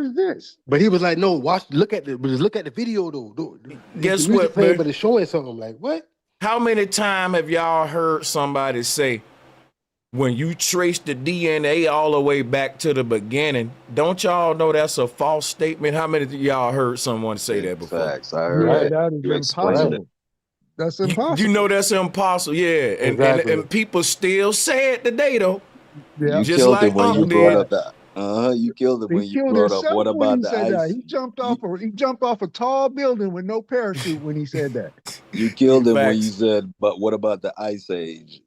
is this? But he was like, no, look at the video though. The guess music what, playing, man? but it's showing something. Like, what? How many times have y'all heard somebody say, when you trace the DNA all the way back to the beginning, don't y'all know that's a false statement? How many of y'all heard someone say that big before? facts. I heard Yeah, Right. that. that is You explained it. impossible. That's You impossible. know that's impossible, yeah. Exactly. And people still say it today though, Yeah. You just killed it like when you Unc brought did. up the you killed it He when you killed brought up himself what when about he the said that. ice? He jumped off a tall building with no parachute when he said that. You killed him when you Facts. said, but what about the ice age?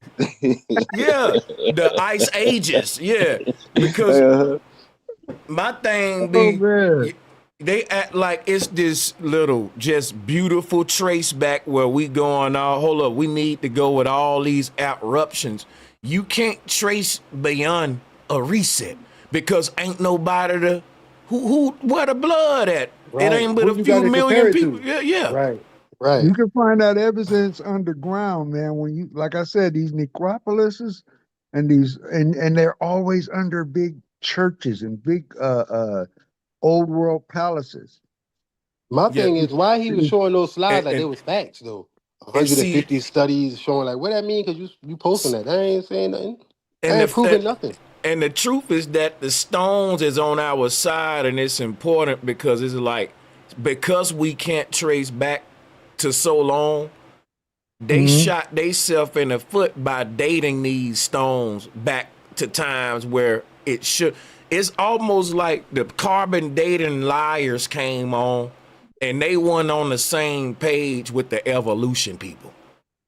Yeah, the ice ages, yeah. Because my thing Oh be, man. they act like it's this little just beautiful trace back where we going, hold up, we need to go with all these eruptions. You can't trace beyond a reset because ain't nobody to where the blood at. It Right. ain't but Who a you got few to million compare it people. to? Yeah. Right. Right. You can find that evidence underground, man. When you, like I said, these necropolises and and they're always under big churches and big old world palaces. My Yeah. thing is why he was showing those slides like they And was facts though. see, 150 studies showing like what that mean? Because you posting that. I ain't saying nothing. I and ain't proving nothing. and the truth is that the stones is on our side, and it's important because it's like, because we can't trace back to so long, they shot theyself in the foot by dating these stones back to times where it should. It's almost like the carbon dating liars came on, and they weren't on the same page with the evolution people.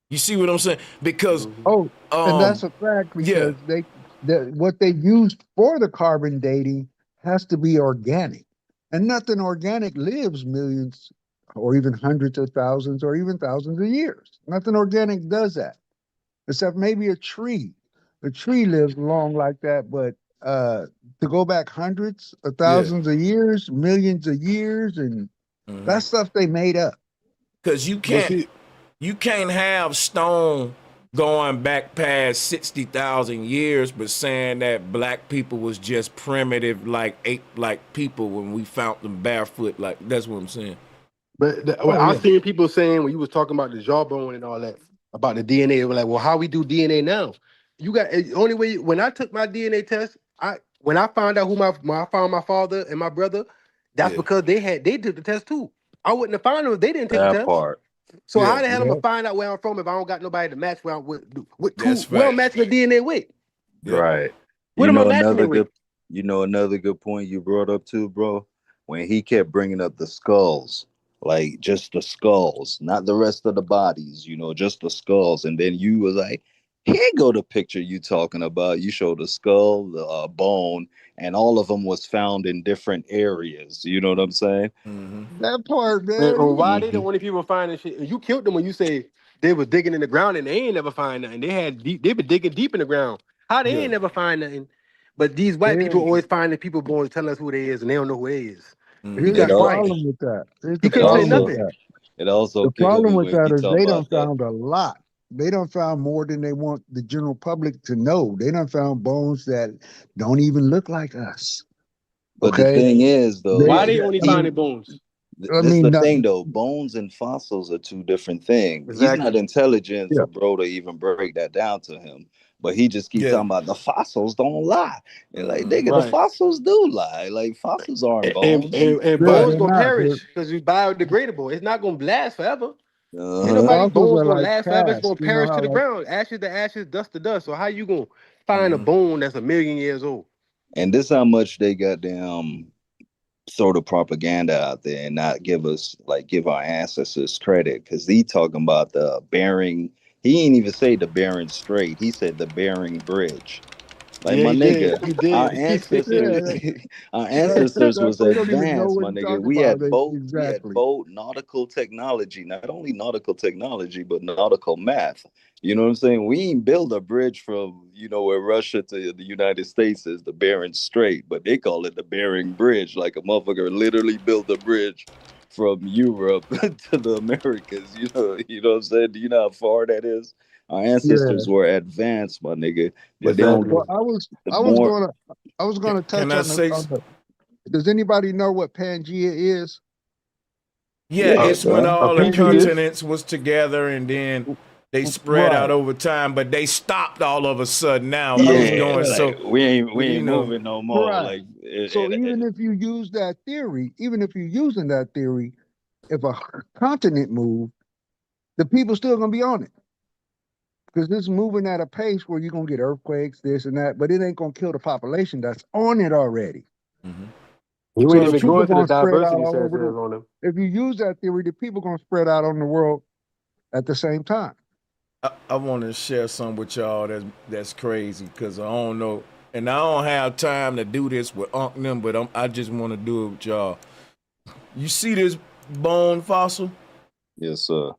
You see what I'm saying? Because Oh, and that's a fact yeah, because what they used for the carbon dating has to be organic, and nothing organic lives millions or even hundreds of thousands or even thousands of years. Nothing organic does that, except maybe a tree. A tree lives long like that, but to go back hundreds of yeah. thousands of years, millions of years, and that's stuff they made up. Because But see, you can't have stone going back past 60,000 years, but saying that black people was just primitive, like ape-like people when we found them barefoot. Like, that's what I'm saying. but Oh I yeah. was seeing people saying when you was talking about the jawbone and all that about the DNA, they were like, well, how we do DNA now? You got only way when I took my DNA test, when I found out who I found my father and my brother, that's Yeah. because they did the test too. I wouldn't have found them if they didn't take the That test. part. So Yeah. how the hell I'm gonna find out where I'm from if I don't got nobody to match where I'm with That's where I'm fact. matching the DNA with? Yeah. Right. What You am I know matching another it with? good another good point you brought up too, bro? When he kept bringing up the skulls, like just the skulls, not the rest of the bodies, just the skulls. And then you was like, here go the picture you talking about. You showed the skull, the bone, and all of them was found in different areas. You know what I'm saying? Mm-hmm. That part, And man. why they the only people finding shit? And you killed them when you say they was digging in the ground and they ain't never find nothing. They been digging deep in the ground. How they Yeah. ain't never find nothing? But these white people always finding people born to tell us who they is, and they don't know who they is. Mm-hmm. You Here's got the quiet. problem with that. Here's You the It couldn't say problem with also nothing. that. it also The killed problem me with when that he is talked they about done the found a lot. They done found more than they want the general public to know. They done found bones that don't even look like us. but the Okay, thing is though, Why like they only I mean, finding bones? this is the not, thing though, bones and fossils are two different things. He's not Exactly. intelligent yeah, for bro to even break that down to him, but he just keep Yeah. talking about the fossils don't lie. And like, Mm-hmm. nigga, the Right. fossils do lie. Like, fossils aren't bones. And yeah, bones Right. they're gonna not. perish because it's biodegradable. It's not gonna last forever. Ain't Uh-huh. nobody Fossils bones are gonna like last forever. It's cash. gonna You know perish how to the like ground. Ashes to ashes, dust to dust. So how you gonna find a Mm-hmm. bone that's 1,000,000 years old? And this how much they got them throw the propaganda out there and not give our ancestors credit, because he talking about the Bering. He ain't even say the Bering Strait. He said the Bering Bridge. Like, Yeah, my he did. nigga, He our did. ancestors, yeah, our ancestors was they don't even know advanced, what my he's nigga. talking We about. had Exactly. boat nautical technology, not only nautical technology, but nautical math. You know what I'm saying? We ain't build a bridge from, where Russia to the United States is the Bering Strait, but they call it the Bering Bridge. Like, a motherfucker literally built a bridge from Europe to the Americas. You know what I'm saying? Do you know how far that is? Our Yeah. ancestors were advanced, my nigga, but they don't. Exactly. Well, The I was more gonna Can touch I on say? the. Does anybody know what Pangea is? Yeah, Yeah, it's when all the Pangea. continents was together and then they spread Right. out over time, but they stopped all of a sudden. Now it's yeah, going like so, we you ain't know. moving no more. Right. Like, So even if you use that theory, even if you're using that theory, if a continent move, the people still gonna be on it because it's moving at a pace where you're gonna get earthquakes, this and that, but it ain't gonna kill the population that's on it already. Mm-hmm. You So ain't the even people going to the gonna spread out diversity all centers over the. on them. If you use that theory, the people gonna spread out on the world at the same time. I want to share some with y'all that's crazy because I don't know, and I don't have time to do this with Unc them, but I just want to do it with y'all. You see this bone fossil? yes, sir.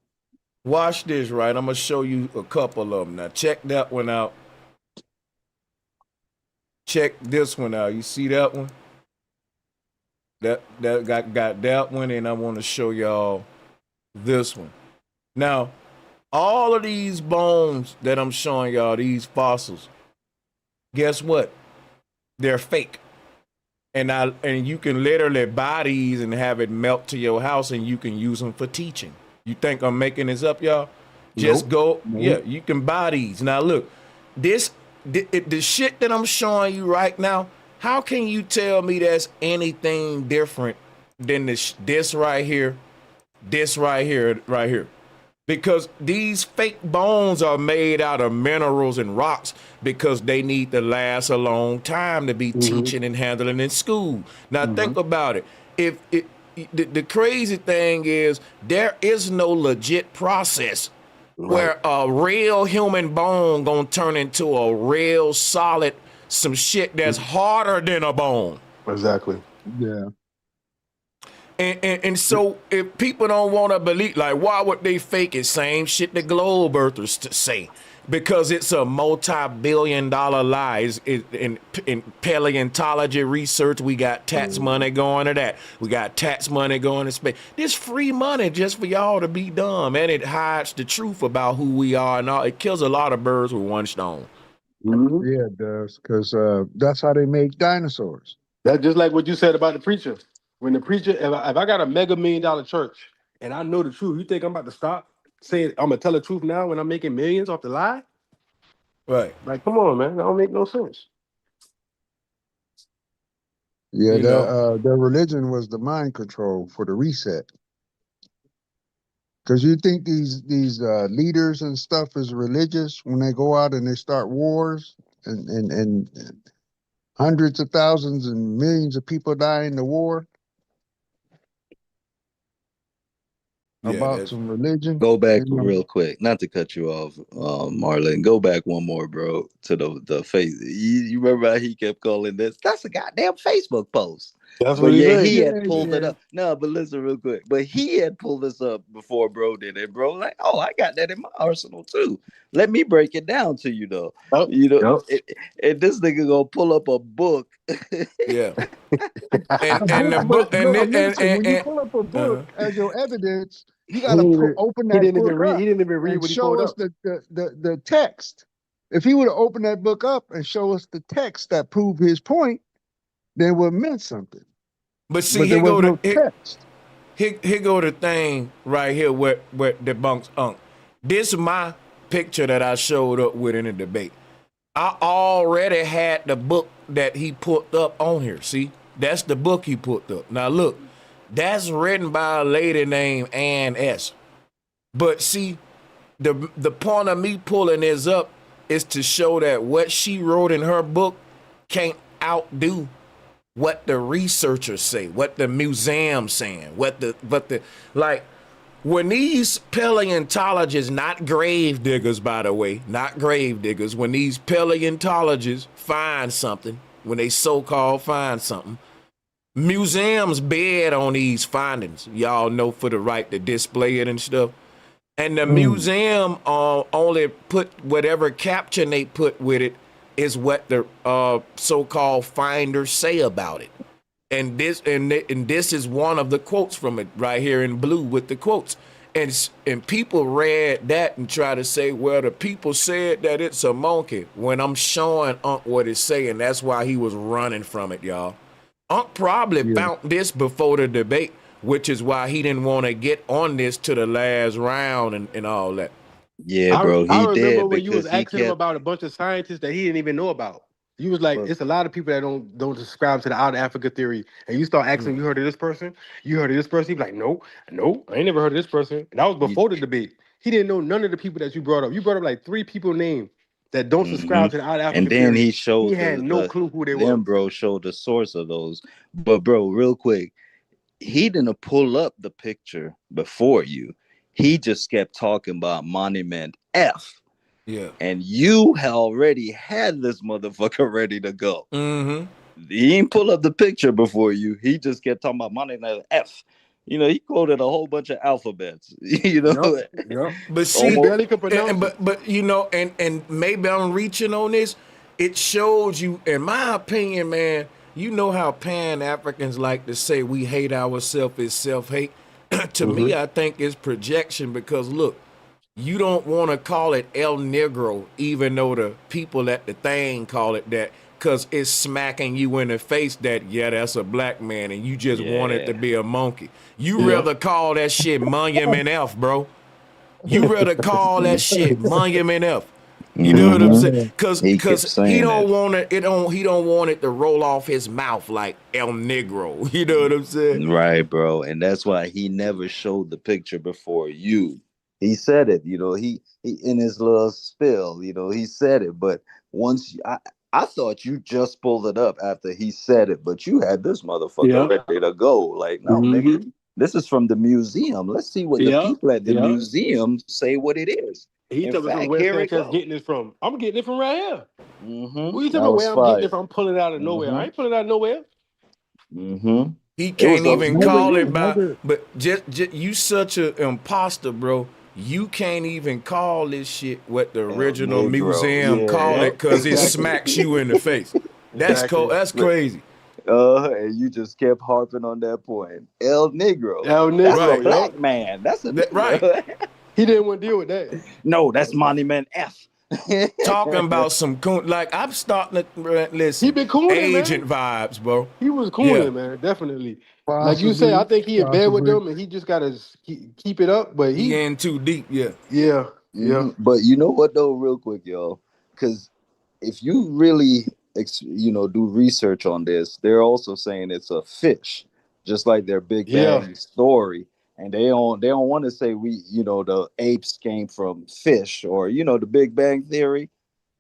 Watch this, right? I'm gonna show you a couple of them. Now check that one out. Check this one out. You see that one? That got that one, and I want to show y'all this one. Now, all of these bones that I'm showing y'all, these fossils, guess what? They're fake. And you can literally buy these and have it melt to your house, and you can use them for teaching. You think I'm making this up, y'all? Just Nope. go, yeah, Nope. you can buy these. Now look, the shit that I'm showing you right now, how can you tell me that's anything different than this right here, this right here, right here? Because these fake bones are made out of minerals and rocks because they need to last a long time to be Mm-hmm. teaching and handling in school. Now Mm-hmm. think about it. If the crazy thing is there is no legit process Right. where a real human bone gonna turn into a real solid some shit that's harder than a bone. Exactly. Yeah. And so if people don't want to believe, like, why would they fake it? Same shit the globe earthers to say, because it's a multi-billion-dollar lie. In paleontology research, we got tax money going to that. We got tax money going to space. This free money just for y'all to be dumb, and it hides the truth about who we are, and all. It kills a lot of birds with one stone. Mm-hmm. Yeah, it does. Because that's how they make dinosaurs. That's just like what you said about the preacher. When the preacher, if I got a mega $1,000,000 church and I know the truth, you think I'm about to stop saying I'm gonna tell the truth now when I'm making millions off the lie? Right. Like, come on, man, that don't make no sense. Yeah, You know. their religion was the mind control for the reset. Because you think these leaders and stuff is religious when they go out and they start wars and hundreds of thousands and millions of people die in the war about some religion. Go back You know? real quick, not to cut you off, Marlon. Go back one more, bro, to the face. You remember how he kept calling this? That's a goddamn Facebook post. That's But what he yeah, said. he had pulled it up. No, but listen real quick. But he had pulled this up before bro did it. Bro, like, oh, I got that in my arsenal too. Let me break it down to you though. You know, and this nigga gonna pull up a book. Yeah. and the book and when you pull up a book as your evidence, you got He to didn't open he that didn't even book read. up He didn't even read and what he show pulled us up. the text. If he would have opened that book up and show us the text that proved his point, then it would have meant something. But see, there here was go no the text. here go the thing right here where debunks Ankh. This is my picture that I showed up with in the debate. I already had the book that he put up on here. See, that's the book he put up. Now look, that's written by a lady named Ann S. But see, the point of me pulling this up is to show that what she wrote in her book can't outdo what the researchers say, what the museum's saying, what the like when these paleontologists, not grave diggers, by the way, not grave diggers, when these paleontologists find something, when they so-called find something, museums bid on these findings, y'all know, for the right to display it and stuff. And the museum only put whatever caption they put with it is what the so-called finders say about it. And this is one of the quotes from it right here in blue with the quotes. And people read that and try to say, well, the people said that it's a monkey, when I'm showing Ankh what it's saying. That's why he was running from it, y'all. Ankh probably found this before the debate, which is why he didn't want to get on this to the last round and all that. Yeah, bro, I he remember did when you was because he asking him kept. about a bunch of scientists that he didn't even know about. You was like, it's a lot of people that don't subscribe to the out of Africa theory. And you start asking, you heard of this person? You heard of this person? He be like, no, I ain't never heard of this person. And that was before the debate. He didn't know none of the people that you brought up. You brought up like 3 people named that don't subscribe to the out of Africa And then theory. he showed He had no clue who they were. bro showed the source of those. But bro, real quick, he didn't pull up the picture before you. He just kept talking about Monument F. Yeah. And you already had this motherfucker ready to go. Mm-hmm. He didn't pull up the picture before you. He just kept talking about Monument F. You know, he quoted a whole bunch of alphabets. You know, But see, barely could pronounce but you know, and maybe I'm reaching on this. It shows you, in my opinion, man. You know how Pan-Africans like to say we hate ourselves is self-hate. To me, I think it's projection, because look, you don't want to call it El Negro, even though the people at the thing call it that, because it's smacking you in the face that, yeah, that's a black man, and you just want it to be a monkey. You rather call that shit Monument F, bro. You rather call that shit Monument F. You know what I'm saying? Because he don't want it. He don't want it to roll off his mouth like El Negro. You know what I'm saying? Right, bro. And that's why he never showed the picture before you. He said it, you know, he in his little spill, you know, he said it. But once I thought you just pulled it up after he said it, but you had this motherfucker ready to go. Like, no, nigga, this is from the museum. Let's see what the people at the museum say what it is. He In told me from fact, where here it Sanchez goes. getting this from. I'm getting it from right here. What you talking That about was where I'm getting it fire. from? I'm pulling it out of nowhere. I ain't pulling it out of nowhere. He can't even call it by, Another- but just you such an imposter, bro. You can't even call this shit what the original Negro. museum called it, because it smacks you in the face. That's That's crazy. And you just kept harping on that point. El Negro. El That's Negro, a black man. That's a Negro. Right. He didn't want to deal with that. No, that's Monument F. Talking about some coon, like I'm starting to listen. He been cooning, agent man. vibes, bro. He was cooning, man, definitely. Like you Possibly, say, I think he in bed with possibly. them, and he just gotta keep it up. But He in too deep, yeah. But you know what though, real quick, y'all, because if you really, do research on this, they're also saying it's a fish, just like their Big Bang story. And they don't want to say the apes came from fish or the Big Bang Theory,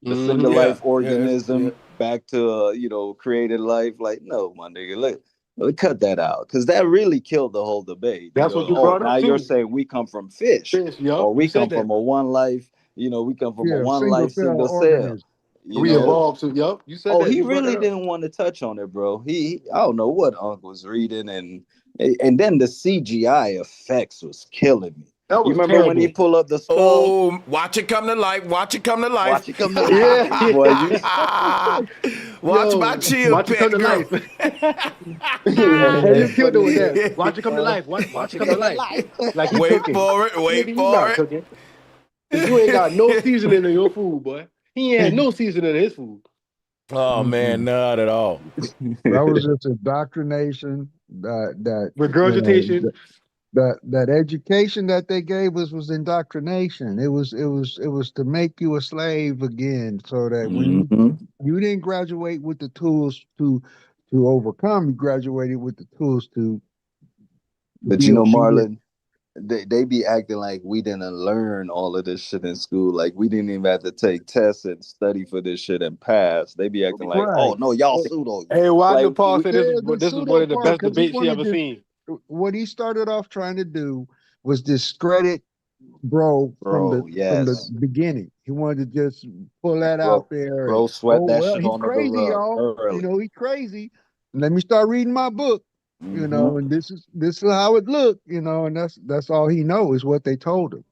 the single life organism back to created life. Like, no, my nigga, let's cut that out, because that really killed the whole debate. That's what you brought now up too. You're saying we come from fish, or we come from a one life. We come from a one life single cell. organism. We evolved to you said that. He really didn't want to touch on it, bro. I don't know what Unc was reading, and then the CGI effects was killing me. That was you remember terrible. when he pulled up the skull? Oh, watch it come to life. Watch it come to life. Watch it come to life. Yeah. Boy, watch my chill, watch it come to life. You killed it with that. Watch it come to life. Watch it come to life. Like wait for it. Wait for it. Cooking. You ain't got no seasoning in your food, boy. He ain't had no seasoning in his food. Oh man, not at all. That was just indoctrination. That regurgitation. That education that they gave us was indoctrination. It was to make you a slave again, so that when you didn't graduate with the tools to overcome, you graduated with the tools to. But Marlon, they be acting like we didn't learn all of this shit in school. Like we didn't even have to take tests and study for this shit and pass. They be acting like, oh no, y'all pseudo. Hey, why like, did Paul say this is one of the best debates he ever seen? What he started off trying to do was discredit Bro from the beginning. He wanted to just pull that out there. Bro, sweat that shit he's on crazy, the rug y'all. early. He's crazy. Let me start reading my book. And this is how it looked. And that's all he knows is what they told him.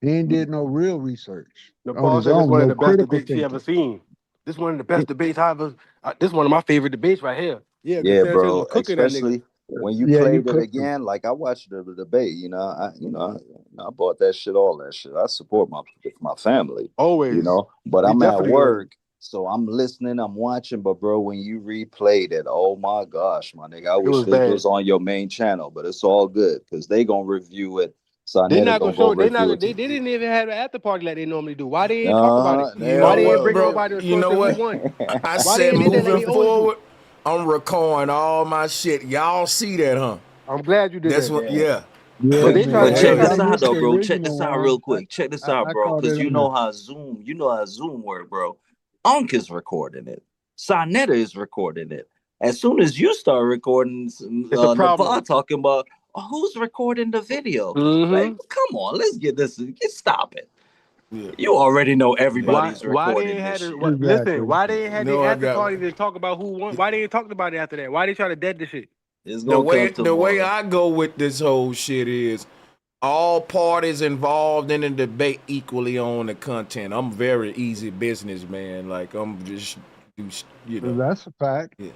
He ain't did no real research. Paul said this one of the best debates he ever seen. This one of the best debates I ever. This one of my favorite debates right here. Yeah, bro. Especially when you played it again, like I watched the debate. I bought that shit, all that shit. I support my family always. But I'm at work, so I'm listening, I'm watching. But bro, when you replayed it, oh my gosh, my nigga, I wish this was on your main channel. But it's all good because they gonna review it. So they're not gonna show. They didn't even have an after party like they normally do. Why they ain't talk about it? Why they ain't bring nobody to you know what? who won? I said moving forward, I'm recording all my shit. Y'all see that, huh? I'm glad you did that. That's what, yeah. But check this out though, bro. Check this out real quick. Check this out, bro. Because you know how Zoom work, bro. Ankh is recording it. Sonetta is recording it. As soon as you start recording, Navar talking about who's recording the video. Like, come on, let's get this. Stop it. Yeah. You already know everybody's recording this shit. Listen, why they ain't had the after party to talk about who won? Why they ain't talked about it after that? Why they try to dead this shit? The way I go with this whole shit is all parties involved in the debate equally own the content. I'm very easy business, man. Like I'm just, That's a fact. Yeah.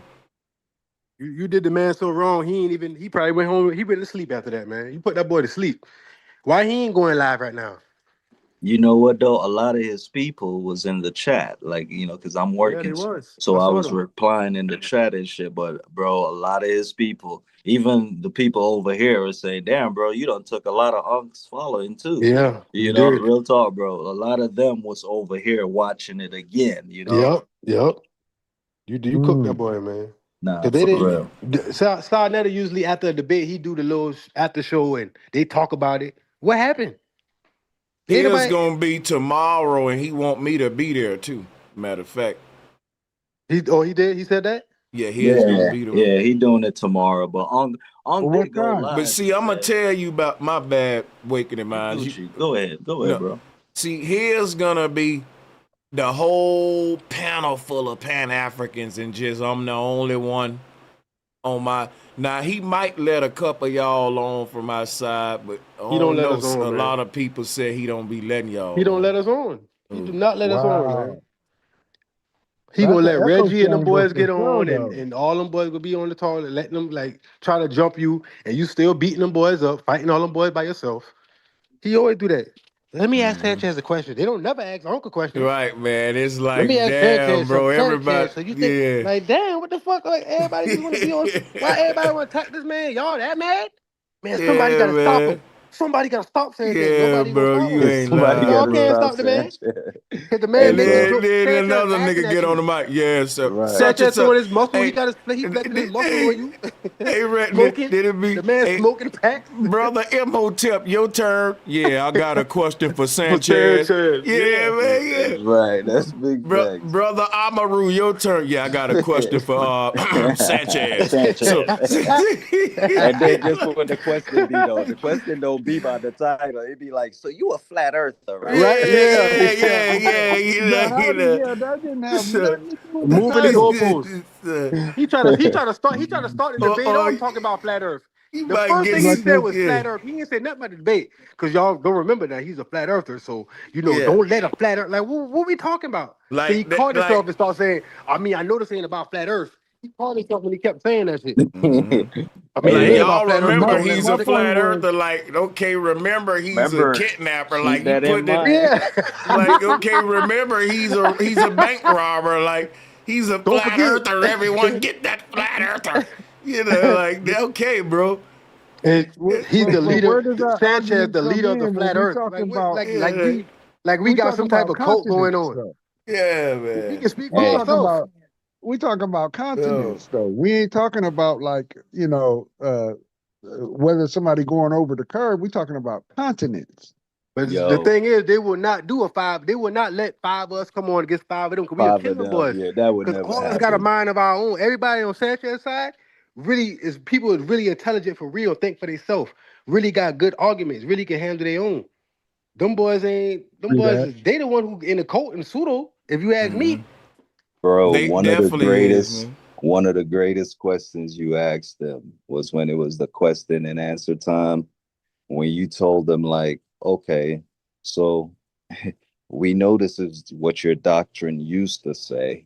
You did the man so wrong. He probably went home. He went to sleep after that, man. You put that boy to sleep. Why he ain't going live right now? You know what though? A lot of his people was in the chat, like because I'm working, so I was replying in the chat and shit. But bro, a lot of his people, even the people over here, are saying, "Damn, bro, you done took a lot of Unks following too." Yeah, real talk, bro. A lot of them was over here watching it again. Yep. You cook that boy, man. Nah, for real. Sarnetta usually after a debate, he do the little after show and they talk about it. What happened? It's gonna be tomorrow, and he want me to be there too. Matter of fact, he did. He said that. Yeah, is gonna be there. Yeah, he doing it tomorrow. But on did go live. But see, I'm gonna tell you about my bad waking in mind. Go ahead, bro. See, here's gonna be the whole panel full of Pan-Africans, and just I'm the only one on my. Now he might let a couple of y'all on from my side, but he don't let us on. A lot of people say he don't be letting y'all. He don't let us on. He do not let us on, man. He gonna let Reggie and them boys get on, and all them boys gonna be on the toilet, letting them like try to jump you, and you still beating them boys up, fighting all them boys by yourself. He always do that. Let me ask Sanchez a question. They don't never ask Uncle questions. Right, man. It's like, let me ask damn, Sanchez, bro. Everybody, so you think, like, damn, what the fuck? Like, everybody just want to be on. Why everybody want to attack this man? Y'all that mad? Man, somebody got to stop him. Somebody gotta stop saying that. Yeah, Nobody gonna bro, stop you him. ain't Somebody lying, Y'all gotta bro. can't stop stop the man. Sanchez. Cause the man And making then Sanchez another laughing nigga at get on you. the mic. Yeah, so Right. such and Sanchez such. throwing his muscle. He Hey, got his he flexing his muscle hey, on you. hey, Smoking. did it be? The man Hey, smoking packs. brother Imhotep, your turn. Yeah, I got a question for For Sanchez. Sanchez, Yeah, man, yeah. Right. That's big facts. Brother Amaru, your turn. Yeah, I got a question for Sanchez. So, Sanchez. And then just for the question be though, the question don't be by the title. It be like, so you a flat earther, right? Right? Yeah. yeah, Now, how you the know. hell that didn't have So, nothing to do with the Moving the title? goalposts. He trying to start the debate or on talking about flat Earth. you The might first get thing he But said the, was yeah, flat Earth. He didn't say nothing about the debate because y'all don't remember that he's a flat earther. So yeah. don't let a flat Earth. Like what we talking about? So he Like that, caught like. himself and started saying, I know this ain't about flat Earth. He caught himself when he kept saying that shit. Mhm. Hey, Like It ain't look. about y'all flat Earth. But remember my, don't let he's him a my stick with point flat it. was, earther. Like, okay, remember he's a Remember, kidnapper. keep Like you that in put it. mind. Yeah. Like, okay, remember he's a bank robber. Like he's a Don't flat forget. earther. Everyone get that flat earther. You know, like okay, bro. And he's the but leader. where does that Sanchez, argument the come leader of the in when flat we Earth. talking about Yeah, We we got talking some type about of cult going continents on. though? yeah, We man. can speak for We Hey, talking ourselves. about we talking about Oh, continents though. We ain't talking about like whether somebody going over the curve. We talking about continents. But the yo, thing is, they will not do a five. They will not let five of us come on against five of them because we are 5 of killing them. boys. Yeah, that would Because never all of us got a happen. mind of our own. Everybody on Sanchez's side really is people is really intelligent for real, think for themselves, really got good arguments, really can handle their own. Them boys ain't them See boys that? is they the one who in the cult and pseudo, if you ask hmm me. Bro, They definitely is, man. one of the greatest questions you asked them was when it was the question and answer time, when you told them like, okay, so we know this is what your doctrine used to say,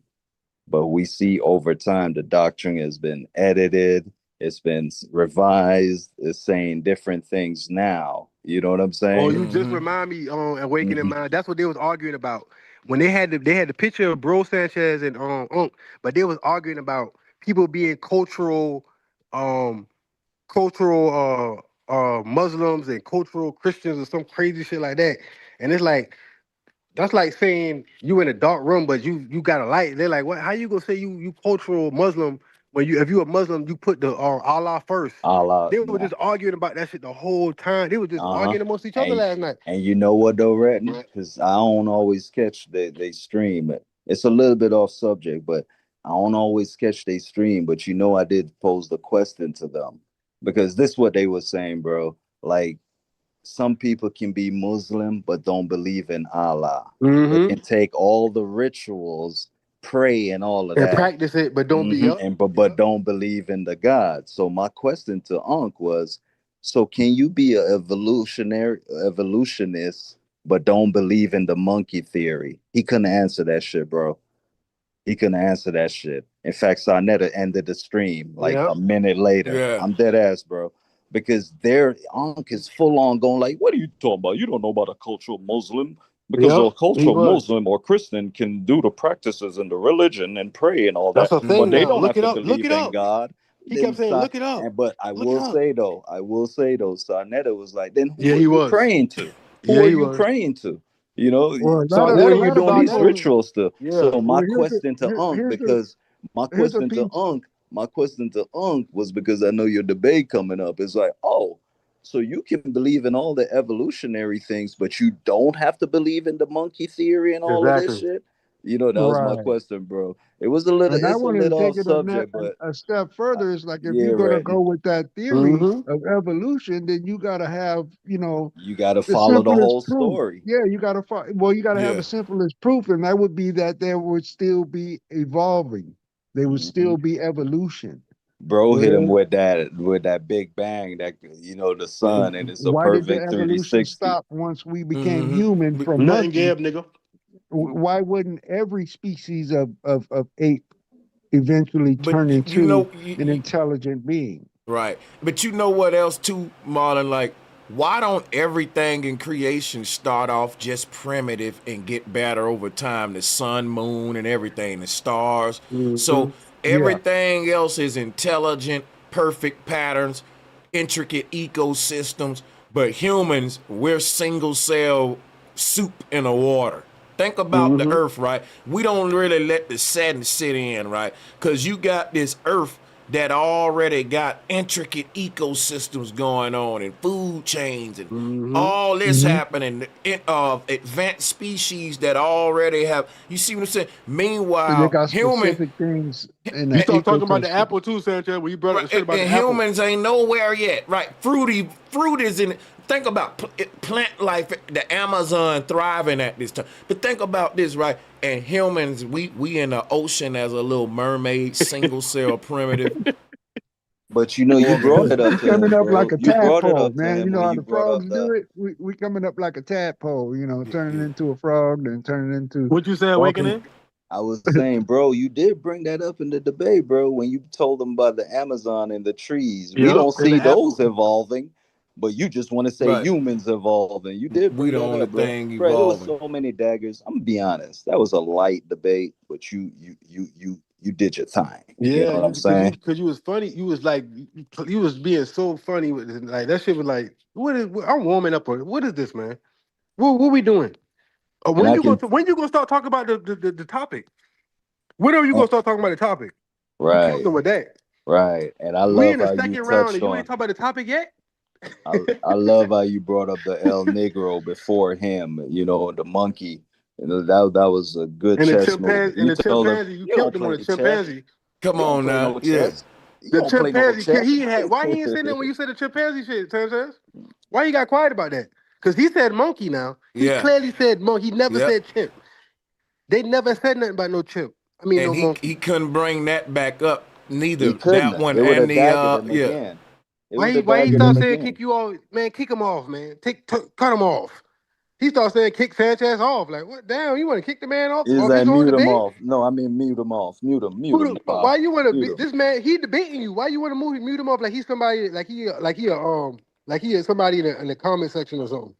but we see over time the doctrine has been edited, it's been revised, it's saying different things now. You know what I'm Oh, saying? you just hmm remind me on Awakening Mhm. Mind. That's what they was arguing about. When they had the picture of Bro Sanchez and Ankh, but they was arguing about people being um cultural Muslims and cultural Christians or some crazy shit like that. And it's like that's like saying you in a dark room, but you got a light. They're like, what? How you gonna say you cultural Muslim when if you a Muslim, you put the Allah first? Allah, They were nah. just arguing about that shit the whole time. They were just Uh-huh. arguing amongst each other And last night. and you know what though, Retton? Because I don't always catch they stream it. It's a little bit off subject, but I don't always catch they stream. But you know, I did pose the question to them because this is what they were saying, bro. Like some people can be Muslim but don't believe in Allah. They Mm-hmm. can take all the rituals, pray and all of And that, practice it, but don't be up. and but don't believe in the God. So my question to Ankh was, so can you be an evolutionist but don't believe in the monkey theory? He couldn't answer that shit, bro. He couldn't answer that shit. In fact, Sarnetta ended the stream like Yep. a minute later. Yeah. I'm dead ass, bro. Because their Ankh is full on going like, what are you talking about? You don't know about a cultural Muslim. Because Yep. a He cultural was. Muslim or Christian can do the practices and the religion and pray and all That's that, a but thing they now. don't Look have it to up. Look it believe in up. God. He kept Then saying, look it up. but Look it up. I will say though, Sarnetta was like, then Yeah, who are he you was. praying to? Who Yeah, are he you was. praying to? You know, Well, So what now are you're you doing doing these Sarnetta. rituals to? Yeah. So well, my here's a question to piece. Unc was because I know your debate coming up. It's like, oh, so you can believe in all the evolutionary things, but you don't have to believe in the monkey theory and all of this Exactly. shit. You know, that was my Right. question, bro. And I It's a wanted to little take off it subject, but a step further. It's like if yeah, you're going to Ratton, go with that theory Mm-hmm. of evolution, then you got to have, you got to the follow the simplest whole proof. story. Yeah, you got to well, you got to have Yeah. the simplest proof, and that would be that there would still be evolving. There would Mhm. still be evolution. Bro hit him Well, with that big bang, that the sun, and it's a why did the perfect evolution 360. stop once we became hmm human from Nothing monkey? Gab, nigga. Why wouldn't every species of ape eventually But turn you into know, an intelligent being? right. But you know what else too, Marlon? Like, why don't everything in creation start off just primitive and get better over time? The sun, moon, and everything, the stars. Mm-hmm. So Yeah. everything else is intelligent, perfect patterns, intricate ecosystems. But humans, we're single cell soup in the water. Think about the earth, right? We don't really let the Saturn sit in, right? Because you got this earth that already got intricate ecosystems going on and food chains and all this happening. Advanced species that already have, you see what I'm saying? And they Meanwhile, got human, specific things in You the start talking about the ecosystem. apple too, Sanchez. When you brought up the shit about the and apple. humans ain't nowhere yet, right? Fruit is in. Think about plant life, the Amazon thriving at this time. But think about this, right? And humans, we in the ocean as a little mermaid, single cell, primitive. But you know, you brought it up We to coming him, up bro. like a You brought it tadpole, up to man. You him know when how you the brought up frogs the. do it? We coming up like a tadpole, you know, turning into a frog, then turning into What you said, walking. Awakening? I was saying, bro, you did bring that up in the debate, bro, when you told them about the Amazon and the trees. We Yep, don't and see the apple. those evolving, but you just want to say Right. humans evolving. You did We bring the that only up, bro. thing Bro, it was evolving. so many daggers. I'm gonna be honest. That was a light debate, but you did your thing. You know Yeah, what I'm saying? because you was funny. You was like, you was being so funny with it. Like that shit was like, I'm warming up. What is this, man? What we doing? And When I you can gonna start talking about the topic? When are you gonna start talking about the topic? You killed right, them with that. right. And I We in love the how you second round touched and you on. ain't talking about the topic yet. I love how you brought up the El Negro before him, you know, the monkey. You know, that was a good And the chess move. chimpanzee, You told him you you don't killed him on the play chess. chimpanzee. Come You don't on play now. no Yeah. chess. You The don't play no chimpanzee, chess. he had. Why he ain't saying that when you said the chimpanzee shit, Sanchez? Why you got quiet about that? Because he said monkey now. He Yeah. clearly said monkey. He never Yep. said chimp. They never said nothing about no chimp. I mean, And no he monkey. couldn't bring that back up He neither. couldn't. That one It would and have the daggered him yeah. again. It Why would he have why he daggered start him saying again. kick you off, man? Kick him off, man. Cut him off. He started saying kick Sanchez off. Like what? Damn, you want to kick the man off Is his that own mute him debate? off? No, I mean mute him off. Mute him off. Why you want Mute to? him. This man, he debating you. Why you want to mute him off like he's somebody? Like he is somebody in the comment section or something.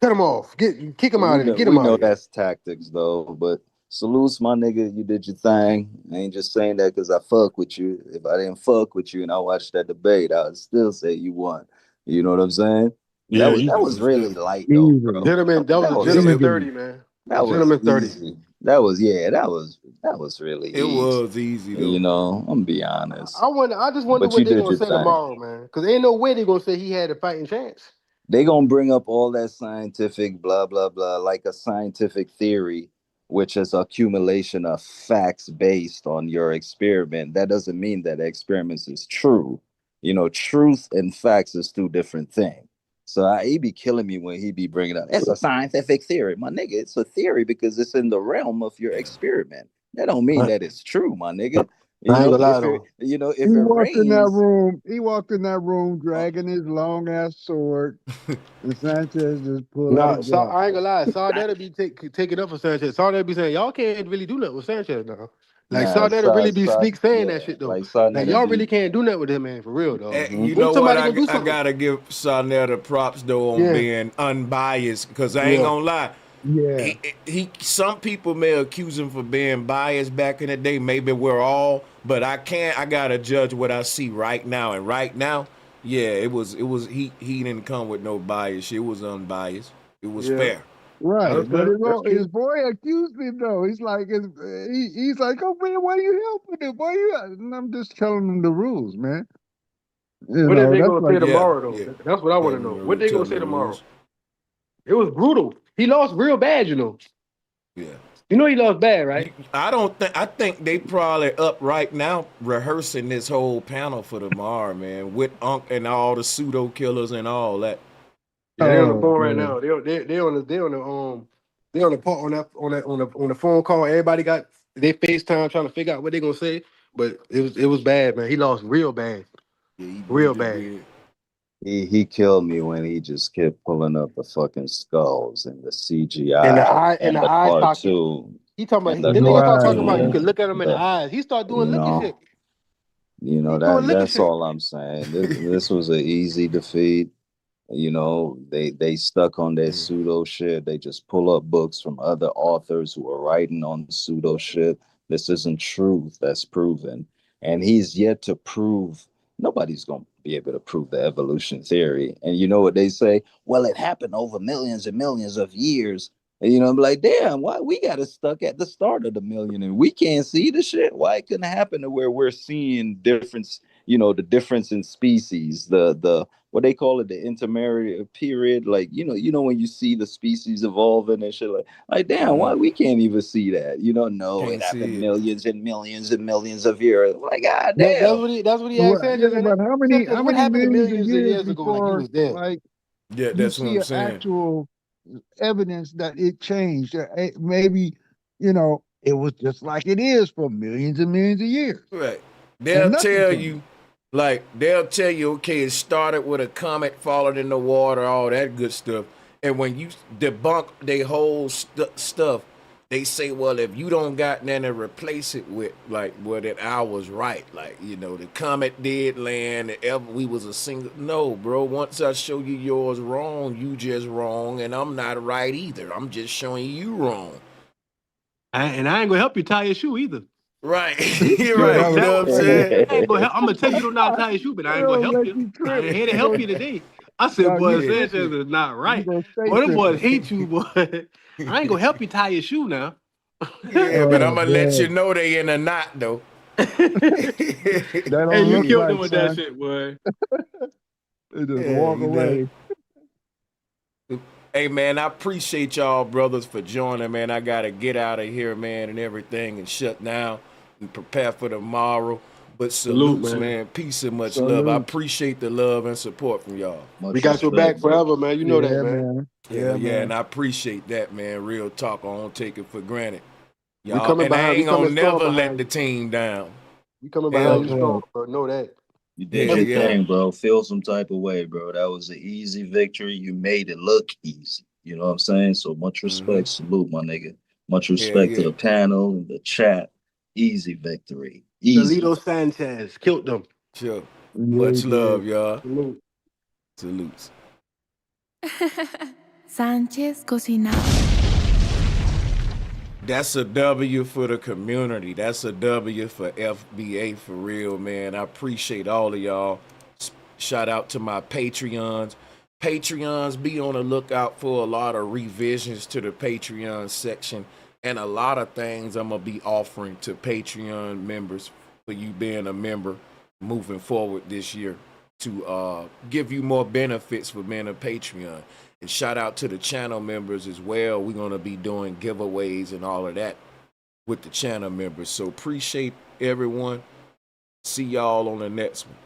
Cut him off. Kick him out of there. Get him We out know of here. that's tactics though, but salutes my nigga, you did your thing. I ain't just saying that because I fuck with you. If I didn't fuck with you and I watched that debate, I would still say you won. You know what I'm saying? Yeah, That was really light though, bro. Easily. gentleman. That was a gentleman 30, man. That was Gentleman 30. easy. That was really It easy. was easy though. You know, I'm gonna be honest. I just wonder But what you they're did gonna your say thing. tomorrow, man. Because ain't no way they're gonna say he had a fighting chance. They gonna bring up all that scientific blah blah blah, like a scientific theory, which is accumulation of facts based on your experiment. That doesn't mean that experiments is true. You know, truth and facts is two different things. So he be killing me when he be bringing up it's a scientific theory, my nigga. It's a theory because it's in the realm of your experiment. That don't mean that it's true, my nigga. You I ain't know, gonna lie though. if He it walked in that rains, room. He walked in that room dragging his long ass sword, and Sanchez just pulled out a Nah, gun. I ain't gonna lie. Saudetta be taking up for Sanchez. Saudetta be saying y'all can't really do nothing with Sanchez now. Like nah, Saudetta really be sneak saying yeah, that shit though. like Son Like that'll y'all be. really can't do nothing with him, man. For real, dog. You When know what? somebody gonna do I something? gotta give Sarnetta props though on Yeah, being unbiased, because I ain't yeah. gonna lie. Yeah, He some people may accuse him for being biased back in the day. Maybe we're all, but I can't. I gotta judge what I see right now. And right now, yeah, it was he didn't come with no bias. It was unbiased. It was Yeah. fair. right. But That's his true. boy accused him though. He's like, he's like, oh man, why you helping him? Why you? And I'm just telling him the rules, man. You What are know, they that's gonna say like, Yeah, tomorrow yeah. though? That's what I want to know. What they Tell gonna him the say tomorrow? rules. It was brutal. He lost real bad, you know. Yeah. You know he lost bad, right? I think they probably up right now rehearsing this whole panel for tomorrow, man, with Unc and all the pseudo killers and all that. Yeah, they on the oh phone right man, now. They on the part on the phone call. Everybody got they FaceTime trying to figure out what they gonna say. But it was bad, man. He lost real bad. Yeah, he Real really bad. did. He killed me when he just kept pulling up the fucking skulls and the And the CGI eye and and the the eye socket. cartoon He talking and about the then they start talking about you right. can cartoon. look at him in the eyes. He start doing You looking know, shit. He doing that looking that's shit. all I'm saying. This was an easy defeat. You know, they stuck on their pseudo shit. They just pull up books from other authors who are writing on pseudo shit. This isn't truth that's proven. And he's yet to prove nobody's gonna be able to prove the evolution theory. And you know what they say? Well, it happened over millions and millions of years. And you know, I'm like, damn, why we got it stuck at the start of the million and we can't see the shit? Why it couldn't happen to where we're seeing difference, you know, the difference in species, the what they call it, the intermarriage period, like you know when you see the species evolving and shit, like damn, why we can't even see that? You know, no, it Can't see happened it. millions and millions and millions of years. Like, god That's damn. what he Well, asked yeah, Sanchez. And but how Sanchez, what many happened to millions of millions of years years ago? Like you before, was there. like, Yeah, you that's what see I'm an saying. actual evidence that it changed? Maybe, you know, it was just like it is for millions and millions of years. Right. And They'll nothing tell changed. you, like, they'll tell you, okay, it started with a comet falling in the water, all that good stuff. And when you debunk their whole stuff, they say, well, if you don't got nothing to replace it with, like, well, that I was right. Like, you know, the comet did land, we was a single. No, bro, once I show you yours wrong, you just wrong, and I'm not right either. I'm just showing you wrong. And I ain't gonna help you tie your shoe either. Right. You're right. You know what I'm saying? I ain't gonna help. I'm gonna tell you don't know how to tie your shoe, but I ain't gonna help you. I ain't here to help you today. I said, No, boy, you Sanchez tripping. is not right. You gonna Boy, stay them boys tripping. hate you, boy. I ain't gonna help you tie your shoe now. Yeah, but I'm Oh, gonna let you man. know they in a knot though. That Hey, don't you look killed right, them with that son. shit, boy. They just Yeah, walk you know. away. Hey man, I appreciate y'all brothers for joining, man. I gotta get out of here, man, and everything and shut down and prepare for tomorrow. But Salute, salutes, man. man. Peace and much love. I Salute. appreciate the love and support from y'all. We got your back forever, man. You know that, Yeah, man. man. Yeah, man. and I appreciate that, man. Real talk. I don't take it for granted. We Y'all, coming and I behind. We ain't gonna coming strong never let behind the you. team down. We coming Hell behind you no. strong, bro. Know that. You did Hell your yeah. thing, bro. Feel some type of way, bro. That was an easy victory. You made it look easy. You know what I'm saying? So much respect. Salute, my nigga. Much respect to yeah. the panel and the chat. Easy victory. Easy. Delito Sanchez killed them. Sure. Yeah, Much he love, did. y'all. Salute. Salutes. Sanchez cocinado. That's a W for the community. That's a W for FBA for real, man. I appreciate all of y'all. Shout out to my Patreons. Patreons, be on the lookout for a lot of revisions to the Patreon section and a lot of things I'm going to be offering to Patreon members for you being a member moving forward this year to give you more benefits for being a Patreon. And shout out to the channel members as well. We're going to be doing giveaways and all of that with the channel members. So appreciate everyone. See y'all on the next one.